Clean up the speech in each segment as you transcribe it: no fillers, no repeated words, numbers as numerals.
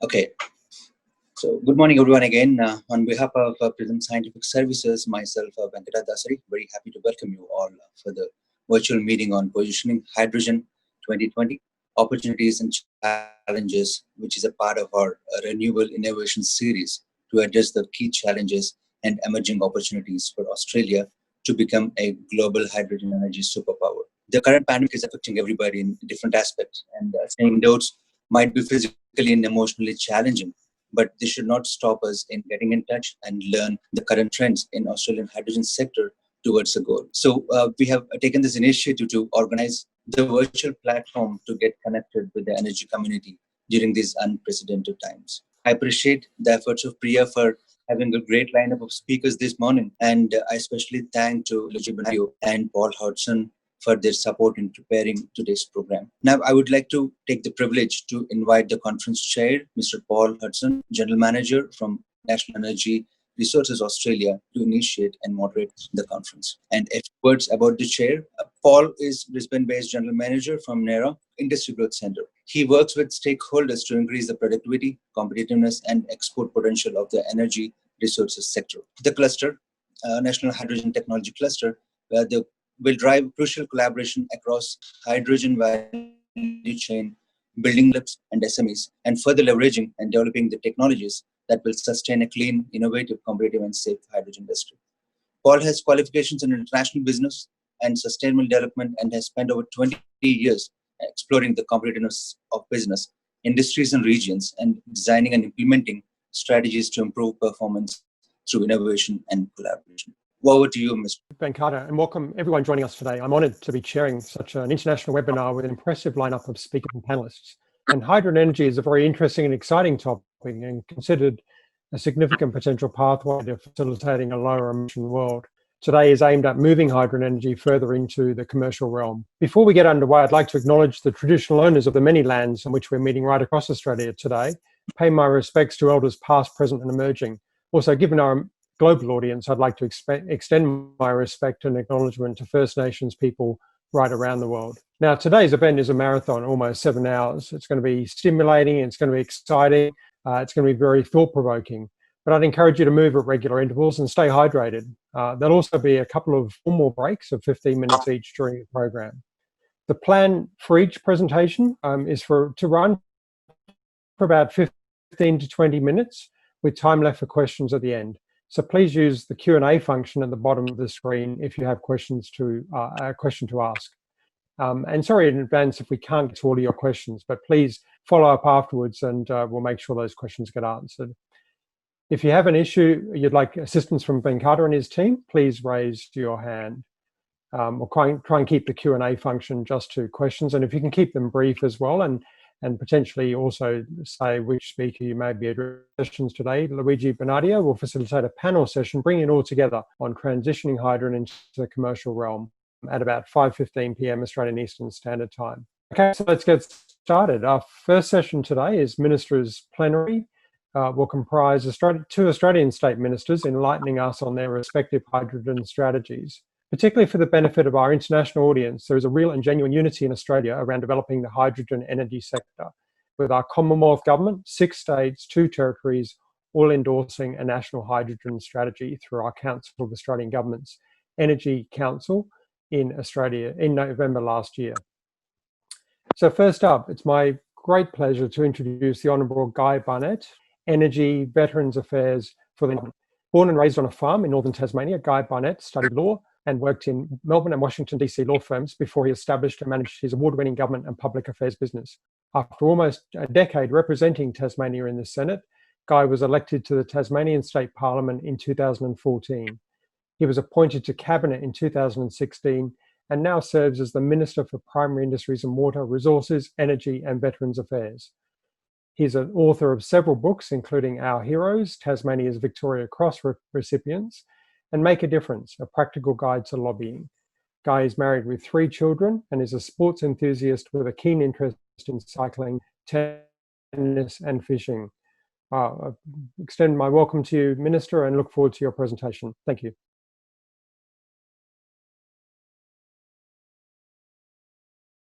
Okay, so good morning, everyone. Again, on behalf of Prism Scientific Services, myself, Venkata Dasari, very happy to welcome you all for the virtual meeting on positioning hydrogen 2020 opportunities and challenges, which is a part of our renewable innovation series to address the key challenges and emerging opportunities for Australia to become a global hydrogen energy superpower. The current pandemic is affecting everybody in different aspects, and staying indoors might be physically and emotionally challenging, but this should not stop us in getting in touch and learn the current trends in Australian hydrogen sector towards a goal. So we have taken this initiative to organize the virtual platform to get connected with the energy community during these unprecedented times. I appreciate the efforts of Priya for having a great lineup of speakers this morning, and I especially thank to Luigi Benario and Paul Hodgson for their support in preparing today's program. Now, I would like to take the privilege to invite the conference chair, Mr. Paul Hudson, General Manager from National Energy Resources Australia, to initiate and moderate the conference. And a few words about the chair. Paul is Brisbane-based General Manager from NERA Industry Growth Centre. He works with stakeholders to increase the productivity, competitiveness, and export potential of the energy resources sector. The cluster, National Hydrogen Technology Cluster, the will drive crucial collaboration across hydrogen value chain, building labs and SMEs, and further leveraging and developing the technologies that will sustain a clean, innovative, competitive, and safe hydrogen industry. Paul has qualifications in international business and sustainable development and has spent over 20 years exploring the competitiveness of business, industries, and regions, and designing and implementing strategies to improve performance through innovation and collaboration. Over to you, Mr. Venkata, and welcome everyone joining us today. I'm honoured to be chairing such an international webinar with an impressive lineup of speakers and panelists. And hydrogen energy is a very interesting and exciting topic and considered a significant potential pathway to facilitating a lower emission world. Today is aimed at moving hydrogen energy further into the commercial realm. Before we get underway, I'd like to acknowledge the traditional owners of the many lands on which we're meeting right across Australia today, pay my respects to elders past, present and emerging. Also, given our global audience, I'd like to extend my respect and acknowledgement to First Nations people right around the world. Now, today's event is a marathon, almost 7 hours. It's going to be stimulating, it's going to be exciting, it's going to be very thought-provoking. But I'd encourage you to move at regular intervals and stay hydrated. There'll also be a couple of formal breaks of 15 minutes each during the program. The plan for each presentation is to run for about 15 to 20 minutes with time left for questions at the end. So please use the Q&A function at the bottom of the screen if you have a question to ask. And sorry in advance if we can't get to all of your questions, but please follow up afterwards and we'll make sure those questions get answered. If you have an issue you'd like assistance from Venkata and his team, please raise your hand. We'll try and keep the Q&A function just to questions, and if you can keep them brief as well, and potentially also say which speaker you may be addressing today. Luigi Benario will facilitate a panel session, bringing it all together on transitioning hydrogen into the commercial realm at about 5:15 p.m. Australian Eastern Standard Time. Okay, so let's get started. Our first session today is Ministers Plenary. Will comprise two Australian state ministers enlightening us on their respective hydrogen strategies. Particularly for the benefit of our international audience, there is a real and genuine unity in Australia around developing the hydrogen energy sector, with our Commonwealth Government, 6 states, 2 territories, all endorsing a national hydrogen strategy through our Council of Australian Governments Energy Council in Australia in November last year. So first up, it's my great pleasure to introduce the Honourable Guy Barnett, Energy Veterans Affairs for the Government. Born and raised on a farm in northern Tasmania, Guy Barnett studied law and worked in Melbourne and Washington, DC law firms before he established and managed his award-winning government and public affairs business. After almost a decade representing Tasmania in the Senate, Guy was elected to the Tasmanian State Parliament in 2014. He was appointed to Cabinet in 2016 and now serves as the Minister for Primary Industries and Water, Resources, Energy and Veterans Affairs. He's an author of several books, including Our Heroes, Tasmania's Victoria Cross recipients, and Make a Difference, a practical guide to lobbying. Guy is married with 3 children and is a sports enthusiast with a keen interest in cycling, tennis and fishing. I extend my welcome to you, Minister, and look forward to your presentation. Thank you.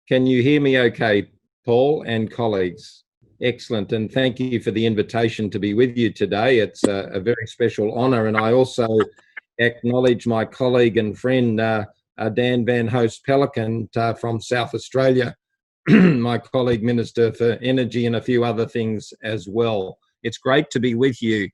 Can you hear me okay, Paul and colleagues? Excellent, and thank you for the invitation to be with you today. It's a very special honour, and I also acknowledge my colleague and friend Dan Van Host Pelican from South Australia, my colleague Minister for Energy and a few other things as well. It's great to be with you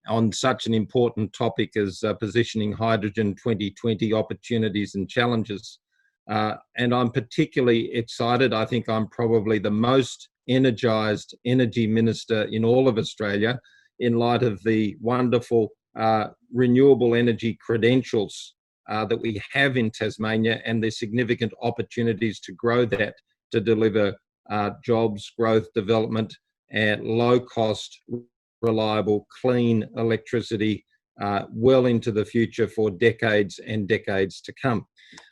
on such an important topic as positioning hydrogen 2020 opportunities and challenges. And I'm particularly excited. I think I'm probably the most energised energy minister in all of Australia in light of the wonderful renewable energy credentials that we have in Tasmania and the significant opportunities to grow that to deliver jobs, growth, development, and low-cost, reliable, clean electricity well into the future for decades and decades to come.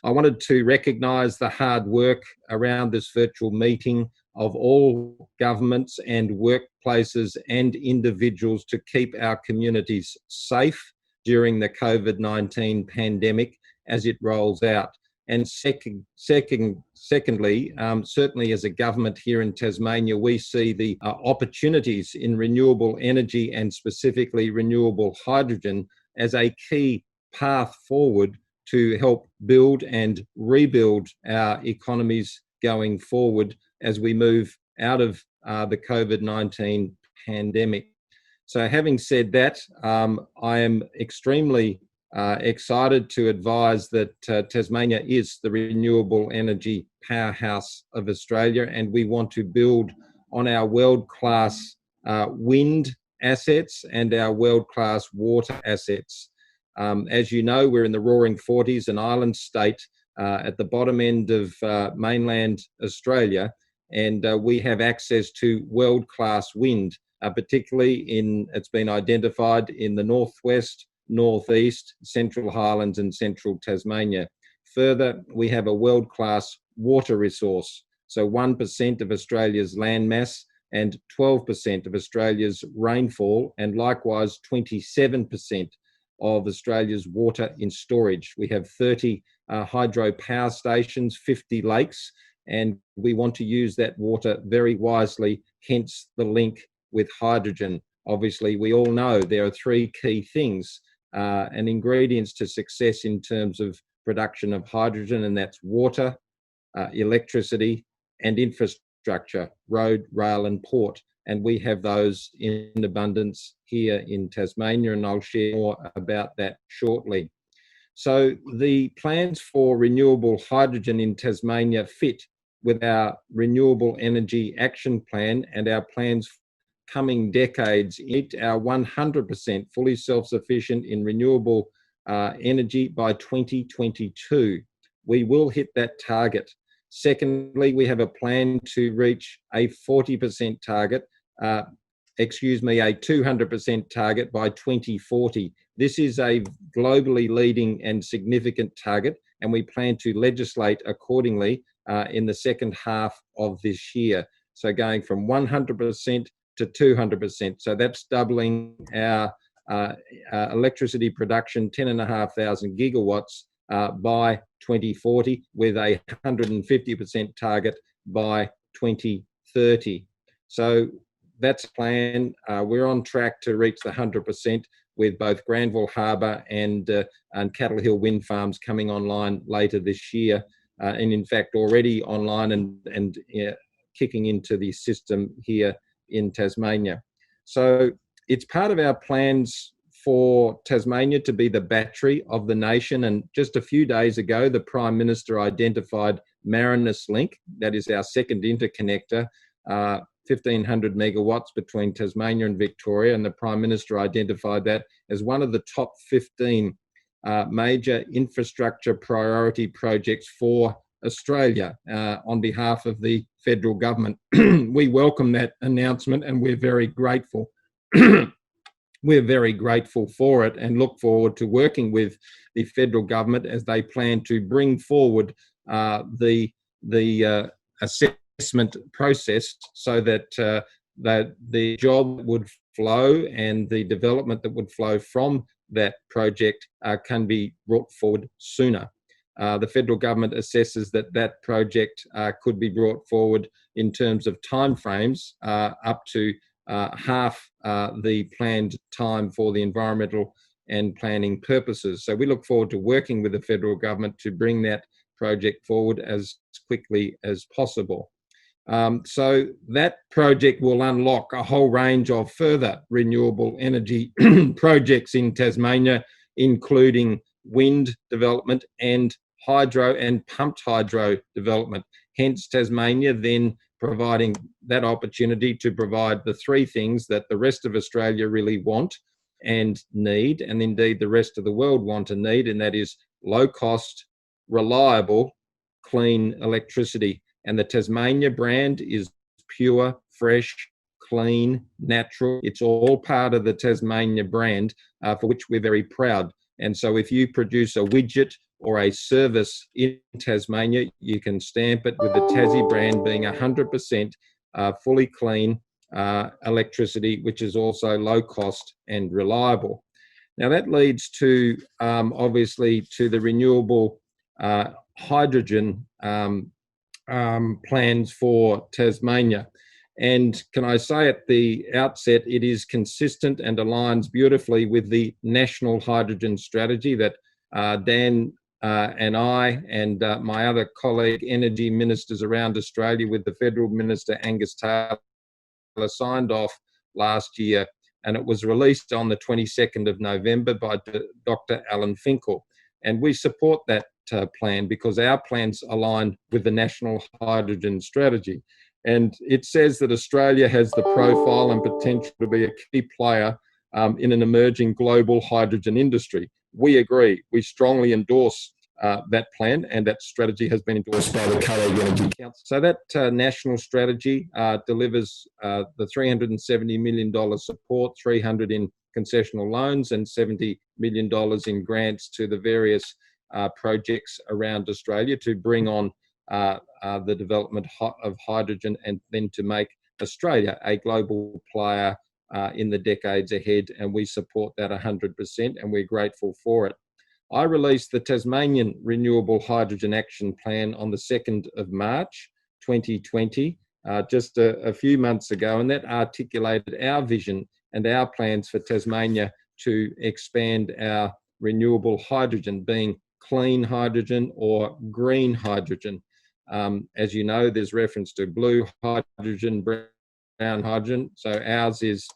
I wanted to recognise the hard work around this virtual meeting of all governments and workplaces and individuals to keep our communities safe during the COVID-19 pandemic as it rolls out. And secondly, certainly as a government here in Tasmania, we see the opportunities in renewable energy and specifically renewable hydrogen as a key path forward to help build and rebuild our economies going forward as we move out of the COVID-19 pandemic. So having said that, I am extremely excited to advise that Tasmania is the renewable energy powerhouse of Australia, and we want to build on our world-class wind assets and our world-class water assets. As you know, we're in the Roaring Forties, an island state at the bottom end of mainland Australia, and we have access to world-class wind, particularly it's been identified in the northwest, northeast, Central Highlands and Central Tasmania. Further, we have a world-class water resource, so 1% of Australia's landmass and 12% of Australia's rainfall, and likewise 27% of Australia's water in storage. We have 30 hydro power stations, 50 lakes, and we want to use that water very wisely, hence the link with hydrogen. Obviously, we all know there are three key things and ingredients to success in terms of production of hydrogen, and that's water, electricity, and infrastructure, road, rail, and port. And we have those in abundance here in Tasmania, and I'll share more about that shortly. So the plans for renewable hydrogen in Tasmania fit with our Renewable Energy Action Plan and our plans coming decades. Our 100% fully self-sufficient in renewable energy by 2022. We will hit that target. Secondly, we have a plan to reach a 40% target, a 200% target by 2040. This is a globally leading and significant target, and we plan to legislate accordingly in the second half of this year. So going from 100% to 200%. So that's doubling our electricity production, 10,500 gigawatts by 2040, with a 150% target by 2030. So that's the plan. We're on track to reach the 100% with both Granville Harbour and Cattle Hill wind farms coming online later this year, and in fact already online and kicking into the system here in Tasmania. So it's part of our plans for Tasmania to be the battery of the nation. And just a few days ago, the Prime Minister identified Marinus Link, that is our second interconnector, 1,500 megawatts between Tasmania and Victoria. And the Prime Minister identified that as one of the top 15 major infrastructure priority projects for Australia on behalf of the federal government. We welcome that announcement and we're very grateful. We're very grateful for it and look forward to working with the federal government as they plan to bring forward the assessment process so that that the job would flow and the development that would flow from that project can be brought forward sooner. the federal government assesses that that project could be brought forward in terms of timeframes up to half the planned time for the environmental and planning purposes. So we look forward to working with the federal government to bring that project forward as quickly as possible. So that project will unlock a whole range of further renewable energy projects in Tasmania, including wind development and hydro and pumped hydro development. Hence Tasmania then providing that opportunity to provide the three things that the rest of Australia really want and need, and indeed the rest of the world want and need, and that is low cost, reliable, clean electricity. And the Tasmania brand is pure, fresh, clean, natural. It's all part of the Tasmania brand, for which we're very proud. And so if you produce a widget or a service in Tasmania, you can stamp it with the Tassie brand being 100% fully clean electricity, which is also low cost and reliable. Now that leads to, obviously, to the renewable hydrogen plans for Tasmania. And can I say at the outset, it is consistent and aligns beautifully with the national hydrogen strategy that Dan and I and my other colleague, energy ministers around Australia, with the Federal Minister Angus Taylor, signed off last year. And it was released on the 22nd of November by Dr. Alan Finkel. And we support that plan because our plans align with the national hydrogen strategy. And it says that Australia has the profile and potential to be a key player in an emerging global hydrogen industry. We agree. We strongly endorse that plan, and that strategy has been endorsed by the Coloured Energy Council. So that national strategy delivers the $370 million support, $300 in concessional loans and $70 million in grants to the various projects around Australia to bring on the development of hydrogen, and then to make Australia a global player in the decades ahead. And we support that 100%, and we're grateful for it. I released the Tasmanian Renewable Hydrogen Action Plan on the 2nd of March 2020, just a few months ago, and that articulated our vision and our plans for Tasmania to expand our renewable hydrogen, being clean hydrogen or green hydrogen. As you know, there's reference to blue hydrogen, brown hydrogen. So ours is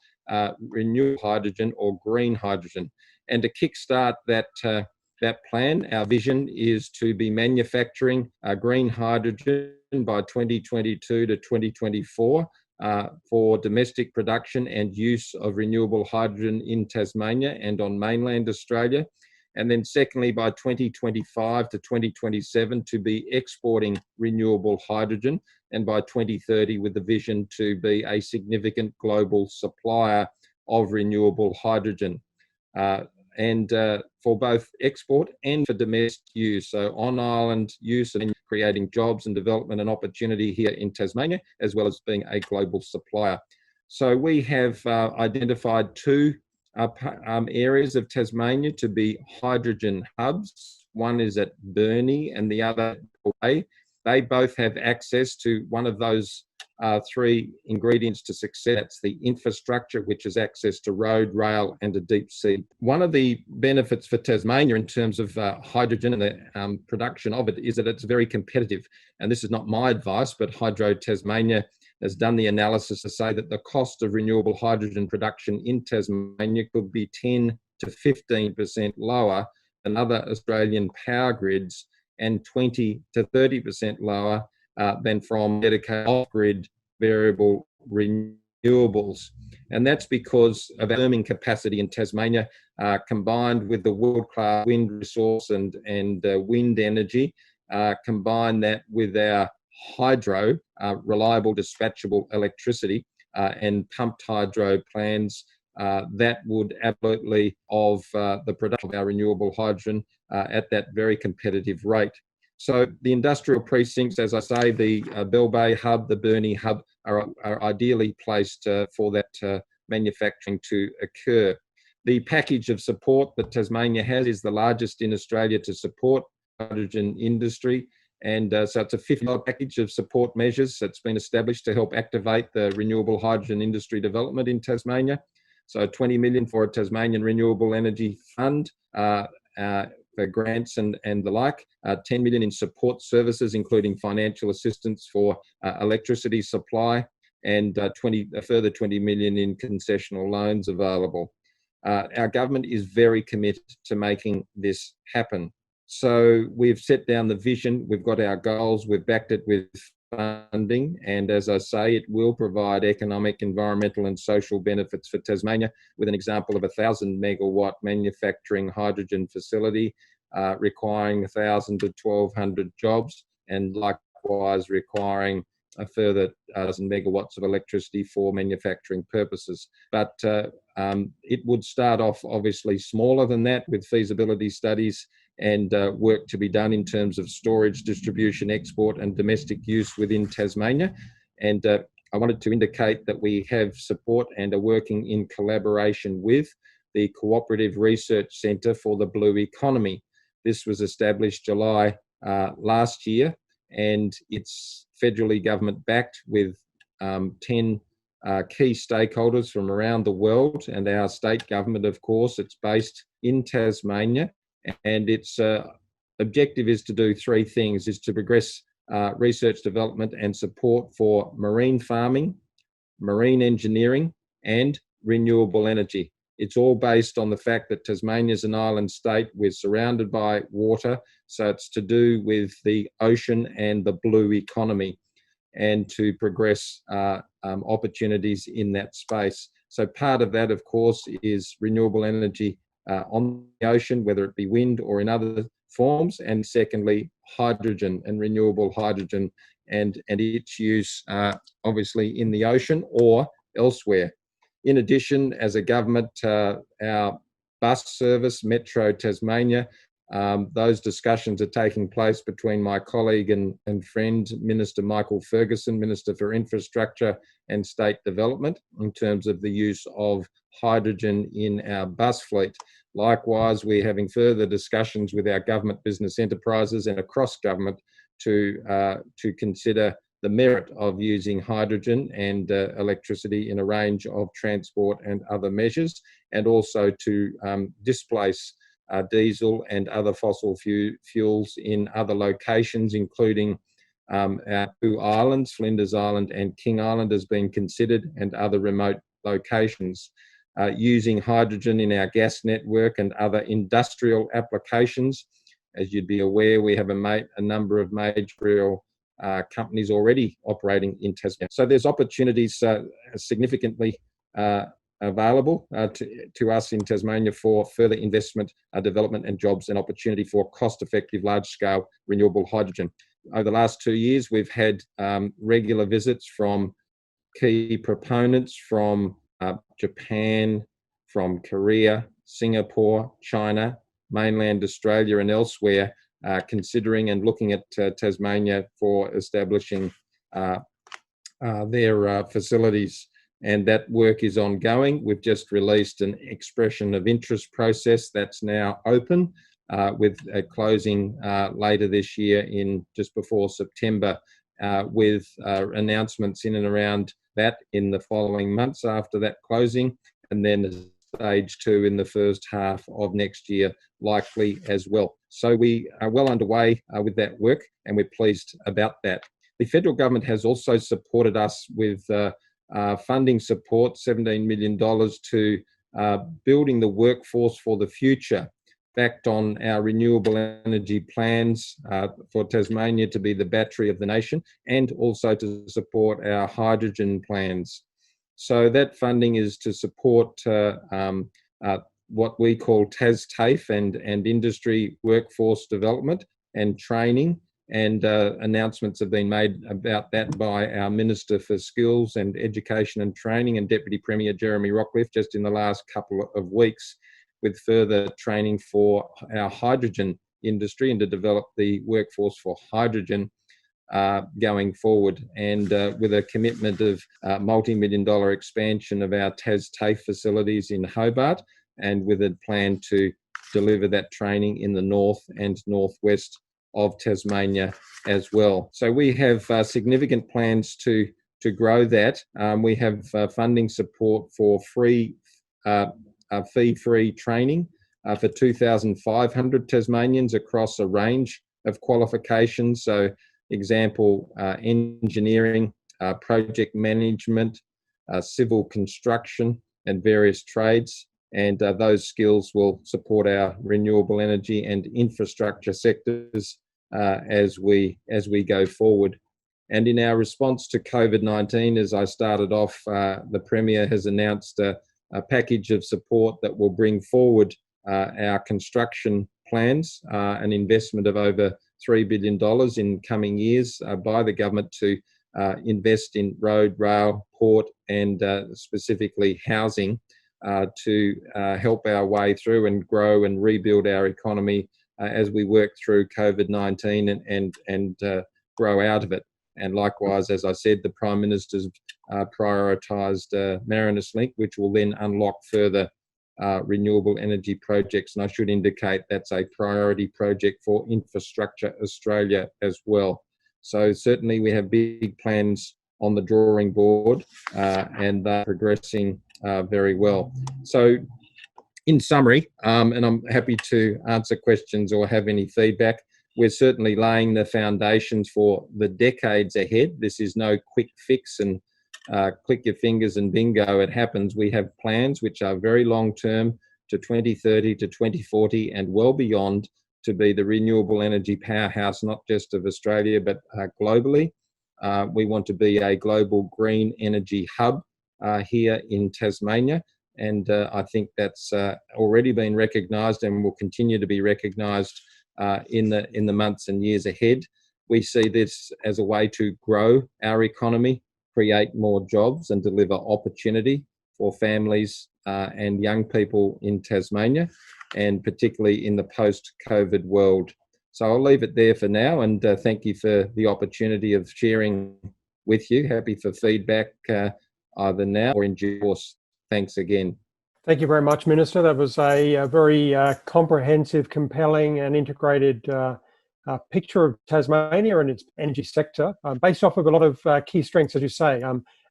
renewable hydrogen or green hydrogen. And to kickstart that plan, our vision is to be manufacturing green hydrogen by 2022 to 2024 for domestic production and use of renewable hydrogen in Tasmania and on mainland Australia. And then secondly, by 2025 to 2027, to be exporting renewable hydrogen, and by 2030 with the vision to be a significant global supplier of renewable hydrogen. And for both export and for domestic use, so on-island use, and creating jobs and development and opportunity here in Tasmania, as well as being a global supplier. So we have identified two areas of Tasmania to be hydrogen hubs. One is at Burnie and the other at Bay. They both have access to one of those three ingredients to success. That's the infrastructure, which is access to road, rail, and a deep sea. One of the benefits for Tasmania in terms of hydrogen and the production of it is that it's very competitive. And this is not my advice, but Hydro Tasmania has done the analysis to say that the cost of renewable hydrogen production in Tasmania could be 10 to 15% lower than other Australian power grids, and 20 to 30% lower than from dedicated off-grid variable renewables. And that's because of our firming capacity in Tasmania, combined with the world-class wind resource and wind energy, combine that with our hydro, reliable dispatchable electricity, and pumped hydro plans, that would absolutely of the production of our renewable hydrogen at that very competitive rate. So the industrial precincts, as I say, the Bell Bay hub, the Burnie hub, are ideally placed for that manufacturing to occur. The package of support that Tasmania has is the largest in Australia to support hydrogen industry. And so it's a $50 package of support measures that's been established to help activate the renewable hydrogen industry development in Tasmania. So 20 million for a Tasmanian Renewable Energy Fund for grants and the like, 10 million in support services, including financial assistance for electricity supply, and a further 20 million in concessional loans available. Our government is very committed to making this happen. So we've set down the vision, we've got our goals, we've backed it with funding, and as I say, it will provide economic, environmental and social benefits for Tasmania, with an example of a 1,000 megawatt manufacturing hydrogen facility requiring 1,000 to 1,200 jobs, and likewise requiring a further 1,000 megawatts of electricity for manufacturing purposes. But it would start off obviously smaller than that, with feasibility studies and work to be done in terms of storage, distribution, export and domestic use within Tasmania. And I wanted to indicate that we have support and are working in collaboration with the Cooperative Research Centre for the Blue Economy. This was established July last year, and it's federally government backed with 10 key stakeholders from around the world, and our state government, of course. It's based in Tasmania, and its objective is to do three things: is to progress research, development and support for marine farming, marine engineering and renewable energy. It's all based on the fact that Tasmania is an island state. We're surrounded by water, so it's to do with the ocean and the blue economy, and to progress opportunities in that space. So part of that, of course, is renewable energy on the ocean, whether it be wind or in other forms, and secondly, hydrogen and renewable hydrogen and its use obviously in the ocean or elsewhere. In addition, as a government, our bus service, Metro Tasmania, those discussions are taking place between my colleague and friend, Minister Michael Ferguson, Minister for Infrastructure and State Development, in terms of the use of hydrogen in our bus fleet. Likewise, we're having further discussions with our government business enterprises and across government to consider the merit of using hydrogen and electricity in a range of transport and other measures, and also to displace diesel and other fossil fuels in other locations, including our two islands, Flinders Island and King Island, has been considered, and other remote locations. Using hydrogen in our gas network and other industrial applications. As you'd be aware, we have a number of major companies already operating in Tasmania. So there's opportunities significantly available to us in Tasmania for further investment, development and jobs, and opportunity for cost-effective, large-scale renewable hydrogen. Over the last 2 years, we've had regular visits from key proponents from Japan, from Korea, Singapore, China, mainland Australia and elsewhere, considering and looking at Tasmania for establishing their facilities. And that work is ongoing. We've just released an expression of interest process that's now open, with a closing later this year, in just before September, with announcements in and around that in the following months after that closing, and then stage 2 in the first half of next year likely as well. So we are well underway with that work, and we're pleased about that. The federal government has also supported us with funding support, $17 million, to building the workforce for the future, backed on our renewable energy plans for Tasmania to be the battery of the nation, and also to support our hydrogen plans. So that funding is to support what we call TasTAFE and industry workforce development and training, and announcements have been made about that by our Minister for Skills and Education and Training and Deputy Premier Jeremy Rockcliffe just in the last couple of weeks, with further training for our hydrogen industry and to develop the workforce for hydrogen going forward, and with a commitment of multi-million-dollar expansion of our TasTAFE facilities in Hobart, and with a plan to deliver that training in the north and northwest of Tasmania as well. So we have significant plans to grow that. We have funding support for fee-free training for 2,500 Tasmanians across a range of qualifications. So example, engineering, project management, civil construction, and various trades. And those skills will support our renewable energy and infrastructure sectors as we go forward. And in our response to COVID-19, as I started off, the Premier has announced a package of support that will bring forward our construction plans, an investment of over $3 billion in coming years by the government to invest in road, rail, port, and specifically housing to help our way through and grow and rebuild our economy as we work through COVID-19 and grow out of it. And likewise, as I said, the Prime Minister's prioritised Marinus Link, which will then unlock further renewable energy projects. And I should indicate that's a priority project for Infrastructure Australia as well. So certainly we have big plans on the drawing board and they're progressing very well. So in summary, and I'm happy to answer questions or have any feedback, we're certainly laying the foundations for the decades ahead. This is no quick fix and click your fingers and bingo, it happens. We have plans which are very long term to 2030 to 2040 and well beyond to be the renewable energy powerhouse, not just of Australia, but globally. We want to be a global green energy hub here in Tasmania. And I think that's already been recognised and will continue to be recognised in the months and years ahead. We see this as a way to grow our economy, create more jobs and deliver opportunity for families and young people in Tasmania, and particularly in the post-COVID world. So I'll leave it there for now, and thank you for the opportunity of sharing with you. Happy for feedback either now or in due course. Thanks again. Thank you very much, Minister. That was a very comprehensive, compelling and integrated picture of Tasmania and its energy sector, based off of a lot of key strengths, as you say.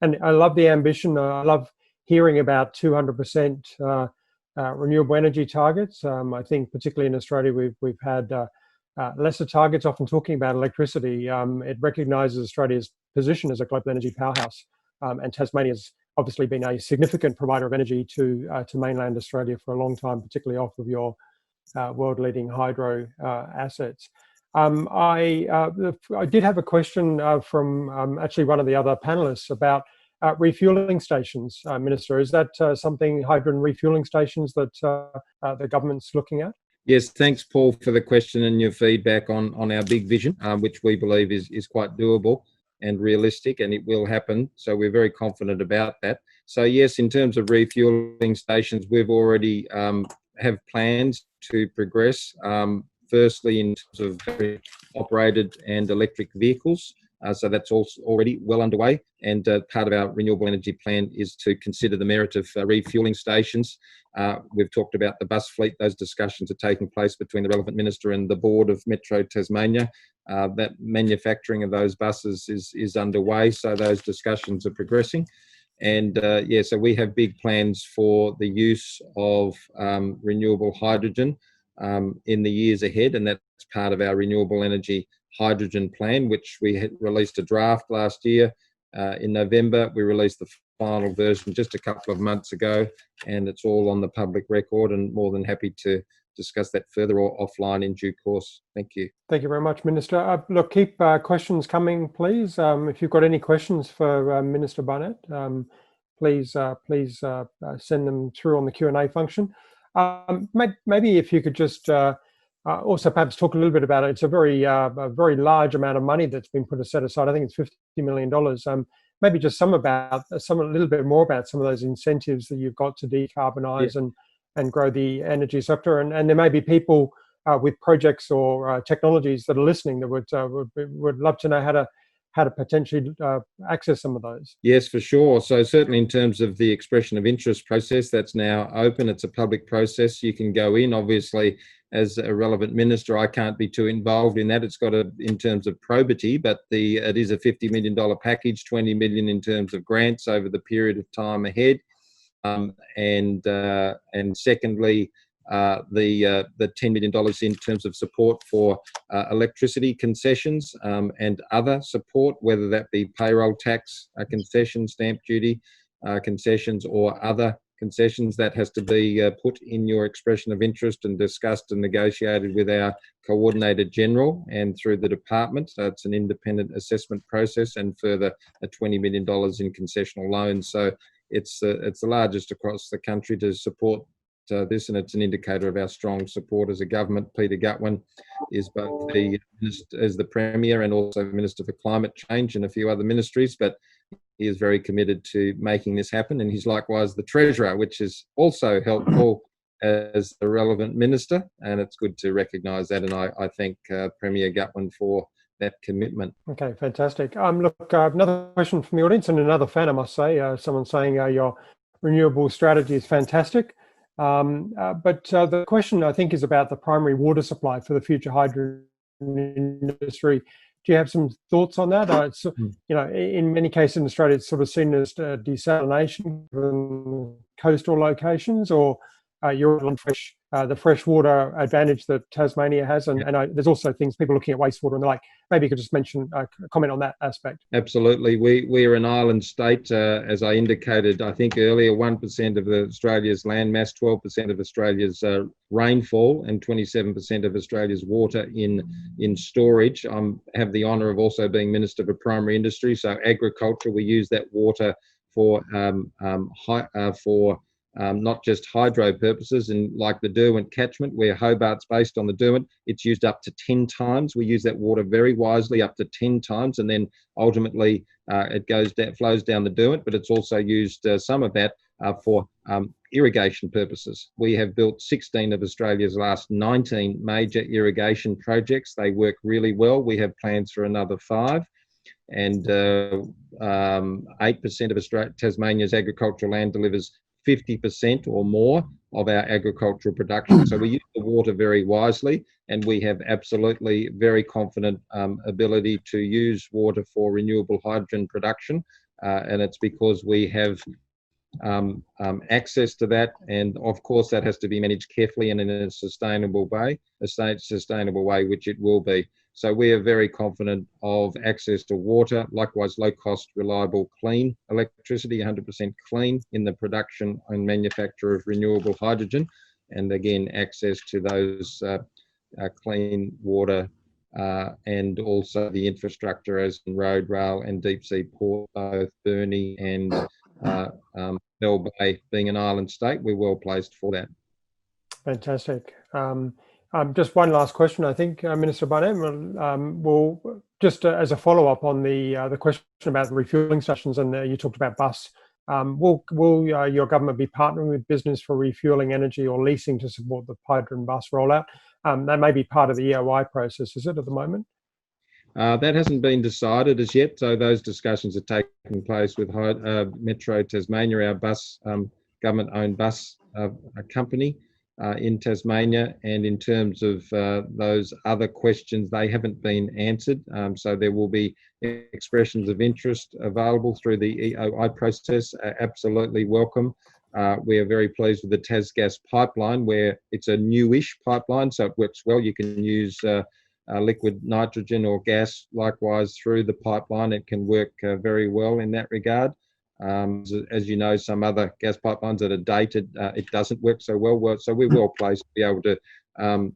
And I love the ambition. I love hearing about 200% renewable energy targets. I think particularly in Australia, we've had lesser targets, often talking about electricity. It recognises Australia's position as a global energy powerhouse. And Tasmania's obviously been a significant provider of energy to mainland Australia for a long time, particularly off of your world-leading hydro assets. I did have a question from actually one of the other panelists about refuelling stations, Minister. Is that something, hydrogen refuelling stations, that the government's looking at? Yes, thanks, Paul, for the question and your feedback on our big vision, which we believe is quite doable and realistic, and it will happen. So we're very confident about that. So yes, in terms of refueling stations, we've already have plans to progress. Firstly, in terms of operated and electric vehicles. So that's also already well underway. And part of our renewable energy plan is to consider the merit of refueling stations. We've talked about the bus fleet. Those discussions are taking place between the relevant minister and the board of Metro Tasmania. That manufacturing of those buses is underway. So those discussions are progressing. And yeah, so we have big plans for the use of renewable hydrogen in the years ahead. And that's part of our renewable energy hydrogen plan, which we had released a draft last year. In November, we released the final version just a couple of months ago, and it's all on the public record, and more than happy to discuss that further or offline in due course. Thank you. Thank you very much, Minister. Look, keep questions coming, please. If you've got any questions for Minister Barnett, please send them through on the Q&A function. Maybe if you could just also perhaps talk a little bit about it. It's a very large amount of money that's been set aside. I think it's $50 million. Maybe just a little bit more about some of those incentives that you've got to decarbonise and grow the energy sector. And there may be people with projects or technologies that are listening that would love to know how to potentially access some of those? Yes, for sure. So certainly in terms of the expression of interest process, that's now open. It's a public process. You can go in. Obviously, as a relevant minister, I can't be too involved in that. It's got in terms of probity, but it is a $50 million package, 20 million in terms of grants over the period of time ahead. And secondly, the $10 million in terms of support for electricity concessions and other support, whether that be payroll tax concessions, stamp duty concessions, or other concessions. That has to be put in your expression of interest and discussed and negotiated with our Coordinator General and through the department. So it's an independent assessment process, and further $20 million in concessional loans. So it's the largest across the country to support this, and it's an indicator of our strong support as a government. Peter Gutwein is both the Premier and also Minister for Climate Change and a few other ministries, but he is very committed to making this happen, and he's likewise the Treasurer, which is also helpful as the relevant minister, and it's good to recognise that, and I thank Premier Gutwein for that commitment. Okay, fantastic. Look, another question from the audience, and another fan, I must say. Someone saying your renewable strategy is fantastic. But the question, I think, is about the primary water supply for the future hydrogen industry. Do you have some thoughts on that? It's, in many cases in Australia, it's sort of seen as desalination in coastal locations, or you're on the freshwater advantage that Tasmania has, and there's also things, people looking at wastewater, and they're like, maybe you could just mention, comment on that aspect. Absolutely. We are an island state, as I indicated, I think earlier, 1% of Australia's landmass, 12% of Australia's rainfall, and 27% of Australia's water in storage. I have the honour of also being Minister for Primary Industry, so agriculture. We use that water for not just hydro purposes, and like the Derwent catchment, where Hobart's based on the Derwent, it's used up to 10 times. We use that water very wisely, up to 10 times, and then ultimately it flows down the Derwent, but it's also used, some of that, for irrigation purposes. We have built 16 of Australia's last 19 major irrigation projects. They work really well. We have plans for another 5. And 8% of Tasmania's agricultural land delivers 50% or more of our agricultural production. So we use the water very wisely, and we have absolutely very confident ability to use water for renewable hydrogen production. And it's because we have access to that, and of course that has to be managed carefully and in a sustainable way, which it will be. So we are very confident of access to water, likewise low cost, reliable, clean electricity, 100% clean in the production and manufacture of renewable hydrogen, and again access to those clean water and also the infrastructure as in road, rail and deep sea port, both Burnie and Bell Bay. Being an island state, we're well placed for that. Fantastic. Just one last question, I think, Minister Barnett, will just as a follow-up on the question about the refuelling stations, and you talked about bus. Will your government be partnering with business for refuelling energy or leasing to support the hydrogen bus rollout? That may be part of the EOI process, is it, at the moment? That hasn't been decided as yet, so those discussions are taking place with Metro Tasmania, our bus government-owned bus company in Tasmania. And in terms of those other questions, they haven't been answered. So there will be expressions of interest available through the EOI process. Absolutely welcome. We are very pleased with the TasGas pipeline, where it's a newish pipeline, so it works well. You can use liquid nitrogen or gas likewise through the pipeline. It can work very well in that regard. As you know, some other gas pipelines that are dated, it doesn't work so well. So we're well placed to be able to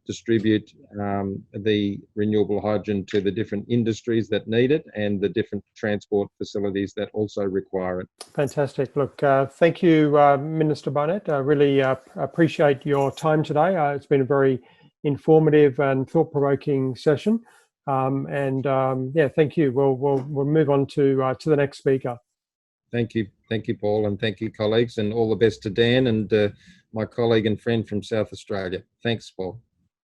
distribute the renewable hydrogen to the different industries that need it and the different transport facilities that also require it. Fantastic. Look, thank you, Minister Barnett. I really appreciate your time today. It's been a very informative and thought-provoking session. Yeah, thank you. We'll move on to the next speaker. Thank you, Paul, and thank you, colleagues, and all the best to Dan and my colleague and friend from South Australia. Thanks, Paul.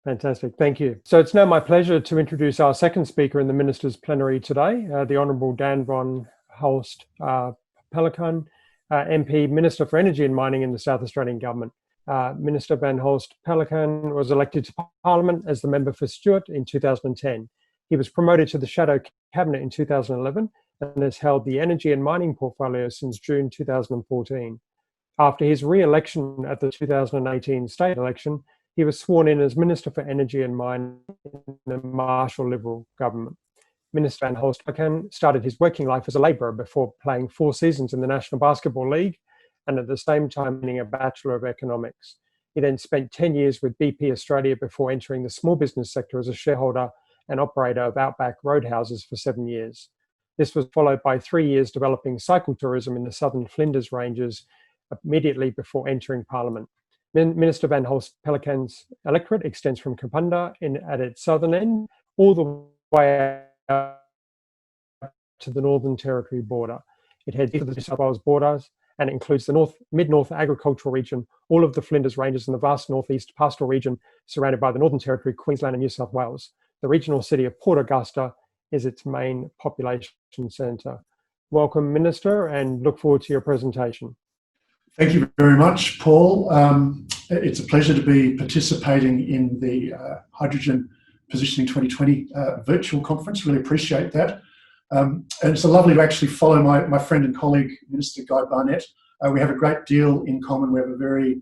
Fantastic, thank you. So it's now my pleasure to introduce our second speaker in the Minister's Plenary today, the Honourable Dan van Hulst Pellekaan, MP, Minister for Energy and Mining in the South Australian Government. Minister van Hulst Pellekaan was elected to Parliament as the member for Stewart in 2010. He was promoted to the Shadow Cabinet in 2011 and has held the Energy and Mining portfolio since June 2014. After his re-election at the 2018 state election, he was sworn in as Minister for Energy and Mining in the Marshall Liberal government. Minister van Hulst Pellekaan started his working life as a labourer before playing 4 seasons in the National Basketball League and at the same time earning a Bachelor of Economics. He then spent 10 years with BP Australia before entering the small business sector as a shareholder and operator of Outback Roadhouses for 7 years. This was followed by 3 years developing cycle tourism in the southern Flinders Ranges immediately before entering Parliament. Minister van Hulst Pellecaan's electorate extends from Kapunda at its southern end all the way out to the Northern Territory border. It heads east of the New South Wales borders and includes the mid-north agricultural region, all of the Flinders Ranges and the vast northeast pastoral region surrounded by the Northern Territory, Queensland and New South Wales. The regional city of Port Augusta is its main population centre. Welcome, Minister, and look forward to your presentation. Thank you very much, Paul. It's a pleasure to be participating in the Hydrogen Positioning 2020 virtual conference. Really appreciate that. And it's lovely to actually follow my friend and colleague, Minister Guy Barnett. We have a great deal in common. We have a very,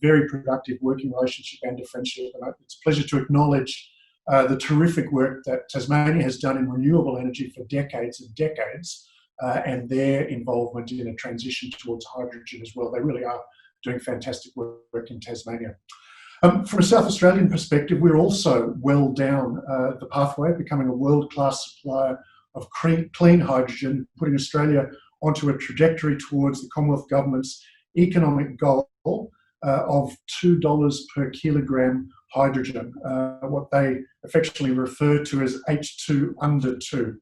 very productive working relationship and a friendship. And it's a pleasure to acknowledge the terrific work that Tasmania has done in renewable energy for decades and decades. And their involvement in a transition towards hydrogen as well. They really are doing fantastic work in Tasmania. From a South Australian perspective, we're also well down the pathway of becoming a world-class supplier of clean hydrogen, putting Australia onto a trajectory towards the Commonwealth Government's economic goal of $2 per kilogram hydrogen, what they affectionately refer to as H2 under 2.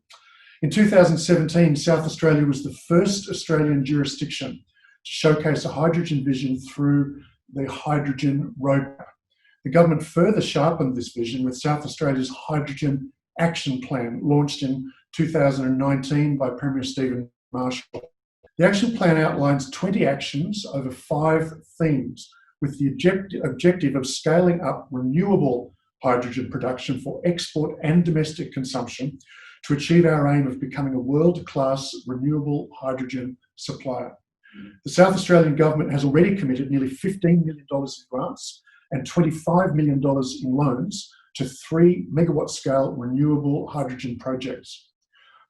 In 2017, South Australia was the first Australian jurisdiction to showcase a hydrogen vision through the Hydrogen Roadmap. The government further sharpened this vision with South Australia's Hydrogen Action Plan, launched in 2019 by Premier Stephen Marshall. The action plan outlines 20 actions over 5 themes, with the objective of scaling up renewable hydrogen production for export and domestic consumption to achieve our aim of becoming a world-class renewable hydrogen supplier. The South Australian Government has already committed nearly $15 million in grants and $25 million in loans to 3 megawatt scale renewable hydrogen projects.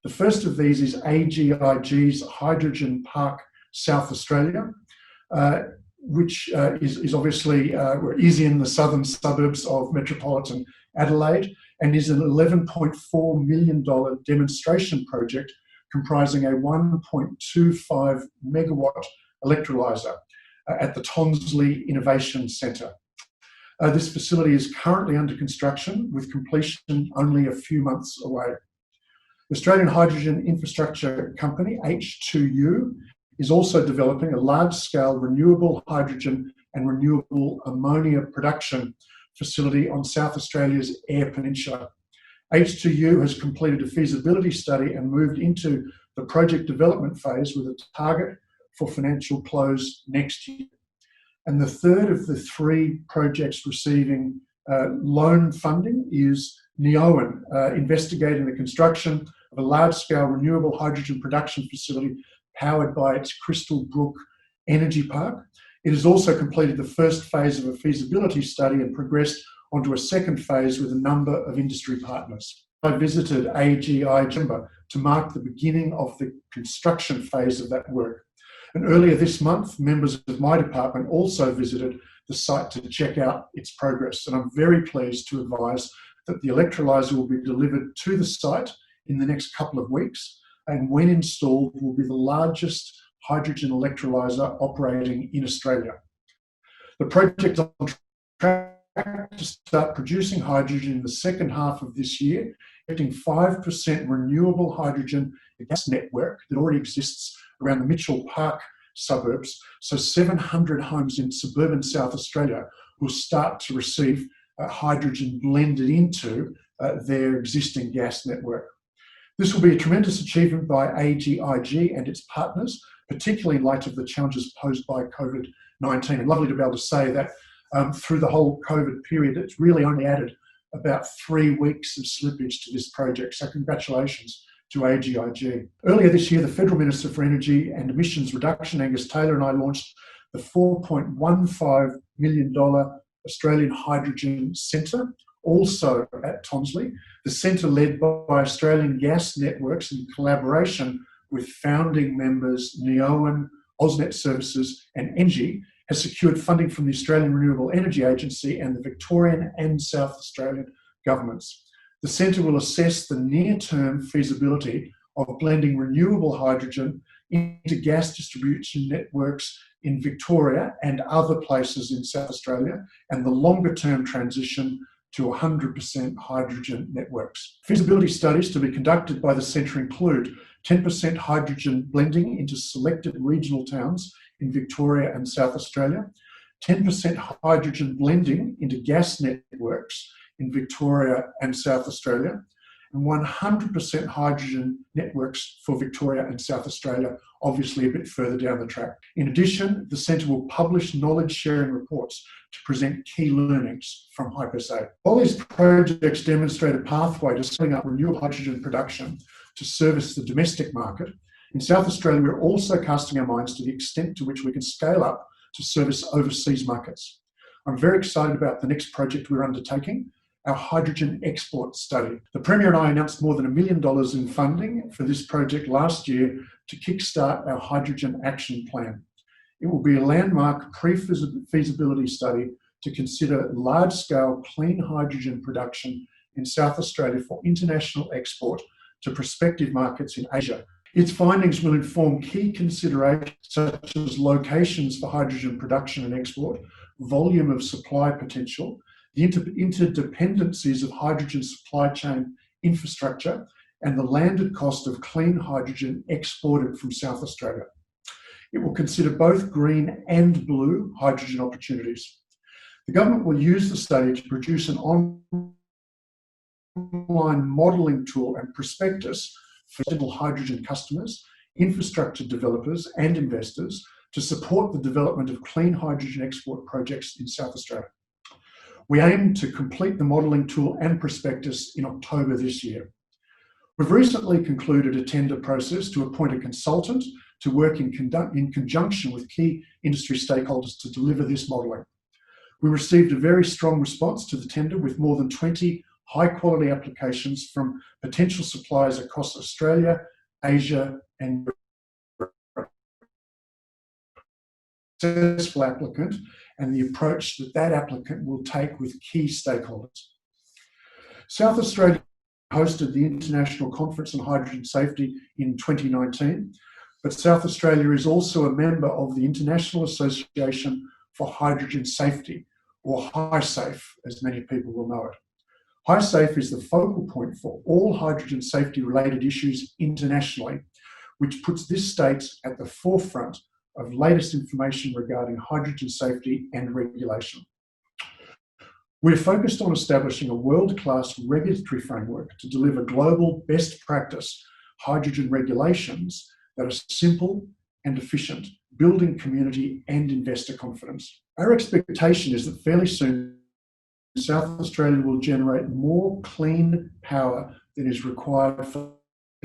The first of these is AGIG's Hydrogen Park South Australia, which is obviously is in the southern suburbs of metropolitan Adelaide, and is an $11.4 million demonstration project comprising a 1.25 megawatt electrolyser at the Tonsley Innovation Centre. This facility is currently under construction, with completion only a few months away. The Australian Hydrogen Infrastructure Company, H2U, is also developing a large-scale renewable hydrogen and renewable ammonia production facility on South Australia's Eyre Peninsula. H2U has completed a feasibility study and moved into the project development phase with a target for financial close next year. And the third of the 3 projects receiving loan funding is Neoen, investigating the construction of a large-scale renewable hydrogen production facility powered by its Crystal Brook Energy Park. It has also completed the first phase of a feasibility study and progressed onto a second phase with a number of industry partners. I visited AGI to mark the beginning of the construction phase of that work. And earlier this month, members of my department also visited the site to check out its progress. And I'm very pleased to advise that the electrolyser will be delivered to the site in the next couple of weeks, and when installed will be the largest hydrogen electrolyser operating in Australia. The project is on track to start producing hydrogen in the second half of this year, getting 5% renewable hydrogen gas network that already exists around the Mitchell Park suburbs. So 700 homes in suburban South Australia will start to receive hydrogen blended into their existing gas network. This will be a tremendous achievement by EnergyOceania and its partners, particularly in light of the challenges posed by COVID-19. And lovely to be able to say that through the whole COVID period, it's really only added about 3 weeks of slippage to this project. So congratulations to EnergyOceania. Earlier this year, the Federal Minister for Energy and Emissions Reduction, Angus Taylor, and I launched the $4.15 million Australian Hydrogen Centre, also at Tonsley. The centre, led by Australian Gas Networks in collaboration with founding members Neoen, AusNet Services and Engie, has secured funding from the Australian Renewable Energy Agency and the Victorian and South Australian governments. The centre will assess the near-term feasibility of blending renewable hydrogen into gas distribution networks in Victoria and other places in South Australia, and the longer-term transition to 100% hydrogen networks. Feasibility studies to be conducted by the centre include 10% hydrogen blending into selected regional towns in Victoria and South Australia, 10% hydrogen blending into gas networks in Victoria and South Australia, and 100% hydrogen networks for Victoria and South Australia, obviously a bit further down the track. In addition, the centre will publish knowledge sharing reports to present key learnings from HyperSafe. All these projects demonstrate a pathway to scaling up renewable hydrogen production to service the domestic market. In South Australia, we're also casting our minds to the extent to which we can scale up to service overseas markets. I'm very excited about the next project we're undertaking, our hydrogen export study. The Premier and I announced more than $1 million in funding for this project last year to kickstart our hydrogen action plan. It will be a landmark pre-feasibility study to consider large-scale clean hydrogen production in South Australia for international export to prospective markets in Asia. Its findings will inform key considerations such as locations for hydrogen production and export, volume of supply potential, the interdependencies of hydrogen supply chain infrastructure, and the landed cost of clean hydrogen exported from South Australia. It will consider both green and blue hydrogen opportunities. The government will use the study to produce an online modelling tool and prospectus for potential hydrogen customers, infrastructure developers and investors to support the development of clean hydrogen export projects in South Australia. We aim to complete the modelling tool and prospectus in October this year. We've recently concluded a tender process to appoint a consultant to work in conjunction with key industry stakeholders to deliver this modelling. We received a very strong response to the tender with more than 20 high-quality applications from potential suppliers across Australia, Asia and Europe. Successful applicant and the approach that applicant will take with key stakeholders. South Australia hosted the International Conference on Hydrogen Safety in 2019, but South Australia is also a member of the International Association for Hydrogen Safety, or HySafe, as many people will know it. HySafe is the focal point for all hydrogen safety related issues internationally, which puts this state at the forefront of latest information regarding hydrogen safety and regulation. We're focused on establishing a world-class regulatory framework to deliver global best practice hydrogen regulations that are simple and efficient, building community and investor confidence. Our expectation is that fairly soon, South Australia will generate more clean power than is required for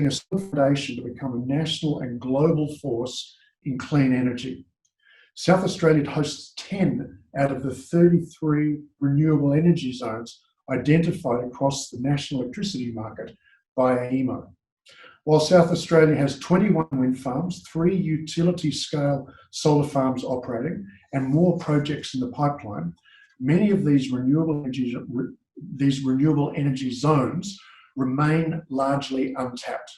a foundation to become a national and global force in clean energy. South Australia hosts 10 out of the 33 renewable energy zones identified across the national electricity market by AEMO. While South Australia has 21 wind farms, 3 utility-scale solar farms operating, and more projects in the pipeline, many of these renewable energy zones remain largely untapped.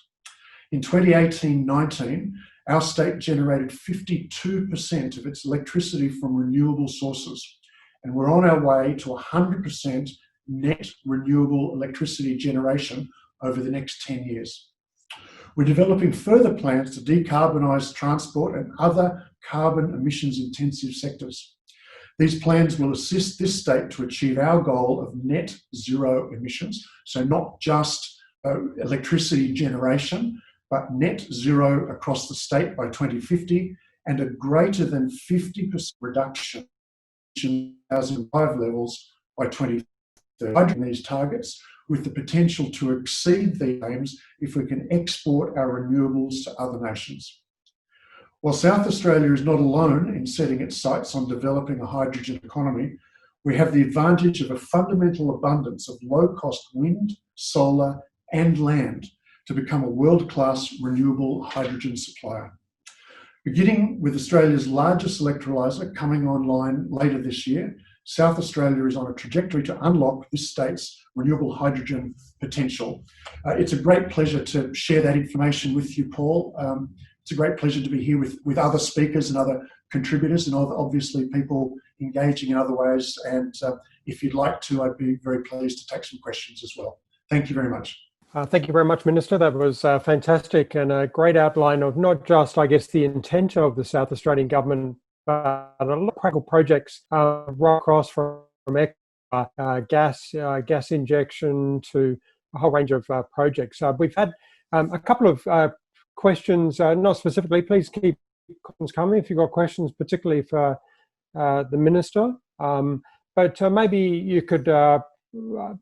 In 2018-19, our state generated 52% of its electricity from renewable sources, and we're on our way to 100% net renewable electricity generation over the next 10 years. We're developing further plans to decarbonise transport and other carbon emissions intensive sectors. These plans will assist this state to achieve our goal of net zero emissions, so not just electricity generation, but net zero across the state by 2050, and a greater than 50% reduction in 2005 levels by 2030. These targets with the potential to exceed these aims if we can export our renewables to other nations. While South Australia is not alone in setting its sights on developing a hydrogen economy, we have the advantage of a fundamental abundance of low-cost wind, solar, and land to become a world-class renewable hydrogen supplier. Beginning with Australia's largest electrolyser coming online later this year, South Australia is on a trajectory to unlock this state's renewable hydrogen potential. It's a great pleasure to share that information with you, Paul. It's a great pleasure to be here with other speakers and other contributors and obviously people engaging in other ways. And if you'd like to, I'd be very pleased to take some questions as well. Thank you very much. Thank you very much, Minister. That was fantastic and a great outline of not just, I guess, the intent of the South Australian government, but a lot of practical projects right across from gas injection to a whole range of projects. We've had a couple of questions, not specifically. Please keep questions coming if you've got questions, particularly for the Minister. But maybe you could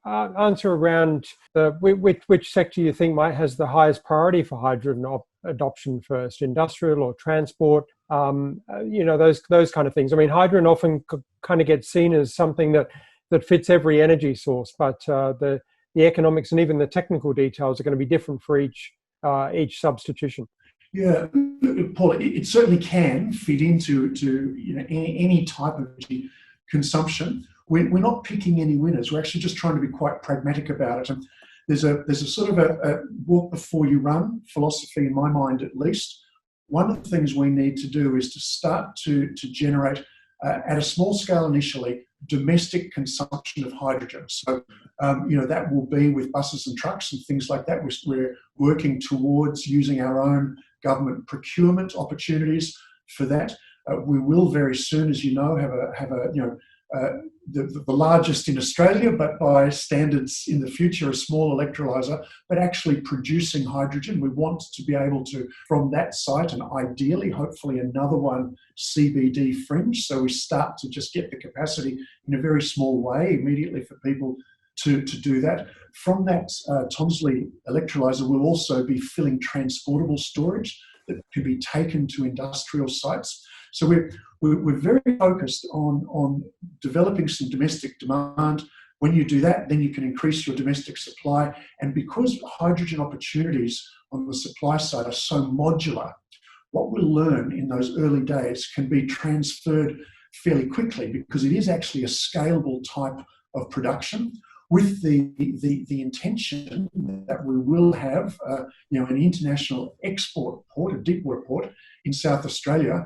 answer around which sector you think has the highest priority for hydrogen adoption first, industrial or transport, those kind of things. I mean, hydrogen often kind of gets seen as something that fits every energy source, but the economics and even the technical details are going to be different for each substitution. Yeah, Paul, it certainly can fit into any type of energy consumption. We're not picking any winners. We're actually just trying to be quite pragmatic about it. And there's a sort of a walk before you run philosophy in my mind, at least. One of the things we need to do is to start to generate at a small scale initially domestic consumption of hydrogen. So that will be with buses and trucks and things like that. We're working towards using our own government procurement opportunities for that. We will very soon, as you know, have the largest in Australia, but by standards in the future, a small electrolyser, but actually producing hydrogen. We want to be able to, from that site, and ideally, hopefully another one CBD fringe, so we start to just get the capacity in a very small way immediately for people to do that. From that Tonsley electrolyser, we'll also be filling transportable storage that can be taken to industrial sites. So we're very focused on developing some domestic demand. When you do that, then you can increase your domestic supply. And because hydrogen opportunities on the supply side are so modular, what we'll learn in those early days can be transferred fairly quickly because it is actually a scalable type of production, with the intention that we will have an international export port, a deep water port in South Australia,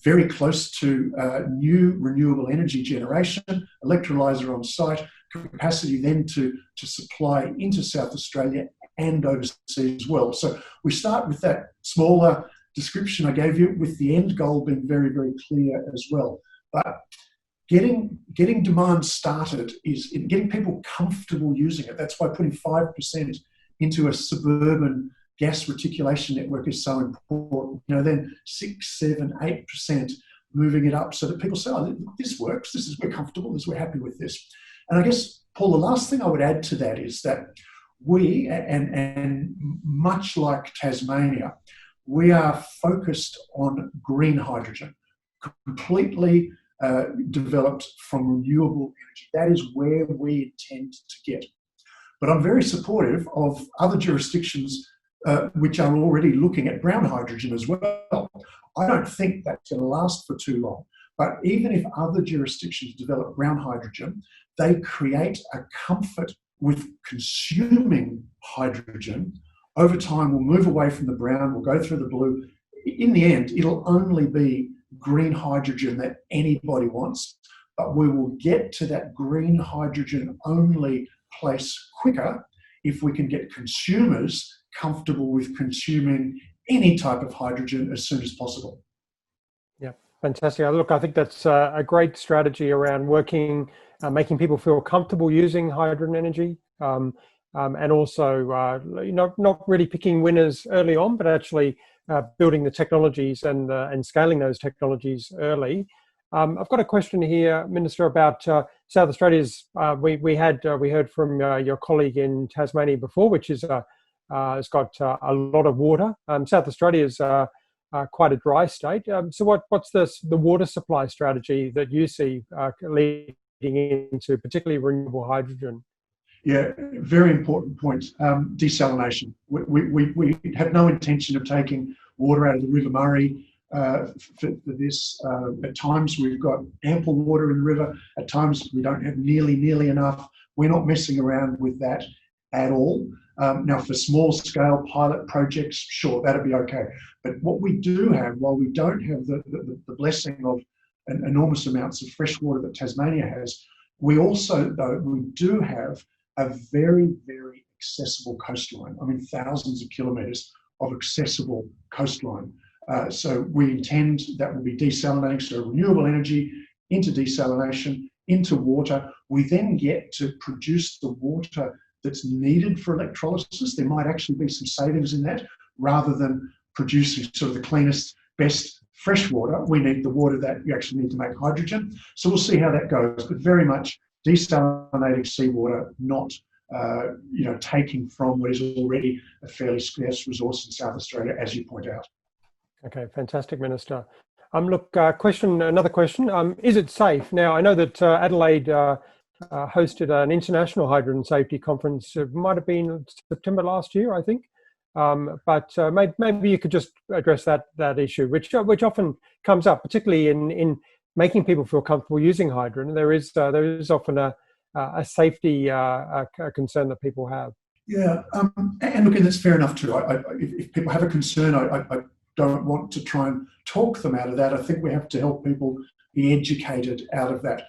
very close to new renewable energy generation, electrolyser on site, capacity then to supply into South Australia and overseas as well. So we start with that smaller description I gave you, with the end goal being very, very clear as well. But getting demand started is in getting people comfortable using it. That's why putting 5% into a suburban gas reticulation network is so important. Then 6, 7, 8% moving it up so that people say, oh, this works, we're comfortable, we're happy with this. And I guess, Paul, the last thing I would add to that is that we, and much like Tasmania, we are focused on green hydrogen, completely developed from renewable energy. That is where we intend to get. But I'm very supportive of other jurisdictions which are already looking at brown hydrogen as well. I don't think that's going to last for too long. But even if other jurisdictions develop brown hydrogen, they create a comfort with consuming hydrogen. Over time, we'll move away from the brown, we'll go through the blue. In the end, it'll only be green hydrogen that anybody wants, but we will get to that green hydrogen only place quicker if we can get consumers comfortable with consuming any type of hydrogen as soon as possible. Yeah, Fantastic. Look, I think that's a great strategy around working, making people feel comfortable using hydrogen energy, and also, not really picking winners early on, but actually building the technologies and scaling those technologies early. I've got a question here, Minister, about South Australia's. We heard from your colleague in Tasmania before, which is it's got a lot of water. South Australia's quite a dry state. So what's the water supply strategy that you see leading into particularly renewable hydrogen? Yeah, very important point. Desalination. We have no intention of taking water out of the River Murray for this. At times we've got ample water in the river. At times we don't have nearly enough. We're not messing around with that at all. Now, for small-scale pilot projects, sure, that'd be okay. But what we do have, while we don't have the blessing of enormous amounts of fresh water that Tasmania has, we also, though, we do have a very, very accessible coastline. I mean, thousands of kilometres of accessible coastline. So we intend that will be desalinating, so renewable energy into desalination, into water. We then get to produce the water that's needed for electrolysis. There might actually be some savings in that, rather than producing sort of the cleanest, best fresh water. We need the water that you actually need to make hydrogen. So we'll see how that goes, but very much desalinating seawater, not taking from what is already a fairly scarce resource in South Australia, as you point out. Okay, fantastic, Minister. Look, another question. Is it safe? Now, I know that Adelaide hosted an international hydrogen safety conference. It might have been September last year, I think. But maybe you could just address that issue, which often comes up, particularly in making people feel comfortable using hydrogen. There is often a safety concern that people have. Yeah, and look, and that's fair enough too. If people have a concern, I don't want to try and talk them out of that. I think we have to help people be educated out of that.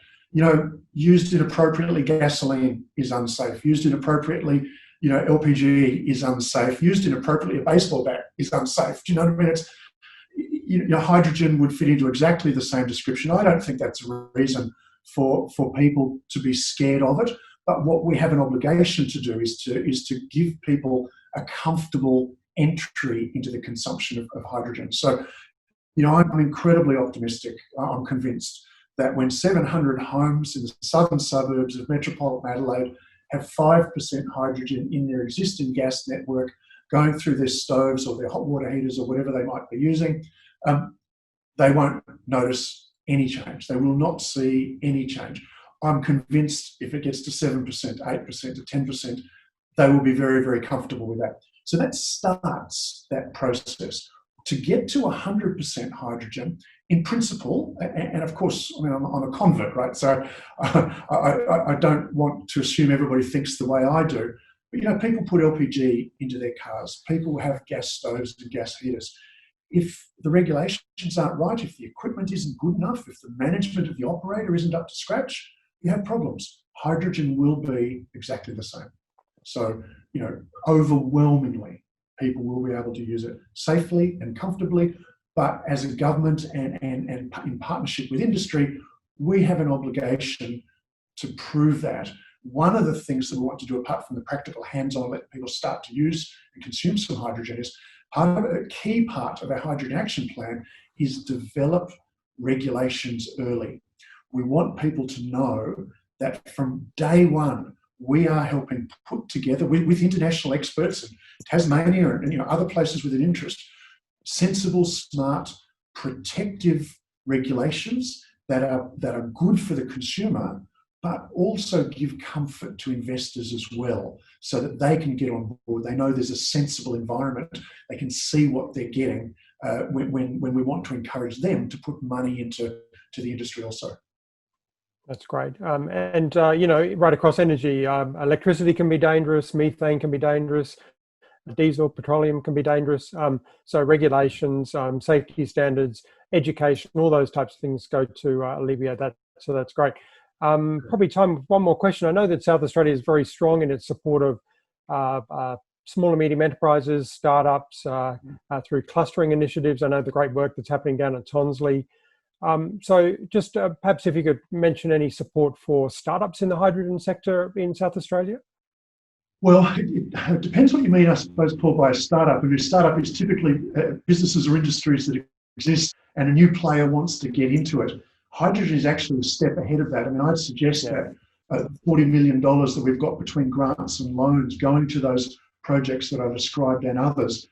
Used inappropriately, gasoline is unsafe. Used inappropriately, LPG is unsafe. Used inappropriately, a baseball bat is unsafe. Do you know what I mean? It's, hydrogen would fit into exactly the same description. I don't think that's a reason for people to be scared of it. But what we have an obligation to do is to give people a comfortable entry into the consumption of hydrogen. So, I'm incredibly optimistic. I'm convinced that when 700 homes in the southern suburbs of metropolitan Adelaide have 5% hydrogen in their existing gas network going through their stoves or their hot water heaters or whatever they might be using, they won't notice any change. They will not see any change. I'm convinced if it gets to 7%, 8%, or 10%, they will be very, very comfortable with that. So that starts that process. To get to 100% hydrogen, in principle, and of course, I mean, I'm a convert, right? So I don't want to assume everybody thinks the way I do. But, people put LPG into their cars. People have gas stoves and gas heaters. If the regulations aren't right, if the equipment isn't good enough, if the management of the operator isn't up to scratch, you have problems. Hydrogen will be exactly the same. So, overwhelmingly, people will be able to use it safely and comfortably. But as a government and in partnership with industry, we have an obligation to prove that. One of the things that we want to do, apart from the practical hands-on, let people start to use and consume some hydrogen, is a key part of our hydrogen action plan is develop regulations early. We want people to know that from day one, we are helping put together with international experts in Tasmania and other places with an interest, sensible, smart, protective regulations that are good for the consumer, but also give comfort to investors as well, so that they can get on board. They know there's a sensible environment. They can see what they're getting when we want to encourage them to put money into the industry also. That's great. Right across energy, electricity can be dangerous, methane can be dangerous, diesel, petroleum can be dangerous. So regulations, safety standards, education, all those types of things go to alleviate that. So that's great. Probably time for one more question. I know that South Australia is very strong in its support of small and medium enterprises, startups, through clustering initiatives. I know the great work that's happening down at Tonsley. So just perhaps if you could mention any support for startups in the hydrogen sector in South Australia? Well, it depends what you mean, I suppose, Paul, by a startup. I mean, a startup is typically businesses or industries that exist and a new player wants to get into it. Hydrogen is actually a step ahead of that. I mean, I'd suggest that $40 million that we've got between grants and loans going to those projects that I described and others,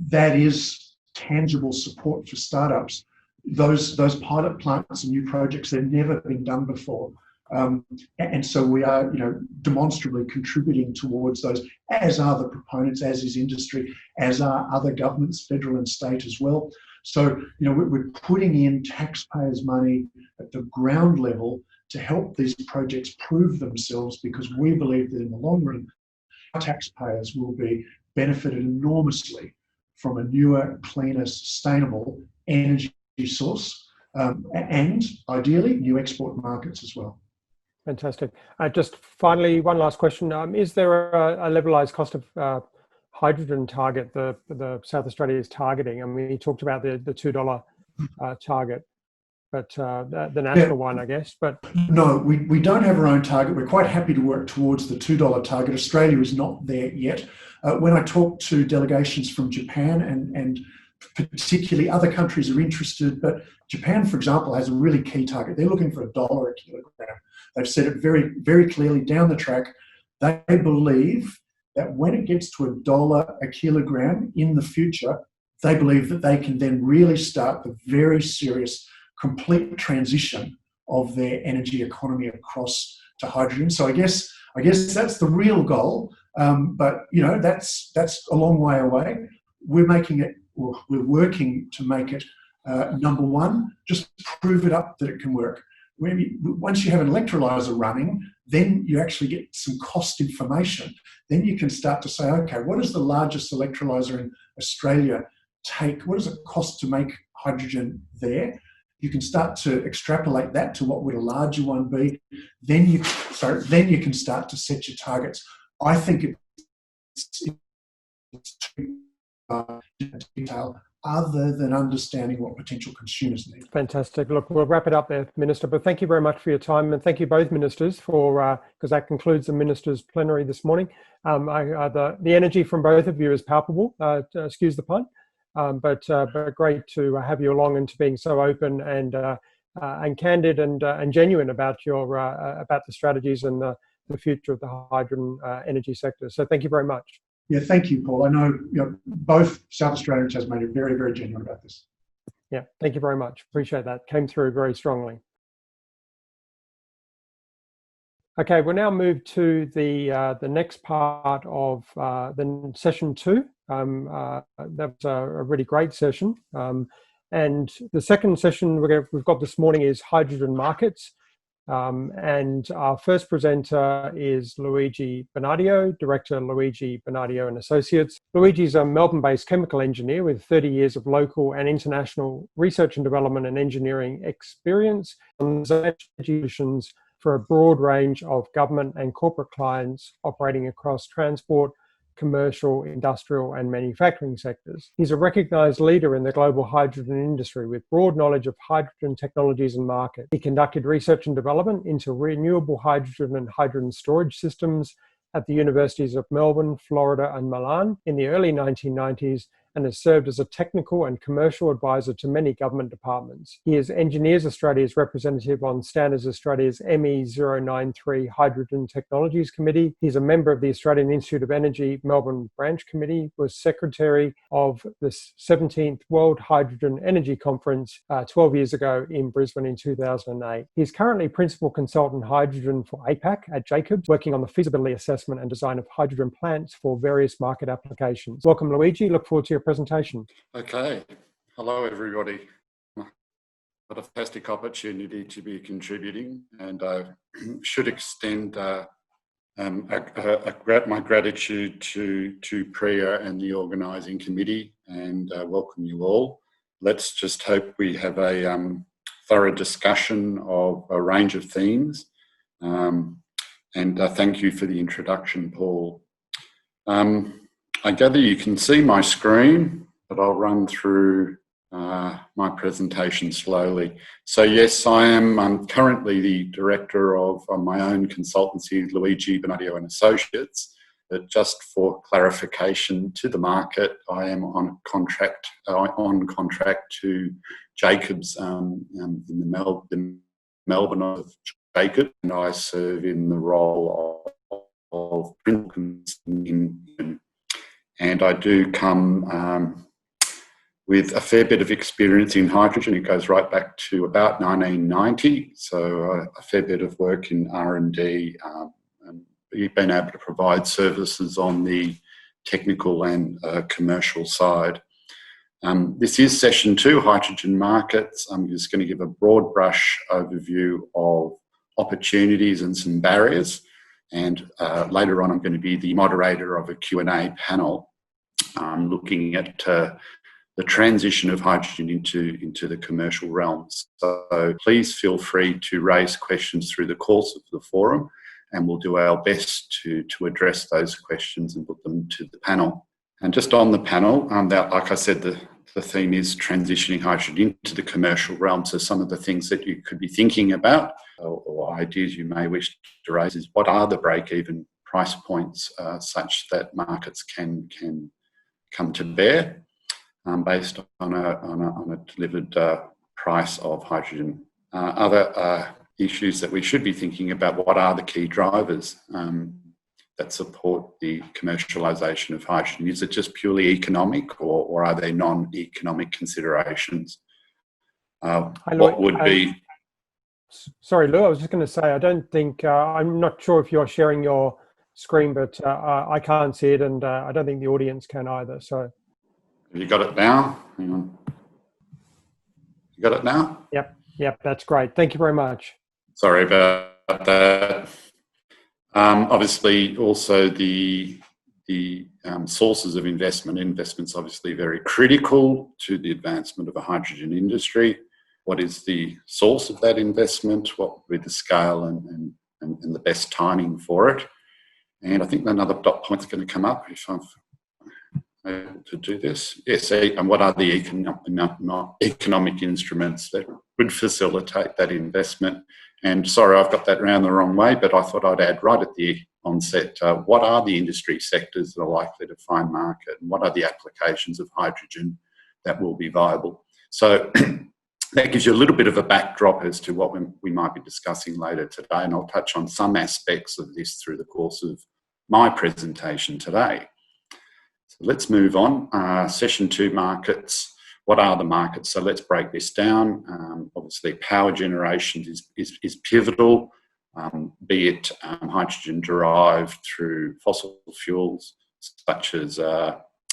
that is tangible support for startups. Those pilot plants and new projects, they've never been done before. And so we are, demonstrably contributing towards those, as are the proponents, as is industry, as are other governments, federal and state as well. So, we're putting in taxpayers' money at the ground level to help these projects prove themselves, because we believe that in the long run, our taxpayers will be benefited enormously from a newer, cleaner, sustainable energy source, and ideally new export markets as well. Fantastic. Just finally, one last question. Is there a levelized cost of hydrogen target the South Australia is targeting? I mean, you talked about the $2 target, but the national one, I guess. But no, we don't have our own target. We're quite happy to work towards the $2 target. Australia is not there yet. When I talk to delegations from Japan and particularly other countries are interested, but Japan, for example, has a really key target. They're looking for $1 a kilogram. They've said it very, very clearly down the track. They believe that when it gets to $1 a kilogram in the future, they believe that they can then really start the very serious, complete transition of their energy economy across to hydrogen. So I guess that's the real goal. But that's a long way away. We're working to make it number one, just prove it up that it can work. Once you have an electrolyzer running, then you actually get some cost information. Then you can start to say, okay, what does the largest electrolyzer in Australia take? What does it cost to make hydrogen there? You can start to extrapolate that to what would a larger one be. Then you can start to set your targets. I think it's too detail other than understanding what potential consumers need. Fantastic. Look, we'll wrap it up there, Minister, but thank you very much for your time, and thank you both Ministers for, because that concludes the Ministers' plenary this morning. The energy from both of you is palpable, excuse the pun, but great to have you along and to being so open and candid and genuine about about the strategies and the future of the hydrogen energy sector. So thank you very much. Yeah, thank you, Paul. I know, both South Australia and Tasmania are very, very genuine about this. Yeah, thank you very much. Appreciate that. Came through very strongly. Okay, we'll now move to the next part of the session 2. That was a really great session. And the second session we've got this morning is hydrogen markets. And our first presenter is Luigi Bernardio, Director Luigi Bernardio and Associates. Luigi's a Melbourne-based chemical engineer with 30 years of local and international research and development and engineering experience on solutions for a broad range of government and corporate clients operating across transport, commercial, industrial and manufacturing sectors. He's a recognised leader in the global hydrogen industry with broad knowledge of hydrogen technologies and market. He conducted research and development into renewable hydrogen and hydrogen storage systems at the universities of Melbourne, Florida and Milan in the early 1990s and has served as a technical and commercial advisor to many government departments. He is Engineers Australia's representative on Standards Australia's ME093 Hydrogen Technologies Committee. He's a member of the Australian Institute of Energy Melbourne Branch Committee, was secretary of the 17th World Hydrogen Energy Conference 12 years ago in Brisbane in 2008. He's currently Principal Consultant Hydrogen for APAC at Jacobs, working on the feasibility assessment and design of hydrogen plants for various market applications. Welcome, Luigi. Look forward to your presentation. Okay. Hello, everybody. What a fantastic opportunity to be contributing, and I should extend my gratitude to Priya and the organising committee, and welcome you all. Let's just hope we have a thorough discussion of a range of themes, and thank you for the introduction, Paul. I gather you can see my screen, but I'll run through my presentation slowly. So yes, I'm currently the director of my own consultancy, Luigi Bernardio and Associates. But just for clarification to the market, I am on contract to Jacobs in the Melbourne of Jacob, and I serve in the role of principal, and I do come with a fair bit of experience in hydrogen. It goes right back to about 1990, so a fair bit of work in R&D, and we've been able to provide services on the technical and commercial side. This is session 2, hydrogen markets. I'm just going to give a broad brush overview of opportunities and some barriers. And later on, I'm going to be the moderator of a Q&A panel looking at the transition of hydrogen into the commercial realms. So please feel free to raise questions through the course of the forum, and we'll do our best to address those questions and put them to the panel. And just on the panel, like I said, the theme is transitioning hydrogen into the commercial realm. So some of the things that you could be thinking about or ideas you may wish to raise is, what are the break-even price points such that markets can come to bear based on a delivered price of hydrogen? Other issues that we should be thinking about: what are the key drivers that support the commercialisation of hydrogen? Is it just purely economic, or are there non-economic considerations? What would be... Sorry, Lou, I was just going to say, I don't think, I'm not sure if you're sharing your screen, but I can't see it, and I don't think the audience can either. So, have you got it now? Hang on. You got it now? Yep, that's great. Thank you very much. Sorry about that. Obviously, also the sources of investment's obviously very critical to the advancement of a hydrogen industry. What is the source of that investment? What would be the scale and the best timing for it? And I think another dot point's going to come up if I'm able to do this. Yes, and what are the economic instruments that would facilitate that investment? And sorry, I've got that round the wrong way, but I thought I'd add right at the onset, what are the industry sectors that are likely to find market, and what are the applications of hydrogen that will be viable? So that gives you a little bit of a backdrop as to what we might be discussing later today, and I'll touch on some aspects of this through the course of my presentation today. So let's move on. Session 2, markets. What are the markets? So let's break this down. Obviously, power generation is pivotal, be it hydrogen derived through fossil fuels such as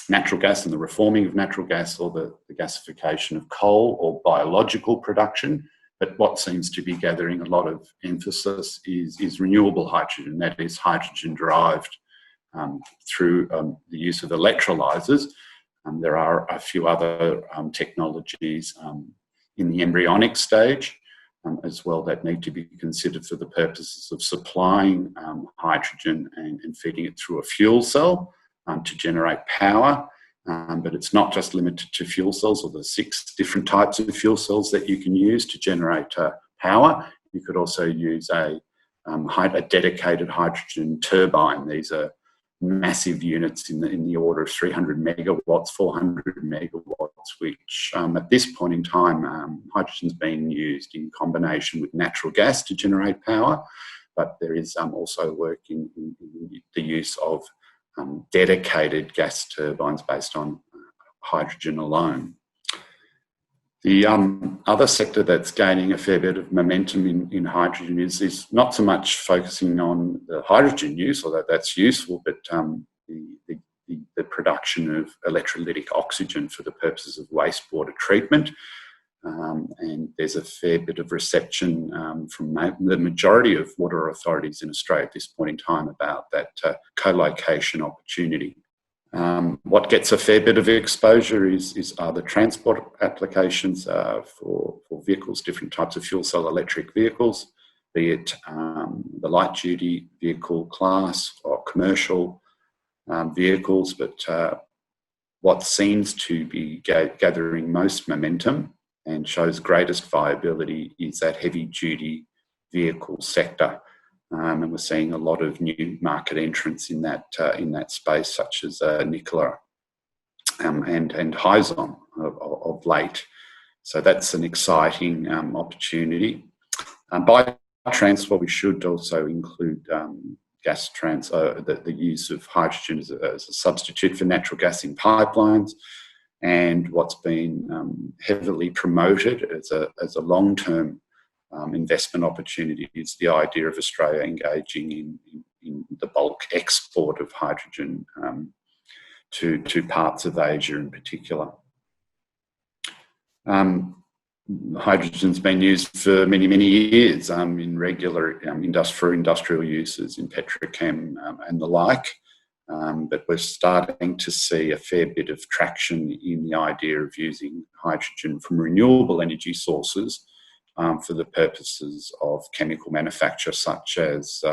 natural gas and the reforming of natural gas, or the gasification of coal, or biological production. But what seems to be gathering a lot of emphasis is renewable hydrogen, that is hydrogen derived through the use of electrolyzers. There are a few other technologies in the embryonic stage as well that need to be considered for the purposes of supplying hydrogen and feeding it through a fuel cell to generate power. But it's not just limited to fuel cells, or the 6 different types of fuel cells that you can use to generate power. You could also use a dedicated hydrogen turbine. These are massive units in the order of 300 megawatts, 400 megawatts, which at this point in time, hydrogen's being used in combination with natural gas to generate power, but there is also work in the use of dedicated gas turbines based on hydrogen alone. The other sector that's gaining a fair bit of momentum in hydrogen is not so much focusing on the hydrogen use, although that's useful, but the production of electrolytic oxygen for the purposes of wastewater treatment. And there's a fair bit of reception from the majority of water authorities in Australia at this point in time about that co-location opportunity. What gets a fair bit of exposure are the transport applications for vehicles, different types of fuel cell electric vehicles, be it the light duty vehicle class or commercial vehicles. But what seems to be gathering most momentum and shows greatest viability is that heavy-duty vehicle sector. And we're seeing a lot of new market entrants in that space, such as Nikola and Hyzon of late. So that's an exciting opportunity. By transport, we should also include the use of hydrogen as a substitute for natural gas in pipelines. And what's been heavily promoted as a long-term investment opportunity is the idea of Australia engaging in the bulk export of hydrogen to parts of Asia in particular. Hydrogen's been used for many, many years in regular industrial uses in petrochem and the like. But we're starting to see a fair bit of traction in the idea of using hydrogen from renewable energy sources for the purposes of chemical manufacture, such as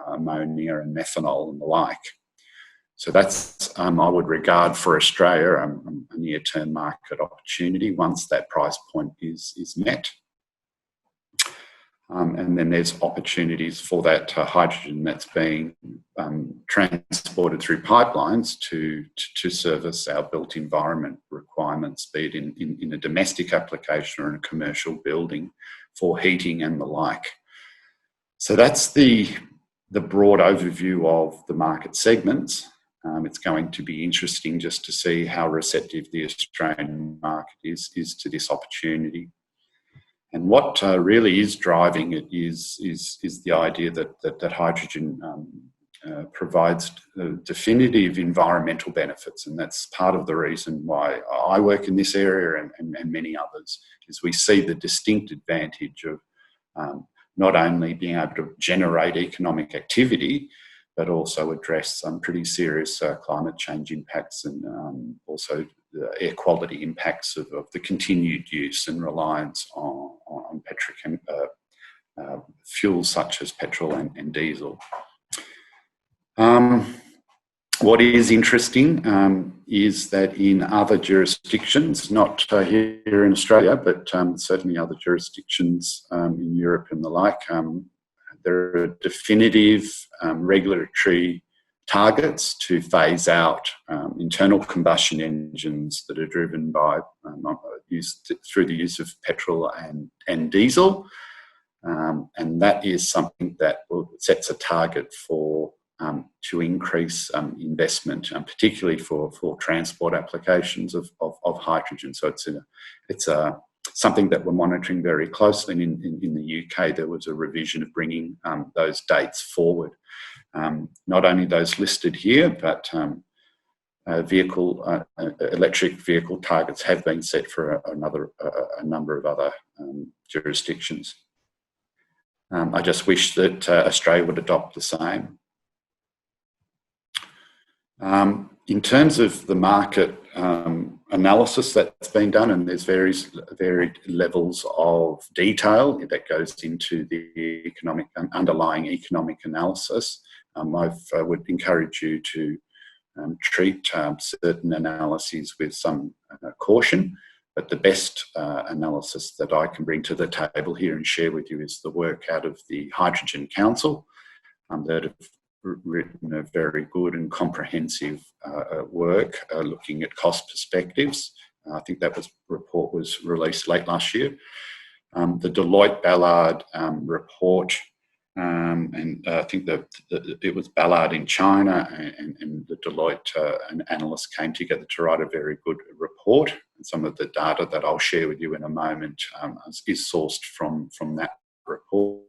ammonia and methanol and the like. So that's, I would regard for Australia, a near-term market opportunity once that price point is met. And then there's opportunities for that hydrogen that's being transported through pipelines to service our built environment requirements, be it in a domestic application or in a commercial building for heating and the like. So that's the broad overview of the market segments. It's going to be interesting just to see how receptive the Australian market is to this opportunity. And what really is driving it is the idea that hydrogen provides definitive environmental benefits, and that's part of the reason why I work in this area and many others, is we see the distinct advantage of not only being able to generate economic activity, but also address some pretty serious climate change impacts and also the air quality impacts of the continued use and reliance on petrochem fuels such as petrol and diesel. What is interesting is that in other jurisdictions, not here in Australia, but certainly other jurisdictions in Europe and the like, there are definitive regulatory targets to phase out internal combustion engines that are driven by through the use of petrol and diesel, and that is something that sets a target for to increase investment, particularly for transport applications of hydrogen. So it's something that we're monitoring very closely. In the UK, there was a revision of bringing those dates forward. Not only those listed here, but electric vehicle targets have been set for a number of other jurisdictions. I just wish that Australia would adopt the same. In terms of the market analysis that's been done, and there's varied levels of detail that goes into the underlying economic analysis. I would encourage you to treat certain analyses with some caution, but the best analysis that I can bring to the table here and share with you is the work out of the Hydrogen Council that have written a very good and comprehensive work looking at cost perspectives. I think that report was released late last year. The Deloitte Ballard report, and I think that it was Ballard in China and the Deloitte analysts came together to write a very good report. And some of the data that I'll share with you in a moment is sourced from that report.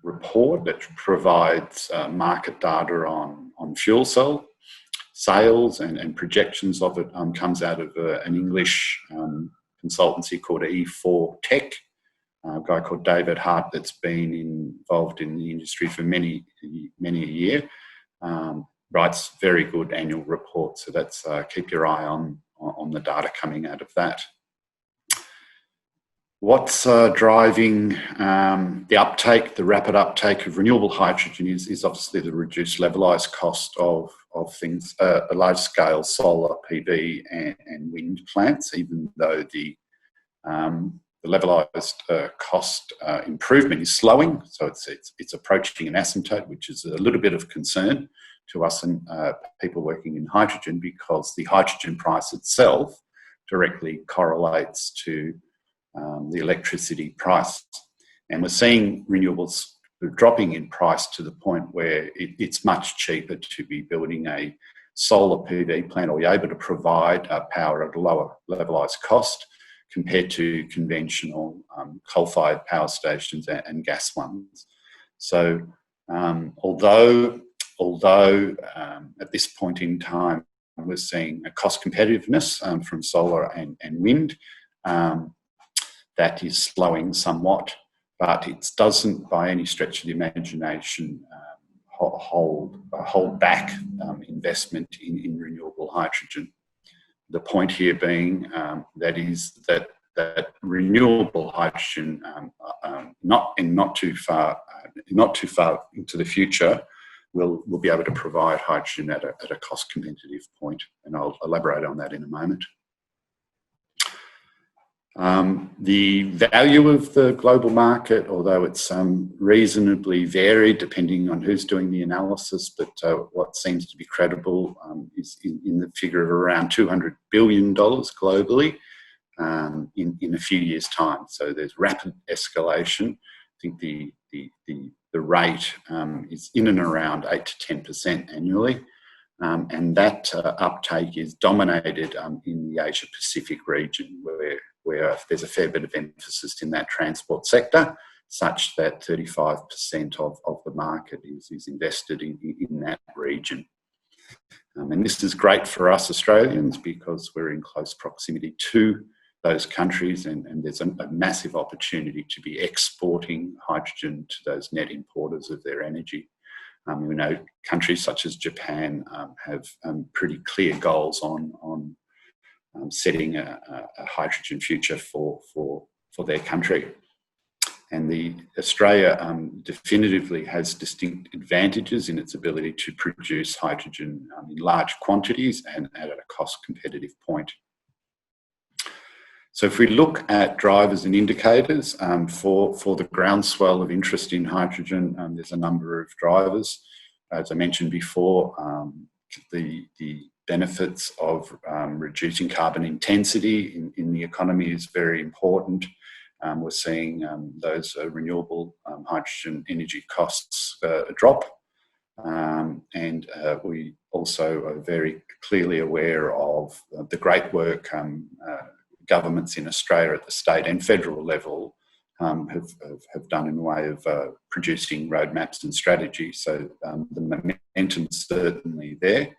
Report that provides market data on fuel cell sales and projections of it, comes out of an English consultancy called E4 Tech, a guy called David Hart that's been involved in the industry for many a year, writes very good annual reports. So that's keep your eye on the data coming out of that. What's driving the uptake, the rapid uptake of renewable hydrogen is obviously the reduced levelized cost of things, large-scale solar PV and wind plants, even though the levelized cost improvement is slowing. So it's approaching an asymptote, which is a little bit of concern to us and people working in hydrogen, because the hydrogen price itself directly correlates to the electricity price. And we're seeing renewables dropping in price to the point where it's much cheaper to be building a solar PV plant, or you're able to provide power at a lower levelized cost compared to conventional coal-fired power stations and gas ones. So although at this point in time we're seeing a cost competitiveness from solar and wind, that is slowing somewhat, but it doesn't by any stretch of the imagination hold back investment in renewable hydrogen. The point here being that renewable hydrogen, not too far into the future, will be able to provide hydrogen at a cost competitive point, and I'll elaborate on that in a moment. The value of the global market, although it's reasonably varied depending on who's doing the analysis, but what seems to be credible is in the figure of around $200 billion globally in a few years' time. So there's rapid escalation. I think the rate is in and around 8 to 10% annually. And that uptake is dominated in the Asia Pacific region, where there's a fair bit of emphasis in that transport sector, such that 35% of the market is invested in that region. And this is great for us Australians because we're in close proximity to those countries, and there's a massive opportunity to be exporting hydrogen to those net importers of their energy. We know countries such as Japan have pretty clear goals on setting a hydrogen future for their country. And Australia definitively has distinct advantages in its ability to produce hydrogen in large quantities and at a cost competitive point. So if we look at drivers and indicators for the groundswell of interest in hydrogen, there's a number of drivers. As I mentioned before, the benefits of reducing carbon intensity in the economy is very important. We're seeing those renewable hydrogen energy costs drop. And we also are very clearly aware of the great work governments in Australia at the state and federal level have done in the way of producing roadmaps and strategies. So the momentum's certainly there,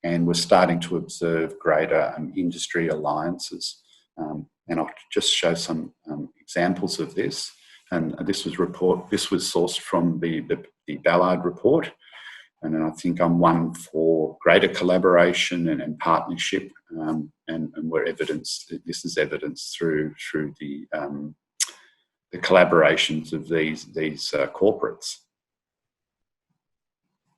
and we're starting to observe greater industry alliances. And I'll just show some examples of this. And this was sourced from the Ballard report. And then I think I'm one for greater collaboration and partnership, and we're this is evidenced through the collaborations of these corporates.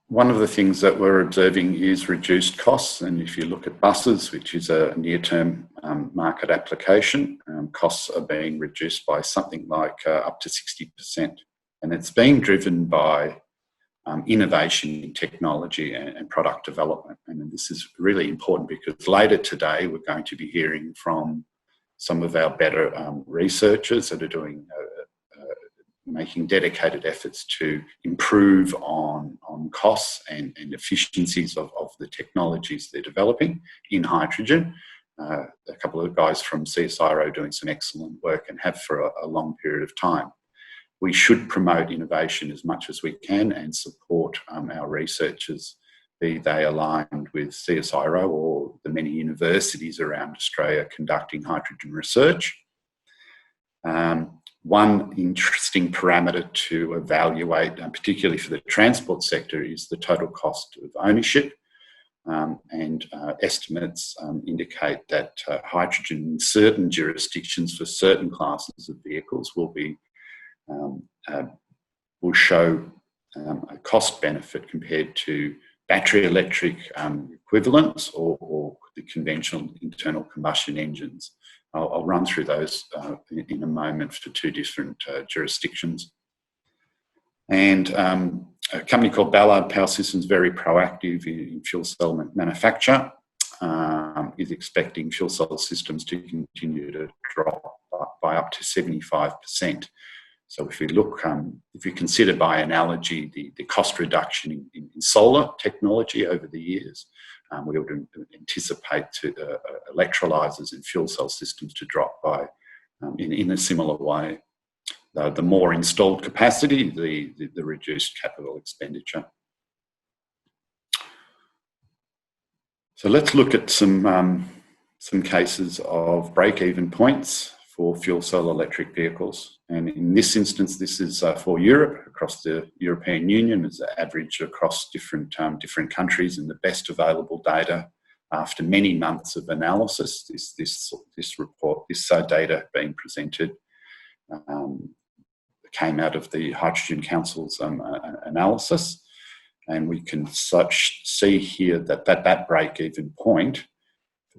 One of the things that we're observing is reduced costs, and if you look at buses, which is a near-term market application, costs are being reduced by something like up to 60%, and it's being driven by innovation in technology and product development. And this is really important because later today we're going to be hearing from some of our better researchers that are doing making dedicated efforts to improve on costs and efficiencies of the technologies they're developing in hydrogen. A couple of guys from CSIRO doing some excellent work and have for a long period of time. We should promote innovation as much as we can and support our researchers, be they aligned with CSIRO or the many universities around Australia conducting hydrogen research. One interesting parameter to evaluate, particularly for the transport sector, is the total cost of ownership. and estimates indicate that hydrogen in certain jurisdictions for certain classes of vehicles will show a cost benefit compared to battery electric equivalents or the conventional internal combustion engines. I'll run through those in a moment for two different jurisdictions. And a company called Ballard Power Systems, very proactive in fuel cell manufacture, is expecting fuel cell systems to continue to drop by up to 75%. So if we look, if we consider by analogy the cost reduction in solar technology over the years, we would anticipate electrolyzers and fuel cell systems to drop by in a similar way. The more installed capacity, the reduced capital expenditure. So let's look at some cases of break-even points for fuel cell electric vehicles. And in this instance, this is for Europe, across the European Union, as an average across different countries, and the best available data after many months of analysis. This data being presented came out of the Hydrogen Council's analysis, and we can see here that break-even point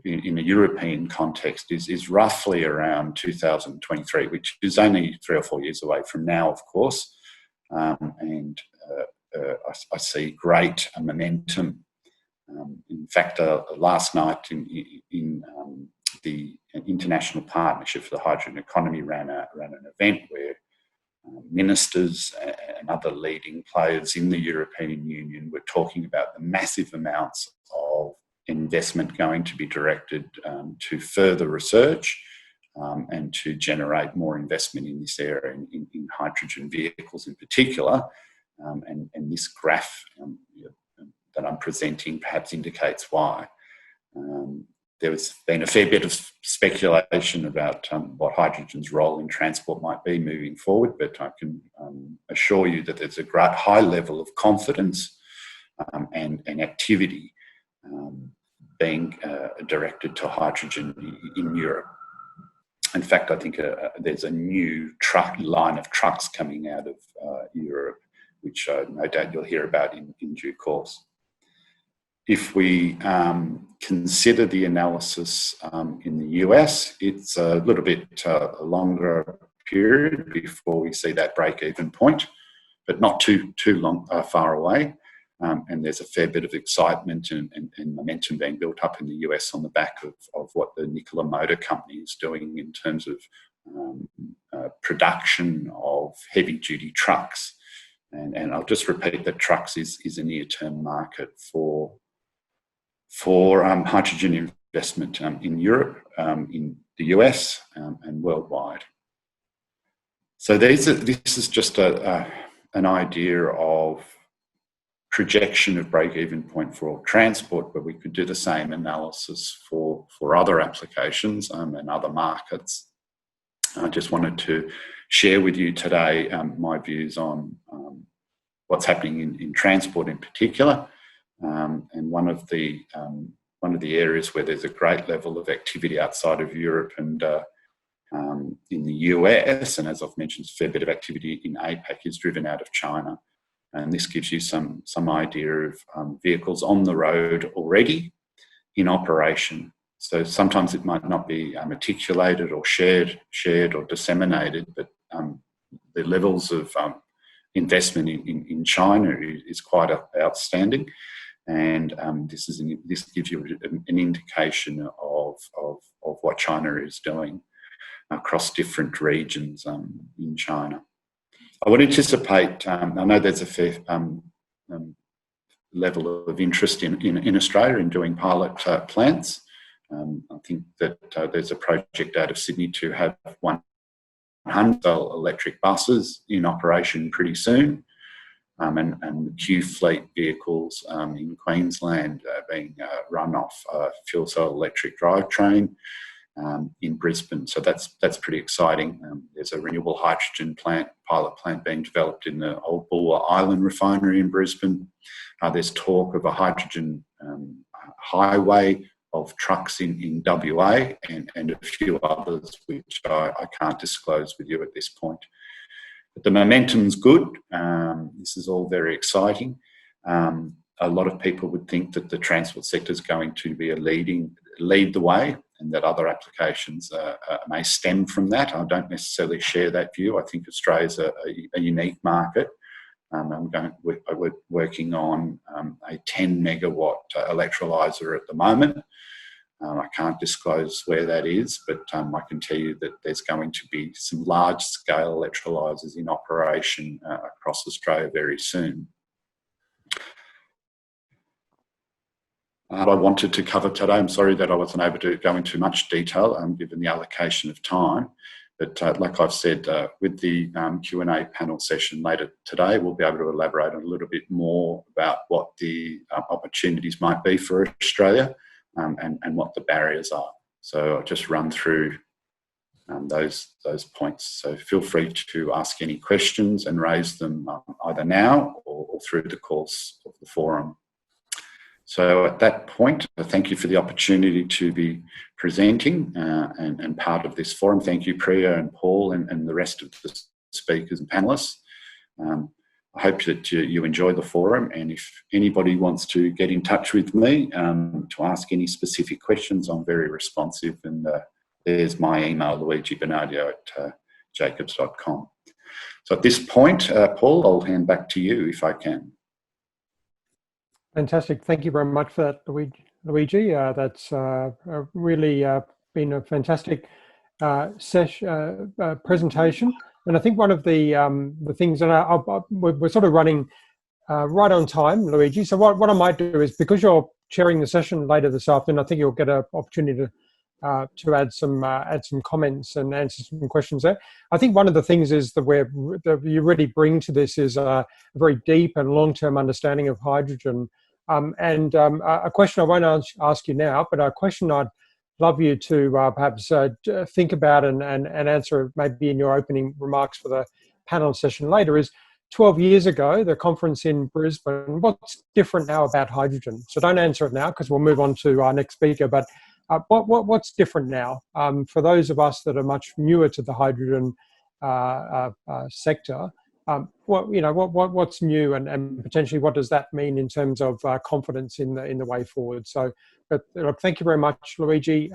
in a European context is roughly around 2023, which is only 3 or 4 years away from now, of course. I see great momentum. In fact, last night in the International Partnership for the Hydrogen Economy ran an event where ministers and other leading players in the European Union were talking about the massive amounts of investment going to be directed to further research and to generate more investment in this area, in hydrogen vehicles in particular. And this graph that I'm presenting perhaps indicates why. There's been a fair bit of speculation about what hydrogen's role in transport might be moving forward, but I can assure you that there's a great high level of confidence and activity being directed to hydrogen in Europe. In fact, I think there's a new line of trucks coming out of Europe, which no doubt you'll hear about in due course. If we consider the analysis in the US, it's a little bit a longer period before we see that break-even point, but not too far away. And there's a fair bit of excitement and momentum being built up in the US on the back of what the Nikola Motor Company is doing in terms of production of heavy-duty trucks. And I'll just repeat that trucks is a near-term market for hydrogen investment in Europe, in the US, and worldwide. So this is just an idea of projection of break-even point for transport, but we could do the same analysis for other applications and other markets. I just wanted to share with you today my views on what's happening in transport in particular. And one of the areas where there's a great level of activity outside of Europe and in the US, and as I've mentioned, a fair bit of activity in APAC, is driven out of China. And this gives you some idea of vehicles on the road already in operation. So sometimes it might not be articulated or shared or disseminated, but the levels of investment in China is quite outstanding. And this gives you an indication of what China is doing across different regions in China. I would anticipate, I know there's a fair level of interest in Australia in doing pilot plants. I think that there's a project out of Sydney to have 100 electric buses in operation pretty soon. And the Q fleet vehicles in Queensland being run off fuel cell electric drivetrain in Brisbane. So that's pretty exciting. There's a renewable hydrogen pilot plant being developed in the Old Bulwer Island refinery in Brisbane. There's talk of a hydrogen highway of trucks in WA and a few others which I can't disclose with you at this point. But the momentum's good. This is all very exciting. A lot of people would think that the transport sector is going to be lead the way, and that other applications may stem from that. I don't necessarily share that view. I think Australia's a unique market. We're working on a 10 megawatt electrolyser at the moment. I can't disclose where that is, but I can tell you that there's going to be some large-scale electrolysers in operation across Australia very soon. I wanted to cover today. I'm sorry that I wasn't able to go into much detail given the allocation of time. But like I've said, with the Q&A panel session later today, we'll be able to elaborate a little bit more about what the opportunities might be for Australia and what the barriers are. So I'll just run through those points. So feel free to ask any questions and raise them either now or through the course of the forum. So at that point, thank you for the opportunity to be presenting and part of this forum. Thank you, Priya and Paul and the rest of the speakers and panellists. I hope that you enjoy the forum, and if anybody wants to get in touch with me to ask any specific questions, I'm very responsive, and there's my email, luigibernardio@jacobs.com. So at this point, Paul, I'll hand back to you if I can. Fantastic. Thank you very much for that, Luigi. That's really been a fantastic presentation. And I think one of the things, and we're sort of running right on time, Luigi. So what I might do is, because you're chairing the session later this afternoon, I think you'll get an opportunity to add some comments and answer some questions there. I think one of the things is that you really bring to this is a very deep and long-term understanding of hydrogen. A question I won't ask you now, but a question I'd love you to perhaps think about and answer maybe in your opening remarks for the panel session later is, 12 years ago, the conference in Brisbane, what's different now about hydrogen? So don't answer it now, because we'll move on to our next speaker, but what's different now? For those of us that are much newer to the hydrogen sector, what's new, and potentially what does that mean in terms of confidence in the way forward? So, but look, thank you very much, Luigi.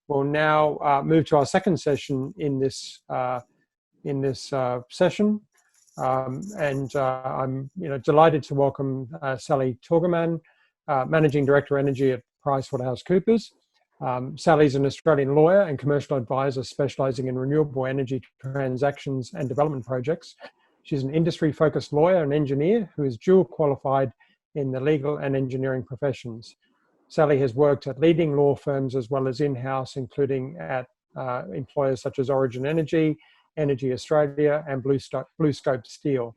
We'll now move to our second session in this session, and I'm delighted to welcome Sally Torgerman, Managing Director Energy at PricewaterhouseCoopers. Sally's an Australian lawyer and commercial advisor specialising in renewable energy transactions and development projects. She's an industry-focused lawyer and engineer who is dual qualified in the legal and engineering professions. Sally has worked at leading law firms as well as in-house, including at employers such as Origin Energy, EnergyOceania and BlueScope Steel.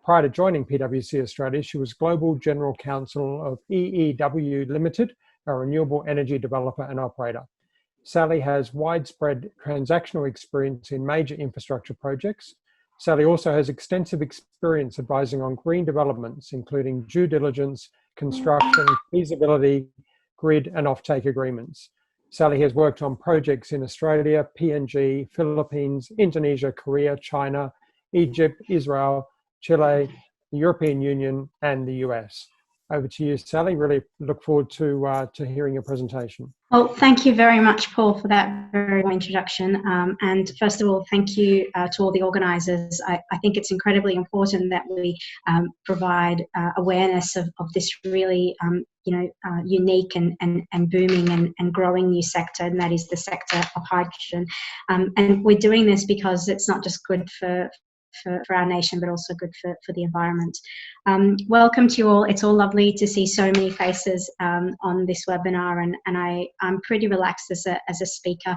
Prior to joining PwC Australia, she was Global General Counsel of EEW Limited, a renewable energy developer and operator. Sally has widespread transactional experience in major infrastructure projects. Sally also has extensive experience advising on green developments, including due diligence, construction, feasibility, grid and offtake agreements. Sally has worked on projects in Australia, PNG, Philippines, Indonesia, Korea, China, Egypt, Israel, Chile, the European Union and the US. Over to you, Sally. Really look forward to hearing your presentation. Well, thank you very much, Paul, for that very warm introduction. And first of all, thank you to all the organisers. I think it's incredibly important that we provide awareness of this really unique and booming and growing new sector, and that is the sector of hydrogen. And we're doing this because it's not just good for our nation, but also good for the environment. Welcome to you all. It's all lovely to see so many faces on this webinar, and I'm pretty relaxed as a speaker.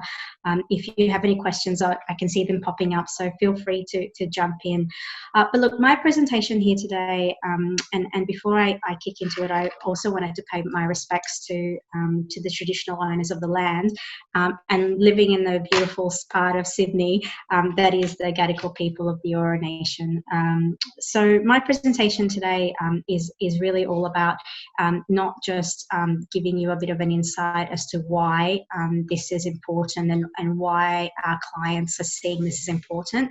If you have any questions, I can see them popping up, so feel free to jump in. But look, my presentation here today, and before I kick into it, I also wanted to pay my respects to the traditional owners of the land, and living in the beautiful part of Sydney, that is the Gadigal people of the Eora Nation. So my presentation today is really all about not just giving you a bit of an insight as to why this is important and why our clients are seeing this as important,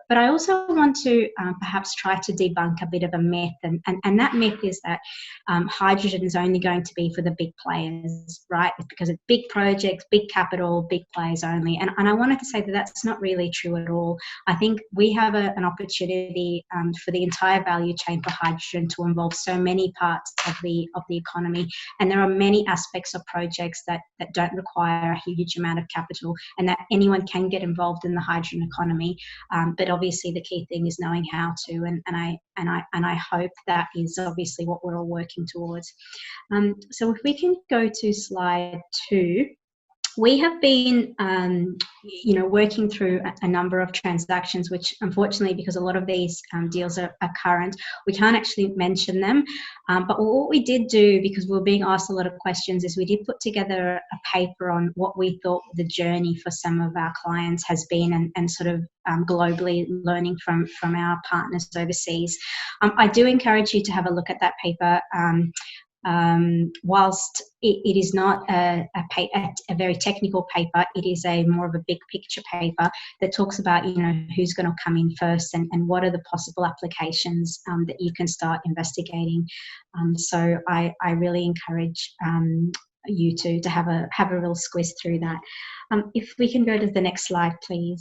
but I also want to perhaps try to debunk a bit of a myth, and that myth is that hydrogen is only going to be for the big players, right? It's because of big projects, big capital, big players only. And I wanted to say that that's not really true at all. I think we have an opportunity for the entire value chain for hydrogen to involve so many parts of the economy, and there are many aspects of projects that don't require a huge amount of capital, and that anyone can get involved in the hydrogen economy. But obviously, the key thing is knowing how to, and I hope that is obviously what we're all working towards. So if we can go to slide 2. We have been, working through a number of transactions, which unfortunately, because a lot of these deals are current, we can't actually mention them. But what we did do, because we were being asked a lot of questions, is we did put together a paper on what we thought the journey for some of our clients has been, and sort of globally learning from our partners overseas. I do encourage you to have a look at that paper. Whilst it is not a very technical paper, it is a more of a big picture paper that talks about, who's going to come in first and what are the possible applications that you can start investigating. So I really encourage you to have a real squeeze through that. If we can go to the next slide, please.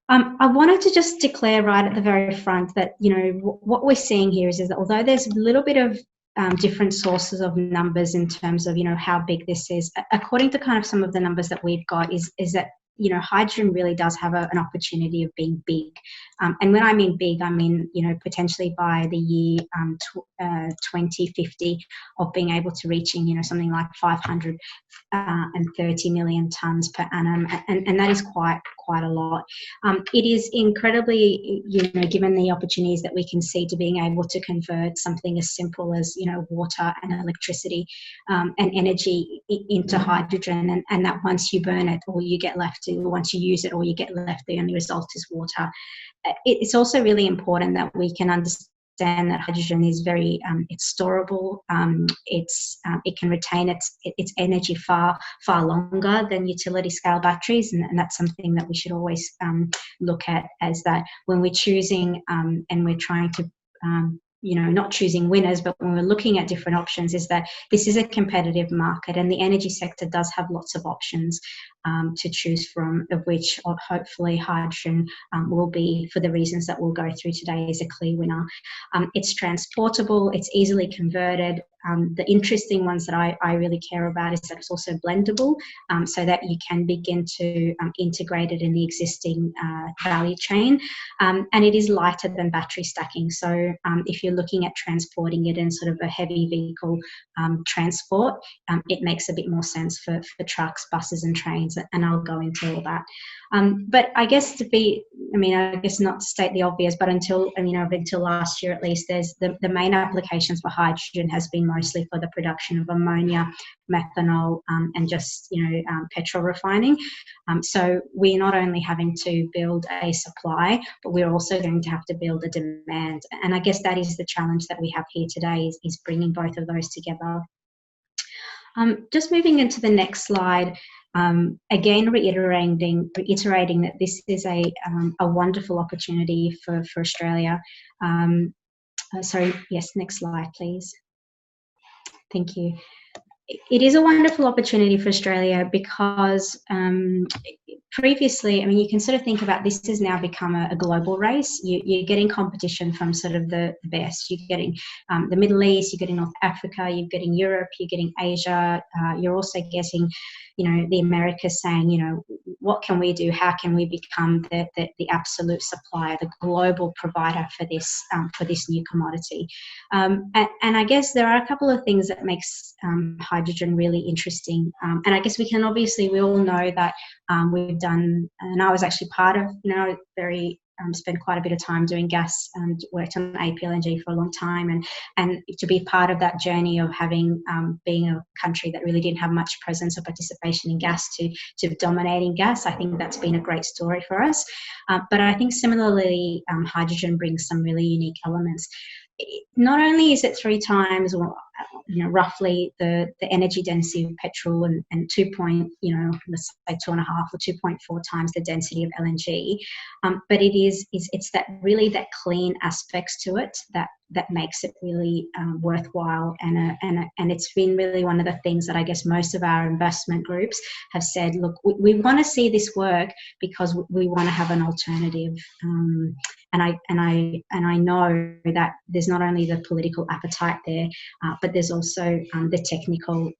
I wanted to just declare right at the very front that, what we're seeing here is that although there's a little bit of different sources of numbers in terms of, how big this is, according to kind of some of the numbers that we've got, is that, hydrogen really does have an opportunity of being big. And when I mean big, I mean, potentially by the year 2050 of being able to reaching, something like 530 million tonnes per annum. And that is quite a lot. It is incredibly, given the opportunities that we can see to being able to convert something as simple as, water and electricity and energy into hydrogen, and that once you burn it, all you get left, once you use it, all you get left, the only result is water. It's also really important that we can understand that hydrogen is very, it's storable. It can retain its energy far longer than utility scale batteries, and that's something that we should always look at, as that when we're choosing and we're trying to not choosing winners, but when we're looking at different options, is that this is a competitive market, and the energy sector does have lots of options to choose from, of which hopefully hydrogen will be, for the reasons that we'll go through today, is a clear winner. It's transportable, it's easily converted. The interesting ones that I really care about is that it's also blendable, so that you can begin to integrate it in the existing value chain. And it is lighter than battery stacking. So if you're looking at transporting it in sort of a heavy vehicle transport, it makes a bit more sense for trucks, buses and trains, and I'll go into all that. But I guess not to state the obvious, but until last year at least, there's the main applications for hydrogen has been mostly for the production of ammonia, methanol, and just petrol refining. So we're not only having to build a supply, but we're also going to have to build a demand. And I guess that is the challenge that we have here today, is bringing both of those together. Just moving into the next slide. Again, reiterating that this is a wonderful opportunity for Australia. Sorry, yes, next slide, please. Thank you. It is a wonderful opportunity for Australia because previously, you can sort of think about this has now become a global race. You're getting competition from sort of the best. You're getting the Middle East, you're getting North Africa, you're getting Europe, you're getting Asia. You're also getting, the Americas saying, what can we do? How can we become the absolute supplier, the global provider for this new commodity? And I guess there are a couple of things that makes hydrogen really interesting. And I guess we all know that we've done, and I was actually part of, very spent quite a bit of time doing gas and worked on APLNG for a long time, and to be part of that journey of having being a country that really didn't have much presence or participation in gas to dominating gas, I think that's been a great story for us. But I think similarly, hydrogen brings some really unique elements. Not only is it 3 times, or roughly the energy density of petrol, and let's say 2.5 or 2.4 times the density of LNG, but it's that really that clean aspects to it that makes it really worthwhile, and it's been really one of the things that I guess most of our investment groups have said, look, we want to see this work because we want to have an alternative, and I know that there's not only the political appetite there, but there's also the technical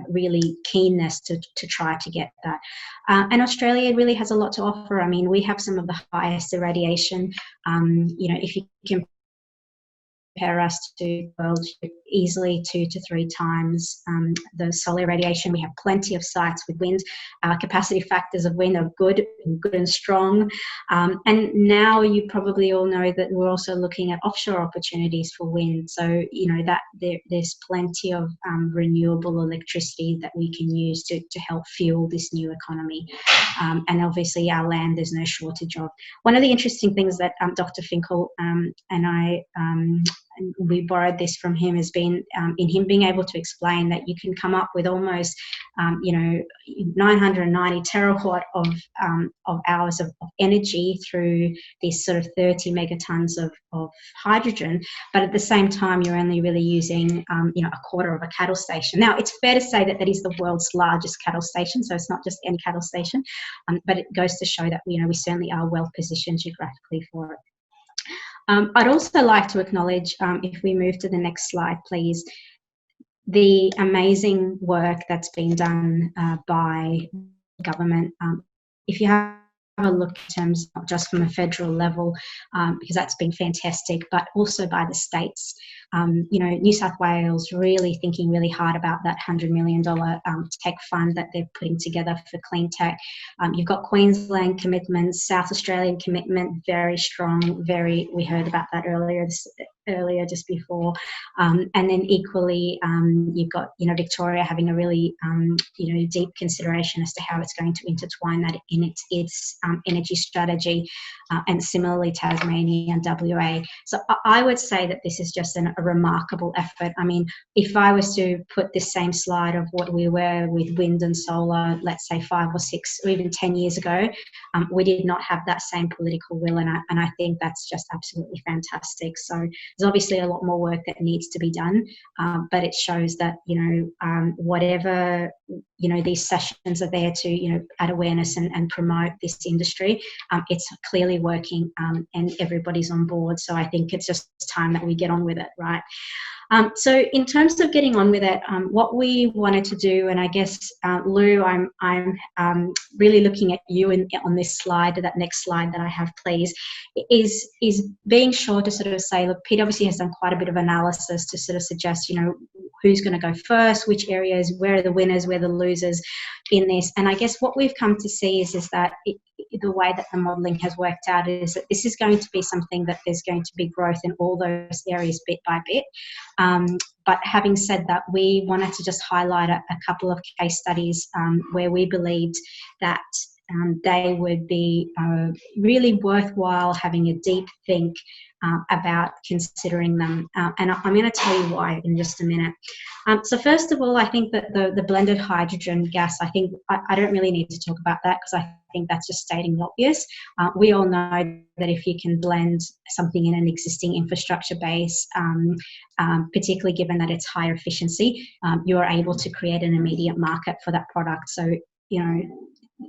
really keenness to try to get that. And Australia really has a lot to offer. I mean, we have some of the highest irradiation. If you can compare us to the world, easily 2 to 3 times the solar radiation. We have plenty of sites with wind. Our capacity factors of wind are good and strong. And now you probably all know that we're also looking at offshore opportunities for wind. So, that there's plenty of renewable electricity that we can use to help fuel this new economy. And obviously our land, there's no shortage of. One of the interesting things that Dr. Finkel and I, we borrowed this from him, has been in him being able to explain that you can come up with almost 990 terawatt of hours of energy through these sort of 30 megatons of hydrogen, but at the same time you're only really using a quarter of a cattle station. Now, it's fair to say that is the world's largest cattle station, so it's not just any cattle station, but it goes to show that we certainly are well positioned geographically for it. I'd also like to acknowledge, if we move to the next slide, please, the amazing work that's been done by government. If you have a look in terms not just from a federal level, because that's been fantastic, but also by the states. New South Wales really thinking really hard about that $100 million tech fund that they're putting together for clean tech. You've got Queensland commitments, South Australian commitment, very strong, we heard about that earlier just before, and then equally you've got Victoria having a really deep consideration as to how it's going to intertwine that in its energy strategy, and similarly Tasmania and WA. So I would say that this is just a remarkable effort. I mean, if I was to put this same slide of what we were with wind and solar, let's say 5 or 6 or even 10 years ago, we did not have that same political will, and I think that's just absolutely fantastic. So there's obviously a lot more work that needs to be done, but it shows that whatever these sessions are there to add awareness and promote this industry, it's clearly working, and everybody's on board. So I think it's just time that we get on with it, right? So in terms of getting on with it, what we wanted to do, and I guess Lou, I'm really looking at you on this slide, that next slide that I have, please, is being sure to sort of say, look, PwC has done quite a bit of analysis to sort of suggest, who's going to go first, which areas, where are the winners, where are the losers in this. And I guess what we've come to see is that the way that the modelling has worked out is that this is going to be something that there's going to be growth in all those areas bit by bit. But having said that, we wanted to just highlight a couple of case studies where we believed that they would be really worthwhile having a deep think about considering them. And I'm going to tell you why in just a minute. So first of all, I think that the blended hydrogen gas, I think I don't really need to talk about that because I think that's just stating the obvious. We all know that if you can blend something in an existing infrastructure base, particularly given that it's higher efficiency, you're able to create an immediate market for that product. So,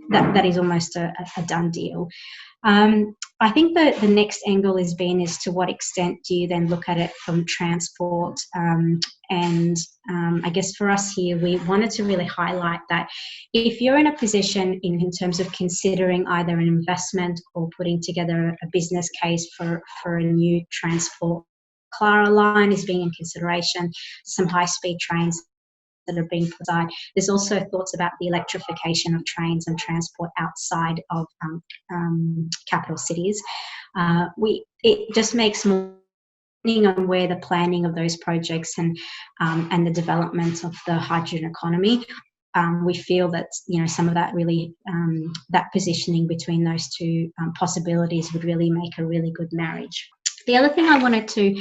that is almost a done deal. I think that the next angle is to what extent do you then look at it from transport, and I guess for us here, we wanted to really highlight that if you're in a position in terms of considering either an investment or putting together a business case for a new transport, Clara line is being in consideration, some high-speed trains that are being put aside. There's also thoughts about the electrification of trains and transport outside of capital cities. It just makes more on where the planning of those projects and the development of the hydrogen economy. We feel that some of that really that positioning between those two possibilities would really make a really good marriage. The other thing I wanted to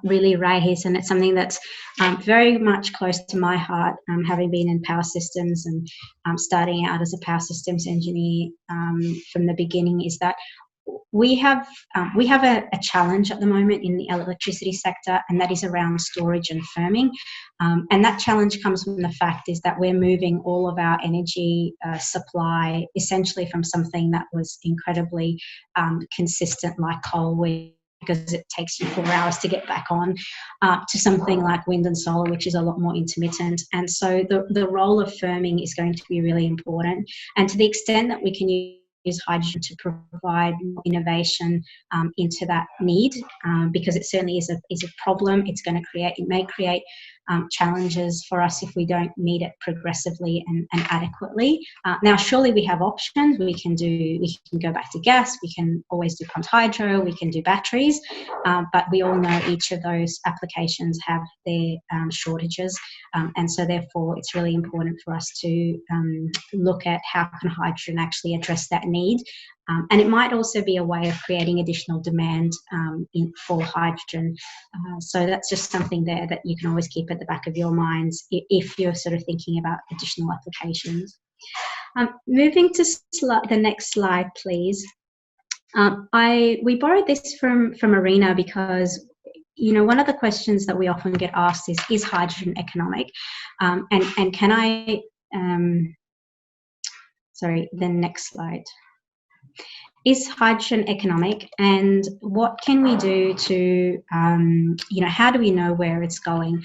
really raise, and it's something that's very much close to my heart, having been in power systems and starting out as a power systems engineer from the beginning, is that we have a challenge at the moment in the electricity sector, and that is around storage and firming. And that challenge comes from the fact is that we're moving all of our energy supply essentially from something that was incredibly consistent like coal, because it takes you 4 hours to get back on, to something like wind and solar, which is a lot more intermittent. And so the role of firming is going to be really important. And to the extent that we can use hydrogen to provide more innovation into that need, because it certainly is a problem. It may create challenges for us if we don't meet it progressively and adequately. Now, surely we have options. We can go back to gas. We can always do pumped hydro. We can do batteries, but we all know each of those applications have their shortages, and so therefore it's really important for us to look at how can hydrogen actually address that need. And it might also be a way of creating additional demand for hydrogen. So that's just something there that you can always keep at the back of your minds if you're sort of thinking about additional applications. Moving to the next slide, please. We borrowed this from Arena because one of the questions that we often get asked is hydrogen economic? And can I, sorry, the next slide. Is hydrogen economic, and what can we do to, how do we know where it's going?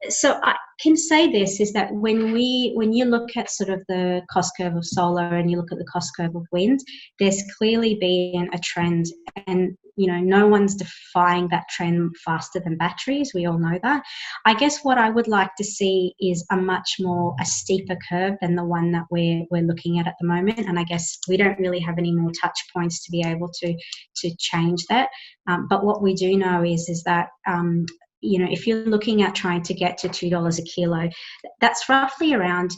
So I can say this is that when you look at sort of the cost curve of solar and you look at the cost curve of wind, there's clearly been a trend, and no one's defying that trend faster than batteries. We all know that. I guess what I would like to see is a steeper curve than the one that we're looking at the moment. And I guess we don't really have any more touch points to be able to change that. But what we do know is that if you're looking at trying to get to $2 a kilo, that's roughly around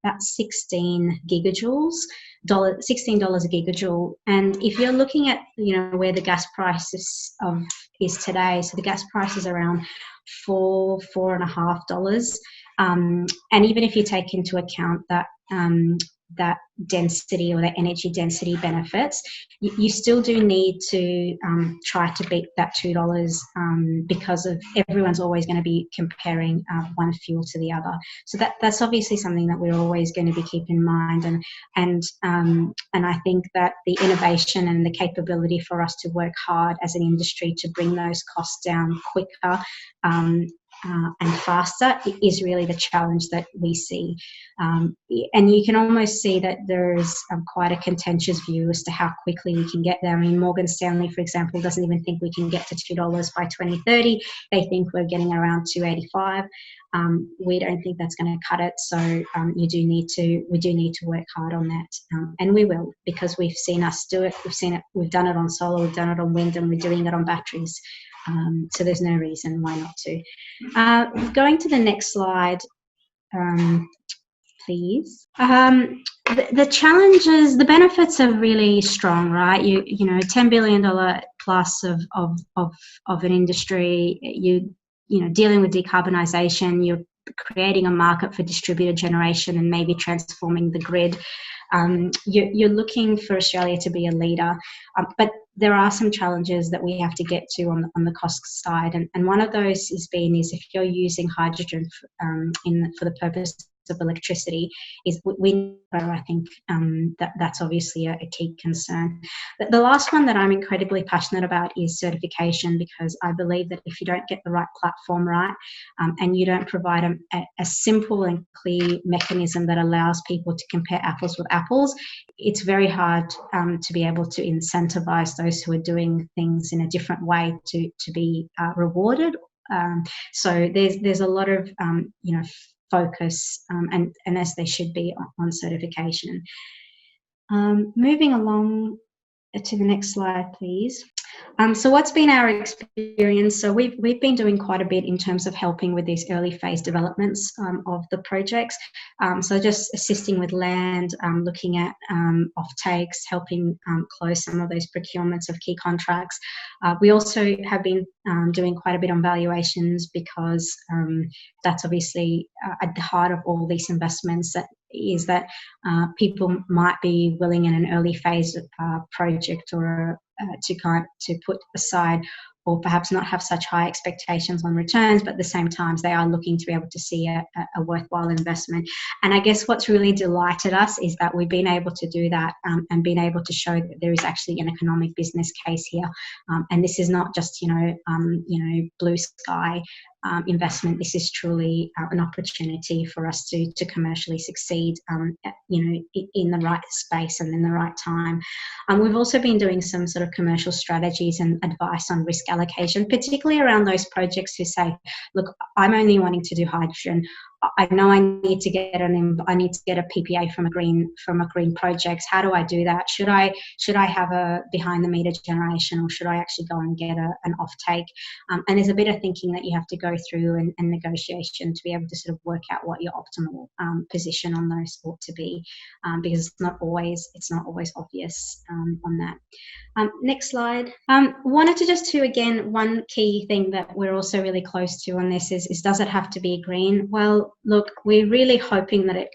about 16 gigajoules, $16 a gigajoule. And if you're looking at where the gas price is today, so the gas price is around $4.50. And even if you take into account that that density or that energy density benefits, you still do need to try to beat that $2 because of everyone's always going to be comparing one fuel to the other. So that's obviously something that we're always going to be keeping in mind, and I think that the innovation and the capability for us to work hard as an industry to bring those costs down quicker and faster is really the challenge that we see. And you can almost see that there's quite a contentious view as to how quickly we can get there. I mean, Morgan Stanley, for example, doesn't even think we can get to $2 by 2030. They think we're getting around $2.85. We don't think that's going to cut it. So we do need to work hard on that, and we will, because we've seen us do it. We've done it on solar, we've done it on wind, and we're doing it on batteries. So there's no reason why not to. Going to the next slide, please. The challenges, the benefits are really strong, right? You know, $10 billion plus of an industry. Dealing with decarbonisation. You're creating a market for distributed generation and maybe transforming the grid. You're looking for Australia to be a leader, but there are some challenges that we have to get to on the cost side, and one of those is if you're using hydrogen for the purpose of electricity, I think that's obviously a key concern. The last one that I'm incredibly passionate about is certification, because I believe that if you don't get the right platform right, and you don't provide a simple and clear mechanism that allows people to compare apples with apples, it's very hard to be able to incentivize those who are doing things in a different way to be rewarded So there's a lot of focus and as there should be on certification. Moving along to the next slide, please. So what's been our experience? So we've been doing quite a bit in terms of helping with these early phase developments of the projects. So just assisting with land, looking at offtakes, helping close some of those procurements of key contracts. We also have been doing quite a bit on valuations because that's obviously at the heart of all these investments. That people might be willing in an early phase project or to put aside, or perhaps not have such high expectations on returns, but at the same time they are looking to be able to see a worthwhile investment. And I guess what's really delighted us is that we've been able to do that and been able to show that there is actually an economic business case here. And this is not just blue sky investment. This is truly an opportunity for us to commercially succeed, in the right space and in the right time. We've also been doing some sort of commercial strategies and advice on risk allocation, particularly around those projects who say, look, I'm only wanting to do hydrogen. I know I need to get a PPA from a green project. How do I do that? Should I have a behind the meter generation, or should I actually go and get an offtake? And there's a bit of thinking that you have to go through and negotiation to be able to sort of work out what your optimal position on those ought to be, because it's not always obvious on that. Next slide. Wanted to just again, one key thing that we're also really close to on this is does it have to be green? Well, look, we're really hoping that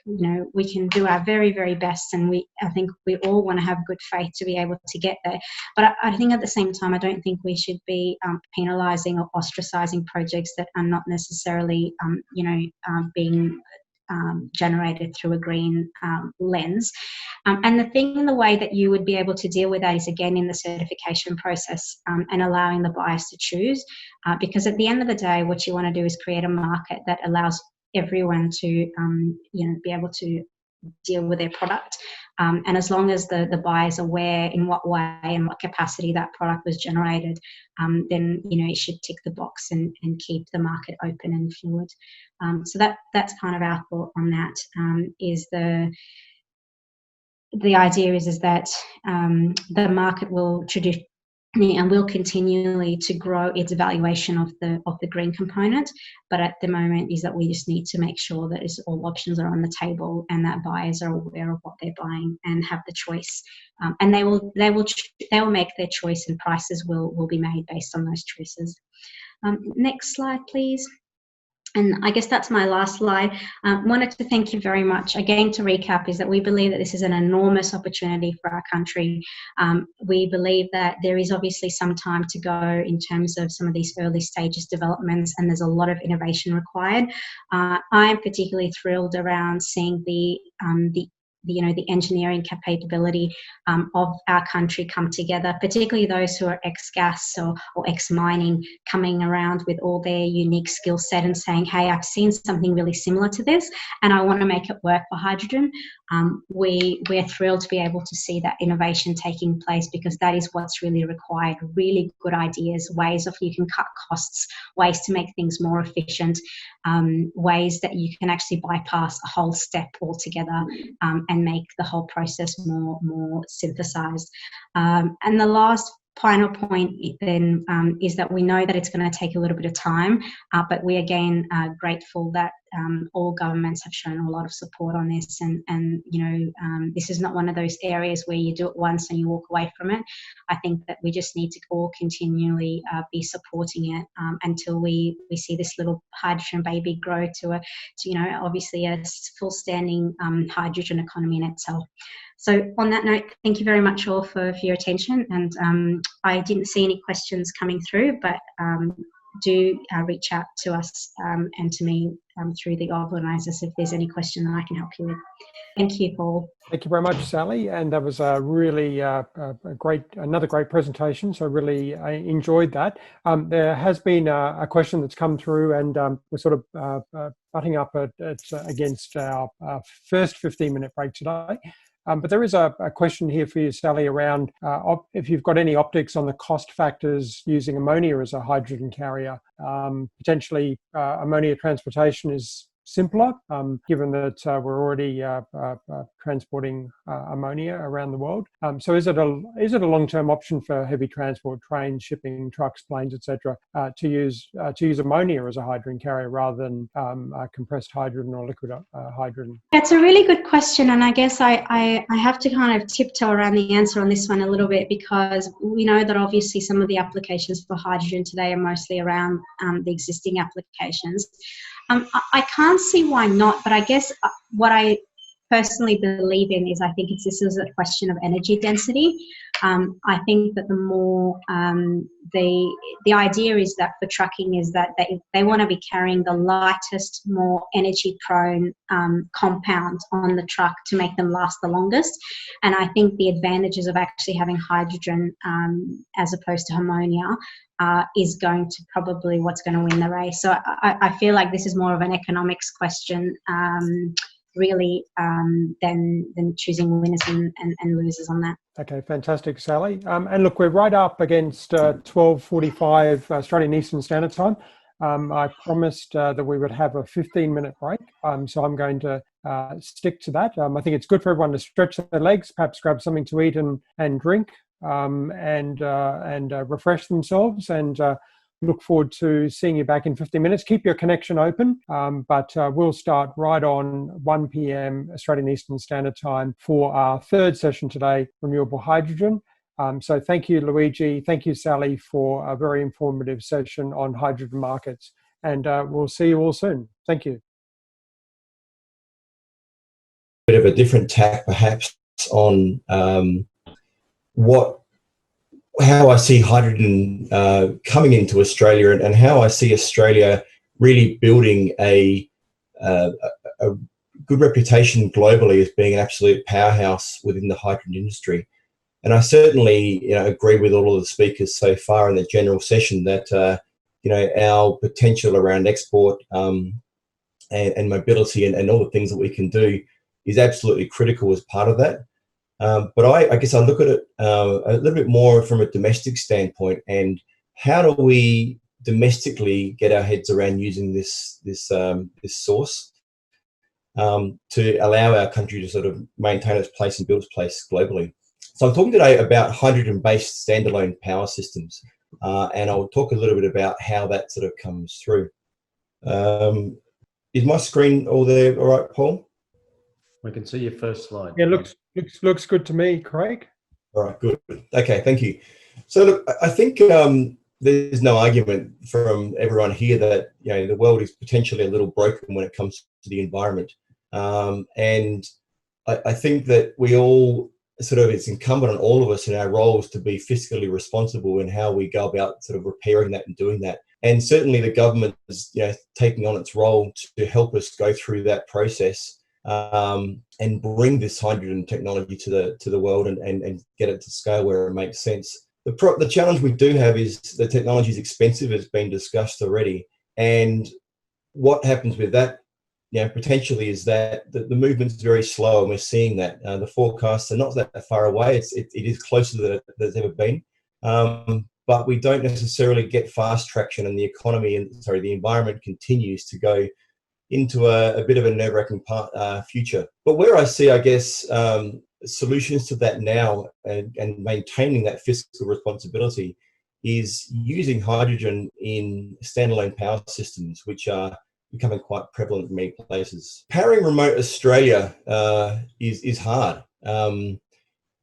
we can do our very, very best, and I think we all want to have good faith to be able to get there. But I think at the same time, I don't think we should be penalising or ostracising projects that are not necessarily, being generated through a green lens. And the way that you would be able to deal with that is, again, in the certification process and allowing the buyers to choose. Because at the end of the day, what you want to do is create a market that allows everyone to, be able to deal with their product. And as long as the buyer is aware in what way and what capacity that product was generated, then, it should tick the box and keep the market open and fluid. So that's kind of our thought on that. The idea is that the market will and will continually to grow its valuation of the green component, but at the moment is that we just need to make sure that all options are on the table and that buyers are aware of what they're buying and have the choice, and they will make their choice, and prices will be made based on those choices. Next slide, please. And I guess that's my last slide. Wanted to thank you very much. Again, to recap, is that we believe that this is an enormous opportunity for our country. We believe that there is obviously some time to go in terms of some of these early stages developments, and there's a lot of innovation required. I am particularly thrilled around seeing the engineering capability of our country come together, particularly those who are ex-gas or ex-mining, coming around with all their unique skill set and saying, hey, I've seen something really similar to this and I want to make it work for hydrogen. We're thrilled to be able to see that innovation taking place, because that is what's really required. Really good ideas, ways of you can cut costs, ways to make things more efficient, ways that you can actually bypass a whole step altogether, and make the whole process more synthesized. And the last final point then is that we know that it's going to take a little bit of time, but we again are grateful that all governments have shown a lot of support on this, and this is not one of those areas where you do it once and you walk away from it. I think that we just need to all continually be supporting it until we see this little hydrogen baby grow to obviously a full standing hydrogen economy in itself. So on that note, thank you very much all for your attention, and I didn't see any questions coming through, but do reach out to us and to me through the organisers if there's any question that I can help you with. Thank you, Paul. Thank you very much, Sally, and that was a really another great presentation. So I enjoyed that. There has been a question that's come through, and we're sort of butting up against our first 15-minute break today. But there is a question here for you, Sally, around if you've got any optics on the cost factors using ammonia as a hydrogen carrier. Potentially, ammonia transportation is simpler, given that we're already transporting ammonia around the world. So is it a long-term option for heavy transport, trains, shipping, trucks, planes, etc., to use ammonia as a hydrogen carrier rather than compressed hydrogen or liquid hydrogen? It's a really good question, and I guess I have to kind of tiptoe around the answer on this one a little bit, because we know that obviously some of the applications for hydrogen today are mostly around the existing applications. I can't see why not, but I guess what I personally believe in is this is a question of energy density. I think that the more the idea is that for trucking is that they want to be carrying the lightest, more energy prone compounds on the truck to make them last the longest. And I think the advantages of actually having hydrogen as opposed to ammonia is going to probably what's going to win the race. So I feel like this is more of an economics question really than choosing winners and losers on that. Okay, fantastic, Sally. And look, we're right up against 12:45 Australian Eastern Standard Time. I promised that we would have a 15-minute break, so I'm going to stick to that. I think it's good for everyone to stretch their legs, perhaps grab something to eat and drink, and refresh themselves, and look forward to seeing you back in 15 minutes. Keep your connection open, but we'll start right on 1 p.m. Australian Eastern Standard Time for our third session today, Renewable Hydrogen. So thank you, Luigi. Thank you, Sally, for a very informative session on hydrogen markets. And we'll see you all soon. Thank you. Bit of a different tack, perhaps, on how I see hydrogen coming into Australia, and how I see Australia really building a good reputation globally as being an absolute powerhouse within the hydrogen industry. And I certainly agree with all of the speakers so far in the general session that our potential around export and mobility and all the things that we can do is absolutely critical as part of that. But I guess I look at it a little bit more from a domestic standpoint, and how do we domestically get our heads around using this source to allow our country to sort of maintain its place and build its place globally. So I'm talking today about hydrogen-based standalone power systems, and I'll talk a little bit about how that sort of comes through. Is my screen all there all right, Paul? We can see your first slide. Yeah, looks good to me, Craig. All right, good. Okay, thank you. So look, I think there's no argument from everyone here that the world is potentially a little broken when it comes to the environment, and I think that we all it's incumbent on all of us in our roles to be fiscally responsible in how we go about sort of repairing that and doing that. And certainly the government is taking on its role to help us go through that process. And bring this hydrogen technology to the world and get it to scale where it makes sense. The challenge we do have is the technology is expensive, as been discussed already. And what happens with that, potentially is that the movement's very slow, and we're seeing that. The forecasts are not that far away. It is closer than it's ever been. But we don't necessarily get fast traction, and the environment continues to go into a bit of a nerve-wracking future. But where I see, I guess, solutions to that now and maintaining that fiscal responsibility is using hydrogen in standalone power systems, which are becoming quite prevalent in many places. Powering remote Australia is hard.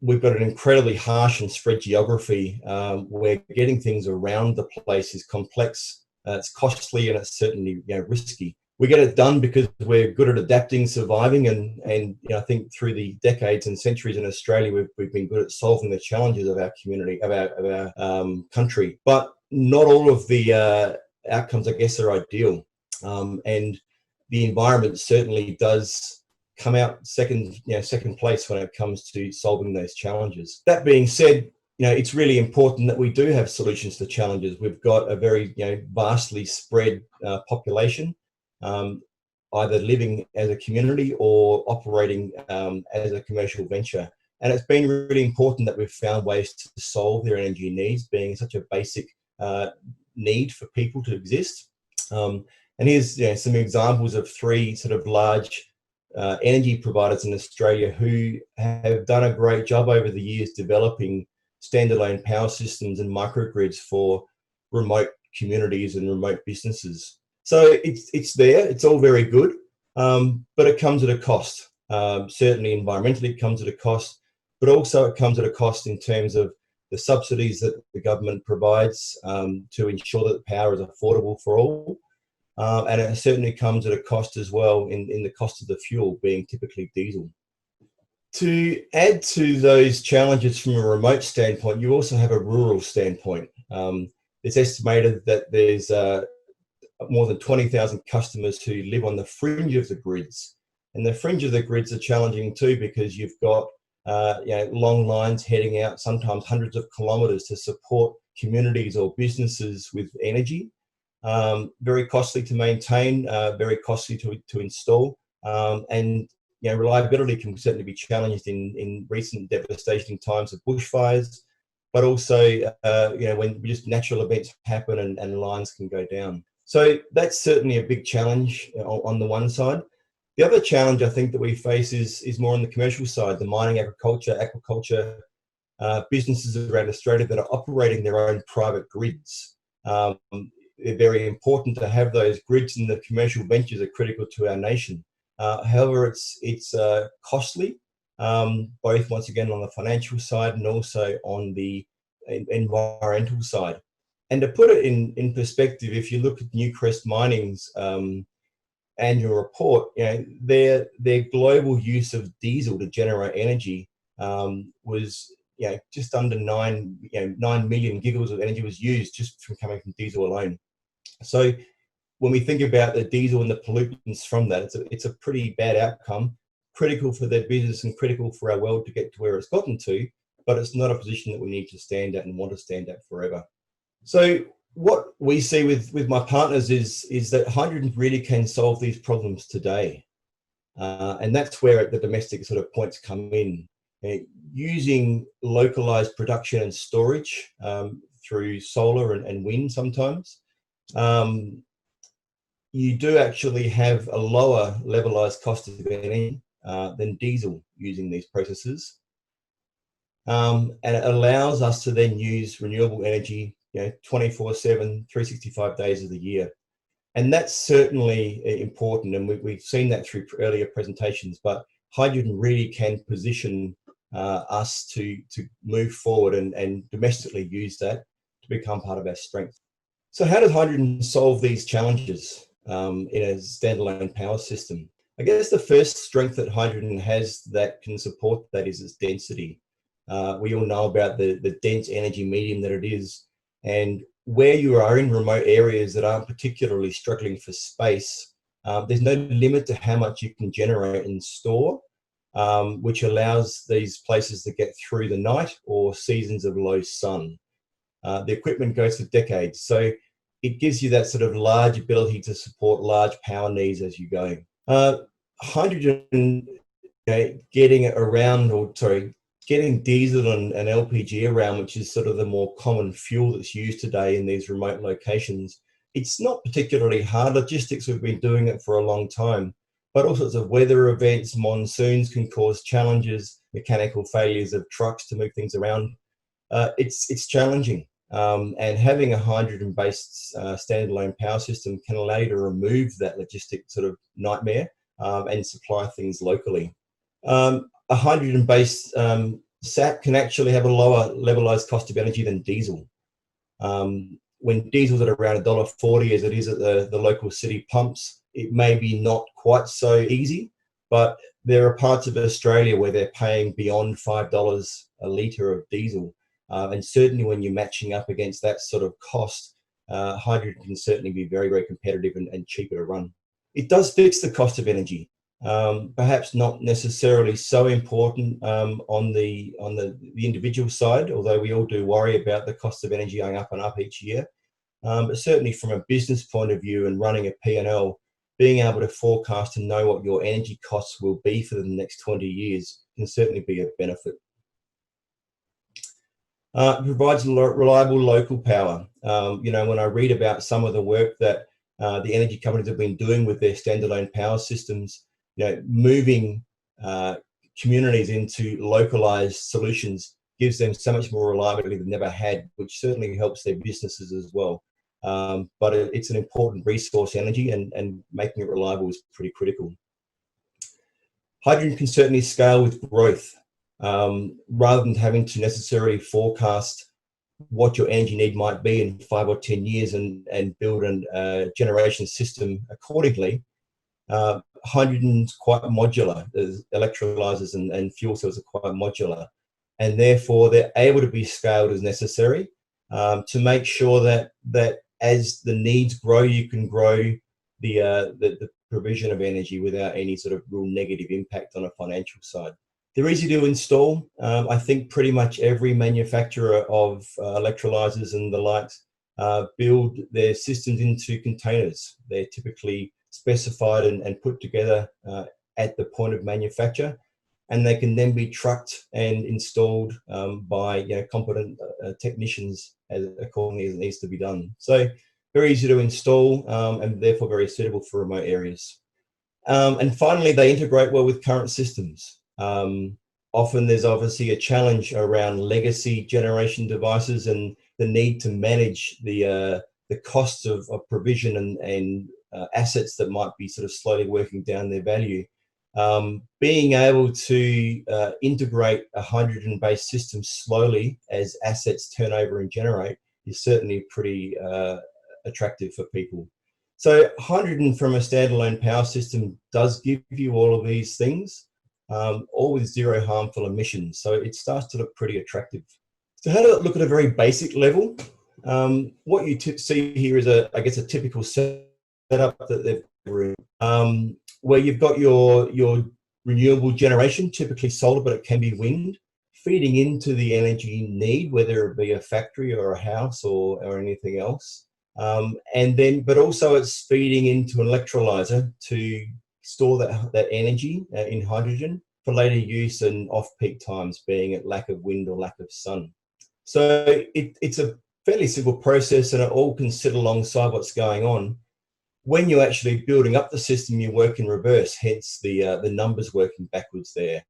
We've got an incredibly harsh and spread geography where getting things around the place is complex, it's costly, and it's certainly risky. We get it done because we're good at adapting, surviving, and I think through the decades and centuries in Australia, we've been good at solving the challenges of our community, of our country. But not all of the outcomes, I guess, are ideal, and the environment certainly does come out second place when it comes to solving those challenges. That being said, it's really important that we do have solutions to challenges. We've got a very vastly spread population. either living as a community or operating as a commercial venture. And it's been really important that we've found ways to solve their energy needs, being such a basic need for people to exist. And here's some examples of 3 sort of large energy providers in Australia who have done a great job over the years developing standalone power systems and microgrids for remote communities and remote businesses. So it's there, it's all very good, but it comes at a cost. Certainly environmentally it comes at a cost, but also it comes at a cost in terms of the subsidies that the government provides to ensure that the power is affordable for all. And it certainly comes at a cost as well in the cost of the fuel, being typically diesel. To add to those challenges from a remote standpoint, you also have a rural standpoint. It's estimated that there's more than 20,000 customers who live on the fringe of the grids. And the fringe of the grids are challenging too, because you've got long lines heading out, sometimes hundreds of kilometres, to support communities or businesses with energy. Very costly to maintain, very costly to install, and reliability can certainly be challenged in recent devastating times of bushfires, but also when just natural events happen and lines can go down. So that's certainly a big challenge on the one side. The other challenge I think that we face is more on the commercial side, the mining, agriculture, aquaculture businesses around Australia that are operating their own private grids. They're very important to have those grids, and the commercial ventures are critical to our nation. However, it's costly, both once again on the financial side and also on the environmental side. And to put it in perspective, if you look at Newcrest Mining's annual report, their global use of diesel to generate energy was just under 9 million gigawatts of energy was used just from coming from diesel alone. So when we think about the diesel and the pollutants from that, it's a pretty bad outcome, critical for their business and critical for our world to get to where it's gotten to, but it's not a position that we need to stand at and want to stand at forever. So what we see with my partners is that hydrogen really can solve these problems today. And that's where the domestic sort of points come in. Using localized production and storage through solar and wind sometimes, you do actually have a lower levelized cost of energy than diesel using these processes. And it allows us to then use renewable energy 24/7, 365 days of the year. And that's certainly important, and we've seen that through earlier presentations, but hydrogen really can position us to move forward and domestically use that to become part of our strength. So how does hydrogen solve these challenges in a standalone power system? I guess the first strength that hydrogen has that can support that is its density. We all know about the dense energy medium that it is, and where you are in remote areas that aren't particularly struggling for space, there's no limit to how much you can generate and store, which allows these places to get through the night or seasons of low sun. The equipment goes for decades, so it gives you that sort of large ability to support large power needs as you go. Hydrogen, getting diesel and LPG around, which is sort of the more common fuel that's used today in these remote locations, it's not particularly hard. Logistics, we've been doing it for a long time, but all sorts of weather events, monsoons can cause challenges, mechanical failures of trucks to move things around. It's challenging. And having a hydrogen-based standalone power system can allow you to remove that logistic sort of nightmare and supply things locally. A hydrogen-based SAP can actually have a lower levelized cost of energy than diesel. When diesel's at around $1.40 as it is at the local city pumps, it may be not quite so easy, but there are parts of Australia where they're paying beyond $5 a litre of diesel. And certainly when you're matching up against that sort of cost, hydrogen can certainly be very, very competitive and cheaper to run. It does fix the cost of energy. Perhaps not necessarily so important on the individual side, although we all do worry about the cost of energy going up and up each year. But certainly from a business point of view and running a P&L, being able to forecast and know what your energy costs will be for the next 20 years can certainly be a benefit. It provides reliable local power. You know, when I read about some of the work that the energy companies have been doing with their standalone power systems, you know, moving communities into localized solutions gives them so much more reliability than they've never had, which certainly helps their businesses as well. But it's an important resource, energy, and making it reliable is pretty critical. Hydrogen can certainly scale with growth. Rather than having to necessarily forecast what your energy need might be in 5 or 10 years and build a generation system accordingly, hydrogen's quite modular. The electrolyzers and fuel cells are quite modular, and therefore they're able to be scaled as necessary to make sure that as the needs grow, you can grow the provision of energy without any sort of real negative impact on a financial side. They're easy to install. I think pretty much every manufacturer of electrolyzers and the likes build their systems into containers. They're typically specified and put together at the point of manufacture, and they can then be trucked and installed by competent technicians accordingly as it needs to be done. So very easy to install and therefore very suitable for remote areas. And finally, they integrate well with current systems. Often there's obviously a challenge around legacy generation devices and the need to manage the costs of provision and assets that might be sort of slowly working down their value. Being able to integrate a hydrogen-based system slowly as assets turn over and generate is certainly pretty attractive for people. So hydrogen from a standalone power system does give you all of these things, all with zero harmful emissions. So it starts to look pretty attractive. So how do it look at a very basic level? What you see here is I guess a typical setup that they've where you've got your renewable generation, typically solar, but it can be wind, feeding into the energy need, whether it be a factory or a house or anything else. And then, but also it's feeding into an electrolyzer to store that energy in hydrogen for later use and off-peak times, being at lack of wind or lack of sun. So it's a fairly simple process, and it all can sit alongside what's going on. When you're actually building up the system, you work in reverse, hence the numbers working backwards there.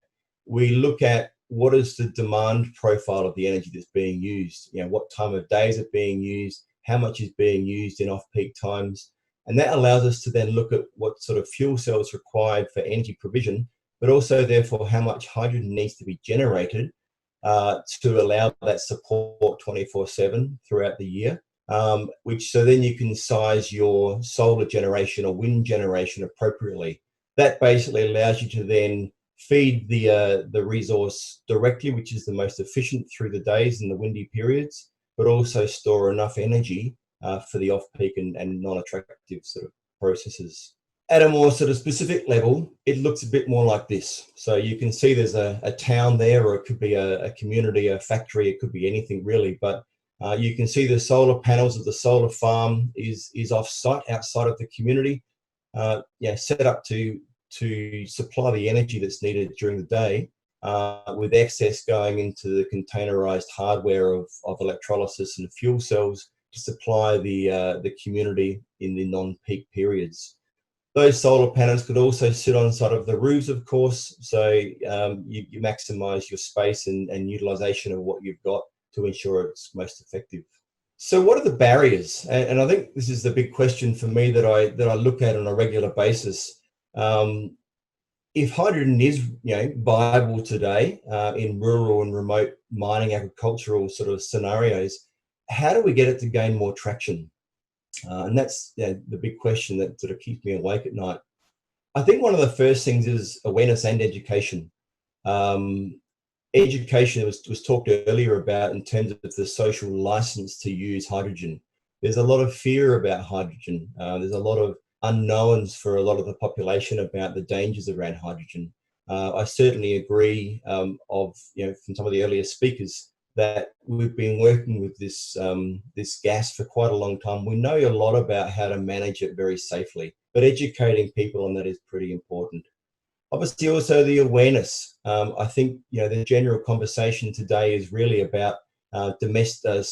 We look at what is the demand profile of the energy that's being used, what time of day is it being used, how much is being used in off-peak times, and that allows us to then look at what sort of fuel cells required for energy provision, but also therefore how much hydrogen needs to be generated to allow that support 24/7 throughout the year. So then you can size your solar generation or wind generation appropriately. That basically allows you to then feed the resource directly, which is the most efficient through the days and the windy periods, but also store enough energy for the off-peak and non-attractive sort of processes. At a more sort of specific level, it looks a bit more like this. So you can see there's a town there, or it could be a community, a factory, it could be anything really, but you can see the solar panels of the solar farm is off-site, outside of the community, set up to supply the energy that's needed during the day, with excess going into the containerized hardware of electrolysis and fuel cells to supply the community in the non-peak periods. Those solar panels could also sit on side of the roofs, of course, so you maximize your space and utilization of what you've got to ensure it's most effective. So what are the barriers? And I think this is the big question for me that I look at on a regular basis. If hydrogen is viable today in rural and remote mining agricultural sort of scenarios, how do we get it to gain more traction? And that's the big question that sort of keeps me awake at night. I think one of the first things is awareness and education. Education was talked earlier about in terms of the social license to use hydrogen. There's a lot of fear about hydrogen. There's a lot of unknowns for a lot of the population about the dangers around hydrogen. I certainly agree from some of the earlier speakers that we've been working with this this gas for quite a long time. We know a lot about how to manage it very safely, but educating people on that is pretty important. Obviously, also the awareness. I think the general conversation today is really about domestic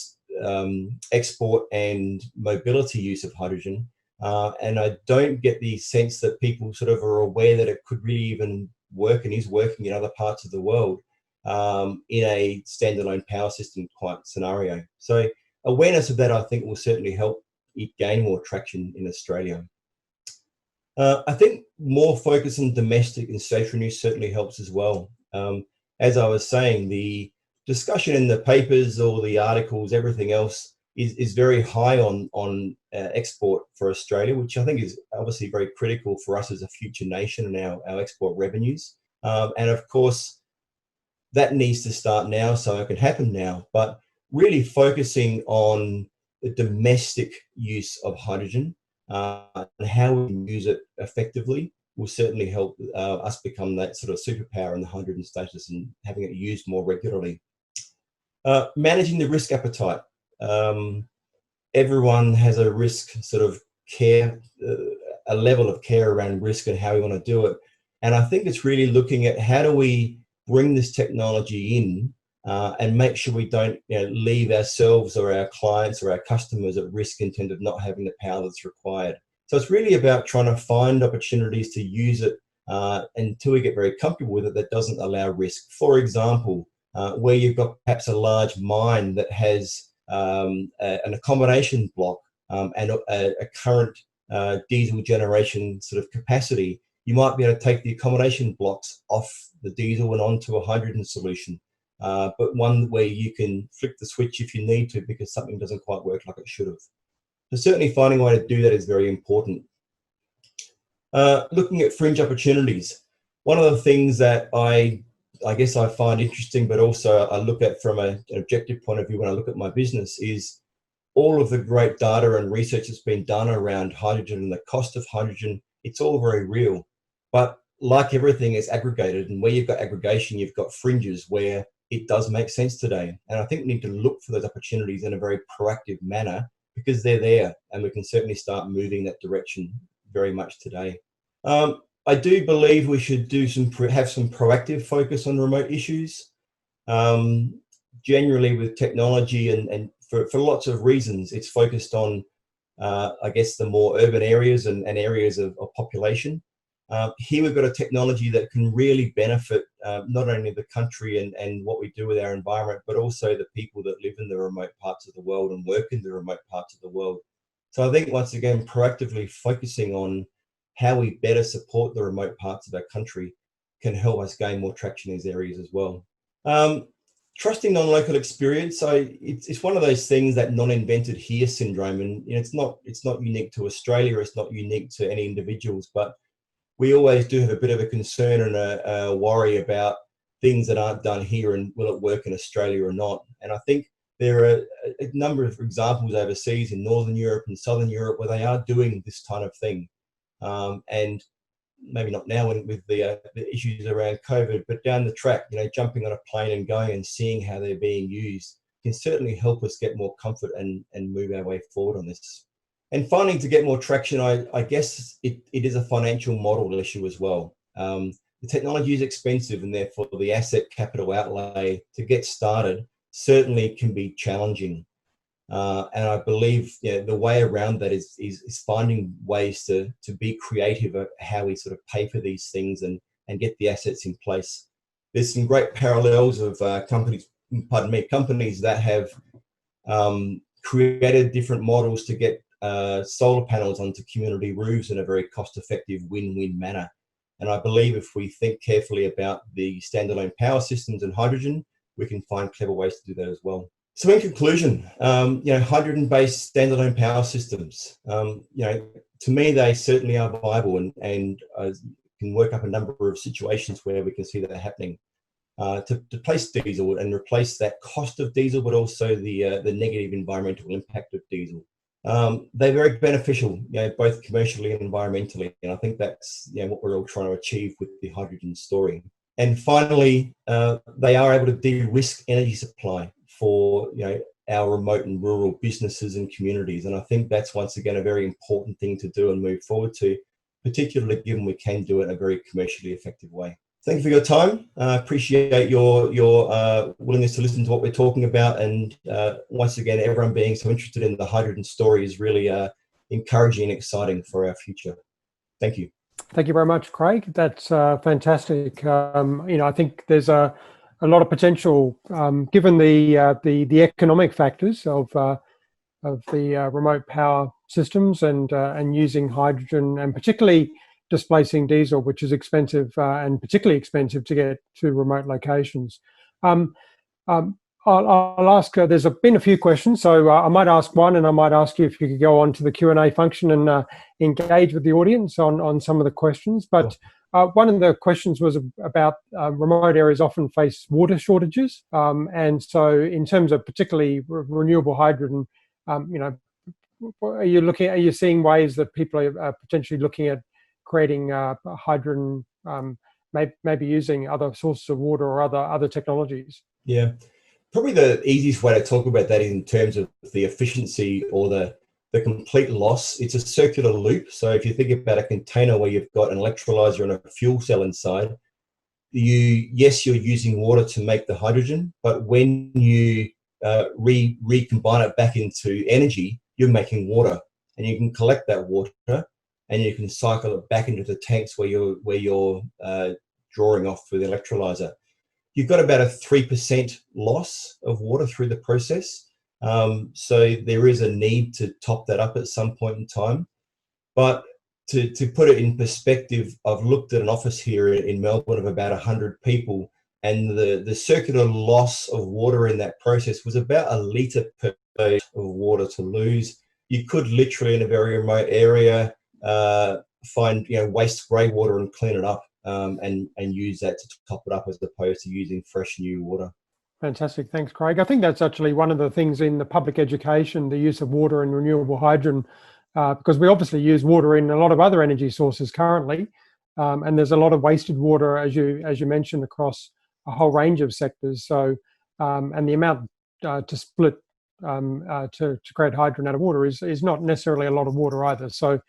export and mobility use of hydrogen, and I don't get the sense that people sort of are aware that it could really even work and is working in other parts of the world in a standalone power system type scenario. So awareness of that, I think, will certainly help it gain more traction in Australia. I think more focus on domestic and stationary use certainly helps as well. As I was saying, the discussion in the papers or the articles, everything else is very high on export for Australia, which I think is obviously very critical for us as a future nation and our export revenues. And of course, that needs to start now so it can happen now. But really focusing on the domestic use of hydrogen and how we can use it effectively will certainly help us become that sort of superpower in the hydrogen status and having it used more regularly. Managing the risk appetite. Everyone has a risk sort of care, a level of care around risk and how we want to do it. And I think it's really looking at how do we bring this technology in and make sure we don't leave ourselves or our clients or our customers at risk in terms of not having the power that's required. So it's really about trying to find opportunities to use it until we get very comfortable with it that doesn't allow risk. For example, where you've got perhaps a large mine that has an accommodation block and a current diesel generation sort of capacity, you might be able to take the accommodation blocks off the diesel and onto a hydrogen solution, but one where you can flick the switch if you need to because something doesn't quite work like it should have. So certainly finding a way to do that is very important. Looking at fringe opportunities. One of the things that I guess I find interesting, but also I look at from an objective point of view when I look at my business, is all of the great data and research that's been done around hydrogen and the cost of hydrogen. It's all very real, but like everything, is aggregated, and where you've got aggregation, you've got fringes where it does make sense today. And I think we need to look for those opportunities in a very proactive manner because they're there, and we can certainly start moving that direction very much today. I do believe we should have some proactive focus on remote issues. Generally with technology and for lots of reasons, it's focused on, I guess, the more urban areas and areas of population. Here we've got a technology that can really benefit not only the country and what we do with our environment, but also the people that live in the remote parts of the world and work in the remote parts of the world. So I think, once again, proactively focusing on how we better support the remote parts of our country can help us gain more traction in these areas as well. Trusting non-local experience. So it's one of those things, that non-invented here syndrome, and it's not unique to Australia. It's not unique to any individuals, but we always do have a bit of a concern and a worry about things that aren't done here and will it work in Australia or not. And I think there are a number of examples overseas in Northern Europe and Southern Europe where they are doing this kind of thing. And maybe not now with the issues around COVID, but down the track, jumping on a plane and going and seeing how they're being used can certainly help us get more comfort and move our way forward on this. And finally, to get more traction, I guess it is a financial model issue as well. The technology is expensive, and therefore the asset capital outlay to get started certainly can be challenging. And I believe the way around that is finding ways to be creative at how we sort of pay for these things and get the assets in place. There's some great parallels of companies that have created different models to get solar panels onto community roofs in a very cost-effective win-win manner. And I believe if we think carefully about the standalone power systems and hydrogen, we can find clever ways to do that as well. So in conclusion, hydrogen-based standalone power systems, to me, they certainly are viable and can work up a number of situations where we can see that happening. To place diesel and replace that cost of diesel, but also the negative environmental impact of diesel. They're very beneficial, both commercially and environmentally, and I think that's what we're all trying to achieve with the hydrogen story. And finally, they are able to de-risk energy supply for our remote and rural businesses and communities. And I think that's once again a very important thing to do and move forward to, particularly given we can do it in a very commercially effective way. Thank you for your time. Appreciate your willingness to listen to what we're talking about. And once again, everyone being so interested in the hydrogen story is really encouraging and exciting for our future. Thank you. Thank you very much, Craig. That's fantastic. I think there's a lot of potential given the economic factors of the remote power systems and using hydrogen, and particularly displacing diesel, which is expensive and particularly expensive to get to remote locations. I'll ask, there's been a few questions, so I might ask one, and I might ask you if you could go on to the Q&A function and engage with the audience on some of the questions. But one of the questions was about remote areas often face water shortages. And so in terms of particularly renewable hydrogen, are you seeing ways that people are potentially looking at creating hydrogen, maybe using other sources of water or other technologies? Yeah, probably the easiest way to talk about that in terms of the efficiency or the complete loss. It's a circular loop. So if you think about a container where you've got an electrolyzer and a fuel cell inside, you're using water to make the hydrogen, but when you recombine it back into energy, you're making water, and you can collect that water and you can cycle it back into the tanks where you're drawing off with the electrolyzer. You've got about a 3% loss of water through the process. So there is a need to top that up at some point in time. But to put it in perspective, I've looked at an office here in Melbourne of about 100 people, and the circular loss of water in that process was about 1 litre per day of water to lose. You could literally, in a very remote area, find waste grey water and clean it up and use that to top it up, as opposed to using fresh new water. Fantastic. Thanks, Craig. I think that's actually one of the things in the public education, the use of water and renewable hydrogen, because we obviously use water in a lot of other energy sources currently. And there's a lot of wasted water, as you mentioned, across a whole range of sectors. So, and the amount to split to create hydrogen out of water is not necessarily a lot of water either. So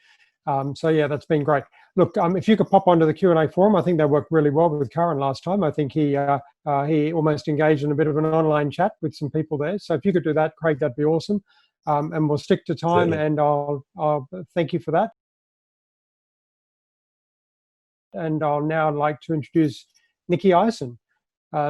yeah, that's been great. Look, if you could pop onto the Q&A forum, I think that worked really well with Karen last time. I think he almost engaged in a bit of an online chat with some people there. So if you could do that, Craig, that'd be awesome. And we'll stick to time. Certainly. And I'll thank you for that. And I'll now like to introduce Nikki Eisen.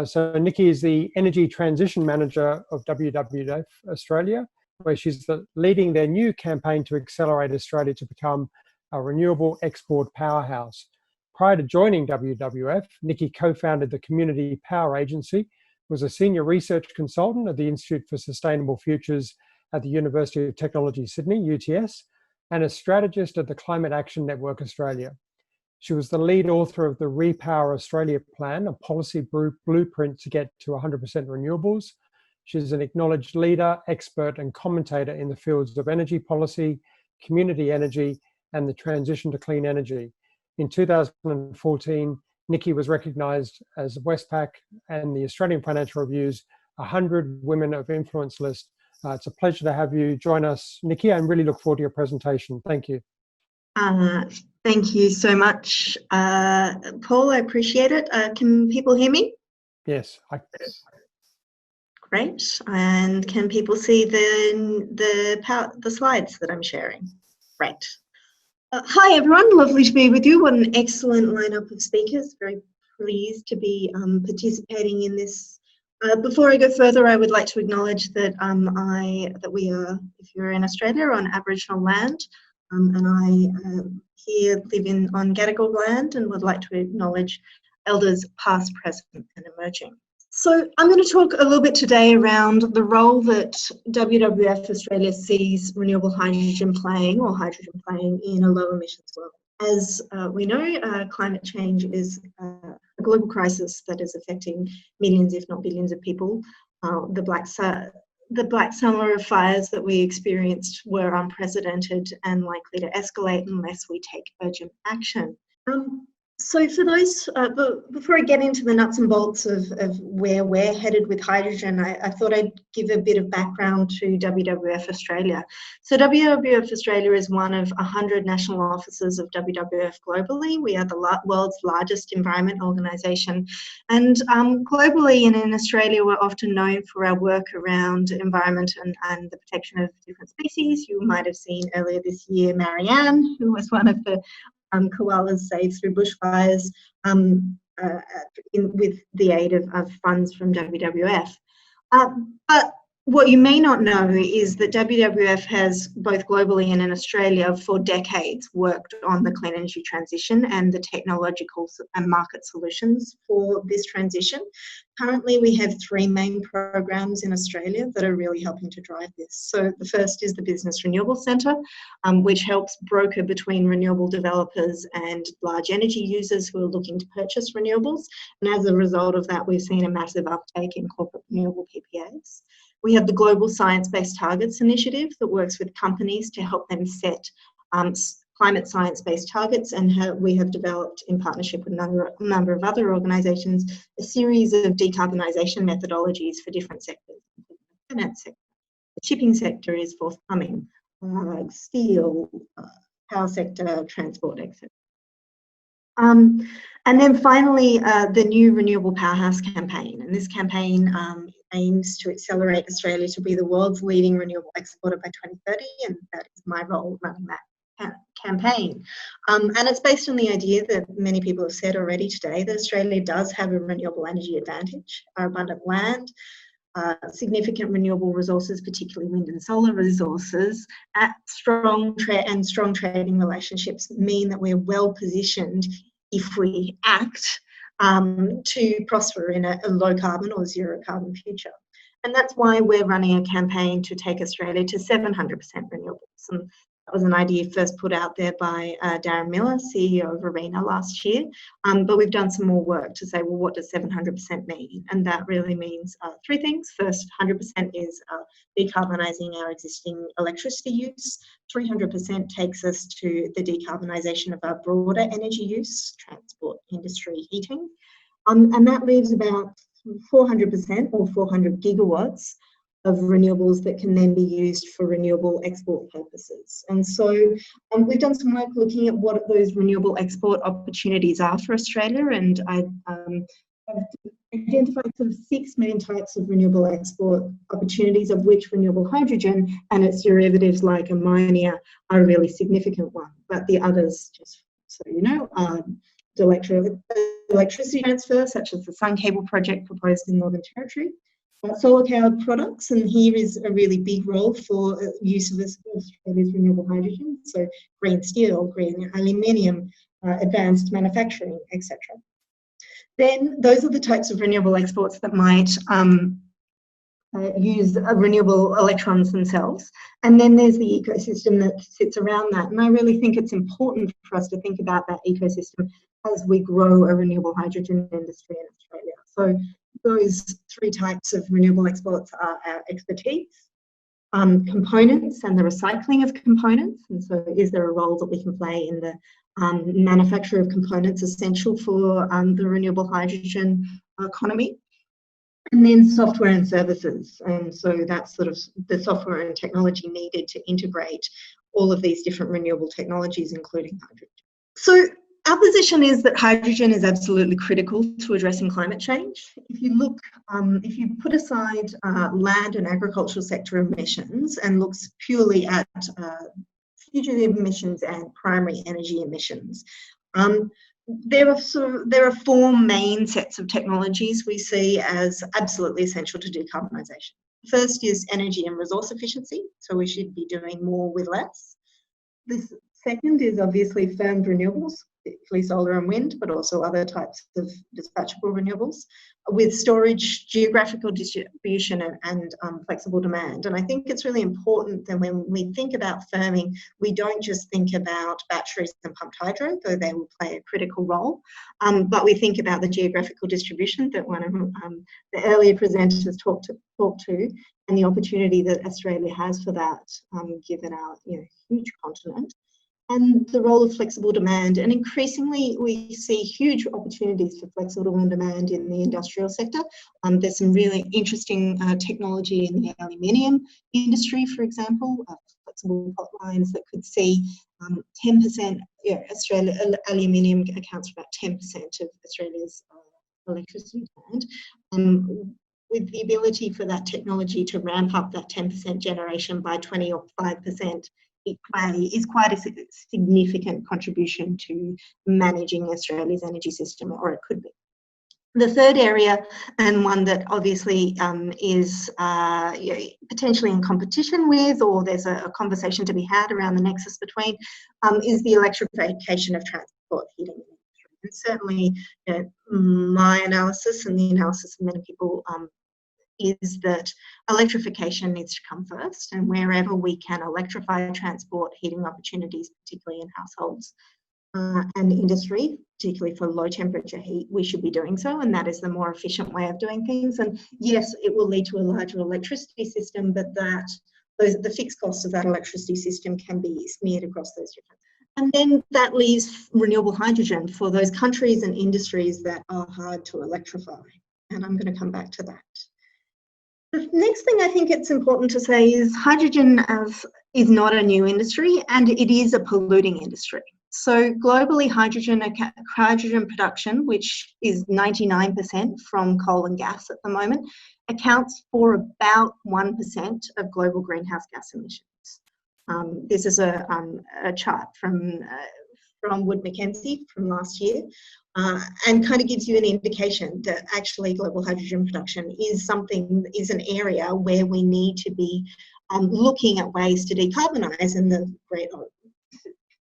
So Nikki is the Energy Transition Manager of WWF Australia, where she's leading their new campaign to accelerate Australia to become a renewable export powerhouse. Prior to joining WWF, Nikki co-founded the Community Power Agency, was a senior research consultant at the Institute for Sustainable Futures at the University of Technology Sydney, UTS, and a strategist at the Climate Action Network Australia. She was the lead author of the Repower Australia Plan, a policy blueprint to get to 100% renewables. She's an acknowledged leader, expert, and commentator in the fields of energy policy, community energy, and the transition to clean energy. In 2014, Nikki was recognised as Westpac and the Australian Financial Review's 100 Women of Influence list. It's a pleasure to have you join us, Nikki. I really look forward to your presentation. Thank you. Thank you so much, Paul. I appreciate it. Can people hear me? Yes. Great. And can people see the slides that I'm sharing? Great. Hi, everyone. Lovely to be with you. What an excellent lineup of speakers. Very pleased to be participating in this. Before I go further, I would like to acknowledge that we are, if you're in Australia, on Aboriginal land, and I here live on Gadigal land, and would like to acknowledge elders past, present, and emerging. So I'm going to talk a little bit today around the role that WWF Australia sees renewable hydrogen playing, or hydrogen playing, in a low emissions world. As we know, climate change is a global crisis that is affecting millions, if not billions of people. The Black Summer fires that we experienced were unprecedented and likely to escalate unless we take urgent action. So for those, before I get into the nuts and bolts of where we're headed with hydrogen, I thought I'd give a bit of background to WWF Australia. So WWF Australia is one of 100 national offices of WWF globally. We are the world's largest environment organisation. And globally and in Australia, we're often known for our work around environment and the protection of different species. You might have seen earlier this year, Marianne, who was one of the koalas saved through bushfires with the aid of funds from WWF. But what you may not know is that WWF has, both globally and in Australia, for decades worked on the clean energy transition and the technological and market solutions for this transition. Currently, we have 3 main programs in Australia that are really helping to drive this. So the first is the Business Renewable Centre, which helps broker between renewable developers and large energy users who are looking to purchase renewables. And as a result of that, we've seen a massive uptake in corporate renewable PPAs. We have the Global Science-Based Targets Initiative that works with companies to help them set climate science-based targets, and we have developed, in partnership with a number of other organisations, a series of decarbonisation methodologies for different sectors. The finance sector, the shipping sector is forthcoming, steel, power sector, transport, etc. And then finally, the new Renewable Powerhouse campaign. And this campaign aims to accelerate Australia to be the world's leading renewable exporter by 2030, and that is my role running that campaign. And it's based on the idea that many people have said already today, that Australia does have a renewable energy advantage. Our abundant land, significant renewable resources, particularly wind and solar resources, strong trading relationships mean that we're well positioned, if we act, to prosper in a low carbon or zero carbon future. And that's why we're running a campaign to take Australia to 700% renewables. And that was an idea first put out there by Darren Miller, CEO of ARENA last year. But we've done some more work to say, well, what does 700% mean? And that really means 3 things. First, 100% is decarbonising our existing electricity use. 300% takes us to the decarbonisation of our broader energy use, transport, industry, heating. And that leaves about 400% or 400 gigawatts of renewables that can then be used for renewable export purposes. And so we've done some work looking at what those renewable export opportunities are for Australia, and I have identified sort of 6 main types of renewable export opportunities, of which renewable hydrogen and its derivatives like ammonia are a really significant one. But the others, just so you know, are electricity transfer, such as the Sun Cable project proposed in Northern Territory, solar powered products, and here is a really big role for use of Australia's renewable hydrogen, so green steel, green aluminium, advanced manufacturing, etc. Then those are the types of renewable exports that might use renewable electrons themselves. And then there's the ecosystem that sits around that. And I really think it's important for us to think about that ecosystem as we grow a renewable hydrogen industry in Australia. So those 3 types of renewable exports are our expertise, components and the recycling of components. And so is there a role that we can play in the manufacture of components essential for the renewable hydrogen economy? And then software and services. And so that's sort of the software and technology needed to integrate all of these different renewable technologies, including hydrogen. So our position is that hydrogen is absolutely critical to addressing climate change. If you look, if you put aside land and agricultural sector emissions and looks purely at fugitive emissions and primary energy emissions, there are 4 main sets of technologies we see as absolutely essential to decarbonisation. First is energy and resource efficiency, so we should be doing more with less. The second is obviously firmed renewables, particularly solar and wind, but also other types of dispatchable renewables, with storage, geographical distribution and flexible demand. And I think it's really important that when we think about firming, we don't just think about batteries and pumped hydro, though they will play a critical role, but we think about the geographical distribution that one of the earlier presenters talked to, and the opportunity that Australia has for that, given our huge continent. and the role of flexible demand. And increasingly, we see huge opportunities for flexible demand in the industrial sector. There's some really interesting technology in the aluminium industry, for example, flexible pot lines that could see 10%, aluminium accounts for about 10% of Australia's electricity demand. With the ability for that technology to ramp up that 10% generation by 20 or 5%, it is quite a significant contribution to managing Australia's energy system, or it could be. The third area, and one that obviously is potentially in competition with, or there's a conversation to be had around the nexus between, is the electrification of transport, heating. And certainly my analysis and the analysis of many people is that electrification needs to come first, and wherever we can electrify transport, heating opportunities, particularly in households and industry, particularly for low temperature heat, we should be doing so, and that is the more efficient way of doing things. And yes, it will lead to a larger electricity system, but the fixed costs of that electricity system can be smeared across those different. And then that leaves renewable hydrogen for those countries and industries that are hard to electrify. And I'm going to come back to that. The next thing I think it's important to say is hydrogen is not a new industry, and it is a polluting industry. So globally, hydrogen production, which is 99% from coal and gas at the moment, accounts for about 1% of global greenhouse gas emissions. This is a chart from Wood Mackenzie from last year, and kind of gives you an indication that actually global hydrogen production is an area where we need to be looking at ways to decarbonise. And the great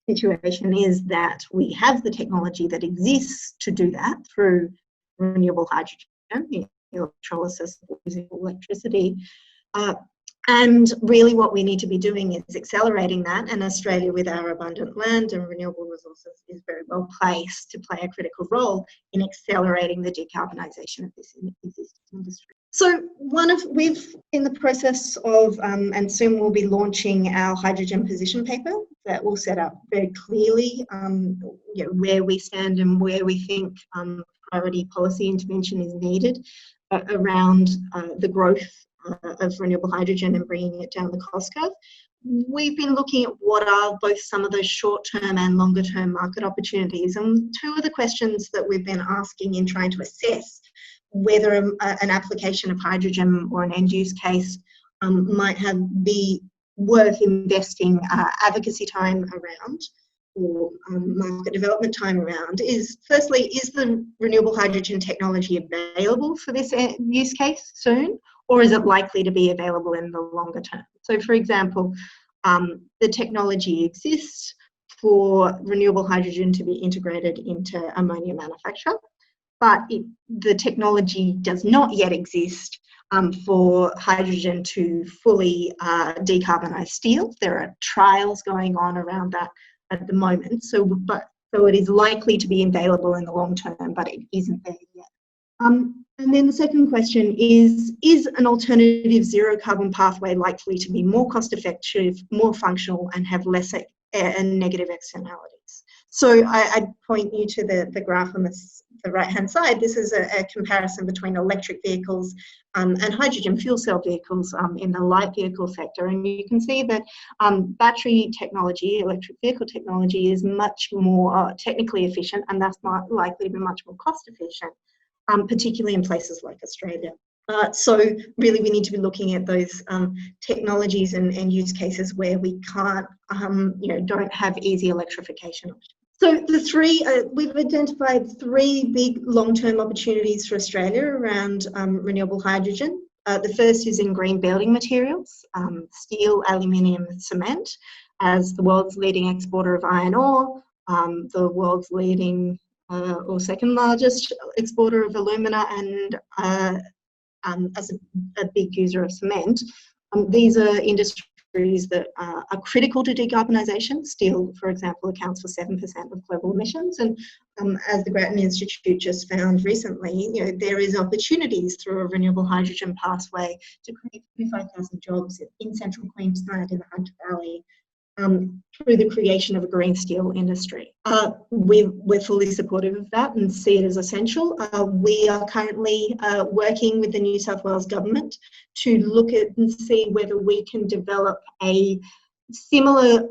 situation is that we have the technology that exists to do that through renewable hydrogen, electrolysis using electricity. And really what we need to be doing is accelerating that, and Australia, with our abundant land and renewable resources, is very well placed to play a critical role in accelerating the decarbonisation of this existing industry. So we've in the process of, and soon we'll be launching our hydrogen position paper that will set up very clearly where we stand and where we think priority policy intervention is needed around the growth of renewable hydrogen and bringing it down the cost curve. We've been looking at what are both some of those short-term and longer-term market opportunities, and two of the questions that we've been asking in trying to assess whether an application of hydrogen or an end-use case might be worth investing advocacy time around, or market development time around, is firstly, is the renewable hydrogen technology available for this use case soon, or is it likely to be available in the longer term? So for example, the technology exists for renewable hydrogen to be integrated into ammonia manufacture, but the technology does not yet exist for hydrogen to fully decarbonise steel. There are trials going on around that at the moment, so it is likely to be available in the long term, but it isn't there yet. And then the second question is an alternative zero carbon pathway likely to be more cost effective, more functional, and have less negative externalities? So I'd point you to the graph on the right hand side. This is a comparison between electric vehicles and hydrogen fuel cell vehicles in the light vehicle sector, and you can see that battery technology, electric vehicle technology, is much more technically efficient, and that's not likely to be much more cost efficient, particularly in places like Australia. So really we need to be looking at those technologies and use cases where we can't, don't have easy electrification options. So we've identified three big long-term opportunities for Australia around renewable hydrogen. The first is in green building materials, steel, aluminium, and cement. As the world's leading exporter of iron ore, the world's leading or second largest exporter of alumina, and as a big user of cement. These are industries that are critical to decarbonisation. Steel, for example, accounts for 7% of global emissions, and as the Grattan Institute just found recently, there is opportunities through a renewable hydrogen pathway to create 25,000 jobs in central Queensland, in the Hunter Valley, through the creation of a green steel industry. We're fully supportive of that and see it as essential. We are currently working with the New South Wales government to look at and see whether we can develop a similar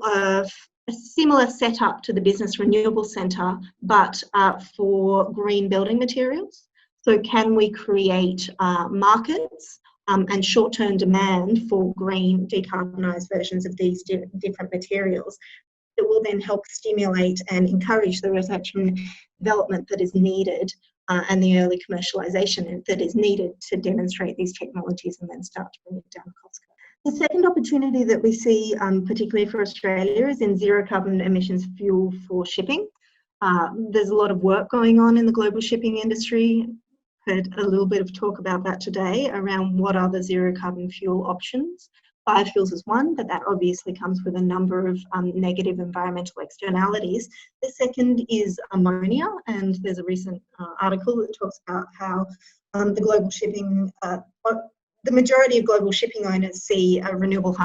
setup to the Business Renewable Centre, but for green building materials. So can we create markets and short-term demand for green decarbonised versions of these different materials that will then help stimulate and encourage the research and development that is needed and the early commercialisation that is needed to demonstrate these technologies and then start to bring it down the cost curve. The second opportunity that we see, particularly for Australia, is in zero carbon emissions fuel for shipping. There's a lot of work going on in the global shipping industry. Heard a little bit of talk about that today around what are the zero carbon fuel options. Biofuels is one, but that obviously comes with a number of negative environmental externalities. The second is ammonia, and there's a recent article that talks about how the global shipping, the majority of global shipping owners see a renewable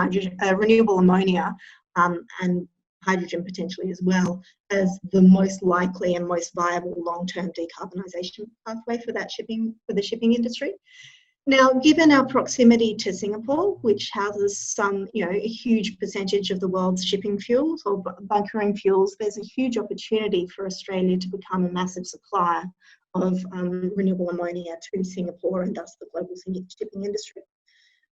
ammonia and hydrogen potentially as well as the most likely and most viable long-term decarbonisation pathway for the shipping industry. Now, given our proximity to Singapore, which houses some, a huge percentage of the world's shipping fuels or bunkering fuels, there's a huge opportunity for Australia to become a massive supplier of renewable ammonia to Singapore and thus the global shipping industry.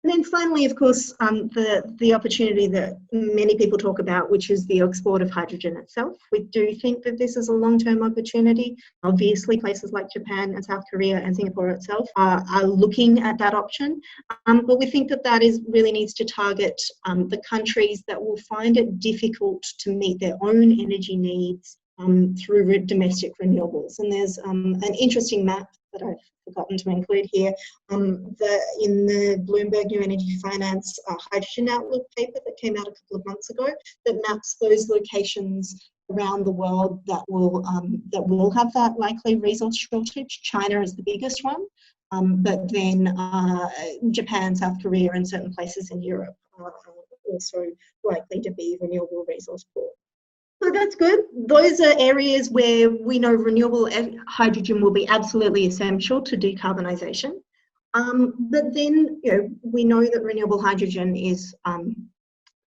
And then finally, of course, the opportunity that many people talk about, which is the export of hydrogen itself. We do think that this is a long-term opportunity. Obviously, places like Japan and South Korea and Singapore itself are looking at that option. But we think that that really needs to target the countries that will find it difficult to meet their own energy needs through domestic renewables. And there's an interesting map that I've forgotten to include here, in the Bloomberg New Energy Finance Hydrogen Outlook paper that came out a couple of months ago that maps those locations around the world that will have that likely resource shortage. China is the biggest one, but then Japan, South Korea and certain places in Europe are also likely to be renewable resource poor. So that's good. Those are areas where we know renewable hydrogen will be absolutely essential to decarbonisation. But then, we know that renewable hydrogen is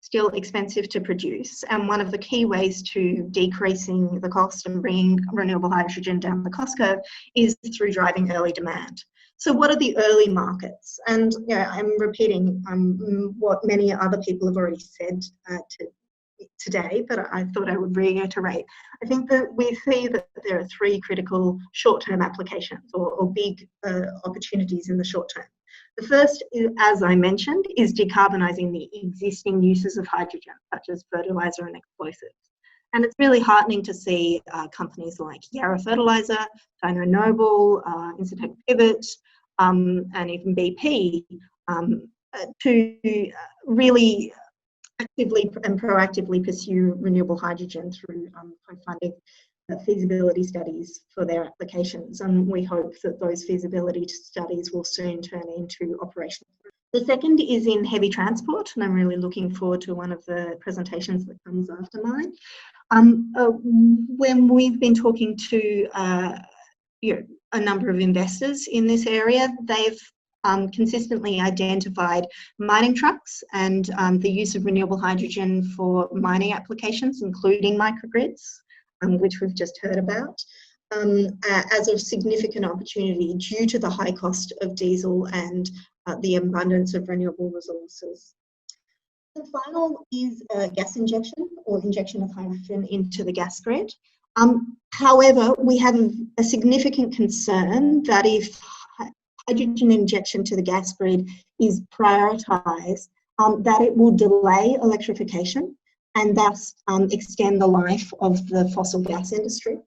still expensive to produce. And one of the key ways to decreasing the cost and bringing renewable hydrogen down the cost curve is through driving early demand. So what are the early markets? And I'm repeating what many other people have already said today, but I thought I would reiterate. I think that we see that there are three critical short-term applications or big opportunities in the short term. The first, as I mentioned, is decarbonising the existing uses of hydrogen, such as fertiliser and explosives. And it's really heartening to see companies like Yarra Fertiliser, Dyno Nobel, Incitec Pivot, and even BP to really actively and proactively pursue renewable hydrogen through co-funding feasibility studies for their applications. And we hope that those feasibility studies will soon turn into operational. The second is in heavy transport, and I'm really looking forward to one of the presentations that comes after mine. When we've been talking to a number of investors in this area, they've consistently identified mining trucks and the use of renewable hydrogen for mining applications, including microgrids, which we've just heard about, as a significant opportunity due to the high cost of diesel and the abundance of renewable resources. The final is gas injection or injection of hydrogen into the gas grid. However, we have a significant concern that if hydrogen injection to the gas grid is prioritised, that it will delay electrification and thus extend the life of the fossil gas industry.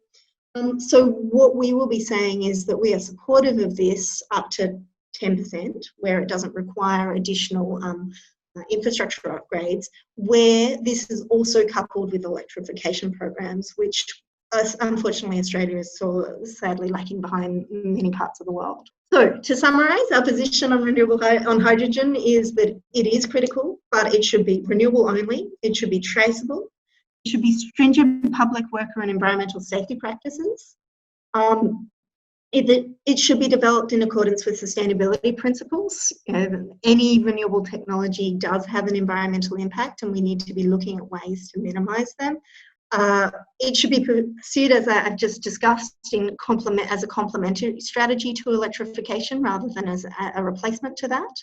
So what we will be saying is that we are supportive of this up to 10%, where it doesn't require additional infrastructure upgrades, where this is also coupled with electrification programs, which unfortunately, Australia is so sadly lagging behind many parts of the world. So to summarise, our position on on hydrogen is that it is critical, but it should be renewable only. It should be traceable. It should be stringent public worker and environmental safety practices. It should be developed in accordance with sustainability principles. Any renewable technology does have an environmental impact, and we need to be looking at ways to minimise them. It should be pursued, as I've just discussed, as a complementary strategy to electrification rather than as a replacement to that.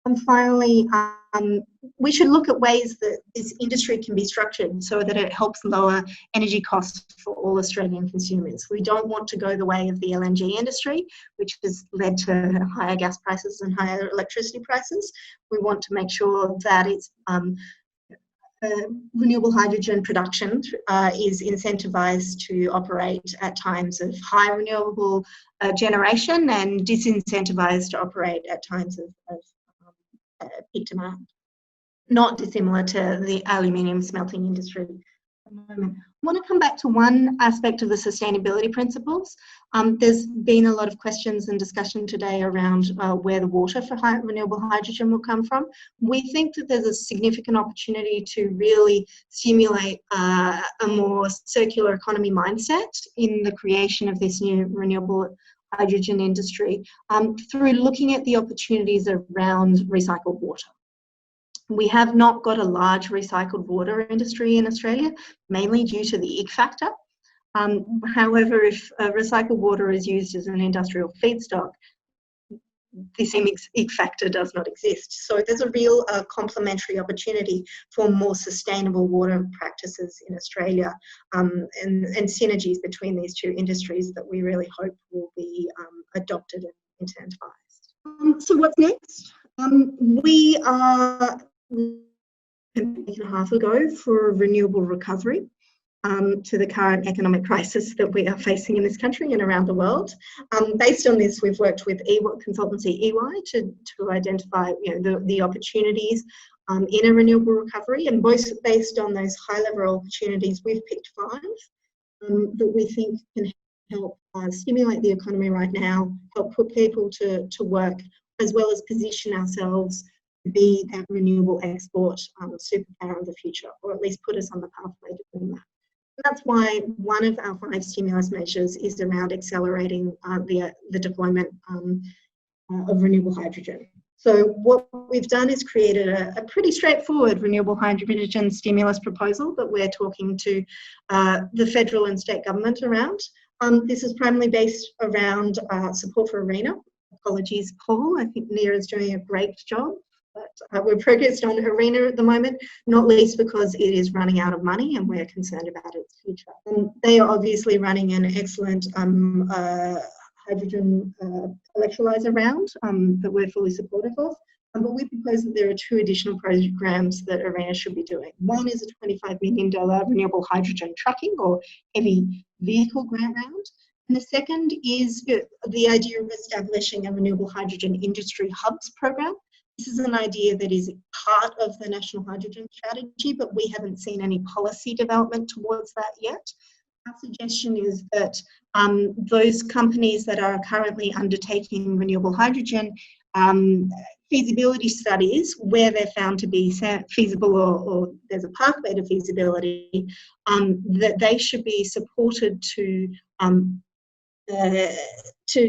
And finally, we should look at ways that this industry can be structured so that it helps lower energy costs for all Australian consumers. We don't want to go the way of the LNG industry, which has led to higher gas prices and higher electricity prices. We want to make sure that it's renewable hydrogen production is incentivised to operate at times of high renewable generation and disincentivised to operate at times of peak demand. Not dissimilar to the aluminium smelting industry at the moment. I want to come back to one aspect of the sustainability principles. There's been a lot of questions and discussion today around where the water for renewable hydrogen will come from. We think that there's a significant opportunity to really stimulate a more circular economy mindset in the creation of this new renewable hydrogen industry through looking at the opportunities around recycled water. We have not got a large recycled water industry in Australia, mainly due to the ick factor. However, if recycled water is used as an industrial feedstock, the same ick factor does not exist. So there's a real complementary opportunity for more sustainable water practices in Australia and synergies between these two industries that we really hope will be adopted and incentivised. So what's next? We are a week and a half ago for renewable recovery to the current economic crisis that we are facing in this country and around the world. Based on this, we've worked with consultancy EY to identify the opportunities in a renewable recovery, and both based on those high-level opportunities, we've picked 5 that we think can help stimulate the economy right now, help put people to work, as well as position ourselves to be that renewable export superpower of the future, or at least put us on the pathway to doing that. And that's why one of our 5 stimulus measures is around accelerating the deployment of renewable hydrogen. So what we've done is created a pretty straightforward renewable hydrogen stimulus proposal that we're talking to the federal and state government around. This is primarily based around support for ARENA. Apologies, Paul. I think Nia is doing a great job. But we're progressed on ARENA at the moment, not least because it is running out of money and we're concerned about its future. They are obviously running an excellent hydrogen electrolyser round that we're fully supportive of. But we propose that there are 2 additional programs that ARENA should be doing. One is a $25 million renewable hydrogen trucking or heavy vehicle grant round. And the second is the idea of establishing a renewable hydrogen industry hubs program. This is an idea that is part of the National Hydrogen Strategy, but we haven't seen any policy development towards that yet. Our suggestion is that those companies that are currently undertaking renewable hydrogen feasibility studies, where they're found to be feasible or there's a pathway to feasibility, that they should be supported to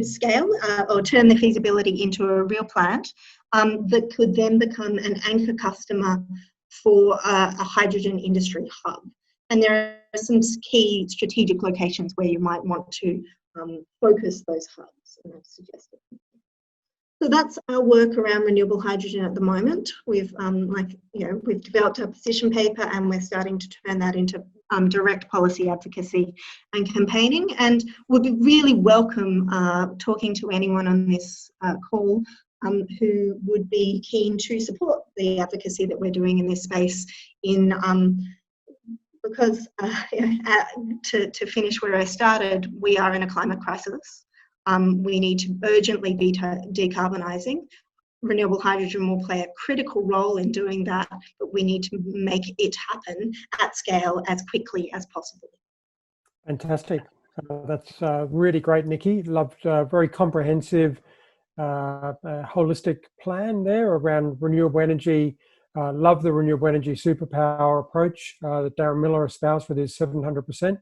scale or turn the feasibility into a real plant that could then become an anchor customer for a hydrogen industry hub. And there are some key strategic locations where you might want to focus those hubs, and I've suggested. So that's our work around renewable hydrogen at the moment. We've we've developed a position paper and we're starting to turn that into direct policy advocacy and campaigning, and would be really welcome talking to anyone on this call who would be keen to support the advocacy that we're doing in this space because to finish where I started, we are in a climate crisis. We need to urgently be decarbonising. Renewable hydrogen will play a critical role in doing that, but we need to make it happen at scale as quickly as possible. Fantastic. That's really great, Nikki. Loved very comprehensive, holistic plan there around renewable energy. Love the renewable energy superpower approach that Darren Miller espoused with his 700%.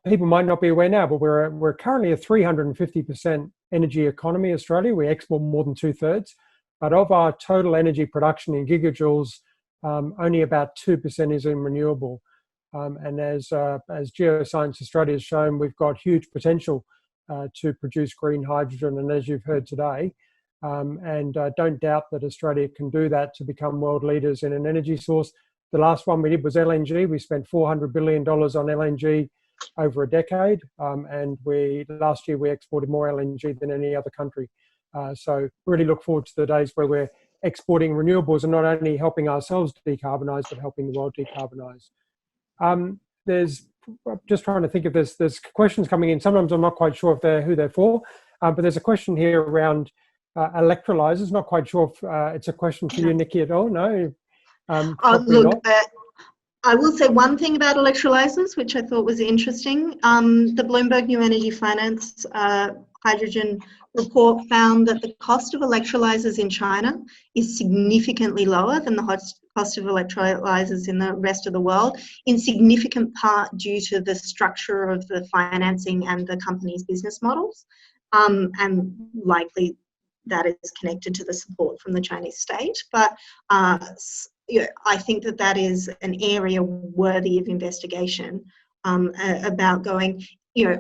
People might not be aware now, but we're currently a 350% energy economy, Australia. We export more than 2/3, but of our total energy production in gigajoules, only about 2% is in renewable. And as Geoscience Australia has shown, we've got huge potential to produce green hydrogen, and as you've heard today, and don't doubt that Australia can do that to become world leaders in an energy source. The last one we did was LNG. We spent $400 billion on LNG over a decade, and last year we exported more LNG than any other country. So really look forward to the days where we're exporting renewables and not only helping ourselves decarbonise, but helping the world decarbonise. There's just trying to think if there's questions coming in. Sometimes I'm not quite sure if who they're for, but there's a question here around electrolyzers. Not quite sure if it's a question for you, Nikki, at all. No. Look, I will say one thing about electrolyzers, which I thought was interesting. The Bloomberg New Energy Finance hydrogen report found that the cost of electrolyzers in China is significantly lower than the cost of electrolyzers in the rest of the world, in significant part due to the structure of the financing and the company's business models, and likely that is connected to the support from the Chinese state. But I think that is an area worthy of investigation, about going,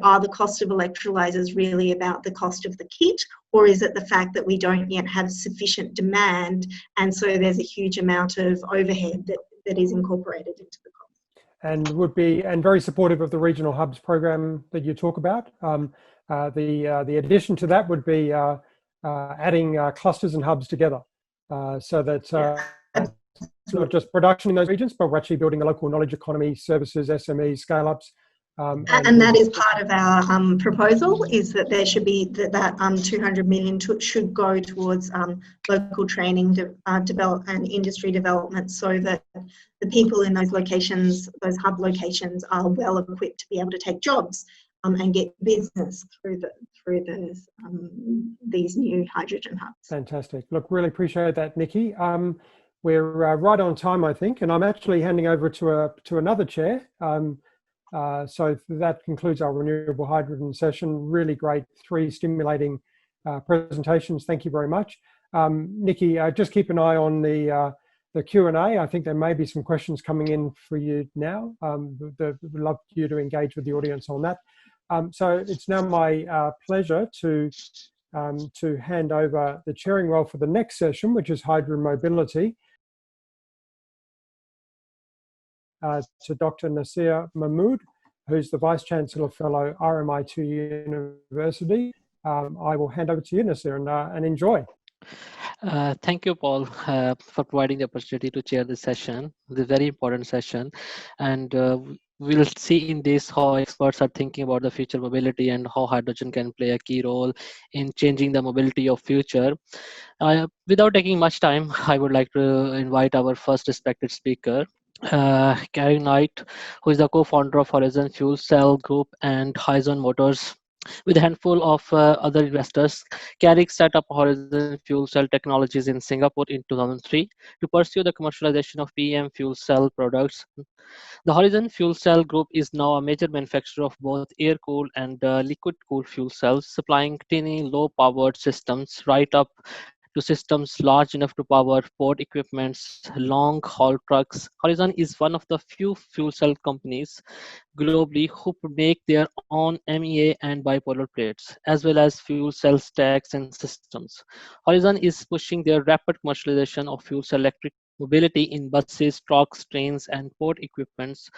are the cost of electrolyzers really about the cost of the kit, or is it the fact that we don't yet have sufficient demand, and so there's a huge amount of overhead that is incorporated into the cost? And very supportive of the regional hubs program that you talk about. The addition to that would be adding clusters and hubs together, so that it's not just production in those regions, but we're actually building a local knowledge economy, services, SMEs, scale-ups. And that is part of our proposal, is that there should be that 200 million should go towards local training, develop and industry development, so that the people in those locations, those hub locations, are well equipped to be able to take jobs and get business through these new hydrogen hubs. Fantastic. Look, really appreciate that, Nikki. We're right on time, I think, and I'm actually handing over to another chair. So that concludes our renewable hydrogen session. Really great, 3 stimulating presentations. Thank you very much. Nikki, just keep an eye on the Q&A. I think there may be some questions coming in for you now. We'd love you to engage with the audience on that. So it's now my pleasure to hand over the chairing role for the next session, which is hydrogen mobility, to Dr. Nasir Mahmood, who's the Vice Chancellor Fellow, RMIT University. I will hand over to you, Nasir, and enjoy. Thank you, Paul, for providing the opportunity to chair this session, the very important session. And we'll see in this how experts are thinking about the future mobility and how hydrogen can play a key role in changing the mobility of future. Without taking much time, I would like to invite our first respected speaker, Carrie Knight, who is the co-founder of Horizon Fuel Cell Group and Hydrogen Motors. With a handful of other investors, Carrie set up Horizon Fuel Cell Technologies in Singapore in 2003 to pursue the commercialization of PEM fuel cell products. The Horizon Fuel Cell Group is now a major manufacturer of both air-cooled and liquid-cooled fuel cells, supplying tiny, low-powered systems right up to systems large enough to power port equipments, long-haul trucks. Horizon is one of the few fuel cell companies globally who make their own MEA and bipolar plates, as well as fuel cell stacks and systems. Horizon is pushing their rapid commercialization of fuel cell electric mobility in buses, trucks, trains, and port equipments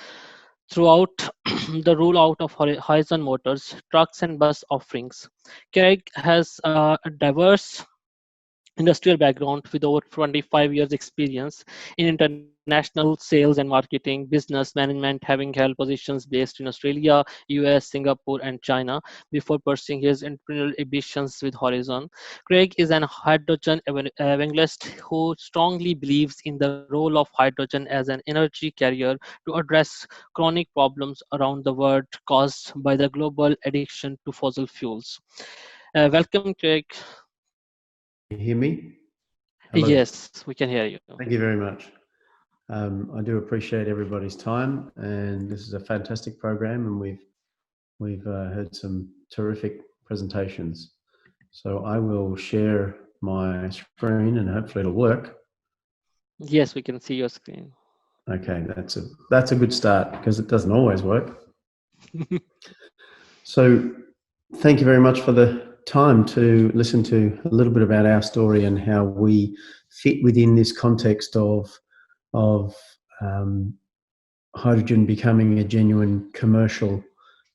throughout the rollout of Horizon Motors, trucks and bus offerings. Craig has a diverse industrial background with over 25 years experience in international international sales and marketing, business management, having held positions based in Australia, US, Singapore, and China before pursuing his entrepreneurial ambitions with Horizon. Craig is an hydrogen evangelist who strongly believes in the role of hydrogen as an energy carrier to address chronic problems around the world caused by the global addiction to fossil fuels. Welcome, Craig. Can you hear me? Hello. Yes, we can hear you. Thank you very much. I do appreciate everybody's time, and this is a fantastic program, and we've heard some terrific presentations. So I will share my screen, and hopefully it'll work. Yes, we can see your screen. Okay, that's a good start, because it doesn't always work. So thank you very much for the time to listen to a little bit about our story and how we fit within this context of hydrogen becoming a genuine commercial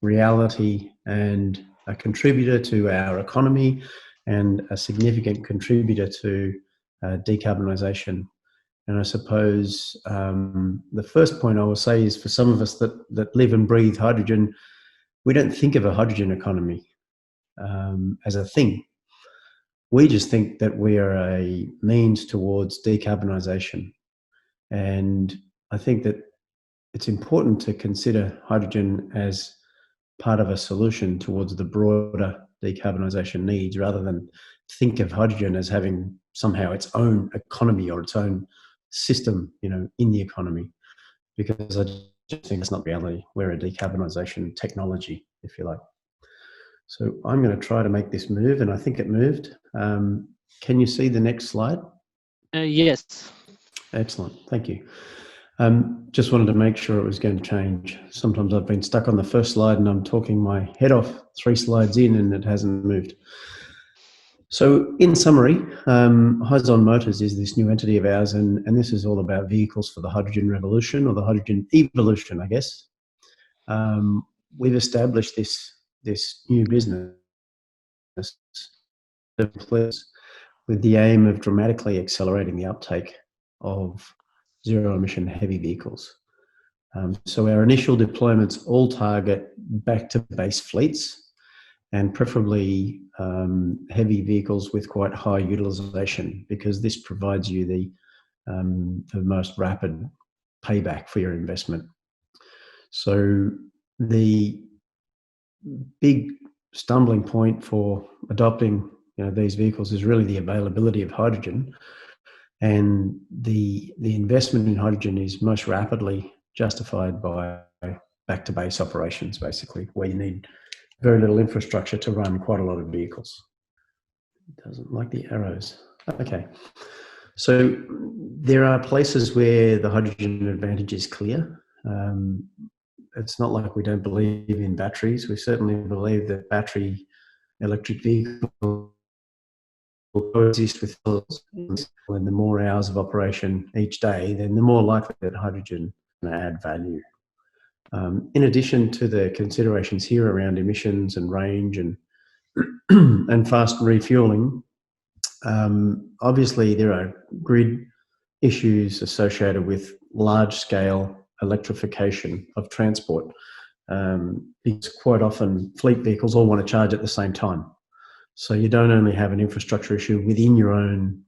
reality and a contributor to our economy and a significant contributor to decarbonisation. And I suppose the first point I will say is, for some of us that live and breathe hydrogen, we don't think of a hydrogen economy as a thing. We just think that we are a means towards decarbonisation. And I think that it's important to consider hydrogen as part of a solution towards the broader decarbonisation needs, rather than think of hydrogen as having somehow its own economy or its own system, in the economy, because I just think it's not reality. We're a decarbonisation technology, if you like. So I'm going to try to make this move, and I think it moved. Can you see the next slide? Yes. Excellent, thank you. Just wanted to make sure it was going to change. Sometimes I've been stuck on the first slide and I'm talking my head off 3 slides in and it hasn't moved. So in summary, Horizon Motors is this new entity of ours, and this is all about vehicles for the hydrogen revolution, or the hydrogen evolution, I guess. We've established this new business with the aim of dramatically accelerating the uptake of zero-emission heavy vehicles. So our initial deployments all target back-to-base fleets, and preferably heavy vehicles with quite high utilisation, because this provides you the most rapid payback for your investment. So the big stumbling point for adopting these vehicles is really the availability of hydrogen, and the investment in hydrogen is most rapidly justified by back-to-base operations, basically, where you need very little infrastructure to run quite a lot of vehicles. It doesn't like the arrows. Okay. So there are places where the hydrogen advantage is clear. It's not like we don't believe in batteries. We certainly believe that battery electric vehicles will coexist with fuels. And the more hours of operation each day, then the more likely that hydrogen can add value. In addition to the considerations here around emissions and range and and fast refueling, obviously there are grid issues associated with large-scale electrification of transport, because quite often fleet vehicles all want to charge at the same time. So you don't only have an infrastructure issue within your own,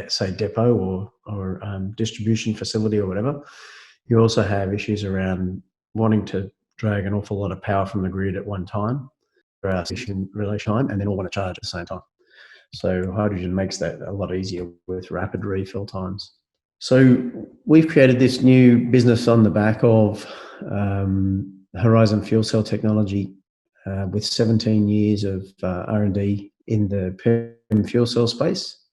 say, depot or distribution facility or whatever. You also have issues around wanting to drag an awful lot of power from the grid at one time, and then all want to charge at the same time. So hydrogen makes that a lot easier with rapid refill times. So we've created this new business on the back of Horizon fuel cell technology, with 17 years of R&D in the PEM fuel cell space.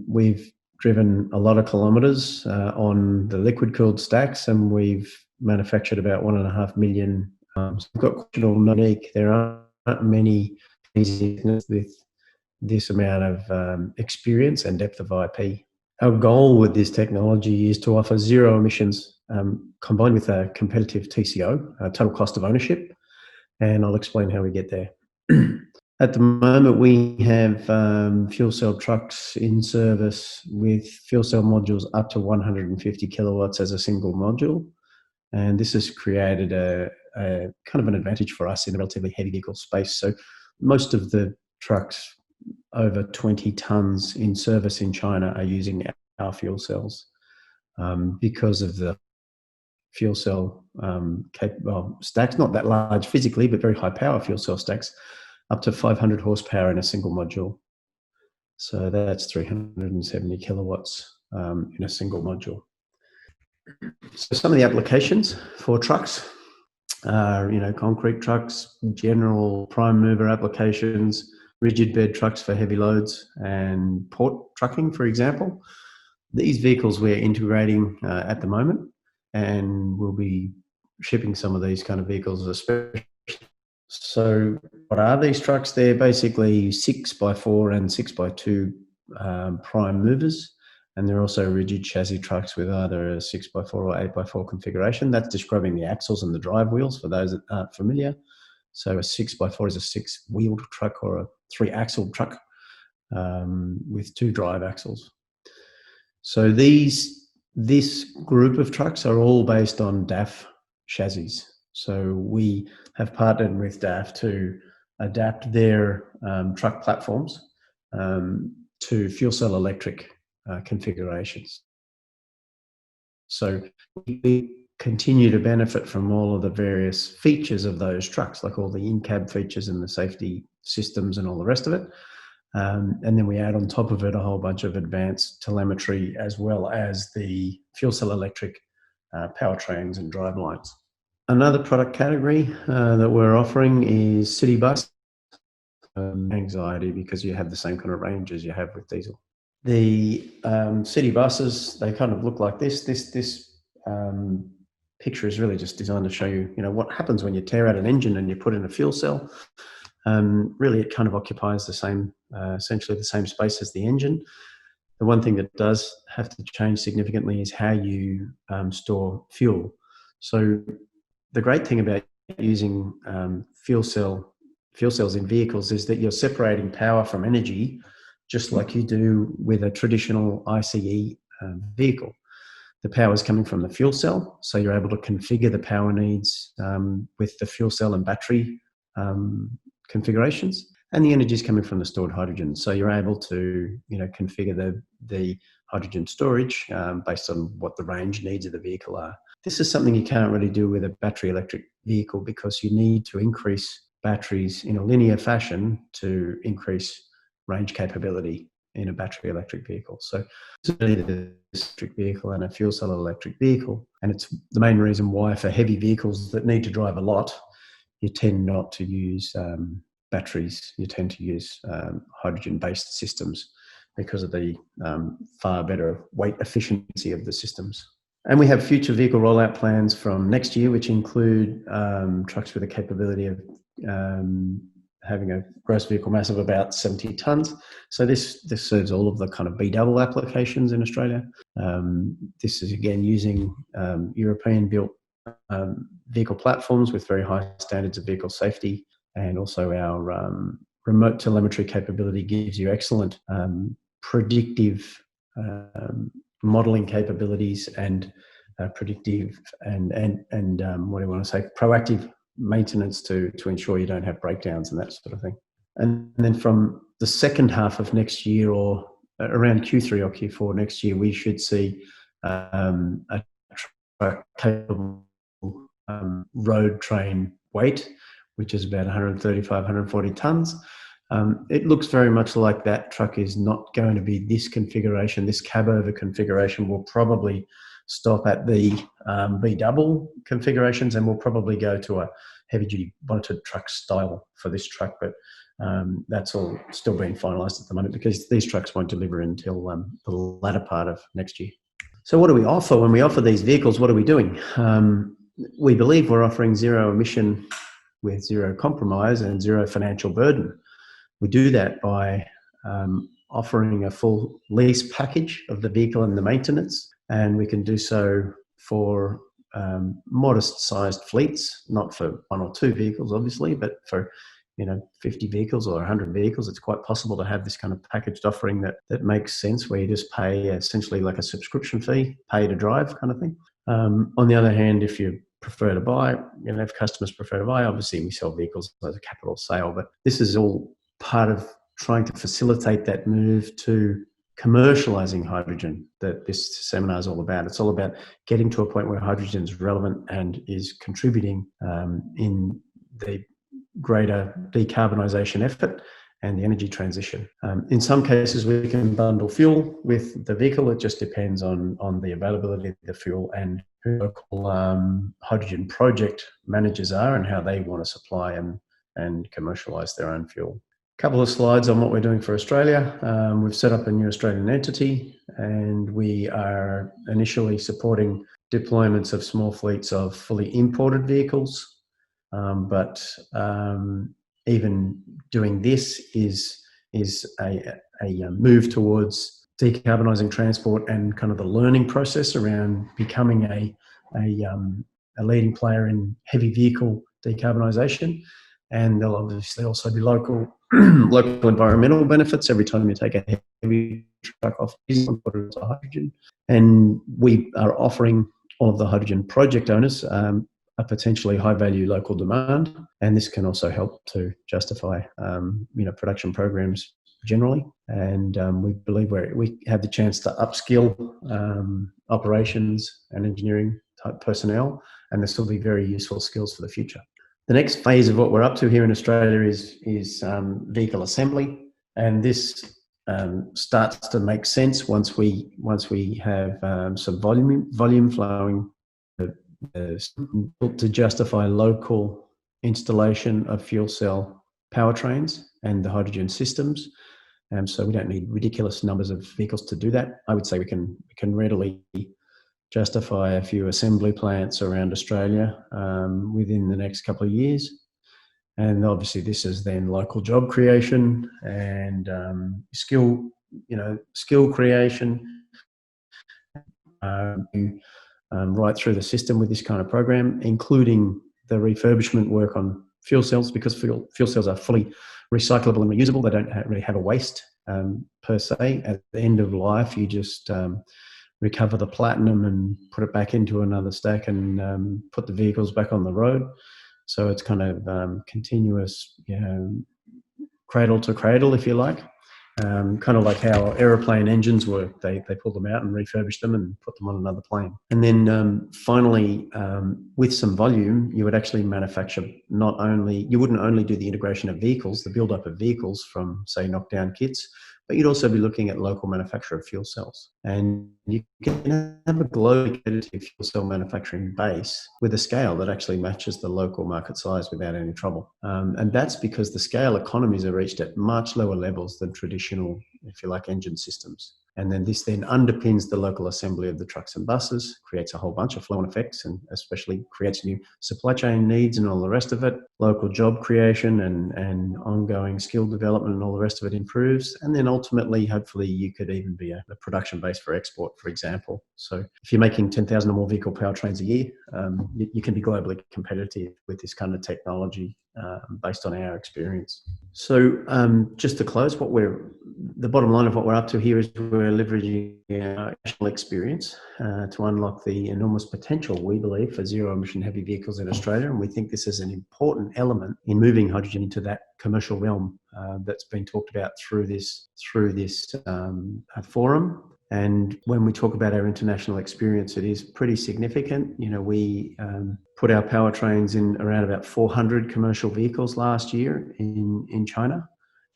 We've driven a lot of kilometres on the liquid-cooled stacks, and we've manufactured about 1.5 million. So we've got quite unique. There aren't many with this amount of experience and depth of IP. Our goal with this technology is to offer zero emissions combined with a competitive TCO, total cost of ownership, and I'll explain how we get there. At the moment, we have fuel cell trucks in service with fuel cell modules up to 150 kilowatts as a single module. And this has created a kind of an advantage for us in a relatively heavy vehicle space. So most of the trucks over 20 tons in service in China are using our fuel cells because of the fuel cell stacks, not that large physically, but very high power fuel cell stacks, up to 500 horsepower in a single module. So that's 370 kilowatts in a single module. So some of the applications for trucks are, concrete trucks, general prime mover applications, rigid bed trucks for heavy loads, and port trucking, for example. These vehicles we're integrating at the moment, and we'll be shipping some of these kind of vehicles especially. So what are these trucks? They're basically 6x4 and 6x2 prime movers, and they're also rigid chassis trucks with either a 6x4 or 8x4 configuration. That's describing the axles and the drive wheels for those that aren't familiar. So a 6x4 is a 6-wheeled truck or a 3-axled truck with 2 drive axles. So this group of trucks are all based on DAF chassis. So we have partnered with DAF to adapt their truck platforms to fuel cell electric configurations. So we continue to benefit from all of the various features of those trucks, like all the in-cab features and the safety systems and all the rest of it. And then we add on top of it a whole bunch of advanced telemetry, as well as the fuel cell electric powertrains and drivelines. Another product category that we're offering is city bus. Anxiety because you have the same kind of range as you have with diesel. The city buses, they kind of look like this. This picture is really just designed to show you, what happens when you tear out an engine and you put in a fuel cell. Really, it kind of occupies the same, essentially the same space as the engine. The one thing that does have to change significantly is how you store fuel. So the great thing about using fuel cells in vehicles is that you're separating power from energy, just like you do with a traditional ICE vehicle. The power is coming from the fuel cell, so you're able to configure the power needs with the fuel cell and battery configurations, and the energy is coming from the stored hydrogen. So you're able to, configure the hydrogen storage based on what the range needs of the vehicle are. This is something you can't really do with a battery electric vehicle because you need to increase batteries in a linear fashion to increase range capability in a battery electric vehicle. So it's really the electric vehicle and a fuel cell electric vehicle. And it's the main reason why for heavy vehicles that need to drive a lot, you tend not to use batteries. You tend to use hydrogen-based systems because of the far better weight efficiency of the systems. And we have future vehicle rollout plans from next year, which include trucks with a capability of having a gross vehicle mass of about 70 tonnes. So this serves all of the kind of B-double applications in Australia. This is again using European-built vehicle platforms with very high standards of vehicle safety, and also our remote telemetry capability gives you excellent predictive modelling capabilities and predictive and what do you want to say, proactive maintenance to ensure you don't have breakdowns and that sort of thing. And then from the second half of next year, or around Q3 or Q4 next year, we should see a truck capable road train weight, which is about 135, 140 tonnes. It looks very much like that truck is not going to be this configuration. This cab over configuration will probably stop at the B-double configurations, and we'll probably go to a heavy-duty bonneted truck style for this truck, but that's all still being finalised at the moment because these trucks won't deliver until the latter part of next year. So what do we offer? When we offer these vehicles, what are we doing? We believe we're offering zero emission with zero compromise and zero financial burden. We do that by offering a full lease package of the vehicle and the maintenance, and we can do so for modest-sized fleets, not for 1 or 2 vehicles, obviously, but for 50 vehicles or 100 vehicles, it's quite possible to have this kind of packaged offering that makes sense, where you just pay essentially like a subscription fee, pay to drive kind of thing. On the other hand, if you prefer to buy, if customers prefer to buy, obviously we sell vehicles as a capital sale, but this is all part of trying to facilitate that move to commercializing hydrogen that this seminar is all about. It's all about getting to a point where hydrogen is relevant and is contributing in the greater decarbonisation effort and the energy transition. In some cases, we can bundle fuel with the vehicle. It just depends on the availability of the fuel and who local hydrogen project managers are and how they want to supply and commercialise their own fuel. A couple of slides on what we're doing for Australia. We've set up a new Australian entity, and we are initially supporting deployments of small fleets of fully imported vehicles. But even doing this is a move towards decarbonising transport and kind of the learning process around becoming a leading player in heavy vehicle decarbonisation. And there'll obviously also be local environmental benefits every time you take a heavy truck off diesel and put it into hydrogen. And we are offering all of the hydrogen project owners a potentially high-value local demand, and this can also help to justify, production programs generally. And we believe we have the chance to upskill operations and engineering type personnel, and this will be very useful skills for the future. The next phase of what we're up to here in Australia is vehicle assembly, and this starts to make sense once we have some volume flowing to justify local installation of fuel cell powertrains and the hydrogen systems. So we don't need ridiculous numbers of vehicles to do that. I would say we can readily justify a few assembly plants around Australia within the next couple of years. And obviously this is then local job creation and skill creation right through the system with this kind of program, including the refurbishment work on fuel cells, because fuel cells are fully recyclable and reusable. They don't really have a waste per se. At the end of life, you just recover the platinum and put it back into another stack and put the vehicles back on the road. So it's kind of continuous, cradle to cradle, if you like. Kind of like how aeroplane engines work. They pull them out and refurbish them and put them on another plane. And then finally, with some volume, you would actually manufacture you wouldn't only do the integration of vehicles, the build-up of vehicles from, say, knockdown kits, but you'd also be looking at local manufacture of fuel cells. And you can have a globally competitive fuel cell manufacturing base with a scale that actually matches the local market size without any trouble. And that's because the scale economies are reached at much lower levels than traditional, if you like, engine systems. And then this then underpins the local assembly of the trucks and buses, creates a whole bunch of flow-on effects, and especially creates new supply chain needs and all the rest of it. Local job creation and ongoing skill development and all the rest of it improves. And then ultimately, hopefully, you could even be a production base for export, for example. So if you're making 10,000 or more vehicle powertrains a year, you can be globally competitive with this kind of technology based on our experience. So just to close, the bottom line of what we're up to here is we're leveraging our national experience to unlock the enormous potential, we believe, for zero-emission heavy vehicles in Australia. And we think this is an important element in moving hydrogen into that commercial realm that's been talked about through this forum. And when we talk about our international experience, it is pretty significant. We put our powertrains in around about 400 commercial vehicles last year in China.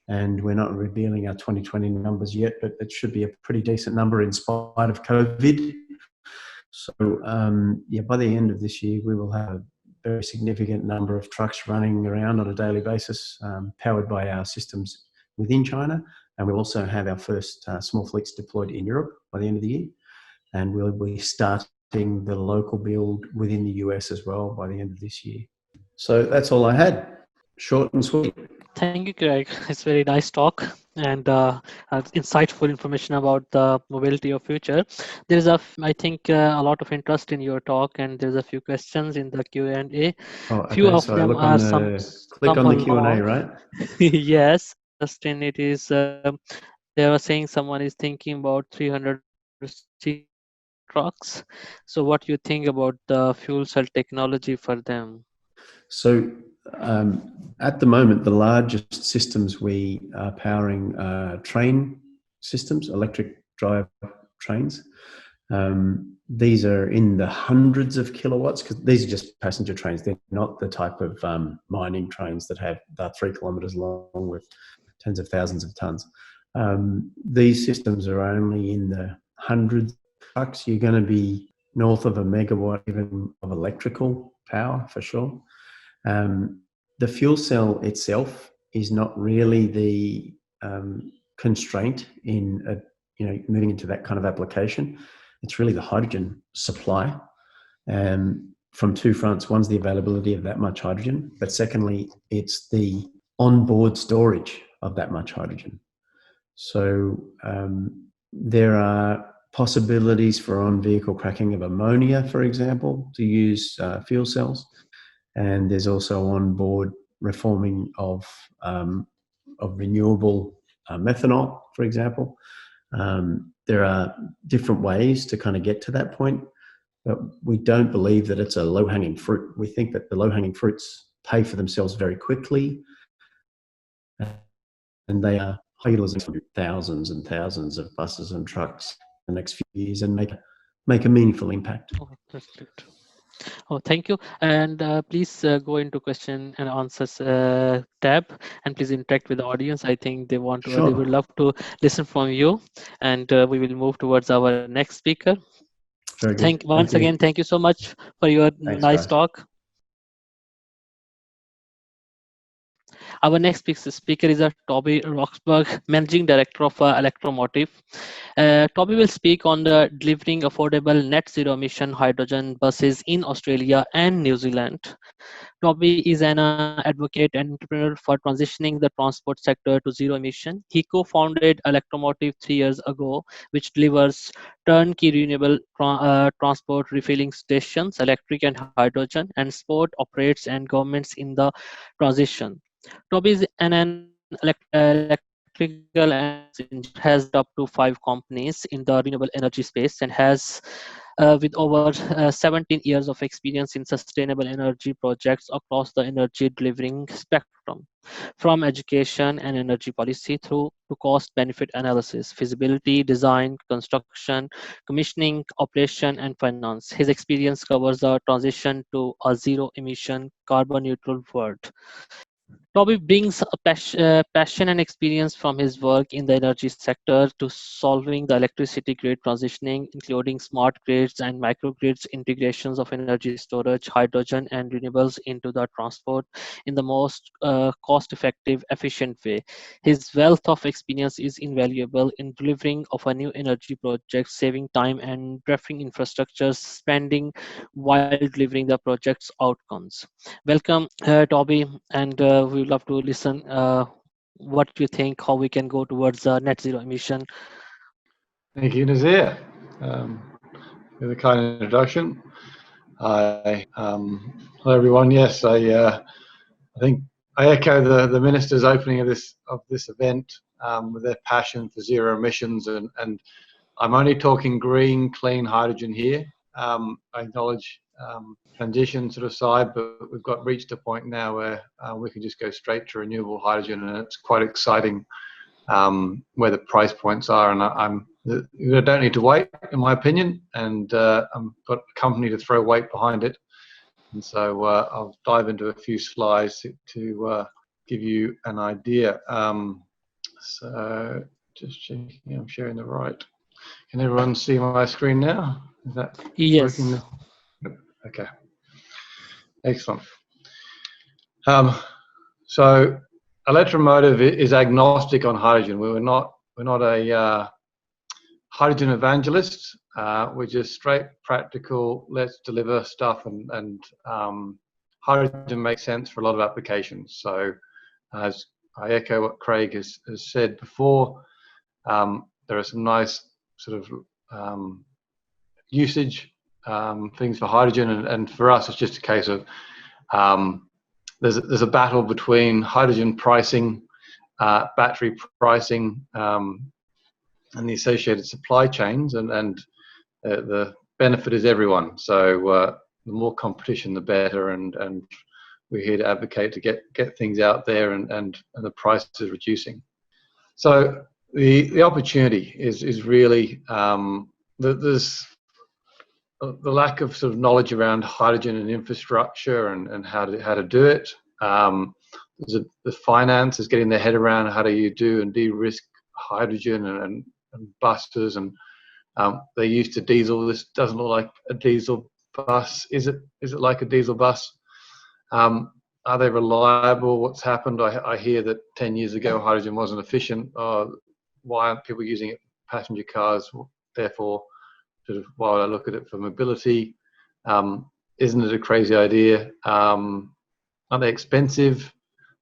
And we're not revealing our 2020 numbers yet, but it should be a pretty decent number in spite of COVID. So by the end of this year, we will have a very significant number of trucks running around on a daily basis, powered by our systems within China. And we'll also have our first small fleets deployed in Europe by the end of the year. And we'll be starting the local build within the US as well by the end of this year. So that's all I had. Short and sweet. Thank you, Greg. It's very nice talk and insightful information about the mobility of future. There's I think a lot of interest in your talk, and there's a few questions in the Q&A. Oh, okay. Few of so them look are on some. the Click come on the Q&A, along. right? Yes, Justin, it is. They were saying someone is thinking about 300 trucks. So, what do you think about the fuel cell technology for them? So at the moment, the largest systems we are powering are train systems, electric drive trains. These are in the hundreds of kilowatts because these are just passenger trains. They're not the type of mining trains that have 3 kilometres long with tens of thousands of tonnes. These systems are only in the hundreds of trucks. You're going to be north of a megawatt even of electrical power for sure. The fuel cell itself is not really the constraint in moving into that kind of application. It's really the hydrogen supply from two fronts. One's the availability of that much hydrogen, but secondly, it's the onboard storage of that much hydrogen. So there are possibilities for on-vehicle cracking of ammonia, for example, to use fuel cells. And there's also on-board reforming of renewable methanol, for example. There are different ways to kind of get to that point, but we don't believe that it's a low-hanging fruit. We think that the low-hanging fruits pay for themselves very quickly, and they are high utilization, thousands and thousands of buses and trucks in the next few years, and make a meaningful impact. Oh, that's great. Oh, thank you. And please go into question and answers tab, and please interact with the audience. I think they want to, Sure. they would love to listen from you. And we will move towards our next speaker. Very good. Once again, thank you so much for your Thanks, nice guys. talk. Our next speaker is Toby Roxburgh, Managing Director of Electromotive. Toby will speak on the delivering affordable net zero emission hydrogen buses in Australia and New Zealand. Toby is an advocate and entrepreneur for transitioning the transport sector to zero emission. He co-founded Electromotive 3 years ago, which delivers turnkey renewable transport refilling stations, electric and hydrogen, and sport operates and governments in the transition. Toby is an electrical engineer, has up to 5 companies in the renewable energy space, and has with over 17 years of experience in sustainable energy projects across the energy delivering spectrum, from education and energy policy through to cost benefit analysis, feasibility, design, construction, commissioning, operation, and finance. His experience covers the transition to a zero emission carbon neutral world. Toby brings a passion and experience from his work in the energy sector to solving the electricity grid transitioning, including smart grids and microgrids, integrations of energy storage, hydrogen, and renewables into the transport in the most cost-effective, efficient way. His wealth of experience is invaluable in delivering of a new energy project, saving time and drafting infrastructure spending while delivering the project's outcomes. Welcome, Toby, and we would love to listen what you think, how we can go towards net zero emission. Thank you, Nazir, for the kind introduction. Hello, everyone. Yes, I think I echo the minister's opening of this event with their passion for zero emissions, and I'm only talking green, clean hydrogen here. I acknowledge transition sort of side, but we've reached a point now where we can just go straight to renewable hydrogen, and it's quite exciting where the price points are, and I don't need to wait, in my opinion, and I've got a company to throw weight behind it, and so I'll dive into a few slides to give you an idea. So just checking, I'm sharing the right. Can everyone see my screen now? Is that yes working? Okay, excellent. So Electromotive is agnostic on hydrogen. We're not a hydrogen evangelist. We're just straight practical. Let's deliver stuff, and hydrogen makes sense for a lot of applications. So, as I echo what Craig has said before, there are some nice sort of usage things for hydrogen, and for us, it's just a case of there's a battle between hydrogen pricing, battery pricing, and the associated supply chains, and the benefit is everyone. So the more competition, the better, and we're here to advocate to get things out there, and the price is reducing. So the opportunity is really there's the lack of sort of knowledge around hydrogen and infrastructure and how to do it. The finance is getting their head around how do you do and de-risk hydrogen and buses, and they're used to diesel. This doesn't look like a diesel bus. Is it like a diesel bus? Are they reliable? What's happened? I hear that 10 years ago hydrogen wasn't efficient. Why aren't people using it for passenger cars? Therefore, sort of while I look at it for mobility, isn't it a crazy idea? Aren't they expensive?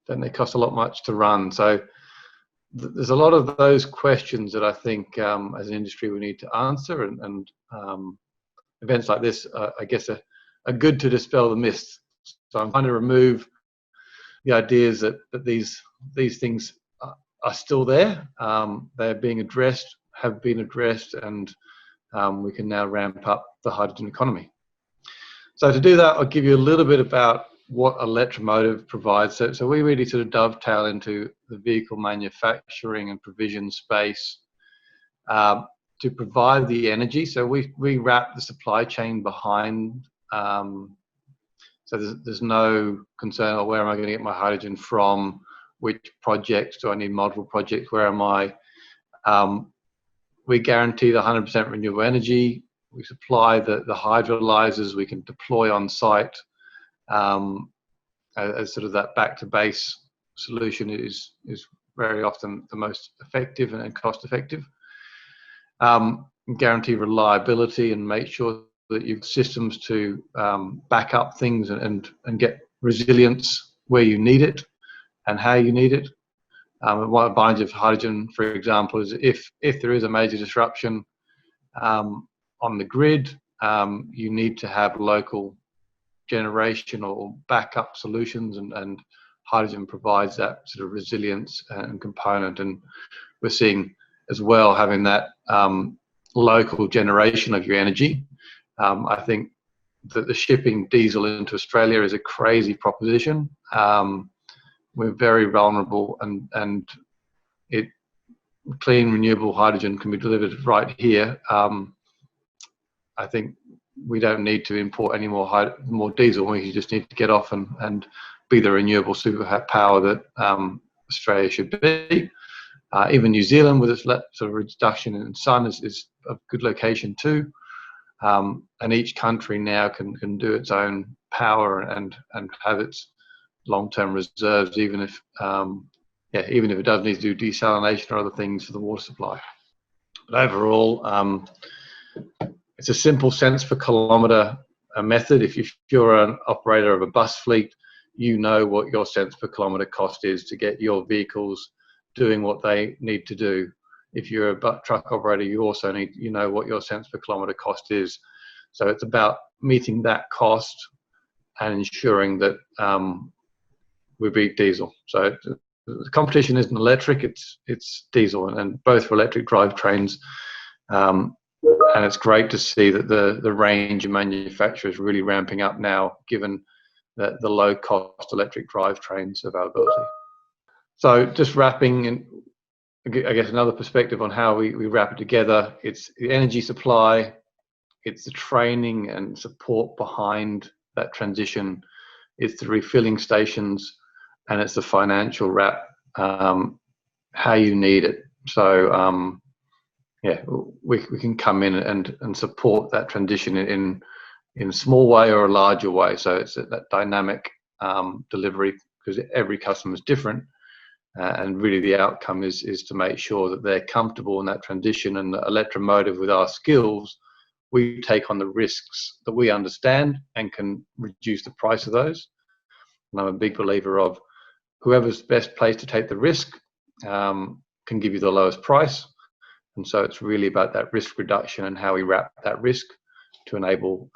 Don't they cost a lot much to run? So there's a lot of those questions that I think as an industry we need to answer, and events like this, I guess, are good to dispel the myths. So I'm trying to remove the ideas that these things are still there. They're being addressed, have been addressed, and we can now ramp up the hydrogen economy. So to do that, I'll give you a little bit about what electromotive provides. So we really sort of dovetail into the vehicle manufacturing and provision space to provide the energy. So we wrap the supply chain behind. So there's no concern, or where am I going to get my hydrogen from? Which projects do I need? Multiple projects? Where am I? We guarantee the 100% renewable energy. We supply the hydrolyzers we can deploy on site as sort of that back to base solution is very often the most effective and cost effective. Guarantee reliability and make sure that you've systems to back up things and get resilience where you need it and how you need it. One advantage of hydrogen, for example, is if there is a major disruption on the grid, you need to have local generation or backup solutions, and hydrogen provides that sort of resilience and component. And we're seeing as well having that local generation of your energy. I think that the shipping diesel into Australia is a crazy proposition. We're very vulnerable, and clean renewable hydrogen can be delivered right here. I think we don't need to import any more diesel. We just need to get off and be the renewable superpower that Australia should be. Even New Zealand, with its sort of reduction in sun, is a good location too. And each country now can do its own power and have its long-term reserves, even if it does need to do desalination or other things for the water supply. But overall, it's a simple cents per kilometre method. If you're an operator of a bus fleet, you know what your cents per kilometre cost is to get your vehicles doing what they need to do. If you're a truck operator, you also know what your cents per kilometre cost is. So it's about meeting that cost and ensuring that we beat diesel. So the competition isn't electric, it's diesel, and both for electric drivetrains. And it's great to see that the range of manufacturers really ramping up now, given the low cost electric drivetrains availability. So just wrapping in, I guess, another perspective on how we wrap it together. It's the energy supply, it's the training and support behind that transition, it's the refilling stations, and it's the financial wrap, how you need it. So we can come in and support that transition in a small way or a larger way. So it's that dynamic delivery, because every customer is different. And really the outcome is to make sure that they're comfortable in that transition, and the electromotive, with our skills, we take on the risks that we understand and can reduce the price of those. And I'm a big believer of whoever's best placed to take the risk can give you the lowest price. And so it's really about that risk reduction and how we wrap that risk to enable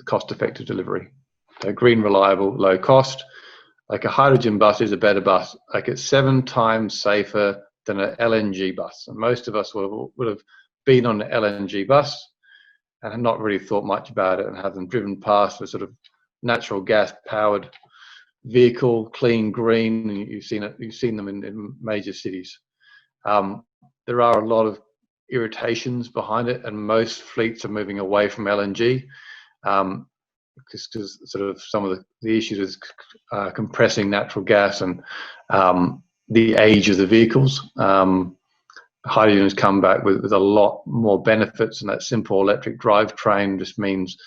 cost-effective delivery. So green, reliable, low cost, like a hydrogen bus is a better bus. Like it's 7 times safer than an LNG bus. And most of us would have been on an LNG bus and have not really thought much about it, and have them driven past a sort of natural gas powered vehicle, clean, green. And you've seen them in major cities. There are a lot of irritations behind it, and most fleets are moving away from LNG because sort of some of the issues with compressing natural gas and the age of the vehicles. Hydrogen has come back with a lot more benefits, and that simple electric drivetrain just means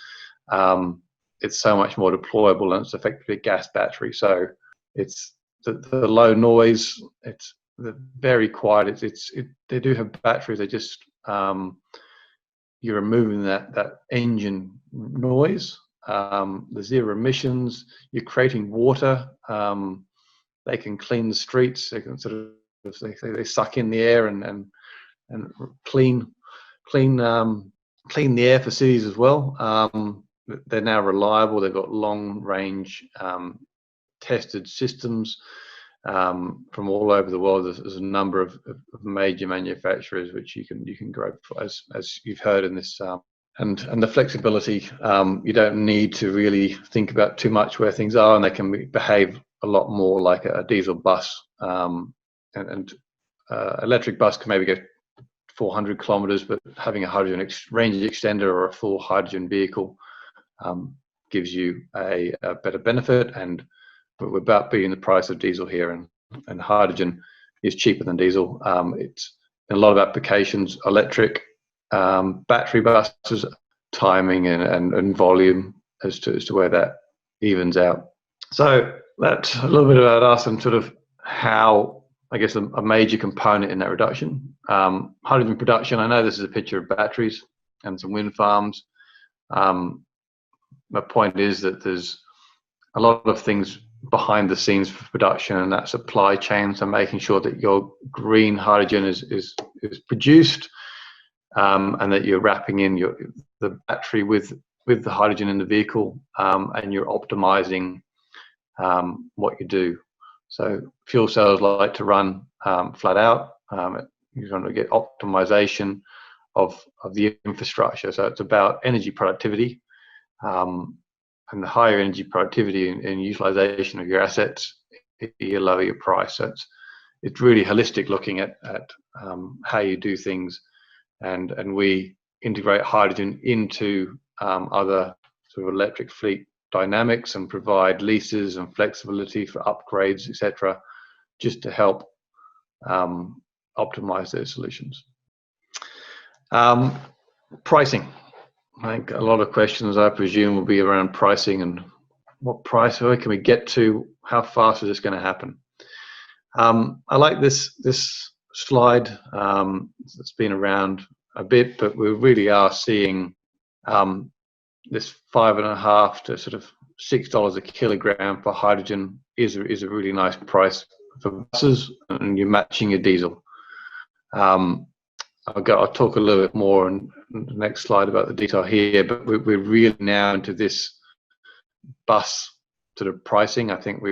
it's so much more deployable, and it's effectively a gas battery. So it's the low noise, it's very quiet. They do have batteries. They just you're removing that engine noise. The zero emissions. You're creating water. They can clean the streets. They can sort of they suck in the air and clean the air for cities as well. They're now reliable. They've got long range tested systems from all over the world. There's a number of major manufacturers which you can grow as you've heard in this. And the flexibility, you don't need to really think about too much where things are, and they can behave a lot more like a diesel bus. Electric bus can maybe go 400 kilometers, but having a hydrogen range extender or a full hydrogen vehicle gives you a better benefit. And we're about beating the price of diesel here, and hydrogen is cheaper than diesel. It's in a lot of applications, electric battery buses, timing and volume as to where that evens out. So that's a little bit about us and sort of how, I guess, a major component in that reduction. Hydrogen production, I know this is a picture of batteries and some wind farms. My point is that there's a lot of things behind the scenes for production, and that supply chain. So making sure that your green hydrogen is produced, and that you're wrapping in the battery with the hydrogen in the vehicle, and you're optimizing what you do. So fuel cells like to run flat out. You're going to get optimization of the infrastructure. So it's about energy productivity, and the higher energy productivity and utilization of your assets, you lower your price. So it's really holistic looking at how you do things, and we integrate hydrogen into other sort of electric fleet dynamics and provide leases and flexibility for upgrades, etc., just to help optimize those solutions. Pricing. I think a lot of questions, I presume, will be around pricing and what price, where can we get to, how fast is this going to happen? I like this slide. It's been around a bit, but we really are seeing this $5.50 to sort of $6 a kilogram for hydrogen is a really nice price for buses, and you're matching your diesel. I'll talk a little bit more on the next slide about the detail here, but we're really now into this bus sort of pricing. I think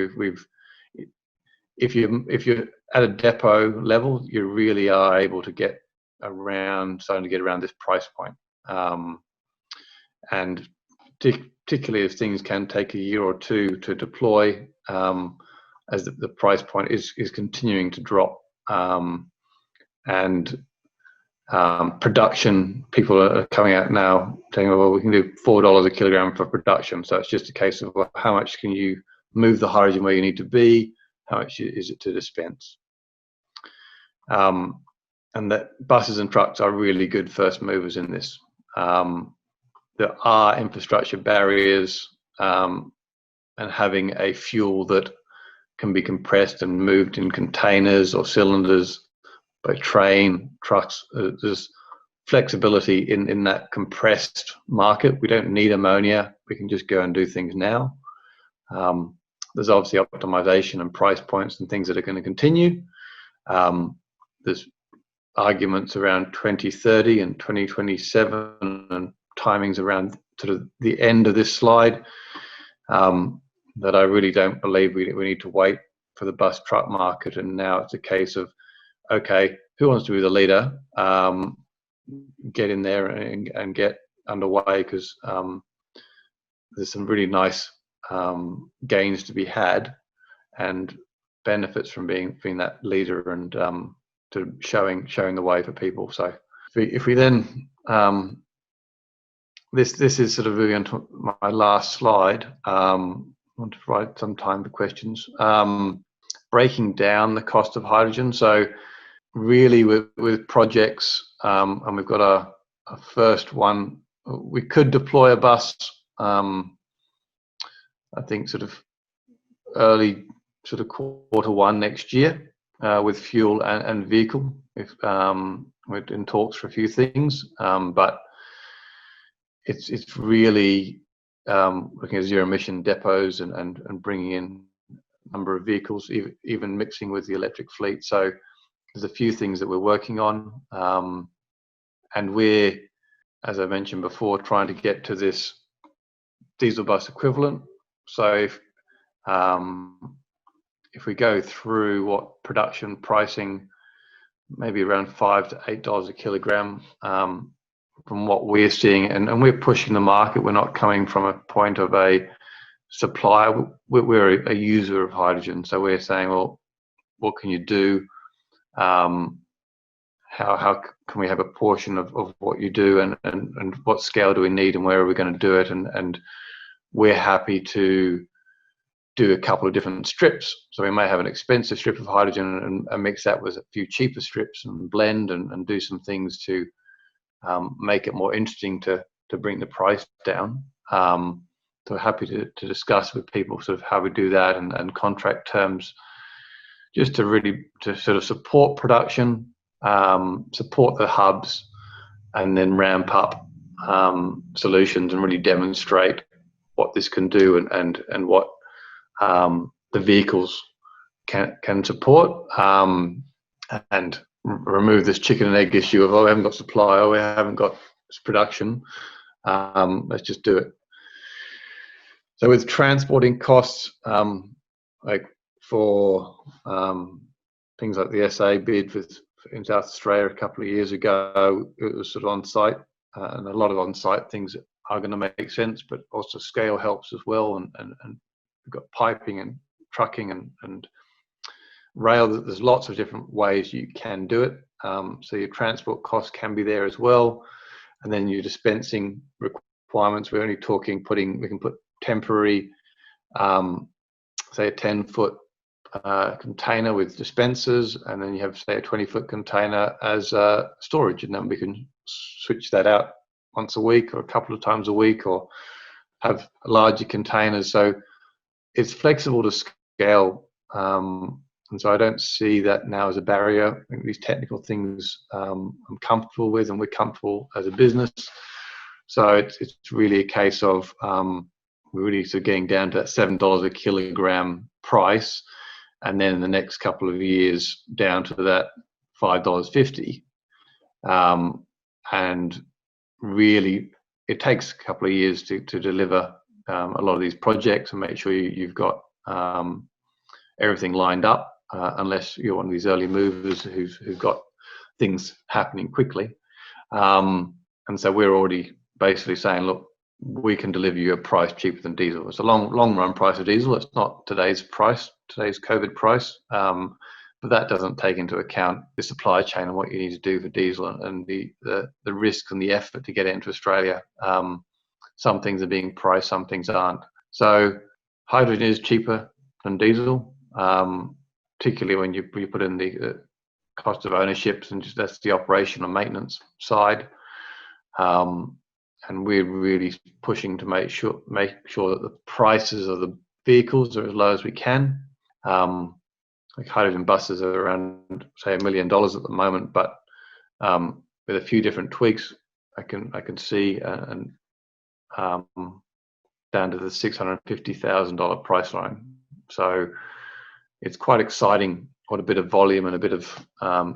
if you're at a depot level, you really are able to get starting to get around this price point. And particularly if things can take a year or two to deploy, as the price point is continuing to drop, and production, people are coming out now saying, well, we can do $4 a kilogram for production. So it's just a case of how much can you move the hydrogen where you need to be, how much is it to dispense. And that buses and trucks are really good first movers in this. There are infrastructure barriers, and having a fuel that can be compressed and moved in containers or cylinders by train, trucks. There's flexibility in that compressed market. We don't need ammonia. We can just go and do things now. There's obviously optimization and price points and things that are going to continue. There's arguments around 2030 and 2027 and timings around sort of the end of this slide. that I really don't believe we need to wait for the bus truck market. And now it's a case of, okay, who wants to be the leader? Get in there and get underway, because there's some really nice gains to be had and benefits from being that leader and to showing the way for people. So if we then this is sort of moving on to my last slide. I want to provide some time for questions. Breaking down the cost of hydrogen. So really with projects, and we've got a first one, we could deploy a bus, I think sort of early sort of Q1 next year, with fuel and vehicle. If we're in talks for a few things, but it's really looking at zero emission depots and bringing in a number of vehicles, even mixing with the electric fleet. So there's a few things that we're working on, and we're, as I mentioned before, trying to get to this diesel bus equivalent. So if we go through what production pricing, maybe around $5 to $8 a kilogram, from what we're seeing, and we're pushing the market. We're not coming from a point of a supplier. We're a user of hydrogen. So we're saying, well, what can you do? How can we have a portion of what you do, and what scale do we need, and where are we going to do it? And we're happy to do a couple of different strips. So we may have an expensive strip of hydrogen and mix that with a few cheaper strips and blend and do some things to make it more interesting to bring the price down. So happy to discuss with people sort of how we do that, and contract terms, just to really sort of support production, support the hubs, and then ramp up solutions and really demonstrate what this can do and what the vehicles can support, and remove this chicken and egg issue of, oh, we haven't got supply, oh, we haven't got production, let's just do it. So with transporting costs, like for things like the SA bid in South Australia a couple of years ago, it was sort of on site, and a lot of on site things are going to make sense, but also scale helps as well, and we've got piping and trucking and rail. There's lots of different ways you can do it. So your transport costs can be there as well, and then your dispensing requirements. We're only talking we can put temporary, say a 10-foot container with dispensers, and then you have, say, a 20-foot container as storage, and then we can switch that out once a week or a couple of times a week, or have larger containers. So it's flexible to scale, and so I don't see that now as a barrier. I think these technical things I'm comfortable with, and we're comfortable as a business. So it's really a case of we're really sort of getting down to that $7 a kilogram price, and then in the next couple of years down to that $5.50. And really, it takes a couple of years to deliver a lot of these projects and make sure you've got everything lined up, unless you're one of these early movers who've got things happening quickly. And so we're already basically saying, look, we can deliver you a price cheaper than diesel. It's a long run price of diesel. It's not today's price, today's COVID price, but that doesn't take into account the supply chain and what you need to do for diesel and the risk and the effort to get it into Australia. Some things are being priced, some things aren't. So hydrogen is cheaper than diesel, particularly when you put in the cost of ownerships, and just that's the operation and maintenance side. And we're really pushing to make sure that the prices of the vehicles are as low as we can. Like hydrogen buses are around, say, $1 million at the moment, but with a few different tweaks, I can see and down to the $650,000 price line. So it's quite exciting what a bit of volume and a bit of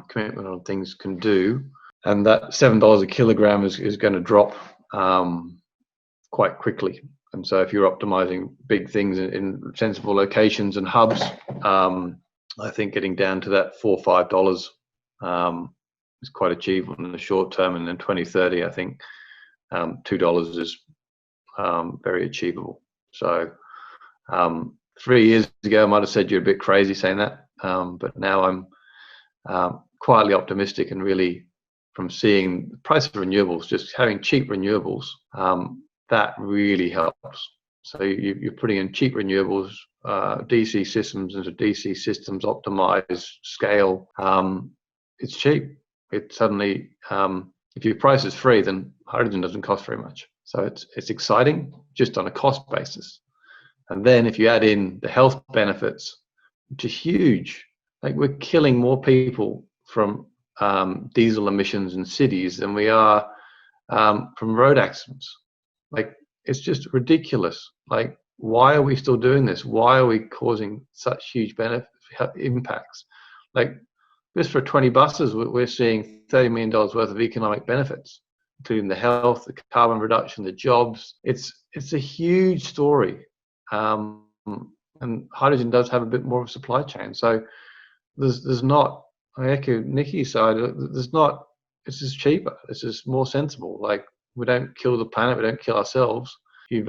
commitment on things can do. And that $7 a kilogram is going to drop quite quickly. And so if you're optimizing big things in sensible locations and hubs, I think getting down to that $4 or $5 is quite achievable in the short term. And in 2030, I think $2 is very achievable. So 3 years ago, I might have said you're a bit crazy saying that, but now I'm quietly optimistic, and really from seeing the price of renewables, just having cheap renewables, that really helps. So you're putting in cheap renewables, DC systems into DC systems, optimize, scale. It's cheap. It suddenly, if your price is free, then hydrogen doesn't cost very much. So it's exciting just on a cost basis. And then if you add in the health benefits, which are huge, like we're killing more people from diesel emissions in cities than we are from road accidents. Like, it's just ridiculous. Like, why are we still doing this? Why are we causing such huge impacts? Like, just for 20 buses, we're seeing $30 million worth of economic benefits, including the health, the carbon reduction, the jobs. It's a huge story. And hydrogen does have a bit more of a supply chain. So there's not, I echo Nikki's side, it's just cheaper. It's just more sensible. Like, we don't kill the planet, we don't kill ourselves. You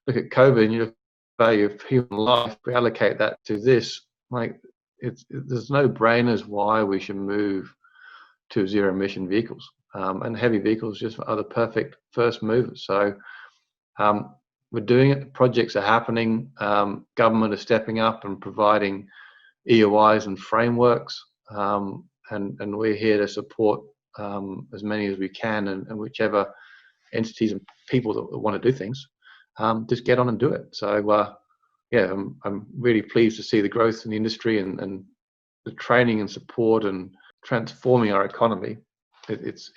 look at COVID and you look at the value of human life, we allocate that to this. Like, there's no brainers why we should move to zero emission vehicles. And heavy vehicles just are the perfect first movers. So we're doing it, projects are happening, government is stepping up and providing EOIs and frameworks, and we're here to support as many as we can, and whichever entities and people that want to do things, just get on and do it. So yeah, I'm really pleased to see the growth in the industry and the training and support and transforming our economy. It's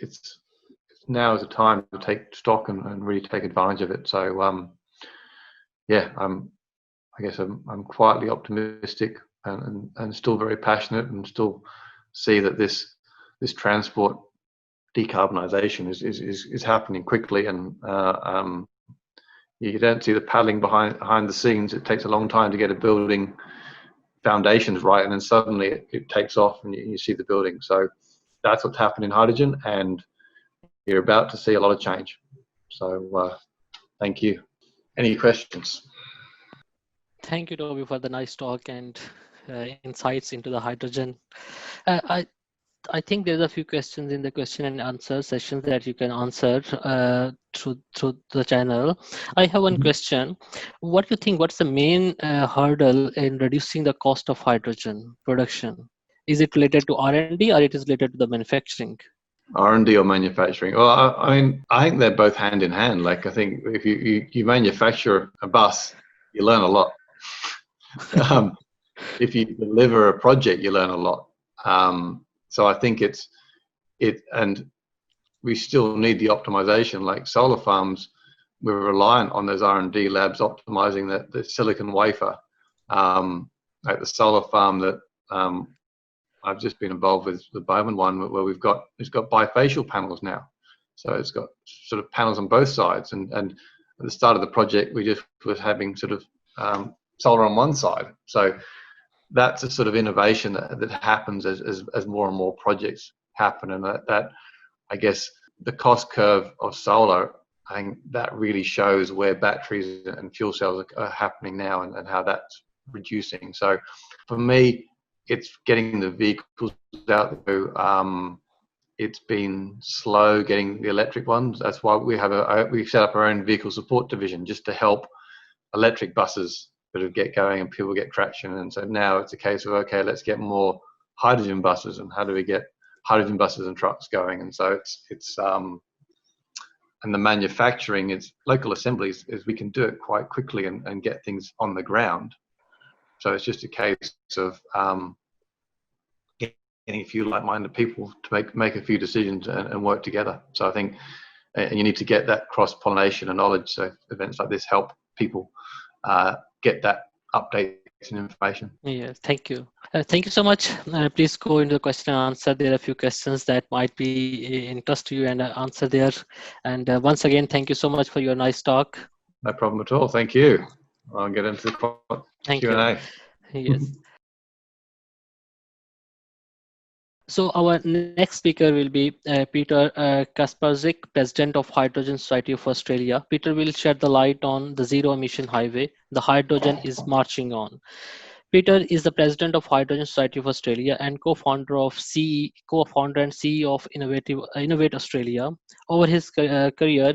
now is the time to take stock and really take advantage of it. So yeah, I guess I'm quietly optimistic and still very passionate, and still see that this transport decarbonisation is happening quickly, and you don't see the paddling behind the scenes. It takes a long time to get a building foundations right, and then suddenly it takes off and you see the building. So that's what's happened in hydrogen, and you're about to see a lot of change. So thank you. Any questions? Thank you, Toby, for the nice talk and insights into the hydrogen. I think there's a few questions in the question and answer sessions that you can answer through the channel. I have one question. What do you think, what's the main hurdle in reducing the cost of hydrogen production? Is it related to R&D, or it is related to the manufacturing? R&D or manufacturing? Well, I mean, I think they're both hand in hand. Like, I think if you manufacture a bus, you learn a lot. If you deliver a project, you learn a lot. So I think and we still need the optimization. Like solar farms, we're reliant on those R&D labs optimizing the silicon wafer. Like the solar farm that I've just been involved with, the Bowman one, where it's got bifacial panels now. So it's got sort of panels on both sides. And at the start of the project, we just was having sort of solar on one side. So that's a sort of innovation that happens as more and more projects happen. And that I guess the cost curve of solar, I think that really shows where batteries and fuel cells are happening now, and how that's reducing. So for me, it's getting the vehicles out there. It's been slow getting the electric ones. That's why we set up our own vehicle support division, just to help electric buses sort of get going and people get traction. And so now it's a case of, okay, let's get more hydrogen buses, and how do we get hydrogen buses and trucks going? And so it's and the manufacturing, it's local assemblies, is we can do it quite quickly and get things on the ground. So it's just a case of getting a few like-minded people to make a few decisions and work together. So I think, and you need to get that cross-pollination and knowledge. So events like this help people get that update and information. Yeah, thank you. Thank you so much. Please go into the question and answer. There are a few questions that might be interest to you, and answer there. And once again, thank you so much for your nice talk. No problem at all. Thank you. I'll get into the Thank Q&A. you. Yes. So our next speaker will be Peter Kasparzik, President of Hydrogen Society of Australia. Peter will shed the light on the zero emission highway. The hydrogen is marching on. Peter is the president of Hydrogen Society of Australia and co-founder and CEO of Innovate Australia. Over his career,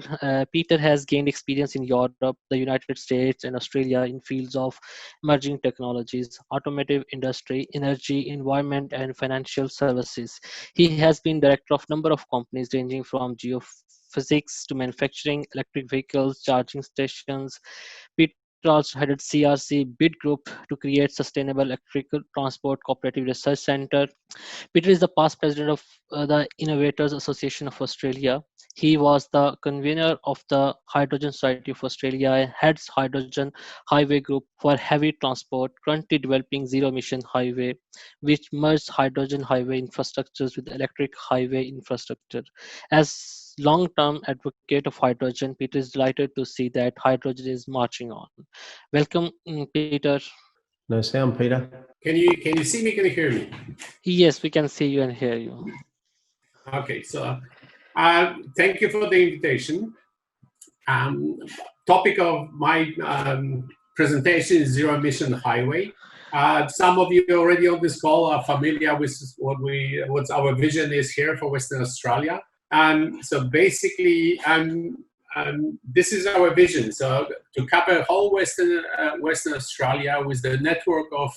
Peter has gained experience in Europe, the United States, and Australia in fields of emerging technologies, automotive industry, energy, environment, and financial services. He has been director of a number of companies ranging from geophysics to manufacturing, electric vehicles, charging stations. Peter also headed CRC bid group to create sustainable electrical transport cooperative research center. Peter is the past president of the Innovators Association of Australia. He was the convener of the Hydrogen Society of Australia and heads Hydrogen Highway Group for heavy transport, currently developing zero emission highway, which merges hydrogen highway infrastructures with electric highway infrastructure. As long-term advocate of hydrogen, Peter is delighted to see that hydrogen is marching on. Welcome, Peter. No sound, Peter. Can you see me? Can you hear me? Yes, we can see you and hear you. Okay, so thank you for the invitation. Topic of my presentation is zero emission highway. Some of you already on this call are familiar with what our vision is here for Western Australia. So basically, this is our vision. So to cover whole Western Australia with the network of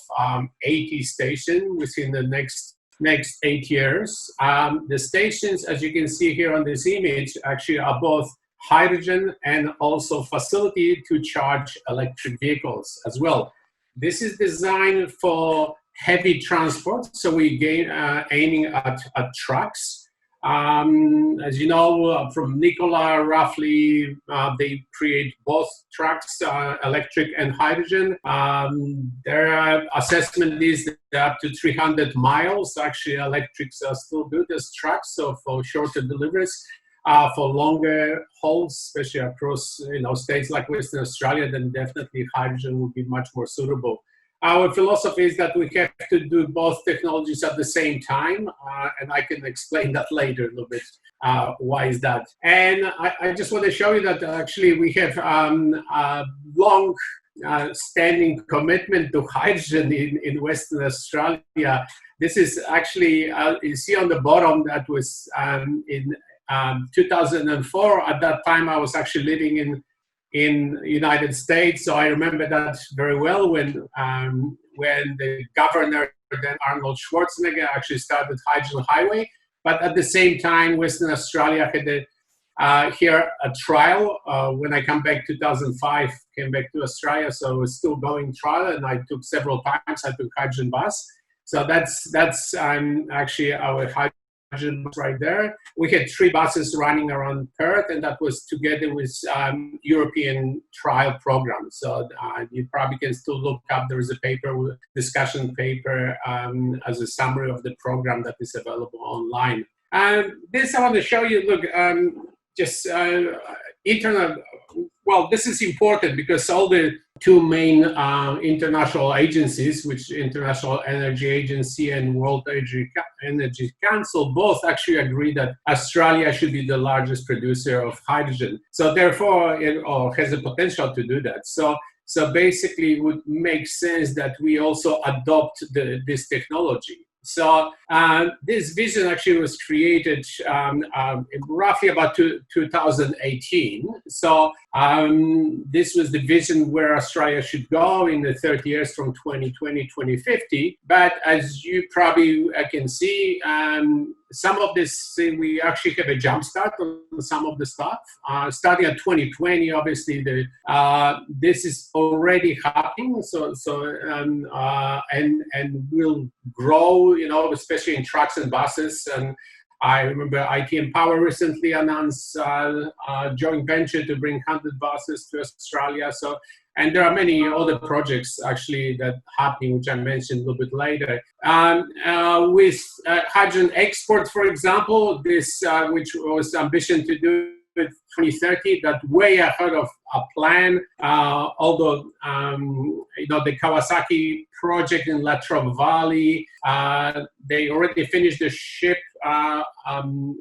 80 stations within the next 8 years. The stations, as you can see here on this image, actually are both hydrogen and also facility to charge electric vehicles as well. This is designed for heavy transport, so we aiming at trucks. As you know, from Nikola, roughly, they create both trucks, electric and hydrogen. Their assessment is that up to 300 miles. Actually, electrics are still good as trucks, so for shorter deliveries. For longer hauls, especially across states like Western Australia, then definitely hydrogen would be much more suitable. Our philosophy is that we have to do both technologies at the same time, and I can explain that later a little bit. Why is that? And I just want to show you that actually we have a long standing commitment to hydrogen in Western Australia. This is actually, you see on the bottom, that was in 2004. At that time, I was actually living in United States, so I remember that very well when the governor, then Arnold Schwarzenegger, actually started Hydrogen Highway. But at the same time, Western Australia had here a trial. When I come back 2005, came back to Australia, so it was still going trial, and I took several times. I took hydrogen bus. So that's actually our hydrogen right there. We had 3 buses running around Perth, and that was together with European trial program. So you probably can still look up. There is a paper, discussion paper, as a summary of the program that is available online. This I want to show you. Look, internet. Well, this is important because all the 2 main international agencies, which International Energy Agency and World Energy Council, both actually agree that Australia should be the largest producer of hydrogen. So therefore, it has the potential to do that. So basically, it would make sense that we also adopt this technology. So this vision actually was created roughly about 2018. So this was the vision where Australia should go in the 30 years from 2020-2050. But as you probably can see, some of this, we actually have a jump start on some of the stuff. Starting at 2020, obviously, this is already happening. And will grow, especially in trucks and buses. And I remember ITM Power recently announced a joint venture to bring 100 buses to Australia. And there are many other projects actually that happening, which I mentioned a little bit later. With hydrogen export, for example, this which was ambition to do 2030. That's way ahead of a plan. Although the Kawasaki project in Latrobe Valley, they already finished the ship.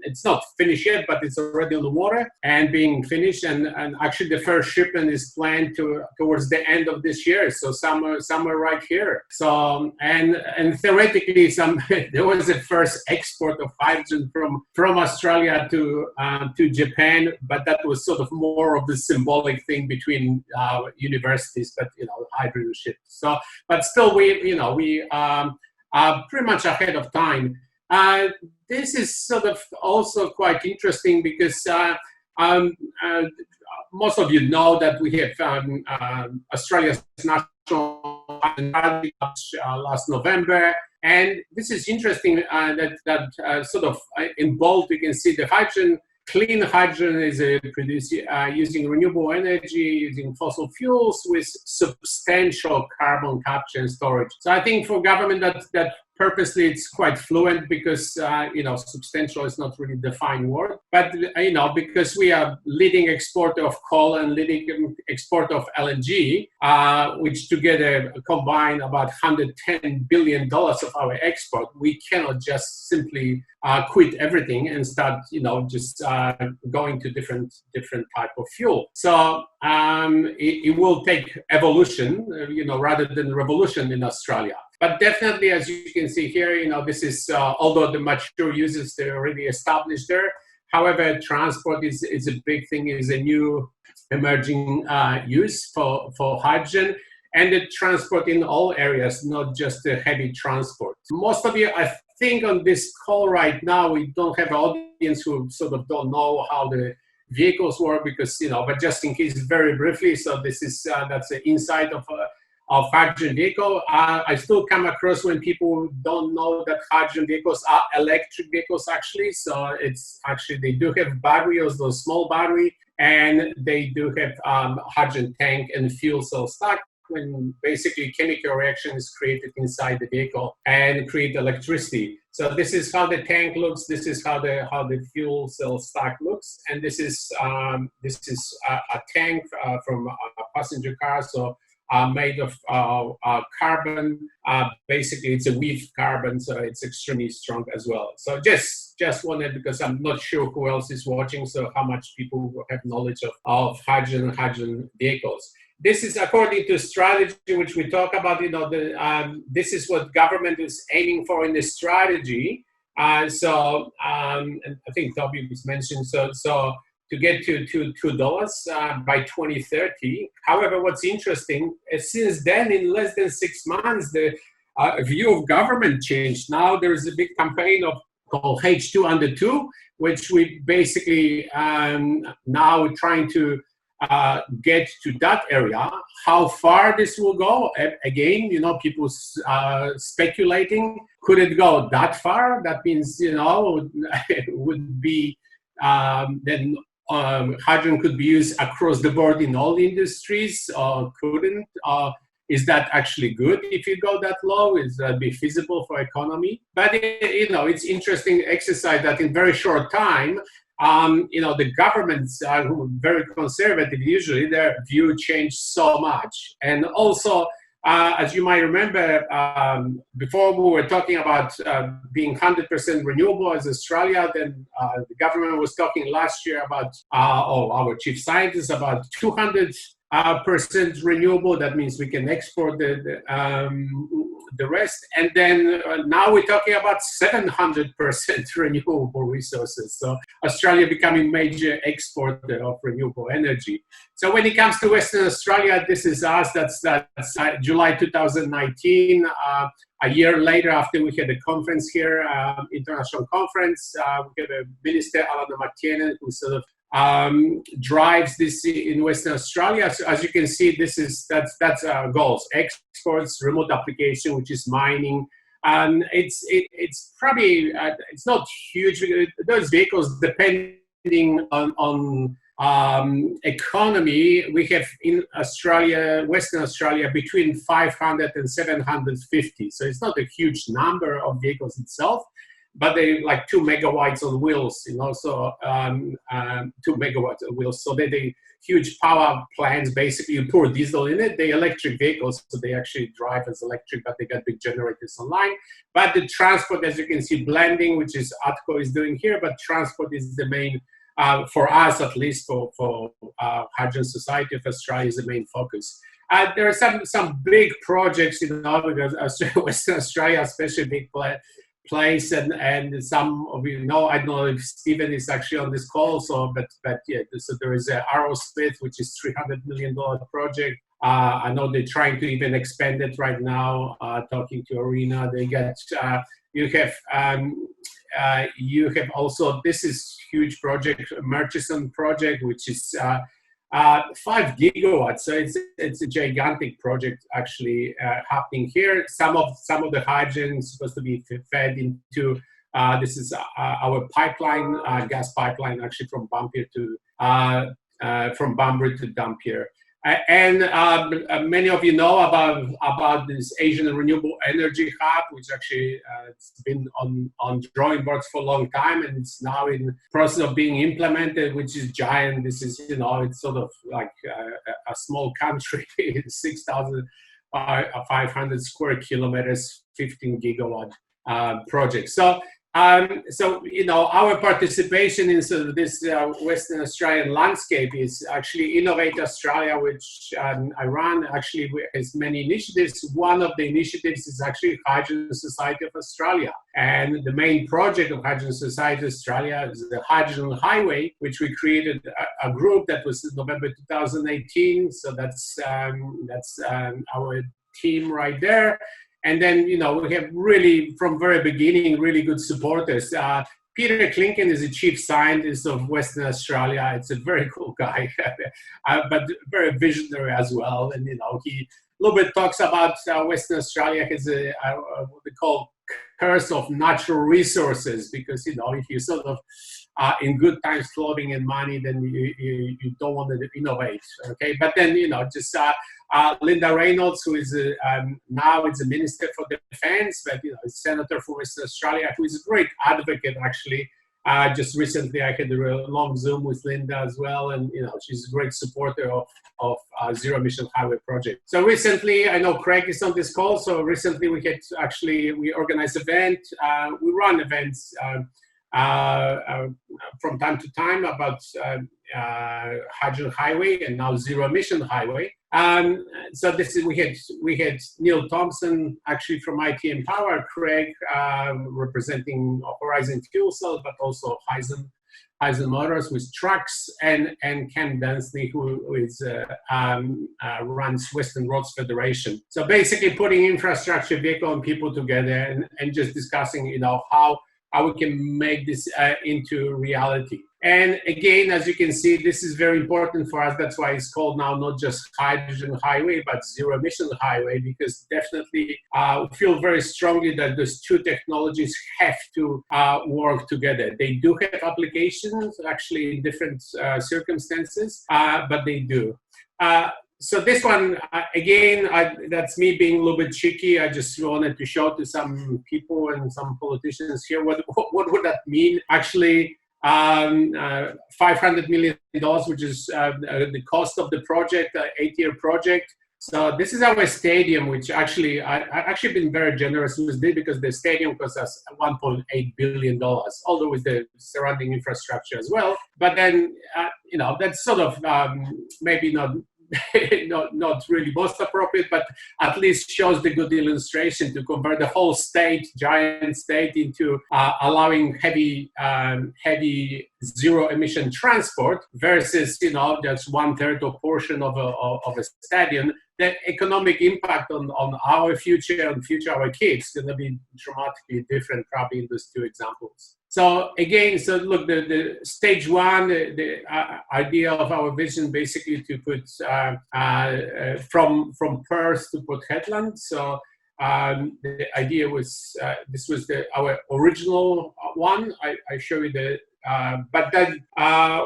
It's not finished yet, but it's already on the water and being finished. And actually, the first shipment is planned towards the end of this year. So somewhere right here. So and theoretically, there was the first export of hydrogen from Australia to Japan, but that was sort of more of the symbolic thing between universities, but hydrogen ships. So, but still, we are pretty much ahead of time. This is sort of also quite interesting because most of you know that we have Australia's national last November. And this is interesting that sort of in bold you can see the hydrogen. Clean hydrogen is produced using renewable energy, using fossil fuels with substantial carbon capture and storage. So I think for government that purposely it's quite fluent because substantial is not really defined word, but because we are leading exporter of coal and leading exporter of LNG, which together combine about $110 billion of our export, we cannot just simply quit everything and start just going to different type of fuel. So it will take evolution, rather than revolution in Australia. But definitely, as you can see here, this is, although the mature uses, they're already established there. However, transport is a big thing, is a new emerging use for hydrogen. And the transport in all areas, not just the heavy transport. Most of you, I think on this call right now, we don't have an audience who sort of don't know how the vehicles work because, but just in case, very briefly, so this is, that's the inside of hydrogen vehicle. I still come across when people don't know that hydrogen vehicles are electric vehicles actually. So it's actually, they do have batteries, those small battery, and they do have hydrogen tank and fuel cell stack, when basically chemical reaction is created inside the vehicle and create electricity. So this is how the tank looks. This is how the fuel cell stack looks, and this is a tank from a passenger car. So made of carbon. Basically, it's a weave carbon, so it's extremely strong as well. So just wanted, because I'm not sure who else is watching, so how much people have knowledge of hydrogen vehicles. This is according to strategy, which we talk about. This is what government is aiming for in the strategy. And I think Toby was mentioned. So to get to $2 by 2030. However, what's interesting is since then, in less than 6 months, the view of government changed. Now there is a big campaign called H2 under 2, which we basically now we're trying to get to that area. How far this will go, again, people speculating. Could it go that far? That means, it would be then hydrogen could be used across the board in all industries, or couldn't. Is that actually good if you go that low? Is that be feasible for economy? But it's interesting exercise that in very short time, the governments who are very conservative, usually their view changed so much. And also, as you might remember, before we were talking about being 100% renewable as Australia, then the government was talking last year about, our chief scientist, about 200% renewable. That means we can export the rest. And then now we're talking about 700% renewable resources. So Australia becoming major exporter of renewable energy. So when it comes to Western Australia, this is us. That's July 2019. A year later, after we had a conference here, international conference, we had a minister, Alana Matienen, who sort of drives this in Western Australia. So as you can see, that's our goals: exports, remote application, which is mining. It's probably it's not huge. Those vehicles, depending on economy, we have in Australia, Western Australia, between 500 and 750. So it's not a huge number of vehicles itself. but they like 2 megawatts on wheels, you know, so 2 megawatts on wheels. So they huge power plants. Basically, you pour diesel in it. They electric vehicles, so they actually drive as electric, but they got big generators online. But the transport, as you can see, blending, which is ATCO is doing here, but transport is the main, for us at least, for Hydrogen Society of Australia is the main focus. There are some big projects, you know, because Western Australia, especially big place, and some of you know, I don't know if Stephen is actually on this call, so but yeah, so there is a Arrowsmith, which is $300 million project. I know they're trying to even expand it right now. Talking to Arena, they get you have also, this is huge project, Murchison project, which is 5 gigawatts. So it's a gigantic project actually happening here. Some of the hydrogen is supposed to be fed into this is our pipeline, gas pipeline, actually from Bunbury to Dampier. And many of you know about this Asian Renewable Energy Hub, which actually it's been on drawing boards for a long time, and it's now in process of being implemented, which is giant. This is, you know, it's sort of like a small country, 6,500 square kilometers, 15 gigawatt project. So, you know, our participation in sort of this Western Australian landscape is actually Innovate Australia, which I run, actually has many initiatives. One of the initiatives is actually Hydrogen Society of Australia. And the main project of Hydrogen Society of Australia is the Hydrogen Highway, which we created a group that was in November 2018. So that's our team right there. And then, you know, we have really, from very beginning, really good supporters. Peter Klinken is the chief scientist of Western Australia. It's a very cool guy, but very visionary as well. And, you know, he a little bit talks about Western Australia has what they call curse of natural resources, because, you know, if you sort of in good times, clothing and money, then you don't want to innovate, okay? But then, you know, just Linda Reynolds, who is now is a minister for defense, but, you know, is senator for Western Australia, who is a great advocate, actually. Just recently, I had a long Zoom with Linda as well, and, you know, she's a great supporter of Zero Emission Highway project. So recently, I know Craig is on this call, so recently we organized an event, we run events from time to time about Hydrogen Highway and now Zero Emission Highway. So this is, we had Neil Thompson actually from IT Empower, Craig representing Horizon Fuel Cell, but also Hyzen Motors with trucks, and Ken Dunsley, who is runs Western Roads Federation. So basically putting infrastructure, vehicle, and people together, and just discussing, you know, how we can make this into reality. And again, as you can see, this is very important for us. That's why it's called now not just Hydrogen Highway, but Zero Emission Highway, because definitely we feel very strongly that those two technologies have to work together. They do have applications actually in different circumstances, but they do. So this one, again, that's me being a little bit cheeky. I just wanted to show to some people and some politicians here what would that mean. Actually, $500 million, which is the cost of the project, 8-year project. So this is our stadium, which actually, I actually been very generous with this, because the stadium cost us $1.8 billion, although with the surrounding infrastructure as well. But then, you know, that's sort of maybe not really most appropriate, but at least shows the good illustration to convert the whole state, giant state, into allowing heavy zero emission transport versus, you know, just 1/3 or portion of a stadium. The economic impact on our future and future of our kids is going to be dramatically different, probably in those two examples. So again, so look, the stage one, the idea of our vision, basically to put from Perth to Port Hedland. So the idea was this was our original one. I show you the But then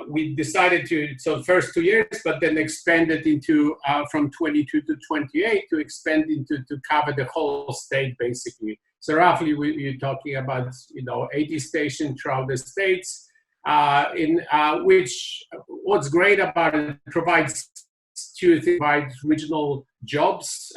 we decided to, so first 2 years, but then expanded into from 22 to 28 to expand into to cover the whole state basically. So roughly we're talking about 80 stations throughout the states. Which what's great about it provides provides regional jobs,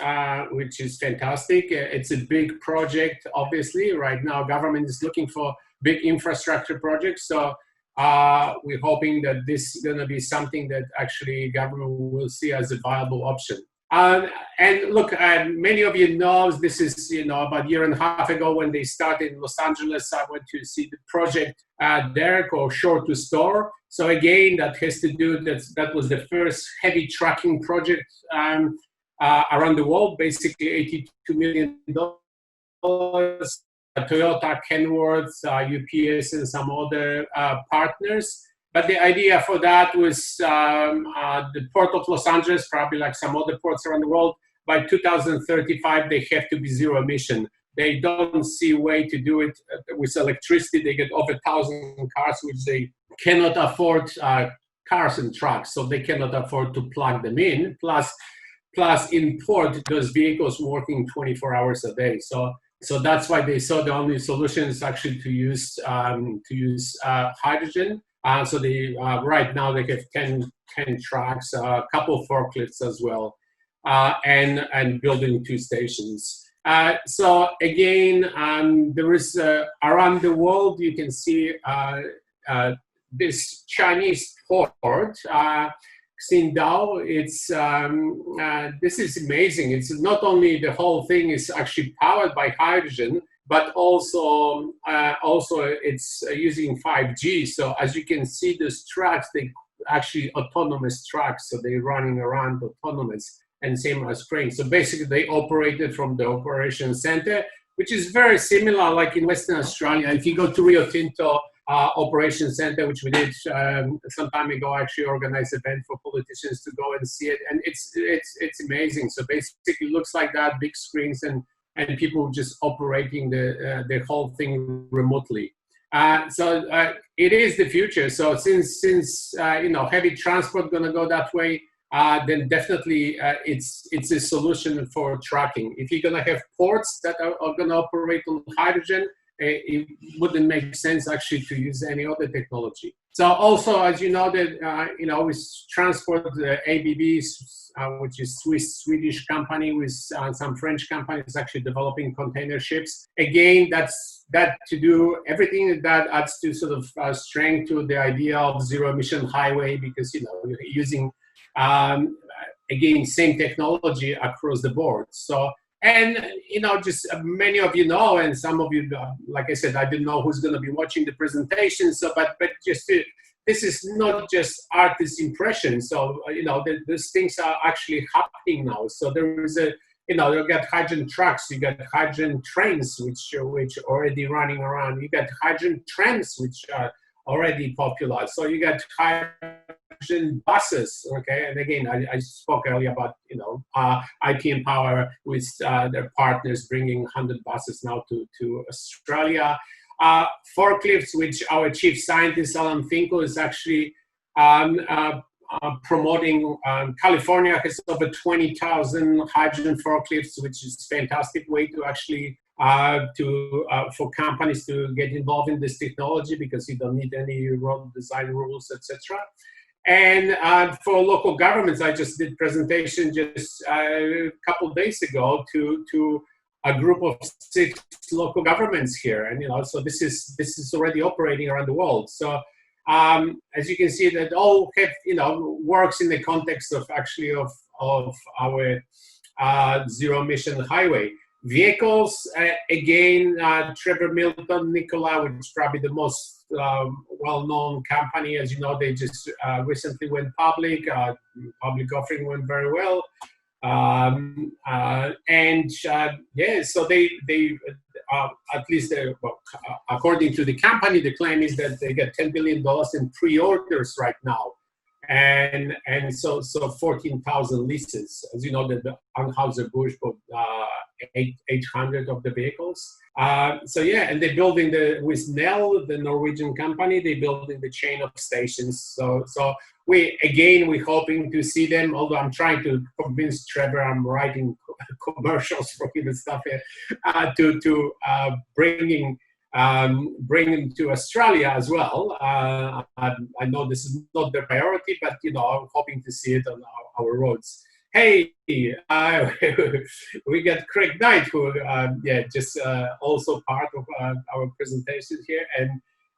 which is fantastic. It's a big project, obviously. Right now, government is looking for big infrastructure projects. So we're hoping that this is going to be something that actually government will see as a viable option. And look, many of you know this is, about a year and a half ago when they started in Los Angeles, I went to see the project there called Shore to Store. So again, that has to do, that was the first heavy trucking project around the world, basically $82 million. Toyota, Kenworth, UPS, and some other partners. But the idea for that was the port of Los Angeles, probably like some other ports around the world, by 2035, they have to be zero emission. They don't see a way to do it with electricity. They get over 1,000 cars, which they cannot afford cars and trucks, so they cannot afford to plug them in. Plus import those vehicles working 24 hours a day. So that's why they saw the only solution is actually to use hydrogen. So they right now they have 10 trucks, a couple of forklifts as well, and building 2 stations. So again, there is around the world you can see this Chinese port, Qingdao. It's this is amazing. It's not only the whole thing is actually powered by hydrogen, but also it's using 5G. So as you can see, these trucks, they actually autonomous trucks. So they're running around autonomous, and same as cranes. So basically they operated from the operation center, which is very similar like in Western Australia. If you go to Rio Tinto operation center, which we did some time ago, I actually organized an event for politicians to go and see it. And it's amazing. So basically it looks like that, big screens and people just operating the whole thing remotely. So it is the future. So since heavy transport gonna go that way, then definitely it's a solution for trucking. If you're gonna have ports that are gonna operate on hydrogen, it wouldn't make sense actually to use any other technology. So also, as you know, that with transport, the ABB, which is Swedish company with some French companies actually developing container ships. Again, that's to do everything that adds to sort of strength to the idea of zero emission highway, because you're using again same technology across the board. So. And, just many of you know, and some of you, like I said, I didn't know who's going to be watching the presentation. So, but just this is not just artist impression. So, these things are actually happening now. So there is you got hydrogen trucks, you got hydrogen trains, which already running around. You got hydrogen trams, which are already popular. So you got hydrogen buses, okay? And again, I spoke earlier about, IP Power with their partners bringing 100 buses now to Australia. Forklifts, which our chief scientist, Alan Finkel, is actually promoting. California has over 20,000 hydrogen forklifts, which is a fantastic way to actually for companies to get involved in this technology, because you don't need any road design rules, etc. And for local governments, I just did presentation just a couple of days ago to a group of 6 local governments here, and so this is already operating around the world. So as you can see, that all have, works in the context of actually of our zero emission highway. Vehicles, again, Trevor Milton, Nikola, which is probably the most well-known company. As you know, they just recently went public. Public offering went very well. So they at least according to the company, the claim is that they get $10 billion in pre-orders right now. And so 14,000 leases. As you know, that the Anheuser-Busch 800 of the vehicles. So yeah, and they're building with Nel, the Norwegian company, they're building the chain of stations. So we're hoping to see them, although I'm trying to convince Trevor, I'm writing commercials for him and stuff here, to bring them to Australia as well. I know this is not the priority, but I'm hoping to see it on our roads. Hey, we got Craig Knight, who just also part of our presentation here,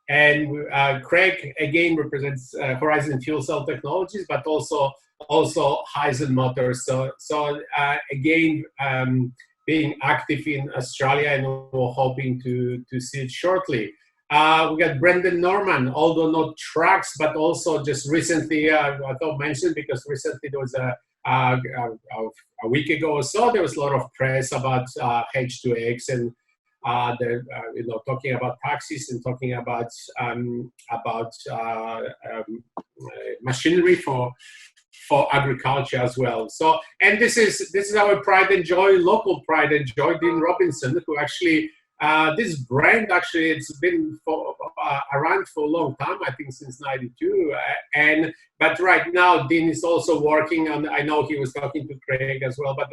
and Craig again represents Horizon Fuel Cell Technologies, but also Hyzon Motors. So again, being active in Australia, and we're hoping to see it shortly. We got Brendan Norman, although not trucks, but also just recently, I thought mentioned because recently there was a week ago or so, there was a lot of press about H2X and talking about taxis and talking about machinery for agriculture as well. So, and this is our pride and joy, local pride and joy, Dean Robinson, who actually this brand actually it's been around for a long time, I think since '92, but right now Dean is also working on. I know he was talking to Craig as well, but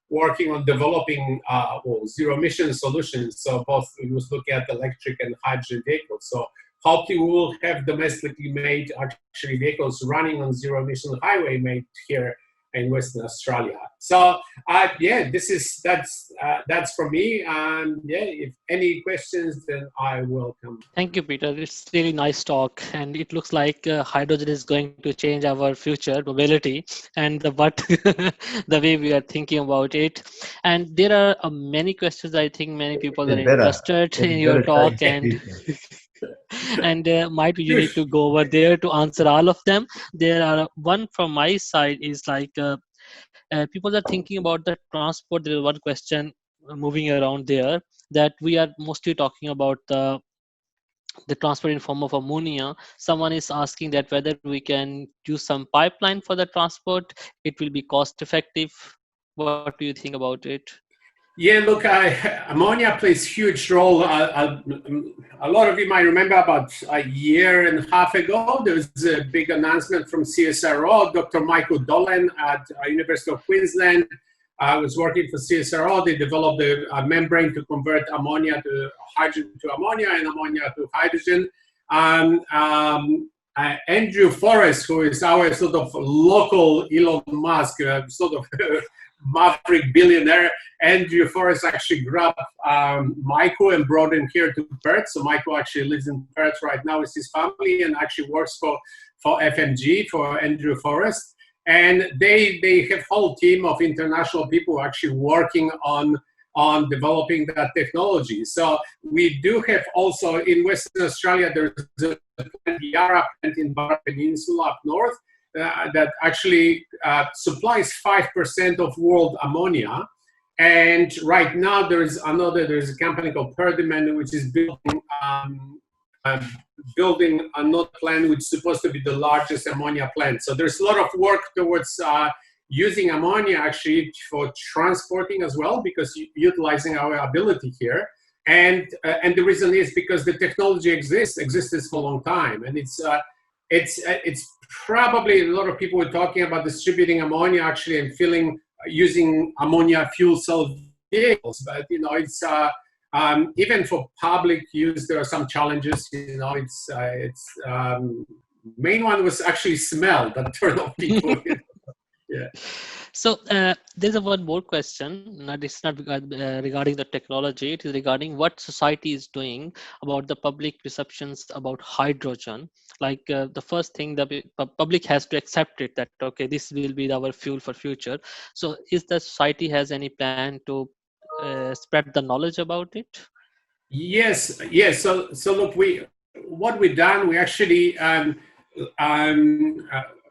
working on developing zero emission solutions. So both we was looking at electric and hydrogen vehicles. So hopefully we will have domestically made actually vehicles running on zero emission highway made here in Western Australia. So that's for me. And if any questions, then I will come. Thank you, Peter. It's really nice talk, and it looks like hydrogen is going to change our future mobility and the way we are thinking about it. And there are many questions. I think many people are interested in your talk, and might you need to go over there to answer all of them. There are one from my side is like people are thinking about the transport. There is one question moving around there that we are mostly talking about the transport in form of ammonia. Someone is asking that whether we can use some pipeline for the transport. It will be cost effective. What do you think about it? Yeah, look, ammonia plays a huge role. A lot of you might remember about a year and a half ago, there was a big announcement from CSIRO. Dr. Michael Dolan at University of Queensland was working for CSIRO. They developed a membrane to convert ammonia to hydrogen to ammonia and ammonia to hydrogen. Andrew Forrest, who is our sort of local Elon Musk, sort of maverick billionaire, Andrew Forrest actually grabbed Michael and brought him here to Perth. So Michael actually lives in Perth right now with his family and actually works for FMG, for Andrew Forrest. And they have a whole team of international people actually working on developing that technology. So we do have also in Western Australia, there's a Yarra plant in Barra Peninsula up north that actually supplies 5% of world ammonia. And right now there's a company called Perdaman, which is building another plant which is supposed to be the largest ammonia plant. So there's a lot of work towards using ammonia actually for transporting as well, because utilizing our ability here. And the reason is because the technology existed for a long time, and it's probably a lot of people were talking about distributing ammonia actually and using ammonia fuel cell vehicles, but it's even for public use there are some challenges. Main one was actually smell that turned off people. Yeah. So there's one more question. It's not regarding the technology. It is regarding what society is doing about the public perceptions about hydrogen. Like the first thing, the public has to accept it that, okay, this will be our fuel for future. So is the society has any plan to spread the knowledge about it? Yes. So look, what we've done, we actually,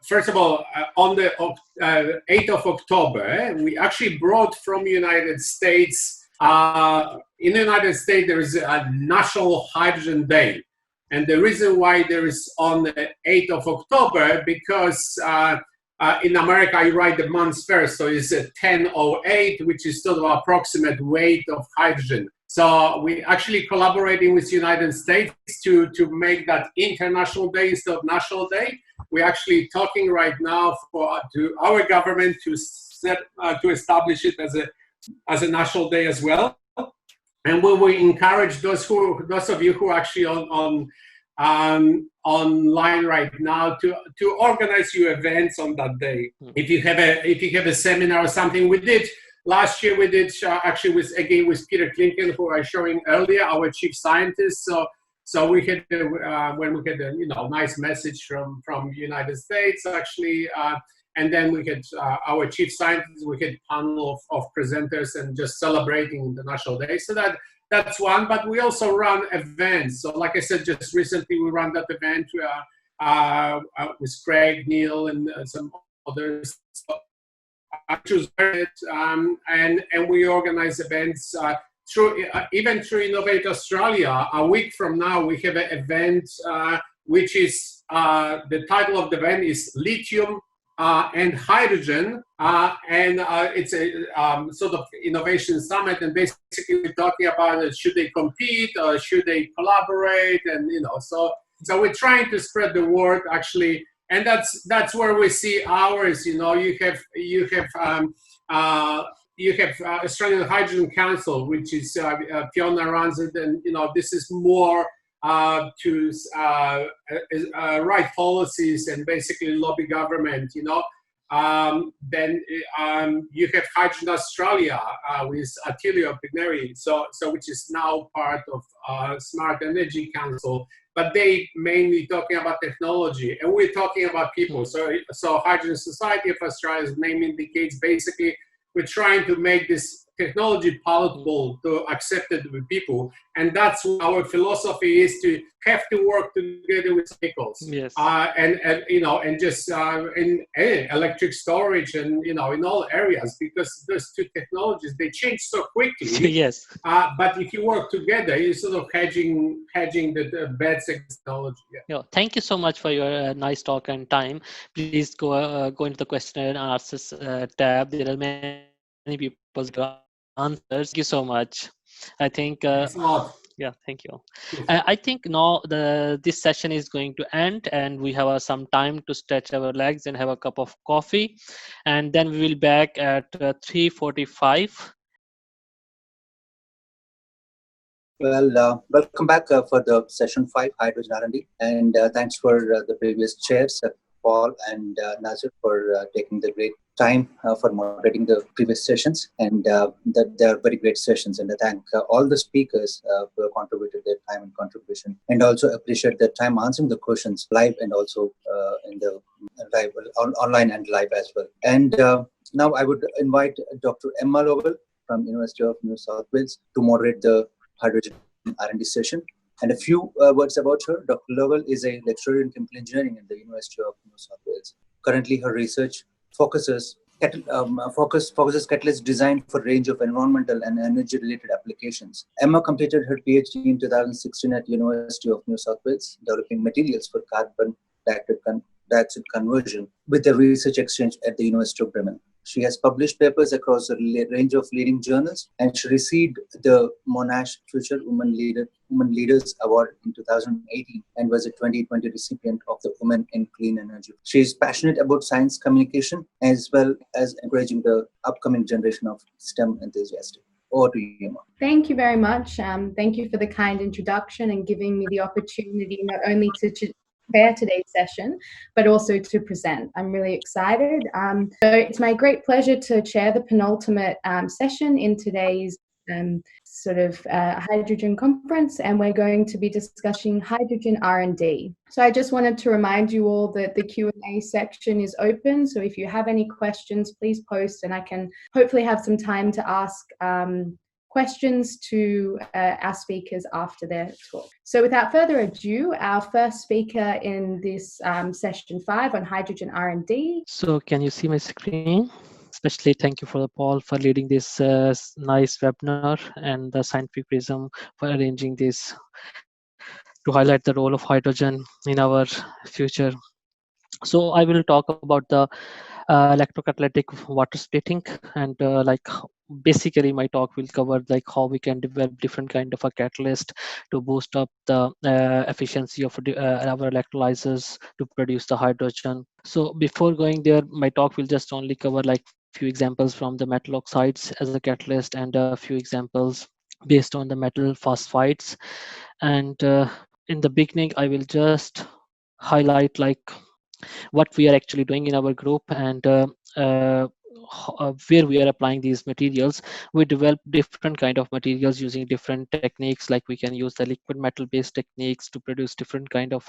first of all, on the 8th of October, we actually brought from United States, in the United States, there is a National Hydrogen Day. And the reason why there is on the 8th of October, because in America, you write the months first, so it's a 1008, which is sort of approximate weight of hydrogen. So we actually collaborating with the United States to make that international day instead of national day. We're actually talking right now to our government to establish it as a national day as well. And we will encourage those of you who are actually online right now to organize your events on that day. If you have a seminar or something, we did last year. We did actually with Peter Klinken, who I was showing earlier, our chief scientist. So we had when we had a nice message from the United States actually. And then we had our chief scientists, we had a panel of presenters and just celebrating International Day. So that's one, but we also run events. So like I said, just recently we ran that event with Craig, Neil, and some others. And we organize events even through Innovate Australia. A week from now, we have an event which is, the title of the event is Lithium and Hydrogen, and it's a sort of innovation summit, and basically we're talking about should they compete or should they collaborate, and so we're trying to spread the word actually, and that's where we see ours. You have Australian Hydrogen Council, which is Fiona runs it, and this is more to write policies and basically lobby government, then you have Hydrogen Australia with Attilio Pigneri, so which is now part of Smart Energy Council, but they mainly talking about technology, and we're talking about people. So Hydrogen Society of Australia's name indicates basically we're trying to make this technology palatable to accepted with people, and that's our philosophy is to have to work together with vehicles. Yes. And just in electric storage and in all areas, because those two technologies they change so quickly. Yes. But if you work together, you're sort of hedging the bad technology. Yeah. Thank you so much for your nice talk and time. Please go into the question and answers tab. There are many people to answers. Thank you so much. I think. Thanks a lot. Yeah, thank you. I think now this session is going to end, and we have some time to stretch our legs and have a cup of coffee, and then we will back at 3:45. Well, welcome back for the session 5, Hydrogen R&D, and thanks for the previous chairs, Paul and Nazir, for taking the great time for moderating the previous sessions, and that they are very great sessions. And I thank all the speakers who have contributed their time and contribution, and also appreciate their time answering the questions live and also in the live, online and live as well. And now I would invite Dr. Emma Lovell from University of New South Wales to moderate the Hydrogen R&D session. And a few words about her. Dr. Lovell is a lecturer in chemical engineering at the University of New South Wales. Currently, her research focuses catalyst design for a range of environmental and energy-related applications. Emma completed her PhD in 2016 at University of New South Wales, developing materials for carbon dioxide conversion with a research exchange at the University of Bremen. She has published papers across a range of leading journals, and she received the Monash Future Women Leaders Award in 2018 and was a 2020 recipient of the Women in Clean Energy. She is passionate about science communication as well as encouraging the upcoming generation of STEM enthusiasts. Over to you, Emma. Thank you very much. Thank you for the kind introduction and giving me the opportunity not only to chair today's session, but also to present. I'm really excited. So it's my great pleasure to chair the penultimate session in today's hydrogen conference, and we're going to be discussing hydrogen R&D. So I just wanted to remind you all that the Q&A section is open. So if you have any questions, please post, and I can hopefully have some time to ask questions to our speakers after their talk. So without further ado, our first speaker in this session 5 on hydrogen R&D. So can you see my screen? Especially thank you for Paul for leading this nice webinar, and the Scientific Prism for arranging this to highlight the role of hydrogen in our future. So I will talk about the electrocatalytic water splitting, and basically my talk will cover like how we can develop different kind of a catalyst to boost up the efficiency of our electrolyzers to produce the hydrogen. So before going there, my talk will just only cover like few examples from the metal oxides as a catalyst, and a few examples based on the metal phosphides. And in the beginning, I will just highlight like what we are actually doing in our group, and where we are applying these materials. We develop different kind of materials using different techniques, like we can use the liquid metal based techniques to produce different kind of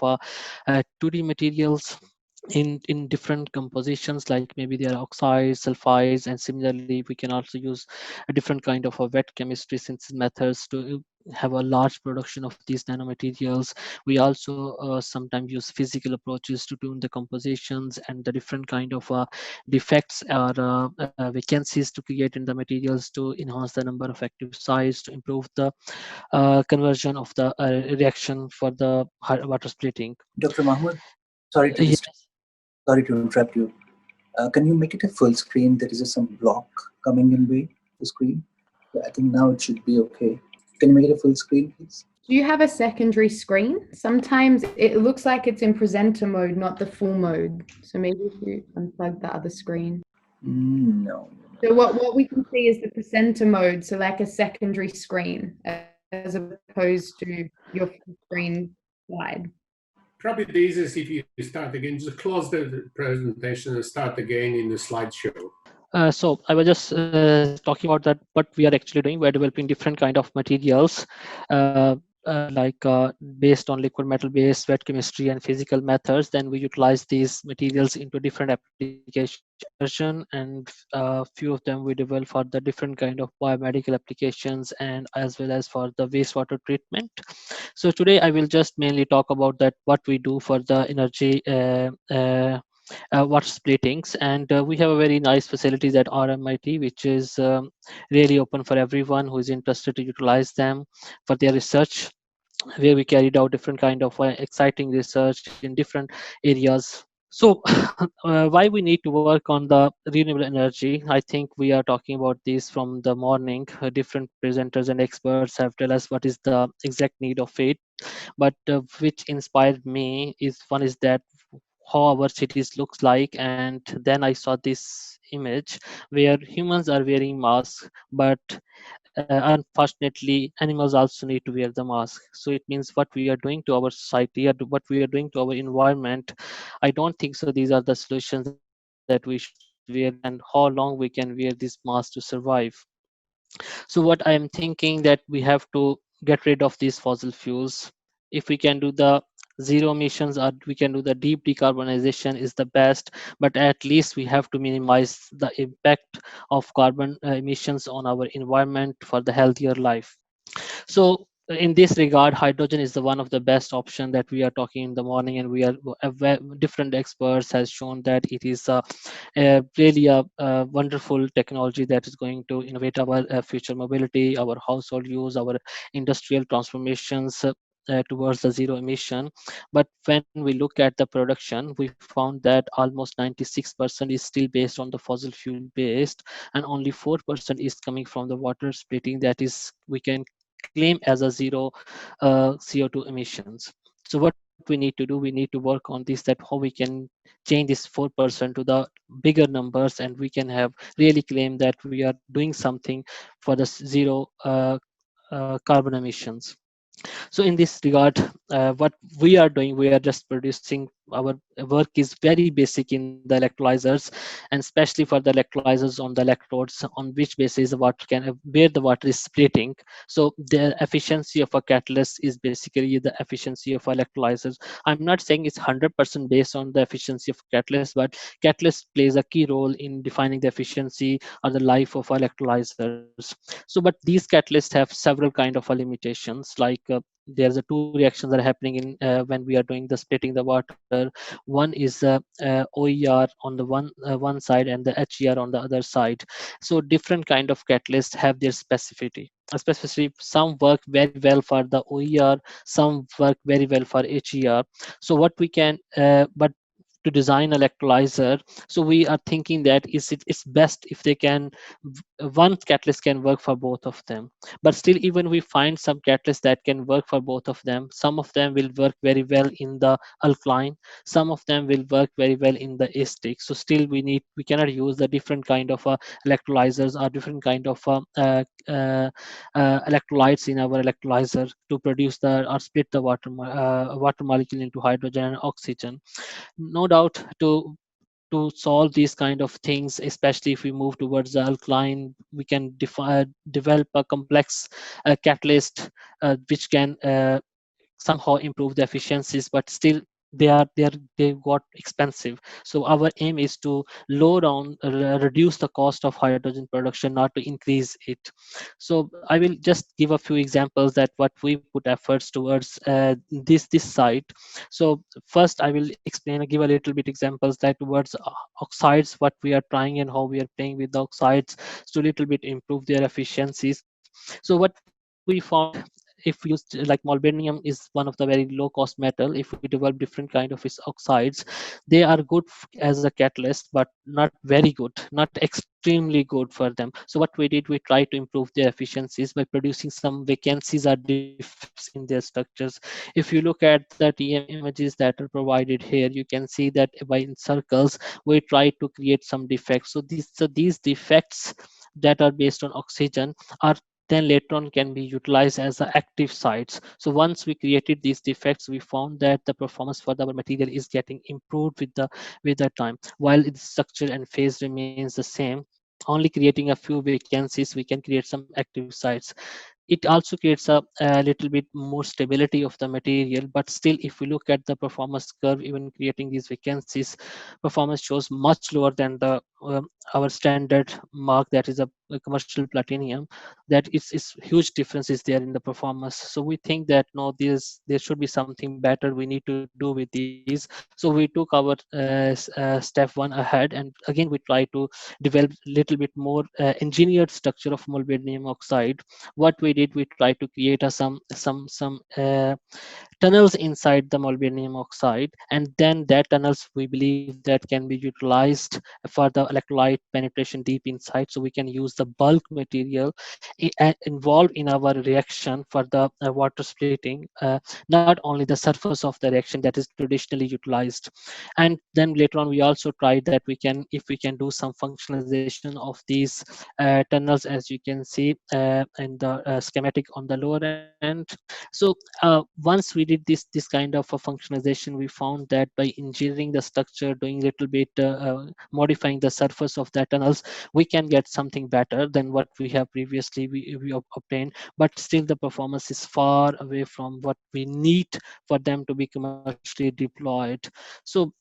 2D materials in different compositions, like maybe they are oxides, sulfides, and similarly we can also use a different kind of a wet chemistry synthesis methods to have a large production of these nanomaterials. We also sometimes use physical approaches to tune the compositions and the different kind of defects or vacancies to create in the materials to enhance the number of active sites, to improve the conversion of the reaction for the water splitting. Dr. Mahmood, sorry to Yes. sorry to interrupt you. Can you make it a full screen? There is some block coming in way the screen. I think now it should be okay. Can you make it a full screen, please? Do you have a secondary screen? Sometimes it looks like it's in presenter mode, not the full mode. So maybe if you unplug the other screen. No. So what we can see is the presenter mode, so like a secondary screen, as opposed to your full screen slide. Probably the easiest if you start again, just close the presentation and start again in the slideshow. So I was just talking about that what we are actually doing. We're developing different kind of materials based on liquid metal based wet chemistry and physical methods. Then we utilize these materials into different applications, and few of them we develop for the different kind of biomedical applications and as well as for the wastewater treatment. So today I will just mainly talk about that what we do for the energy water splittings, and we have a very nice facilities at RMIT, which is really open for everyone who is interested to utilize them for their research, where we carried out different kind of exciting research in different areas. So why we need to work on the renewable energy? I think we are talking about this from the morning. Different presenters and experts have tell us what is the exact need of it, but which inspired me is one is that how our cities looks like, and then I saw this image where humans are wearing masks, but unfortunately animals also need to wear the mask. So it means what we are doing to our society or what we are doing to our environment, I don't think so these are the solutions that we should wear, and how long we can wear this mask to survive. So what I am thinking that we have to get rid of these fossil fuels. If we can do the zero emissions or we can do the deep decarbonization is the best, but at least we have to minimize the impact of carbon emissions on our environment for the healthier life. So in this regard, hydrogen is the one of the best option that we are talking in the morning, and we are different experts has shown that it is really a wonderful technology that is going to innovate our future mobility, our household use, our industrial transformations towards the zero emission. But when we look at the production, we found that almost 96% is still based on the fossil fuel based, and only 4% is coming from the water splitting, that is we can claim as a zero CO2 emissions. So what we need to do, we need to work on this, that how we can change this 4% to the bigger numbers, and we can have really claim that we are doing something for the zero carbon emissions. So in this regard, what we are doing, we are just producing, our work is very basic in the electrolyzers, and especially for the electrolyzers on the electrodes on which basis the water can, where the water is splitting. So the efficiency of a catalyst is basically the efficiency of electrolyzers. I'm not saying it's 100% based on the efficiency of catalyst, but catalyst plays a key role in defining the efficiency or the life of electrolyzers. So but these catalysts have several kind of limitations, like there's a two reactions that are happening in when we are doing the splitting the water. One is OER on the one side and the HER on the other side. So different kind of catalysts have their specificity. Especially some work very well for the OER, some work very well for HER. So what we can but to design electrolyzer. So we are thinking that it's best if they can, one catalyst can work for both of them. But still, even we find some catalysts that can work for both of them. Some of them will work very well in the alkaline, some of them will work very well in the acidic. So still we cannot use the different kind of electrolyzers or different kind of electrolytes in our electrolyzer to produce the or split the water molecule into hydrogen and oxygen. No doubt, to solve these kind of things, especially if we move towards the alkaline, we can develop a complex catalyst which can somehow improve the efficiencies, but still they got expensive. So our aim is to low down reduce the cost of hydrogen production, not to increase it. So I will just give a few examples that what we put efforts towards this site. So first I will explain, give a little bit examples that towards oxides, what we are trying and how we are playing with the oxides to little bit improve their efficiencies. So what we found, if we use like molybdenum is one of the very low cost metal. If we develop different kind of its oxides, they are good as a catalyst, but not very good, not extremely good for them. So what we did, we tried to improve their efficiencies by producing some vacancies or defects in their structures. If you look at the TM images that are provided here, you can see that by in circles we try to create some defects. So these defects that are based on oxygen are then later on can be utilized as the active sites. So once we created these defects, we found that the performance for our material is getting improved with the time, while its structure and phase remains the same. Only creating a few vacancies, we can create some active sites. It also creates a little bit more stability of the material, but still if we look at the performance curve, even creating these vacancies, performance shows much lower than the our standard mark, that is a commercial platinum. That is huge differences there in the performance. So we think that no, there should be something better we need to do with these. So we took our step one ahead, and again we try to develop little bit more engineered structure of molybdenum oxide. What we did, we tried to create some tunnels inside the molybdenum oxide, and then that tunnels we believe that can be utilized for the electrolyte penetration deep inside, so we can use the bulk material involved in our reaction for the water splitting, not only the surface of the reaction that is traditionally utilized. And then later on we also tried that we can, if we can do some functionalization of these tunnels, as you can see in the schematic on the lower end. So once we did this kind of a functionalization, we found that by engineering the structure, doing little bit modifying the surface of the tunnels, we can get something better than what we have previously we obtained. But still the performance is far away from what we need for them to be commercially deployed. So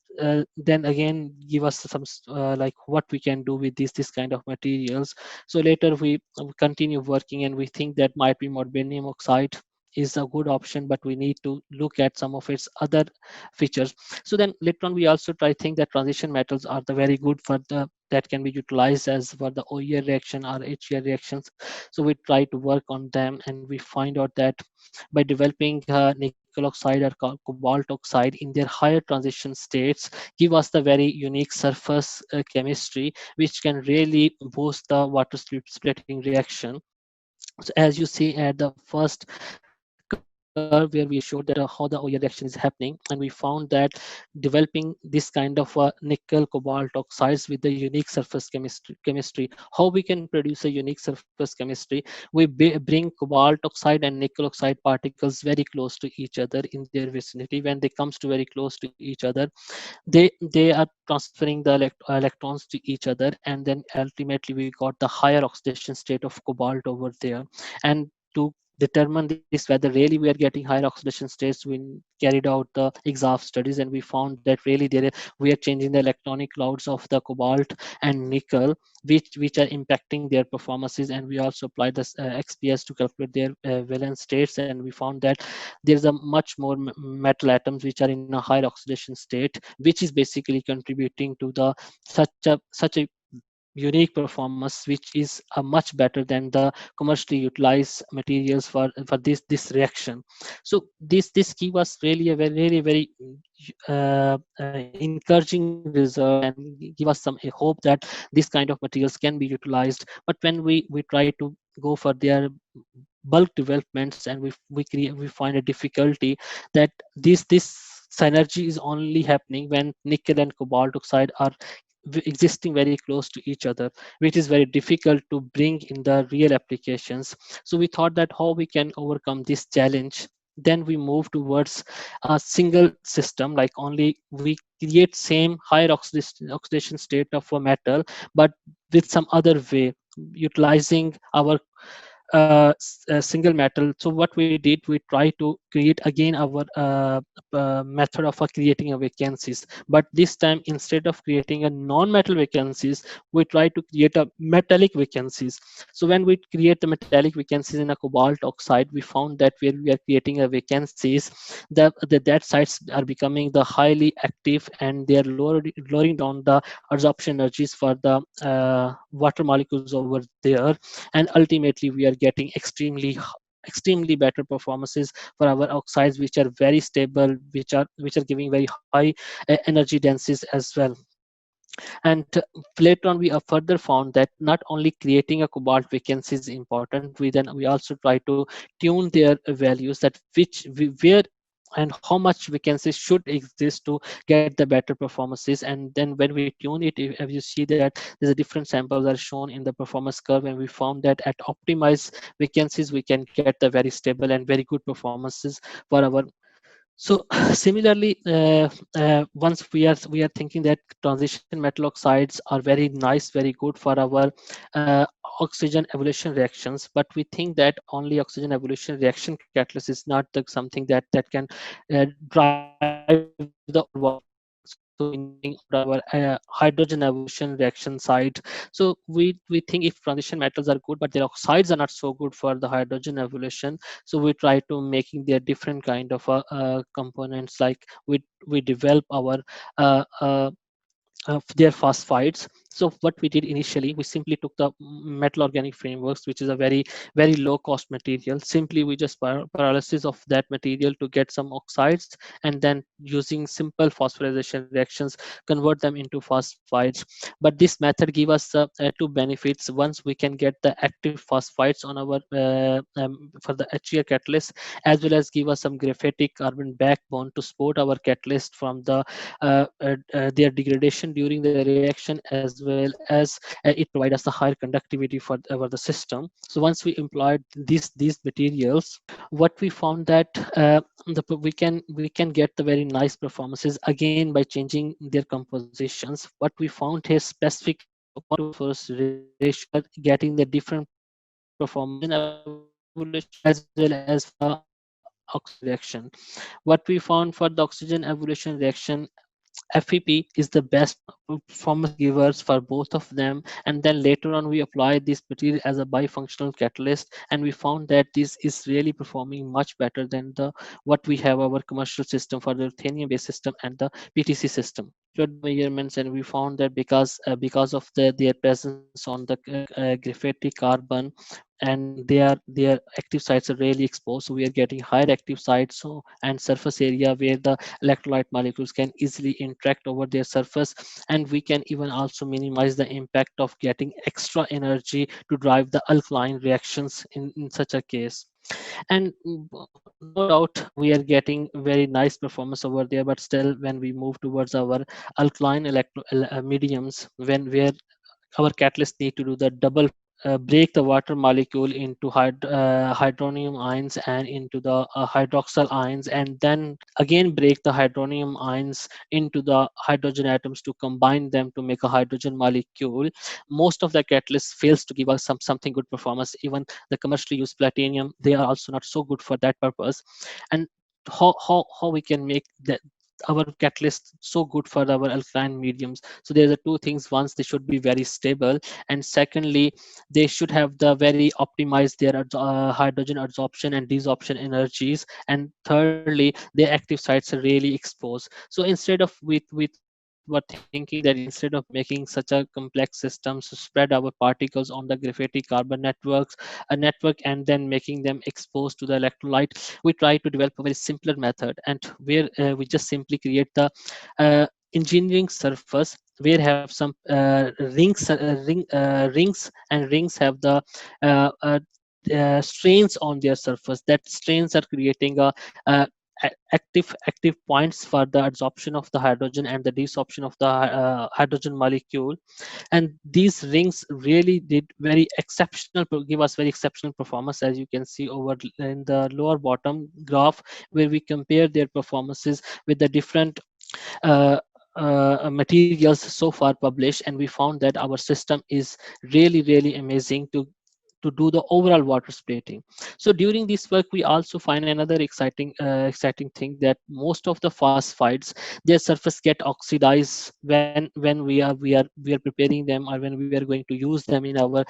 then again give us some like what we can do with this kind of materials. So later we continue working, and we think that might be molybdenum oxide is a good option, but we need to look at some of its other features. So then later on we also try think that transition metals are the very good for the that can be utilized as for the OER reaction or HER reactions. So we try to work on them, and we find out that by developing nickel oxide or cobalt oxide in their higher transition states, give us the very unique surface chemistry which can really boost the water splitting reaction. So as you see at the first curve where we showed that how the OER reaction is happening, and we found that developing this kind of nickel cobalt oxides with the unique surface chemistry, how we can produce a unique surface chemistry. We bring cobalt oxide and nickel oxide particles very close to each other in their vicinity. When they comes to very close to each other, they are transferring the electrons to each other, and then ultimately we got the higher oxidation state of cobalt over there. And to determine this whether really we are getting higher oxidation states, we carried out the exhaust studies, and we found that really we are changing the electronic clouds of the cobalt and nickel, which are impacting their performances. And we also applied this XPS to calculate their valence states, and we found that there's a much more metal atoms which are in a higher oxidation state, which is basically contributing to the such a unique performance which is much better than the commercially utilized materials for this reaction. So this give us really a very encouraging result and give us some hope that this kind of materials can be utilized. But when we try to go for their bulk developments, and we find a difficulty that this synergy is only happening when nickel and cobalt oxide are existing very close to each other, which is very difficult to bring in the real applications. So we thought that how we can overcome this challenge. Then we move towards a single system, like only we create same higher oxidation state of a metal, but with some other way, utilizing our single metal. So what we did, we try to create again our method of creating a vacancies, but this time instead of creating a non-metal vacancies, we try to create a metallic vacancies. So when we create the metallic vacancies in a cobalt oxide, we found that where we are creating a vacancies, that sites are becoming the highly active, and they are lowering down the absorption energies for the water molecules over there, and ultimately we are getting extremely better performances for our oxides, which are very stable, which are giving very high energy densities as well. And later on we have further found that not only creating a cobalt vacancy is important, we also try to tune their values, that where and how much vacancies should exist to get the better performances. And then when we tune it, if you see that there's a different samples are shown in the performance curve, and we found that at optimized vacancies we can get the very stable and very good performances for our. So similarly, once we are thinking that transition metal oxides are very nice, very good for our oxygen evolution reactions, but we think that only oxygen evolution reaction catalyst is not something that can drive the overall performance. So we need something more on our hydrogen evolution reaction side. So we think if transition metals are good, but their oxides are not so good for the hydrogen evolution, so we try to making their different kind of components, like we develop our uh, uh, their phosphides. So what we did initially, we simply took the metal organic frameworks, which is a very low cost material. Simply we just pyrolysis of that material to get some oxides, and then using simple phosphorylation reactions convert them into phosphides. But this method give us two benefits. Once we can get the active phosphides on our for the HER catalyst, as well as give us some graphitic carbon backbone to support our catalyst from the their degradation during the reaction, as well as it provide us the higher conductivity for the system. So once we employed these materials, what we found that we can get the very nice performances again by changing their compositions. What we found is specific 1:1 ratio, getting the different performance evolution as well as for oxygen reaction. What we found for the oxygen evolution reaction, FEP is the best performance givers for both of them. And then later on we applied this material as a bifunctional catalyst, and we found that this is really performing much better than the what we have our commercial system for the ruthenium based system and the PTC system. Measurements, and we found that because of their presence on the graphitic carbon, and their active sites are really exposed, so we are getting higher active sites, so and surface area where the electrolyte molecules can easily interact over their surface, and we can even also minimize the impact of getting extra energy to drive the alkaline reactions in such a case. And no doubt we are getting very nice performance over there, but still when we move towards our alkaline mediums, when where our catalyst need to do the double break the water molecule into hydronium ions and into the hydroxyl ions, and then again break the hydronium ions into the hydrogen atoms to combine them to make a hydrogen molecule. Most of the catalysts fails to give us something good performance. Even the commercially used platinum, they are also not so good for that purpose. And how we can make that our catalyst so good for our alkaline mediums. So there's a two things: once they should be very stable, and secondly they should have the very optimized their hydrogen absorption and desorption energies, and thirdly their active sites are really exposed. So instead of we were thinking that instead of making such a complex systems to spread our particles on the graphite carbon networks, a network, and then making them exposed to the electrolyte, we try to develop a very simpler method, and where we just simply create the engineering surface where have some rings, and rings have the strains on their surface. That strains are creating a active points for the absorption of the hydrogen and the desorption of the hydrogen molecule. And these rings really did very exceptional, give us very exceptional performance, as you can see over in the lower bottom graph, where we compare their performances with the different uh, materials so far published, and we found that our system is really amazing to do the overall water splitting. So during this work, we also find another exciting thing, that most of the phosphides, their surface get oxidized when we are preparing them, or when we are going to use them in our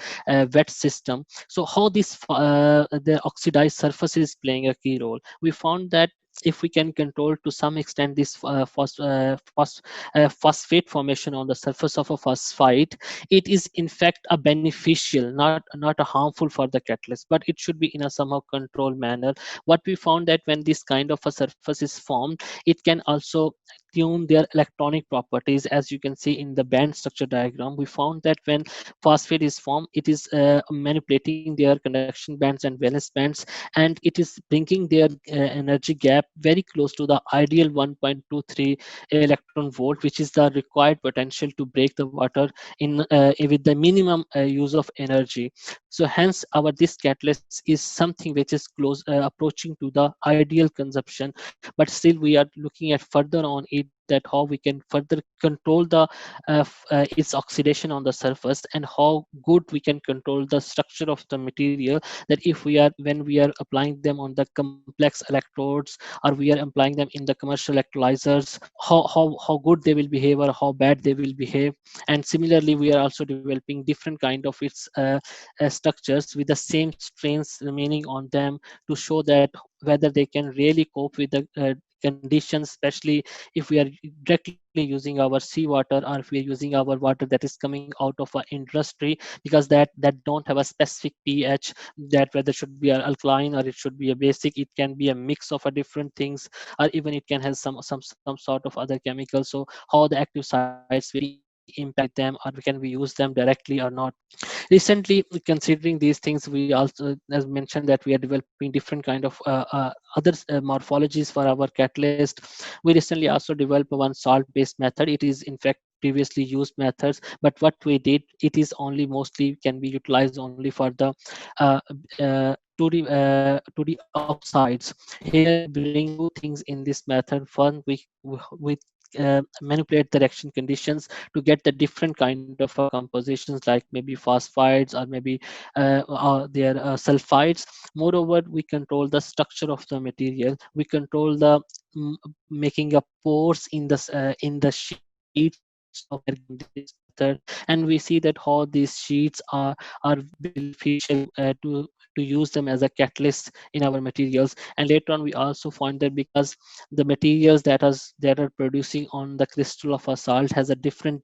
wet system. So how this the oxidized surface is playing a key role. We found that if we can control to some extent this phosphate formation on the surface of a phosphide, it is in fact a beneficial, not a harmful for the catalyst, but it should be in a somehow controlled manner. What we found that when this kind of a surface is formed, it can also tune their electronic properties. As you can see in the band structure diagram, we found that when phosphate is formed, it is manipulating their conduction bands and valence bands, and it is bringing their energy gap very close to the ideal 1.23 electron volt, which is the required potential to break the water in with the minimum use of energy. So hence our this catalyst is something which is close approaching to the ideal consumption, but still we are looking at further on it, that how we can further control the its oxidation on the surface, and how good we can control the structure of the material, that if we are when we are applying them on the complex electrodes, or we are applying them in the commercial electrolyzers, how good they will behave or how bad they will behave. And similarly, we are also developing different kind of its structures with the same strains remaining on them, to show that whether they can really cope with the conditions, especially if we are directly using our seawater, or if we are using our water that is coming out of our industry, because that don't have a specific pH, that whether it should be an alkaline or it should be a basic, it can be a mix of a different things, or even it can have some sort of other chemicals. So how the active sites will impact them, or can we use them directly or not. Recently, considering these things, we also, as mentioned, that we are developing different kind of other morphologies for our catalyst. We recently also developed one salt based method. It is in fact previously used methods, but what we did, it is only mostly can be utilized only for the uh, 2D oxides. Here we bring two things in this method. One, we manipulate the reaction conditions to get the different kind of compositions, like maybe phosphides or maybe their sulfides. Moreover, we control the structure of the material. We control the making up pores in the sheets of this method, and we see that how these sheets are beneficial to use them as a catalyst in our materials. And later on, we also find that because the materials that are producing on the crystal of a salt has a different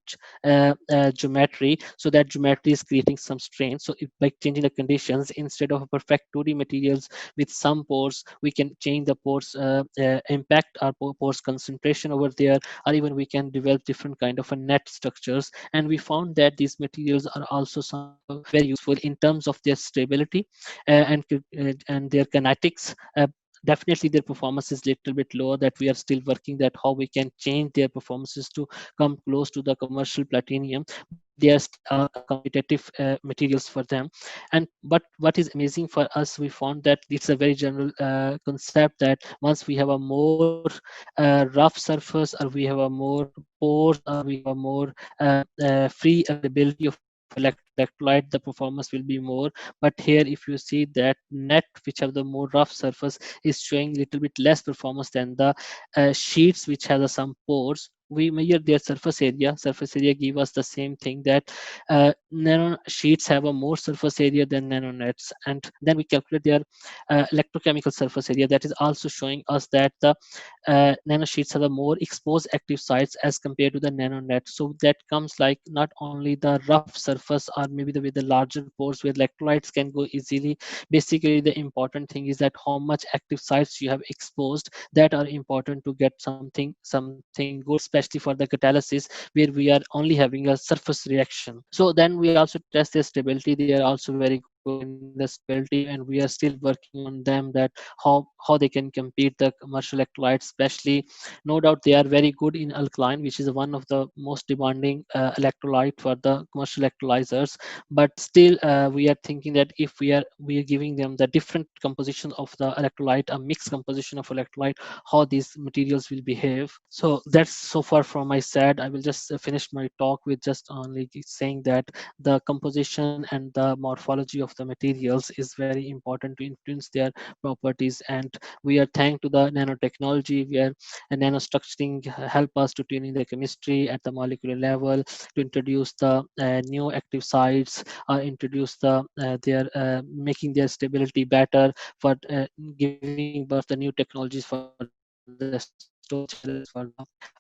geometry, so that geometry is creating some strain. So if by changing the conditions, instead of a perfect 2D materials with some pores, we can change the pores impact our pores concentration over there, or even we can develop different kind of a net structures. And we found that these materials are also very useful in terms of their stability and their kinetics. Definitely their performance is little bit lower, that we are still working that how we can change their performances to come close to the commercial platinum, but they are competitive materials for them. And but what is amazing for us, we found that it's a very general concept, that once we have a more rough surface, or we have a more pores, or we have a more free availability of electrolyte, the performance will be more. But here, if you see that net which have the more rough surface is showing little bit less performance than the sheets which have some pores. we measure their surface area. Surface area give us the same thing, that nano sheets have a more surface area than nanonets, and then we calculate their electrochemical surface area. That is also showing us that the nanosheets have a more exposed active sites as compared to the nanonet. So that comes like not only the rough surface, or maybe with the larger pores where electrolytes can go easily. Basically, the important thing is that how much active sites you have exposed, that are important to get something good, especially for the catalysis where we are only having a surface reaction. So then we also test their stability. They are also very good in the stability, and we are still working on them, that how they can compete the commercial electrolytes. Especially, no doubt they are very good in alkaline, which is one of the most demanding electrolyte for the commercial electrolyzers. But still, we are thinking that if we are giving them the different composition of the electrolyte, a mixed composition of electrolyte, how these materials will behave. So that's so far from my side. I will just finish my talk with just only saying that the composition and the morphology of the materials is very important to influence their properties. And we are thanks to the nanotechnology where nanostructuring help us to tuning the chemistry at the molecular level, to introduce the new active sites, introduce the their making their stability better, for giving birth the new technologies for the storage, as well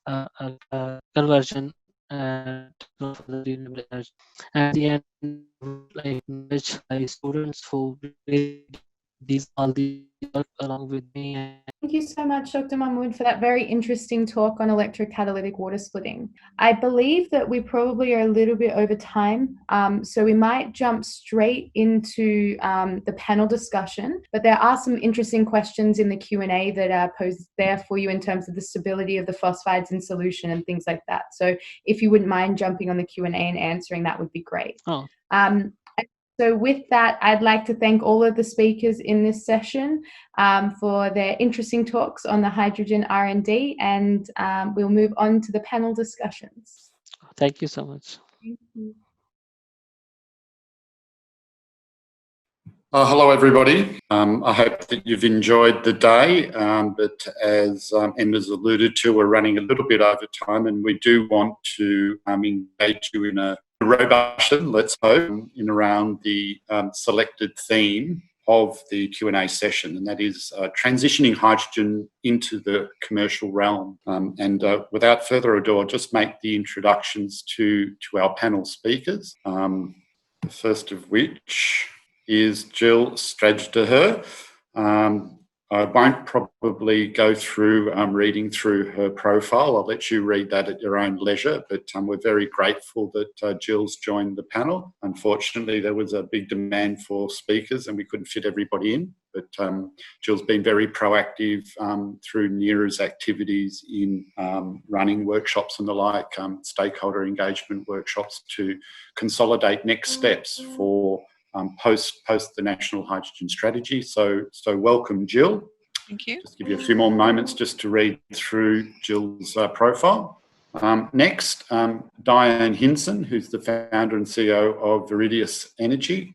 as for the conversion technology for the renewable energy. At the end, I would like to acknowledge my students who really all these work along with me. Thank you so much, Dr. Mahmood, for that very interesting talk on electrocatalytic water splitting. I believe that we probably are a little bit over time, so we might jump straight into the panel discussion, but there are some interesting questions in the Q&A that are posed there for you in terms of the stability of the phosphides in solution and things like that. So if you wouldn't mind jumping on the Q&A and answering, that would be great. Oh. So with that, I'd like to thank all of the speakers in this session for their interesting talks on the hydrogen R&D, and we'll move on to the panel discussions. Thank you so much. Thank you. Hello, everybody. I hope that you've enjoyed the day, but as Emma's alluded to, we're running a little bit over time, and we do want to engage you in a robust, let's hope, in around the selected theme of the Q&A session, and that is transitioning hydrogen into the commercial realm. Without further ado, I'll just make the introductions to our panel speakers, the first of which is Jill Strajder. I won't probably go through reading through her profile. I'll let you read that at your own leisure, but we're very grateful that Jill's joined the panel. Unfortunately, there was a big demand for speakers and we couldn't fit everybody in, but Jill's been very proactive through NERA's activities in running workshops and the like, stakeholder engagement workshops to consolidate next steps for post the National Hydrogen Strategy. So welcome, Jill. Thank you. Just give you a few more moments just to read through Jill's profile. Next, Diane Hinson, who's the founder and CEO of Viridius Energy.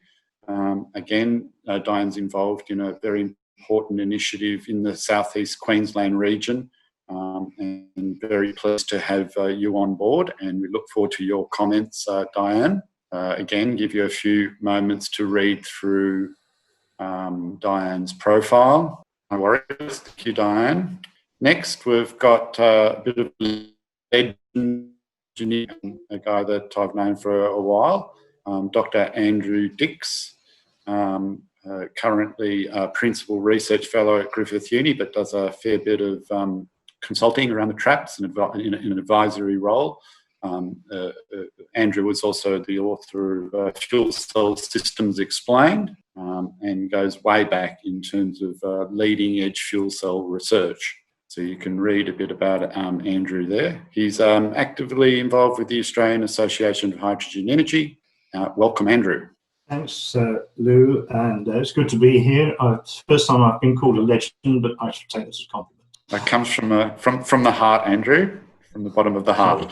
Again, Diane's involved in a very important initiative in the southeast Queensland region, and very pleased to have you on board, and we look forward to your comments, Diane. Again, give you a few moments to read through Diane's profile. No worries. Thank you, Diane. Next, we've got a bit of legend, a guy that I've known for a while, Dr. Andrew Dix, currently a Principal Research Fellow at Griffith Uni, but does a fair bit of consulting around the traps in an advisory role. Andrew was also the author of Fuel Cell Systems Explained, and goes way back in terms of leading edge fuel cell research. So you can read a bit about Andrew there. He's actively involved with the Australian Association of Hydrogen Energy. Welcome, Andrew. Thanks, Lou, and it's good to be here. First time I've been called a legend, but I should take this as a compliment. That comes from the heart, Andrew, from the bottom of the heart.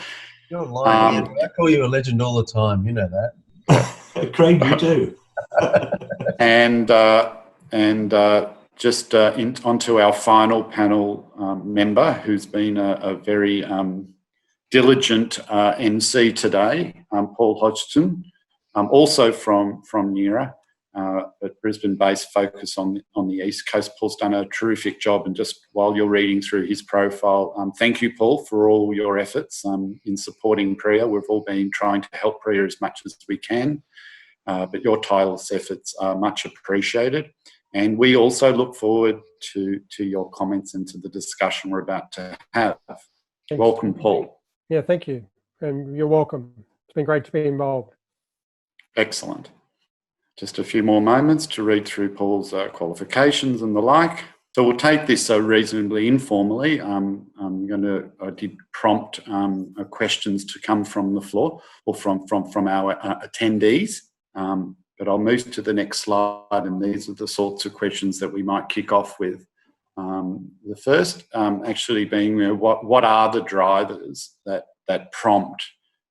You're lying. I call you a legend all the time. You know that. Craig, you do. And just onto our final panel member, who's been a very diligent MC today, Paul Hodgson, also from NERA, but Brisbane-based, focus on the East Coast. Paul's done a terrific job, and just while you're reading through his profile, thank you, Paul, for all your efforts in supporting PREA. We've all been trying to help PREA as much as we can, but your tireless efforts are much appreciated. And we also look forward to your comments and to the discussion we're about to have. Thanks. Welcome, Paul. Yeah, thank you. And you're welcome. It's been great to be involved. Excellent. Just a few more moments to read through Paul's qualifications and the like. So we'll take this reasonably informally. I did prompt questions to come from the floor or from our attendees, but I'll move to the next slide, and these are the sorts of questions that we might kick off with. The first actually being, what are the drivers that prompt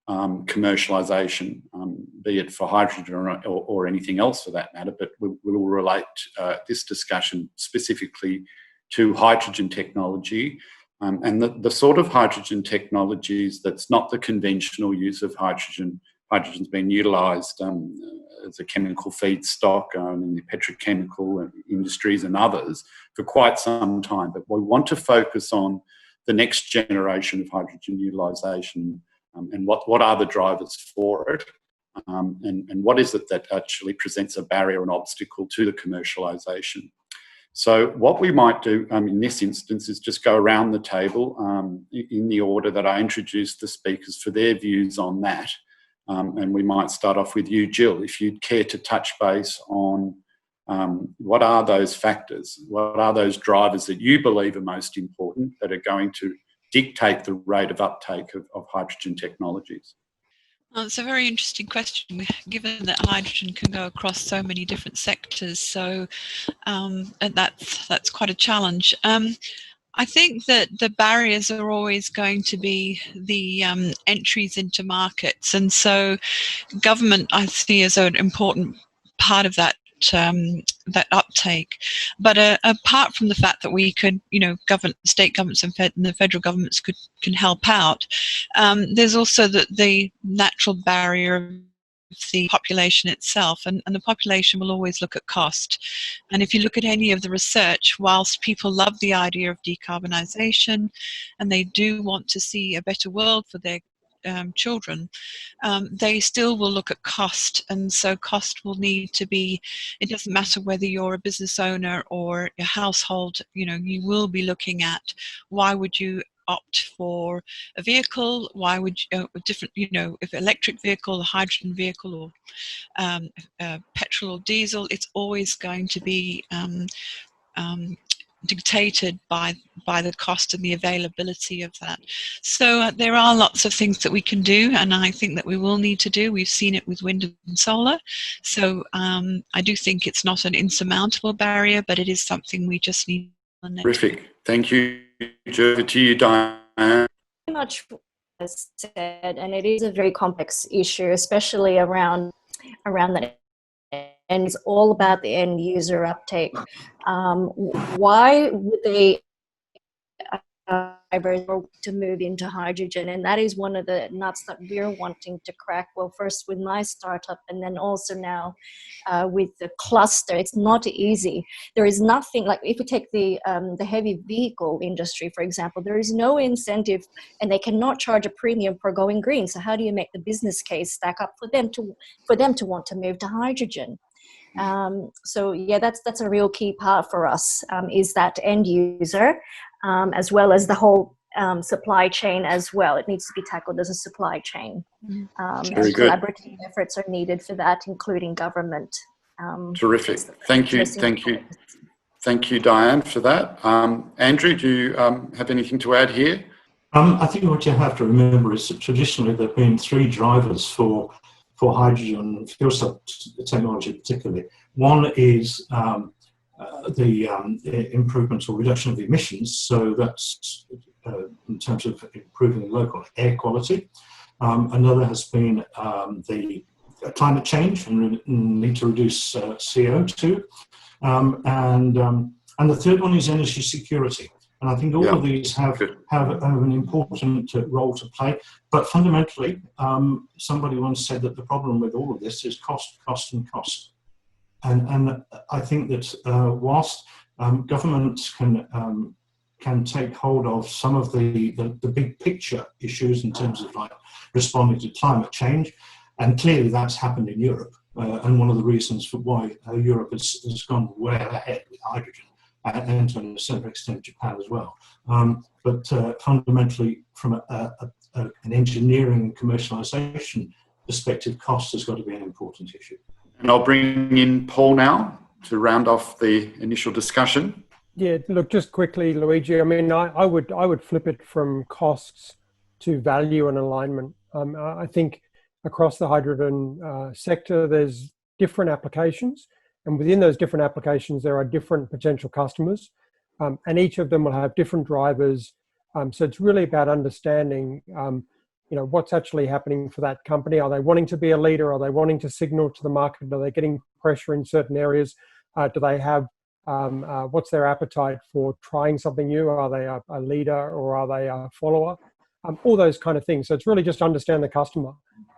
commercialisation, be it for hydrogen or anything else for that matter, but we will relate this discussion specifically to hydrogen technology and the sort of hydrogen technologies that's not the conventional use of hydrogen. Hydrogen's been utilised as a chemical feedstock in the petrochemical industries and others for quite some time, but we want to focus on the next generation of hydrogen utilisation. And what are the drivers for it, and what is it that actually presents a barrier and obstacle to the commercialisation? So what we might do in this instance is just go around the table in the order that I introduced the speakers for their views on that. And we might start off with you, Jill, if you'd care to touch base on what are those factors, what are those drivers that you believe are most important that are going to dictate the rate of uptake of hydrogen technologies? It's a very interesting question, given that hydrogen can go across so many different sectors. So and that's quite a challenge. I think that the barriers are always going to be the entries into markets, and so government I see as an important part of that uptake. But apart from the fact that we could, state governments and the federal governments can help out, there's also the natural barrier of the population itself, and the population will always look at cost. And if you look at any of the research, whilst people love the idea of decarbonisation and they do want to see a better world for their children, they still will look at cost, and so cost will need to be, it doesn't matter whether you're a business owner or a household, you will be looking at why would you opt for a vehicle, why would you, different, if electric vehicle, a hydrogen vehicle, or petrol or diesel, it's always going to be dictated by the cost and the availability of that. So there are lots of things that we can do, and I think that we will need to do. We've seen it with wind and solar. So I do think it's not an insurmountable barrier, but it is something we just need. Terrific. Thank you. Over to you, Diane. Very much as said, and it is a very complex issue, especially around that. And it's all about the end user uptake. Why would they to move into hydrogen? And that is one of the nuts that we're wanting to crack. Well, first with my startup, and then also now with the cluster. It's not easy. There is nothing, like if we take the heavy vehicle industry, for example, there is no incentive, and they cannot charge a premium for going green. So how do you make the business case stack up for them to want to move to hydrogen? So yeah, that's a real key part for us, is that end user, as well as the whole supply chain as well. It needs to be tackled as a supply chain. Very good. Collaborative efforts are needed for that, including government. Terrific. Thank you, Diane, for that. Andrew, do you have anything to add here? I think what you have to remember is that traditionally there have been three drivers for hydrogen fuel cell technology particularly. One is the improvement or reduction of emissions, so that's in terms of improving local air quality. Another has been the climate change and need to reduce CO2. And the third one is energy security. And I think all of these have an important role to play. But fundamentally, somebody once said that the problem with all of this is cost, cost, and cost. And I think that whilst governments can take hold of some of the big picture issues in terms of like responding to climate change, and clearly that's happened in Europe, and one of the reasons for why Europe has gone way ahead with hydrogen, and to a certain extent Japan as well. But fundamentally, from an engineering and commercialisation perspective, cost has got to be an important issue. And I'll bring in Paul now to round off the initial discussion. Yeah, look, just quickly, Luigi, I mean, I would flip it from costs to value and alignment. I think across the hydrogen sector, there's different applications, and within those different applications, there are different potential customers, and each of them will have different drivers. So it's really about understanding, what's actually happening for that company. Are they wanting to be a leader? Are they wanting to signal to the market? Are they getting pressure in certain areas? Do they have what's their appetite for trying something new? Are they a leader or are they a follower? All those kind of things. So it's really just understand the customer.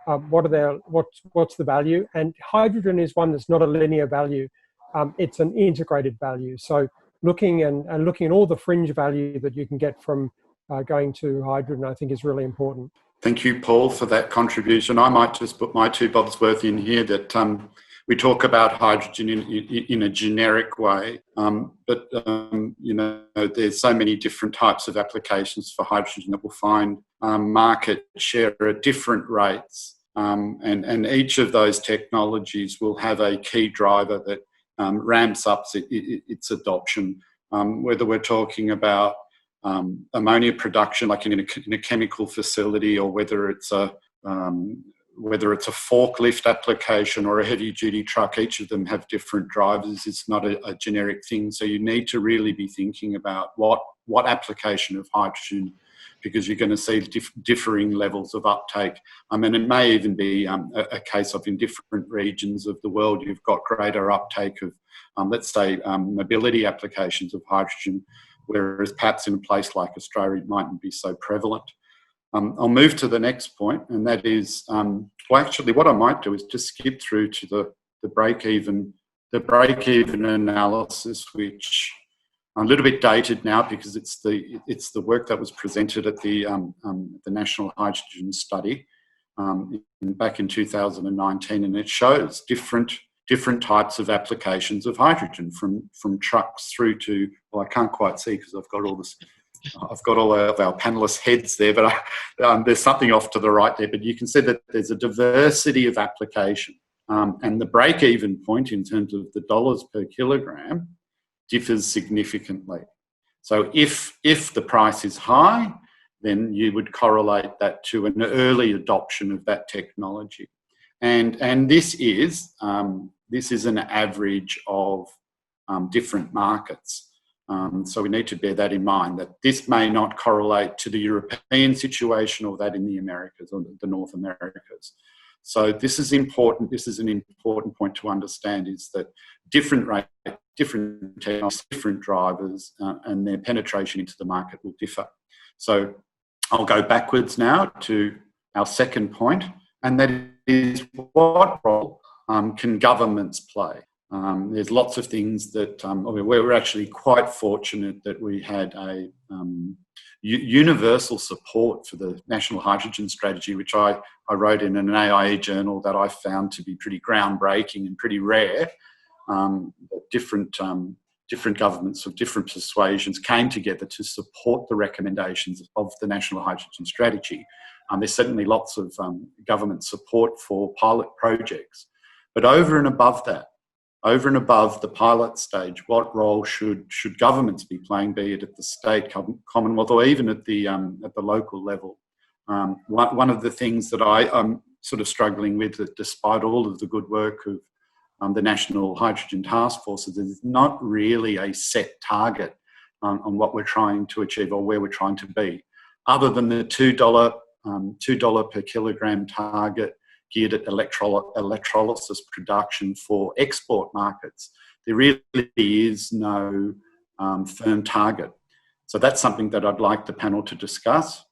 What's the value? And hydrogen is one that's not a linear value. It's an integrated value. So looking at all the fringe value that you can get from going to hydrogen, I think is really important. Thank you, Paul, for that contribution. I might just put my 2 bobs worth in here that we talk about hydrogen in a generic way, but there's so many different types of applications for hydrogen that will find market share at different rates, and each of those technologies will have a key driver that ramps up its adoption. Whether we're talking about ammonia production, like in a chemical facility, or whether it's a forklift application or a heavy-duty truck, each of them have different drivers. It's not a generic thing. So you need to really be thinking about what application of hydrogen, because you're going to see differing levels of uptake. And it may even be a case of in different regions of the world, you've got greater uptake of, let's say, mobility applications of hydrogen, whereas perhaps in a place like Australia, it mightn't be so prevalent. I'll move to the next point, and that is, actually what I might do is just skip through to the break-even analysis, which a little bit dated now because it's the work that was presented at the National Hydrogen Study back in 2019, and it shows different types of applications of hydrogen, from trucks through to, well, I can't quite see because I've got all of our panelists' heads there, but there's something off to the right there. But you can see that there's a diversity of application, and the break-even point in terms of the dollars per kilogram differs significantly. So if the price is high, then you would correlate that to an early adoption of that technology, and this is an average of different markets. So we need to bear that in mind, that this may not correlate to the European situation or that in the Americas or the North Americas. So this is important. This is an important point to understand, is that different rates, different technologies, different drivers, and their penetration into the market will differ. So I'll go backwards now to our second point, and that is, what role can governments play? There's lots of things that we're actually quite fortunate that we had a universal support for the National Hydrogen Strategy, which I wrote in an AIE journal that I found to be pretty groundbreaking and pretty rare. Different governments of different persuasions came together to support the recommendations of the National Hydrogen Strategy. There's certainly lots of government support for pilot projects, but over and above that, over and above the pilot stage, what role should governments be playing, be it at the state, Commonwealth, or even at the local level? One of the things that I'm sort of struggling with, that despite all of the good work of the National Hydrogen Task Force, there's not really a set target on what we're trying to achieve or where we're trying to be, other than the $2 per kilogram target geared at electrolysis production for export markets. There really is no firm target. So that's something that I'd like the panel to discuss.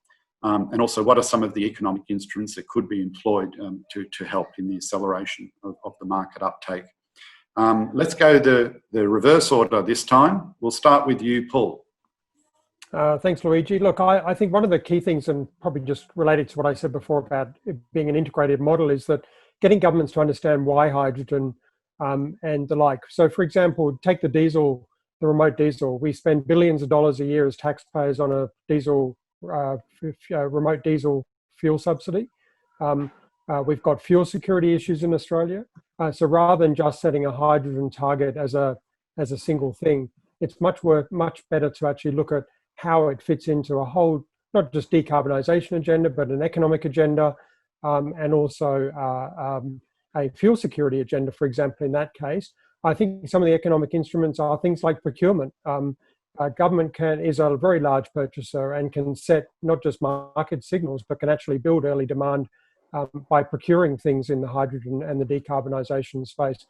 And also, what are some of the economic instruments that could be employed to help in the acceleration of the market uptake? Let's go the reverse order this time. We'll start with you, Paul. Thanks, Luigi. Look, I think one of the key things, and probably just related to what I said before about it being an integrated model, is that getting governments to understand why hydrogen and the like. So, for example, take the remote diesel. We spend billions of dollars a year as taxpayers on a remote diesel fuel subsidy. We've got fuel security issues in Australia. So rather than just setting a hydrogen target as a single thing, it's much better to actually look at how it fits into a whole, not just decarbonisation agenda, but an economic agenda, and also a fuel security agenda, for example, in that case. I think some of the economic instruments are things like procurement. Government is a very large purchaser and can set not just market signals, but can actually build early demand by procuring things in the hydrogen and the decarbonisation space.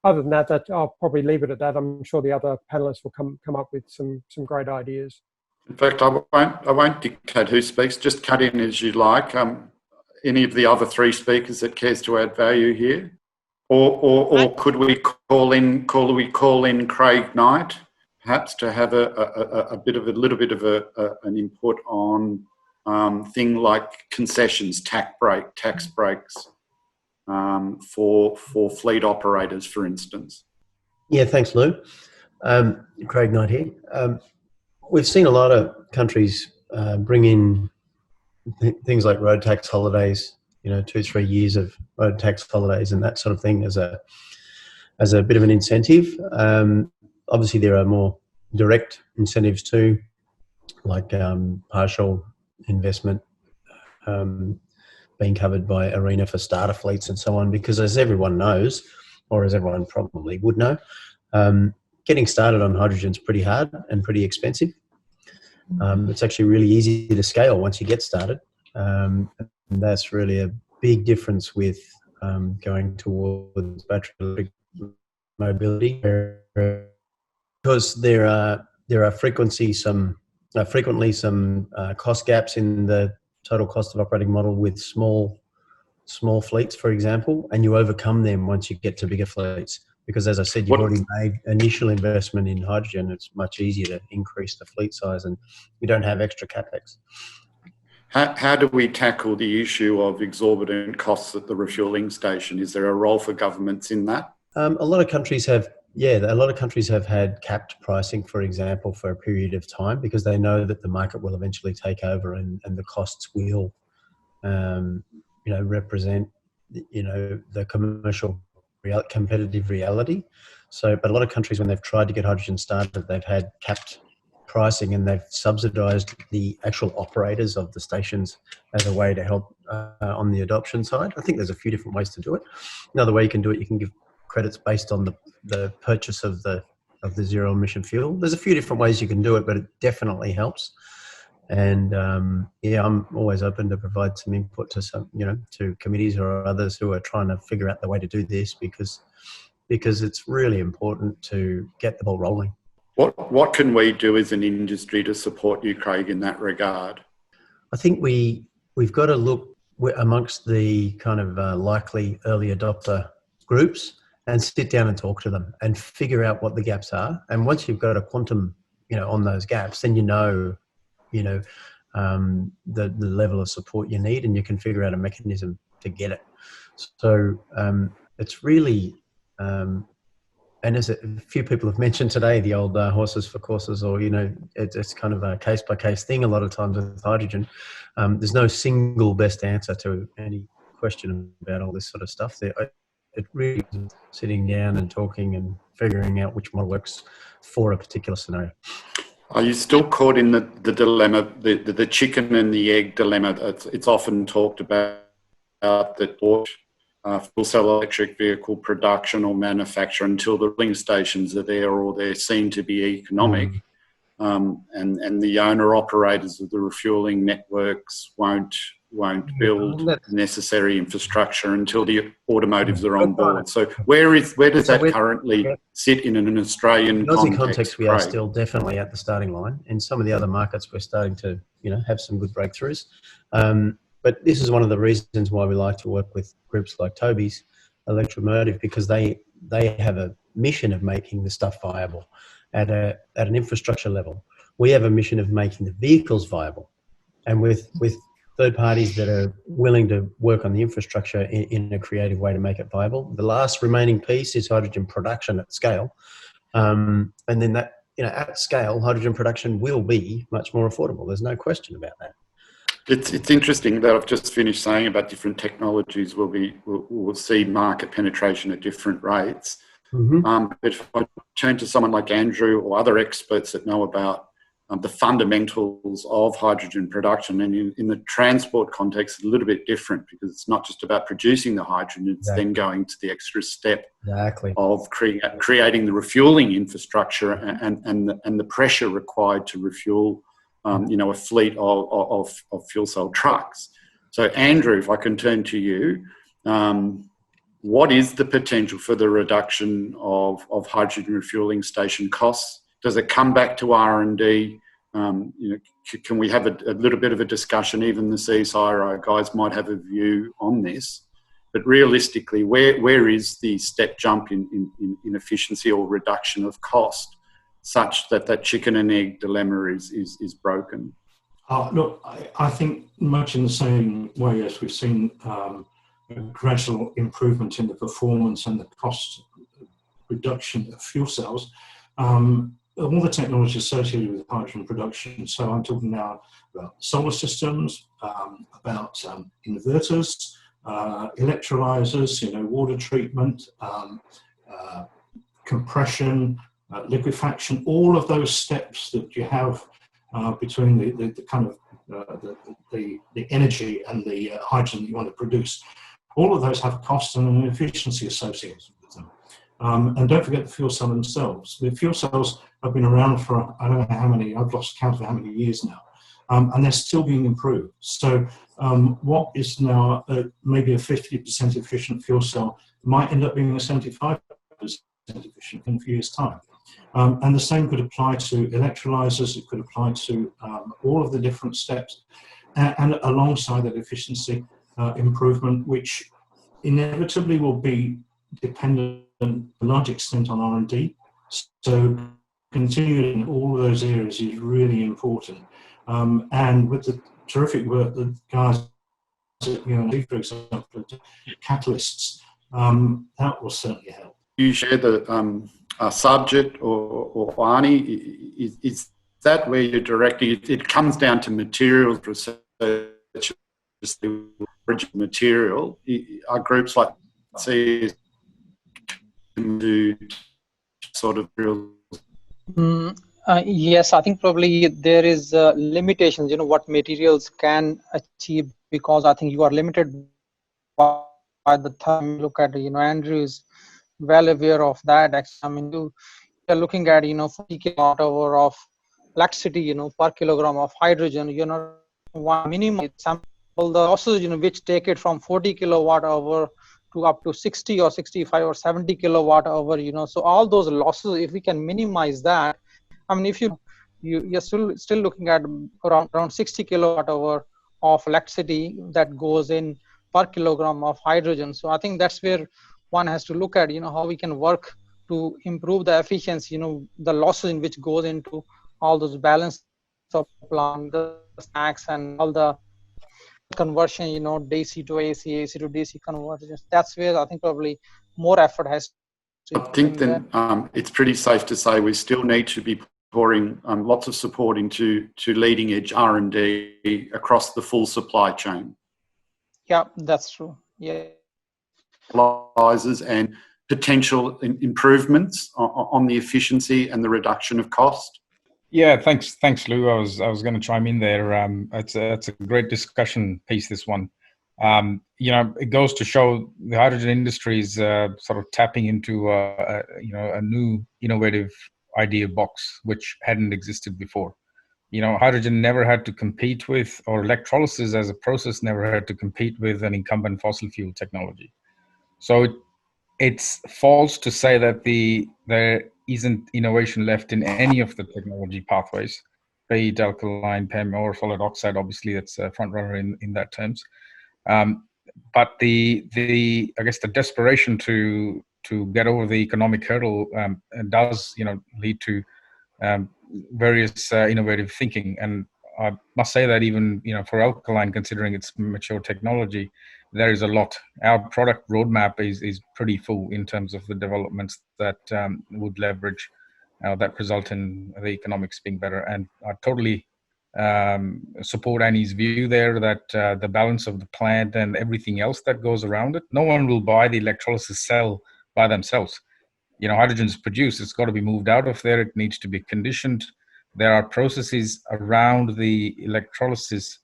Other than that, I'll probably leave it at that. I'm sure the other panelists will come up with some great ideas. In fact, I won't dictate who speaks. Just cut in as you like. Any of the other three speakers that cares to add value here, or could we call in Craig Knight, perhaps, to have a little bit of an input on thing like concessions, tax breaks. For fleet operators, for instance. Yeah, thanks, Lou. Craig Knight here. We've seen a lot of countries bring in things like road tax holidays, 2-3 years of road tax holidays and that sort of thing as a bit of an incentive. Obviously, there are more direct incentives too, like partial investment being covered by ARENA for starter fleets and so on, because as everyone knows, or as everyone probably would know, getting started on hydrogen is pretty hard and pretty expensive. It's actually really easy to scale once you get started. And that's really a big difference with going towards battery electric mobility, because there are frequently some cost gaps in the total cost of operating model with small fleets, for example, and you overcome them once you get to bigger fleets. Because as I said, you've already made initial investment in hydrogen. It's much easier to increase the fleet size, and you don't have extra capex. How do we tackle the issue of exorbitant costs at the refueling station? Is there a role for governments in that? A lot of countries have had capped pricing, for example, for a period of time, because they know that the market will eventually take over and the costs will, represent, the commercial competitive reality. So, but a lot of countries, when they've tried to get hydrogen started, they've had capped pricing and they've subsidised the actual operators of the stations as a way to help on the adoption side. I think there's a few different ways to do it. Another way you can do it, you can give credits based on the purchase of the zero emission fuel. There's a few different ways you can do it, but it definitely helps. And I'm always open to provide some input to to committees or others who are trying to figure out the way to do this, because it's really important to get the ball rolling. What can we do as an industry to support you, Craig, in that regard? I think we've got to look amongst the kind of likely early adopter groups and sit down and talk to them and figure out what the gaps are. And once you've got a quantum, on those gaps, then the level of support you need, and you can figure out a mechanism to get it. So it's really, and as a few people have mentioned today, the old horses for courses, or it's kind of a case by case thing. A lot of times with hydrogen, there's no single best answer to any question about all this sort of stuff. It really is sitting down and talking and figuring out which model works for a particular scenario. Are you still caught in the dilemma, the chicken and the egg dilemma? It's often talked about that fuel cell electric vehicle production or manufacture until the filling stations are there or they seem to be economic, and the owner operators of the refueling networks won't won't build necessary infrastructure until the automotives are on board. So where does that currently sit in an Australian context? We are still definitely at the starting line. In some of the other markets, we're starting to, have some good breakthroughs. But this is one of the reasons why we like to work with groups like Toby's Electromotive, because they have a mission of making the stuff viable at an infrastructure level. We have a mission of making the vehicles viable, and with third parties that are willing to work on the infrastructure in a creative way to make it viable. The last remaining piece is hydrogen production at scale, and then that, at scale, hydrogen production will be much more affordable. There's no question about that. It's interesting that I've just finished saying about different technologies will see market penetration at different rates. But if I turn to someone like Andrew or other experts that know about the fundamentals of hydrogen production, and in the transport context, it's a little bit different, because it's not just about producing the hydrogen, it's then going to the extra step of creating the refueling infrastructure and the pressure required to refuel a fleet of fuel cell trucks. So Andrew, if I can turn to you, what is the potential for the reduction of hydrogen refueling station costs? Does it come back to R&D? Can we have a little bit of a discussion? Even the CSIRO guys might have a view on this. But realistically, where is the step jump in efficiency or reduction of cost, such that chicken and egg dilemma is broken? Look, I think much in the same way as we've seen a gradual improvement in the performance and the cost reduction of fuel cells, all the technology associated with hydrogen production. So I'm talking now about solar systems, about inverters, electrolyzers, water treatment, compression, liquefaction, all of those steps that you have between the kind of the energy and the hydrogen that you want to produce. All of those have costs and an efficiency associated with them. And don't forget the fuel cell themselves. The fuel cells have been around for, I don't know how many, I've lost count of how many years now, and they're still being improved. So what is now maybe a 50% efficient fuel cell might end up being a 75% efficient in a few years' time. And the same could apply to electrolyzers, it could apply to all of the different steps, and alongside that efficiency improvement, which inevitably will be dependent to a large extent on R&D. So continuing in all of those areas is really important. And with the terrific work that guys at UND, for example, catalysts, that will certainly help. You share the subject or Arnie, is that where you're directing? It comes down to materials research, the origin material. Are groups like C do sort of real? Yes, I think probably there is limitations, what materials can achieve, because I think you are limited by the time you look at, Andrew is well aware of that. I mean, you are looking at, 40 kilowatt-hour of electricity, per kilogram of hydrogen, one minimum example, the losses, which take it from 40 kilowatt-hour to up to 60 or 65 or 70 kilowatt-hour, so all those losses, if we can minimize that, I mean, if you're still looking at around 60 kilowatt-hour of electricity that goes in per kilogram of hydrogen. So I think that's where one has to look at, how we can work to improve the efficiency, the losses in which goes into all those balance of plant, the stacks and all the conversion, DC to AC, AC to DC conversions. That's where I think probably more effort has to. I think then it's pretty safe to say we still need to be pouring lots of support into leading edge R&D across the full supply chain. Yeah, that's true. Yeah. And potential improvements on the efficiency and the reduction of cost. Yeah, thanks, Lou. I was going to chime in there. It's a great discussion piece, this one. It goes to show the hydrogen industry is sort of tapping into a new innovative idea box which hadn't existed before. hydrogen never had to compete with, or electrolysis as a process never had to compete with an incumbent fossil fuel technology. So it's false to say that there isn't innovation left in any of the technology pathways, be it alkaline, PEM, or solid oxide. Obviously, that's a front runner in that terms. But I guess the desperation to get over the economic hurdle does lead to various innovative thinking. And I must say that even for alkaline, considering its mature technology, there is a lot. Our product roadmap is pretty full in terms of the developments that would leverage that result in the economics being better. And I totally support Annie's view there that the balance of the plant and everything else that goes around it, no one will buy the electrolysis cell by themselves. Hydrogen is produced, it's got to be moved out of there, it needs to be conditioned. There are processes around the electrolysis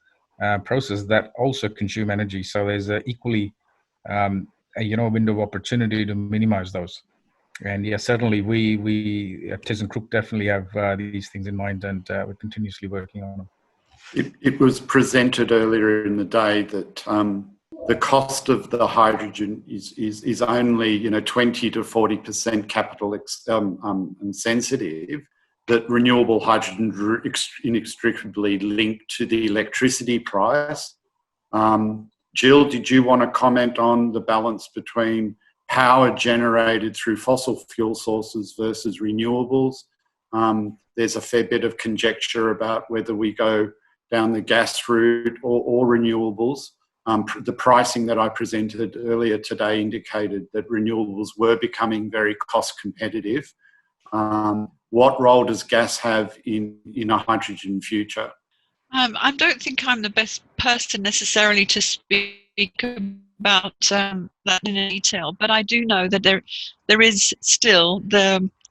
process that also consume energy. So there's equally a window of opportunity to minimize those. And yeah, certainly we at ThyssenKrupp definitely have these things in mind, and we're continuously working on them. It was presented earlier in the day that the cost of the hydrogen is only 20 to 40% capital sensitive. That renewable hydrogen inextricably linked to the electricity price. Jill, did you want to comment on the balance between power generated through fossil fuel sources versus renewables? There's a fair bit of conjecture about whether we go down the gas route or renewables. The pricing that I presented earlier today indicated that renewables were becoming very cost competitive. What role does gas have in a hydrogen future? I don't think I'm the best person necessarily to speak about that in detail, but I do know that there is still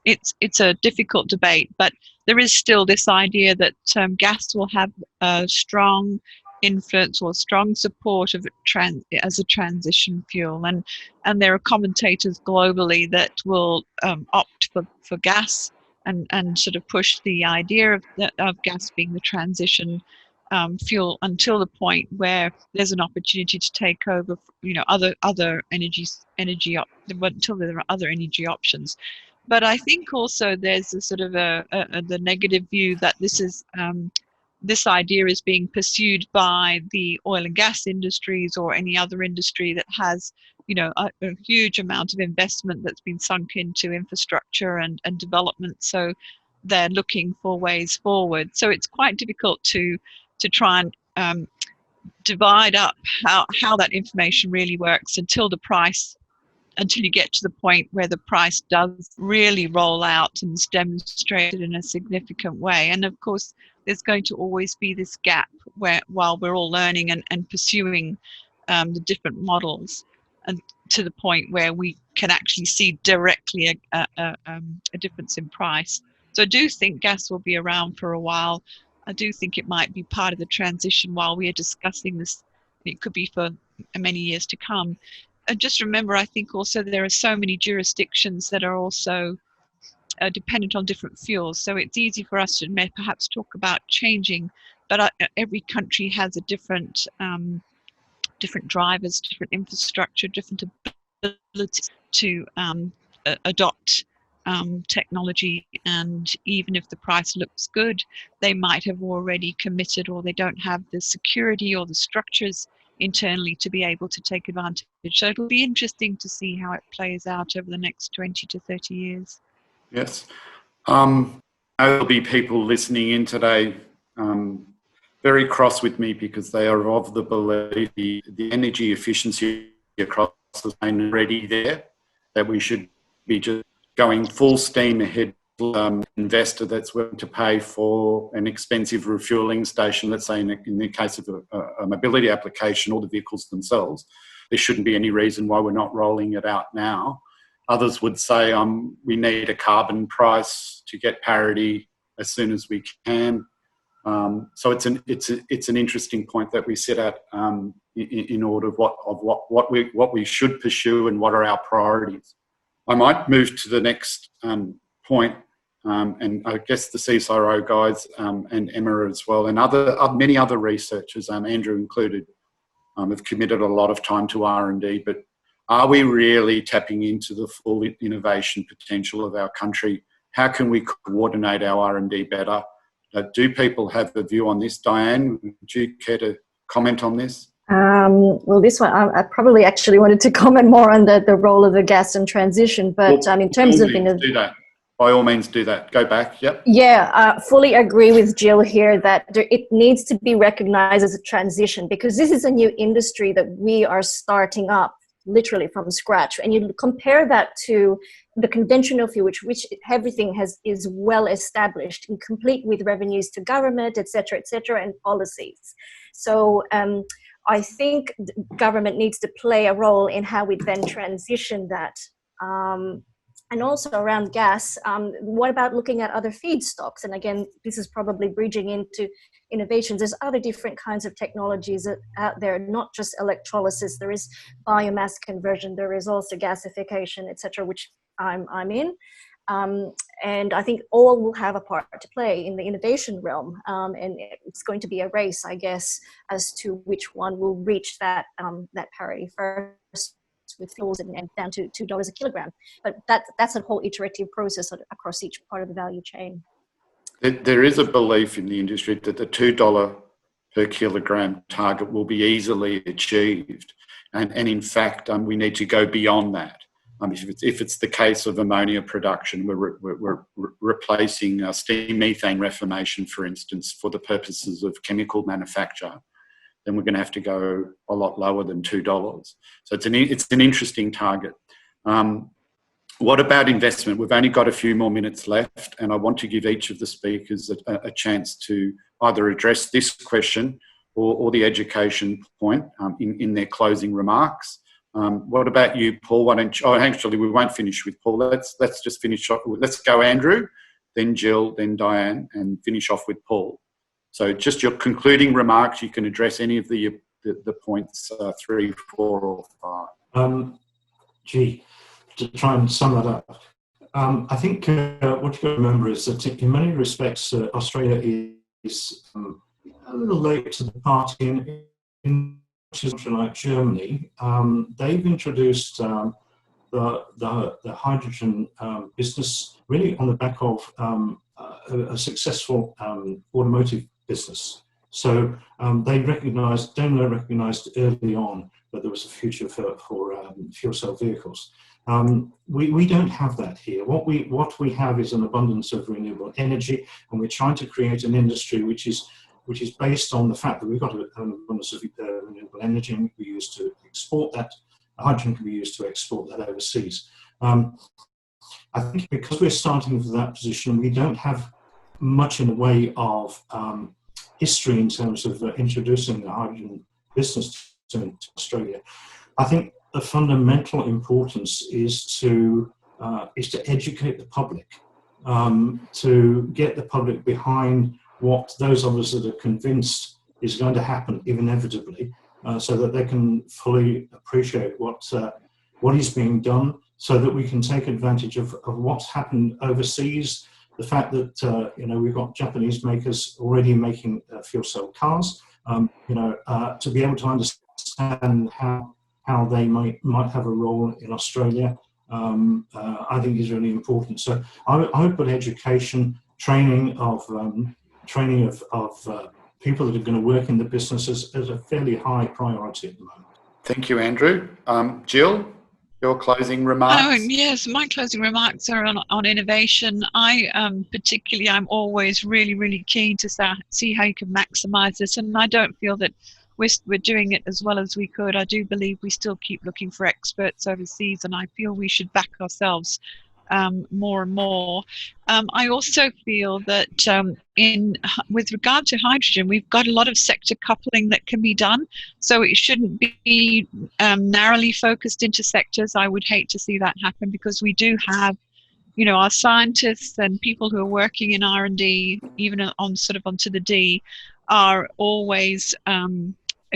it's a difficult debate, but there is still this idea that gas will have a strong influence or strong support of as a transition fuel, and there are commentators globally that will opt for gas and sort of push the idea of gas being the transition fuel until the point where there's an opportunity to take over, other until there are other energy options. But I think also there's a sort of the negative view that this idea is being pursued by the oil and gas industries or any other industry that has, a huge amount of investment that's been sunk into infrastructure and development. So they're looking for ways forward. So it's quite difficult to try and divide up how that information really works until you get to the point where the price does really roll out and is demonstrated in a significant way. And of course, there's going to always be this gap while we're all learning and pursuing the different models, and to the point where we can actually see directly a difference in price. So I do think gas will be around for a while. I do think it might be part of the transition while we are discussing this. It could be for many years to come. And just remember, I think also there are so many jurisdictions that are also dependent on different fuels. So it's easy for us to perhaps talk about changing, but every country has a different drivers, different infrastructure, different ability to adopt technology. And even if the price looks good, they might have already committed, or they don't have the security or the structures internally to be able to take advantage. So it'll be interesting to see how it plays out over the next 20 to 30 years. Yes. There'll be people listening in today very cross with me because they are of the belief the energy efficiency across the chain already there, that we should be just going full steam ahead. Investor that's willing to pay for an expensive refueling station, let's say in the case of a mobility application or the vehicles themselves, there shouldn't be any reason why we're not rolling it out now. Others would say we need a carbon price to get parity as soon as we can. So it's an interesting point that we sit at in order of what we should pursue and what are our priorities. I might move to the next point. and I guess the CSIRO guys and Emma as well, and many other researchers, Andrew included, have committed a lot of time to R&D. But are we really tapping into the full innovation potential of our country? How can we coordinate our R&D better? Do people have a view on this? Diane, would you care to comment on this? Well, this one, I probably actually wanted to comment more on the role of the gas and transition, but Well, in terms of... do that. By all means, do that. Go back, yep. Yeah, fully agree with Jill here that it needs to be recognized as a transition, because this is a new industry that we are starting up literally from scratch. And you compare that to the conventional fuel, which everything is well established and complete with revenues to government, et cetera, and policies. So I think government needs to play a role in how we then transition that. And also around gas, what about looking at other feedstocks? And again, this is probably bridging into innovations. There's other different kinds of technologies out there, not just electrolysis. There is biomass conversion. There is also gasification, etc., which I'm in. And I think all will have a part to play in the innovation realm. And it's going to be a race, I guess, as to which one will reach that parity first, with fuels and down to $2 a kilogram. But that's a whole iterative process across each part of the value chain. There is a belief in the industry that the $2 per kilogram target will be easily achieved. And in fact, we need to go beyond that. If it's the case of ammonia production, we're replacing steam methane reformation, for instance, for the purposes of chemical manufacture, then we're going to have to go a lot lower than $2. So it's an interesting target. What about investment? We've only got a few more minutes left, and I want to give each of the speakers a chance to either address this question or the education point in their closing remarks. What about you, Paul? Why don't you, actually, we won't finish with Paul. Let's just finish off. Let's go Andrew, then Jill, then Diane, and finish off with Paul. So just your concluding remarks. You can address any of the points 3, 4, or 5. To try and sum that up, I think what you've got to remember is that in many respects, Australia is a little late to the party in countries like Germany. They've introduced the hydrogen business really on the back of a successful automotive business. So Daimler recognized early on that there was a future for fuel cell vehicles. We don't have that here. What we have is an abundance of renewable energy, and we're trying to create an industry which is based on the fact that we've got an abundance of renewable energy, and we use to export that. Hydrogen can be used to export that overseas. I think because we're starting from that position, we don't have much in the way of history in terms of introducing the hydrogen business to Australia. I think the fundamental importance is to educate the public, to get the public behind what those of us that are convinced is going to happen inevitably, so that they can fully appreciate what is being done, so that we can take advantage of what's happened overseas. The fact that we've got Japanese makers already making fuel cell cars, to be able to understand how they might have a role in Australia, I think is really important. So I would put education, training of people that are going to work in the businesses as a fairly high priority at the moment. Thank you, Andrew. Jill, your closing remarks? Oh, yes, my closing remarks are on innovation. Particularly, I'm always really, really keen to see how you can maximise this, and I don't feel that we're doing it as well as we could. I do believe we still keep looking for experts overseas, and I feel we should back ourselves more and more. I also feel that with regard to hydrogen, we've got a lot of sector coupling that can be done. So it shouldn't be narrowly focused into sectors. I would hate to see that happen, because we do have, our scientists and people who are working in R&D, even onto the D, are always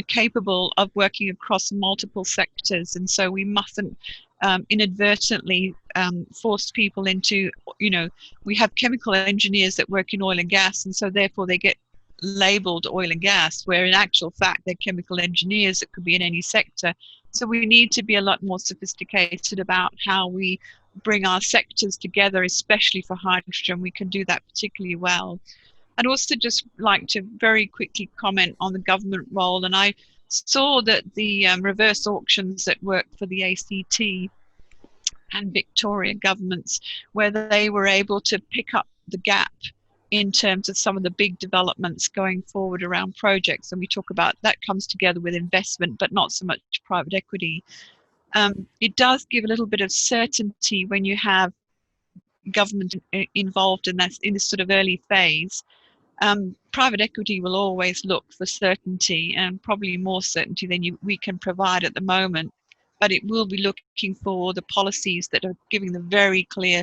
capable of working across multiple sectors, and so we mustn't inadvertently force people into, we have chemical engineers that work in oil and gas, and so therefore they get labeled oil and gas, where in actual fact they're chemical engineers that could be in any sector. So we need to be a lot more sophisticated about how we bring our sectors together, especially for hydrogen. We can do that particularly well. I'd also just like to very quickly comment on the government role, and I saw that the reverse auctions that worked for the ACT and Victoria governments, where they were able to pick up the gap in terms of some of the big developments going forward around projects. And we talk about that comes together with investment, but not so much private equity. It does give a little bit of certainty when you have government involved in this sort of early phase. Private equity will always look for certainty, and probably more certainty than we can provide at the moment. But it will be looking for the policies that are giving the very clear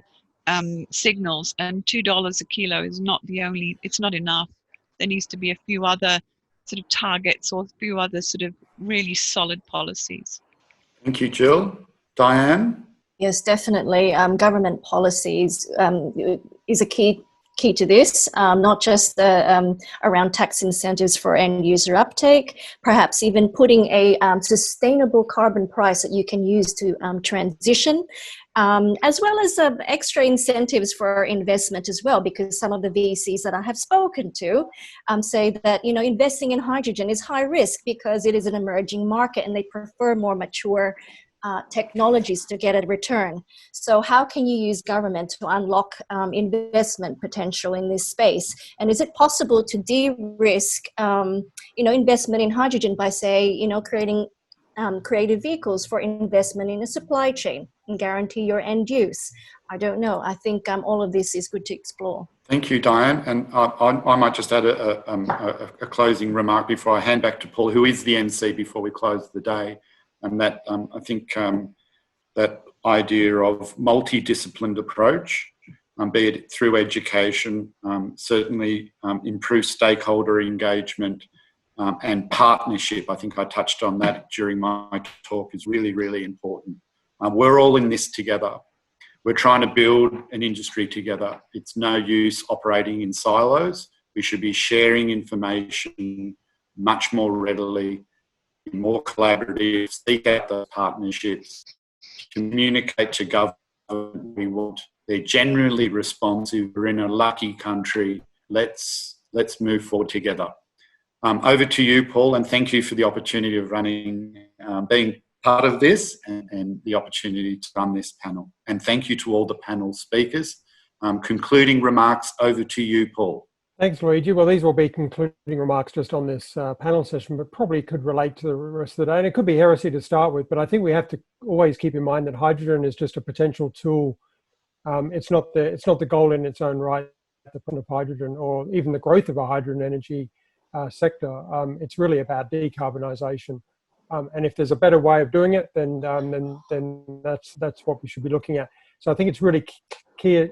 signals. And $2 a kilo is not it's not enough. There needs to be a few other sort of targets or a few other sort of really solid policies. Thank you, Jill. Diane? Yes, definitely. Government policies is a key to this, not just around tax incentives for end user uptake, perhaps even putting a sustainable carbon price that you can use to transition, as well as extra incentives for investment as well, because some of the VCs that I have spoken to say that, investing in hydrogen is high risk because it is an emerging market and they prefer more mature technologies to get a return. So how can you use government to unlock investment potential in this space? And is it possible to de-risk, investment in hydrogen by, say, creating creative vehicles for investment in a supply chain and guarantee your end use? I don't know. I think all of this is good to explore. Thank you, Diane. And I might just add a closing remark before I hand back to Paul, who is the MC, before we close the day. And that I think that idea of multidisciplined approach, be it through education, certainly improve stakeholder engagement and partnership. I think I touched on that during my talk, is really, really important. We're all in this together. We're trying to build an industry together. It's no use operating in silos. We should be sharing information much more readily, more collaborative, seek out those partnerships, communicate to government we want. They're generally responsive. We're in a lucky country. Let's move forward together. Over to you, Paul, and thank you for the opportunity of being part of this and the opportunity to run this panel. And thank you to all the panel speakers. Concluding remarks, over to you, Paul. Thanks, Luigi. Well, these will be concluding remarks just on this panel session, but probably could relate to the rest of the day. And it could be heresy to start with, but I think we have to always keep in mind that hydrogen is just a potential tool. It's not the goal in its own right, the point of hydrogen or even the growth of a hydrogen energy sector. It's really about decarbonisation. And if there's a better way of doing it, then that's what we should be looking at. So I think it's really key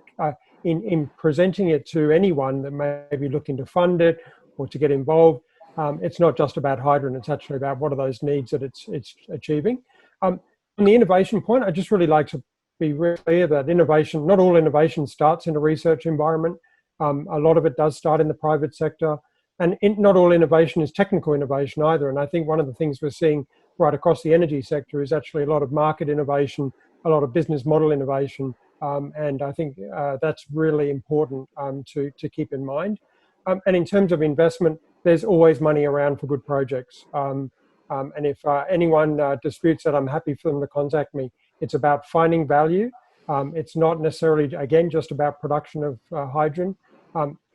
in presenting it to anyone that may be looking to fund it or to get involved. It's not just about hydrogen, it's actually about what are those needs that it's achieving. On the innovation point, I'd just really like to be really clear that innovation, not all innovation starts in a research environment. A lot of it does start in the private sector. And not all innovation is technical innovation either. And I think one of the things we're seeing right across the energy sector is actually a lot of market innovation, a lot of business model innovation. And I think that's really important to keep in mind. And in terms of investment, there's always money around for good projects. And if anyone disputes that, I'm happy for them to contact me. It's about finding value. It's not necessarily, again, just about production of hydrogen.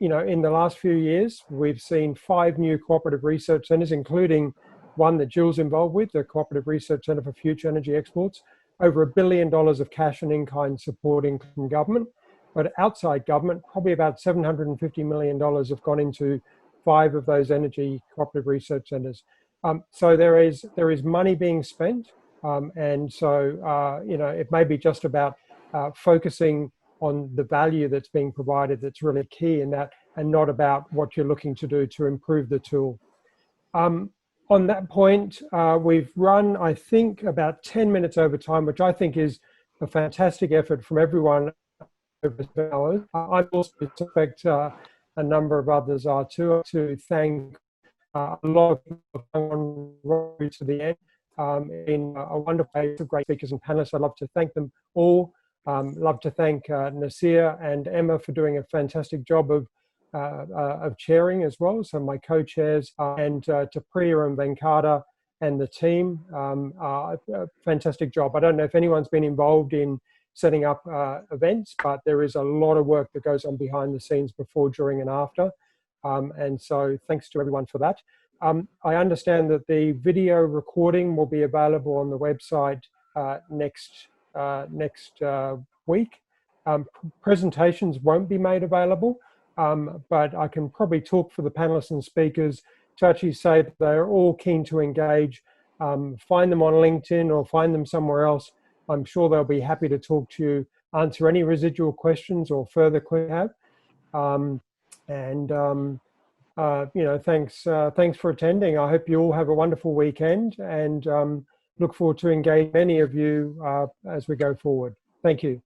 In the last few years, we've seen 5 new cooperative research centres, including one that Jill's involved with, the Cooperative Research Centre for Future Energy Exports, over $1 billion of cash and in-kind supporting from government. But outside government, probably about $750 million have gone into 5 of those energy cooperative research centres. So there is money being spent. And so, it may be just about focusing on the value that's being provided that's really key in that, and not about what you're looking to do to improve the tool. on that point, we've run, I think, about 10 minutes over time, which I think is a fantastic effort from everyone over the hours. I also suspect a number of others are too, to thank a lot of people who have gone right to the end. In a wonderful case of great speakers and panelists. I'd love to thank them all. Love to thank Nasir and Emma for doing a fantastic job of chairing as well. So my co-chairs, and to Priya and Venkata and the team, a fantastic job. I don't know if anyone's been involved in setting up events, but there is a lot of work that goes on behind the scenes before, during and after. And so thanks to everyone for that. I understand that the video recording will be available on the website next week. Presentations won't be made available, but I can probably talk for the panelists and speakers to actually say that they're all keen to engage. Find them on LinkedIn or find them somewhere else. I'm sure they'll be happy to talk to you, answer any residual questions or further questions you have. You know, thanks for attending. I hope you all have a wonderful weekend, and look forward to engaging many of you as we go forward. Thank you.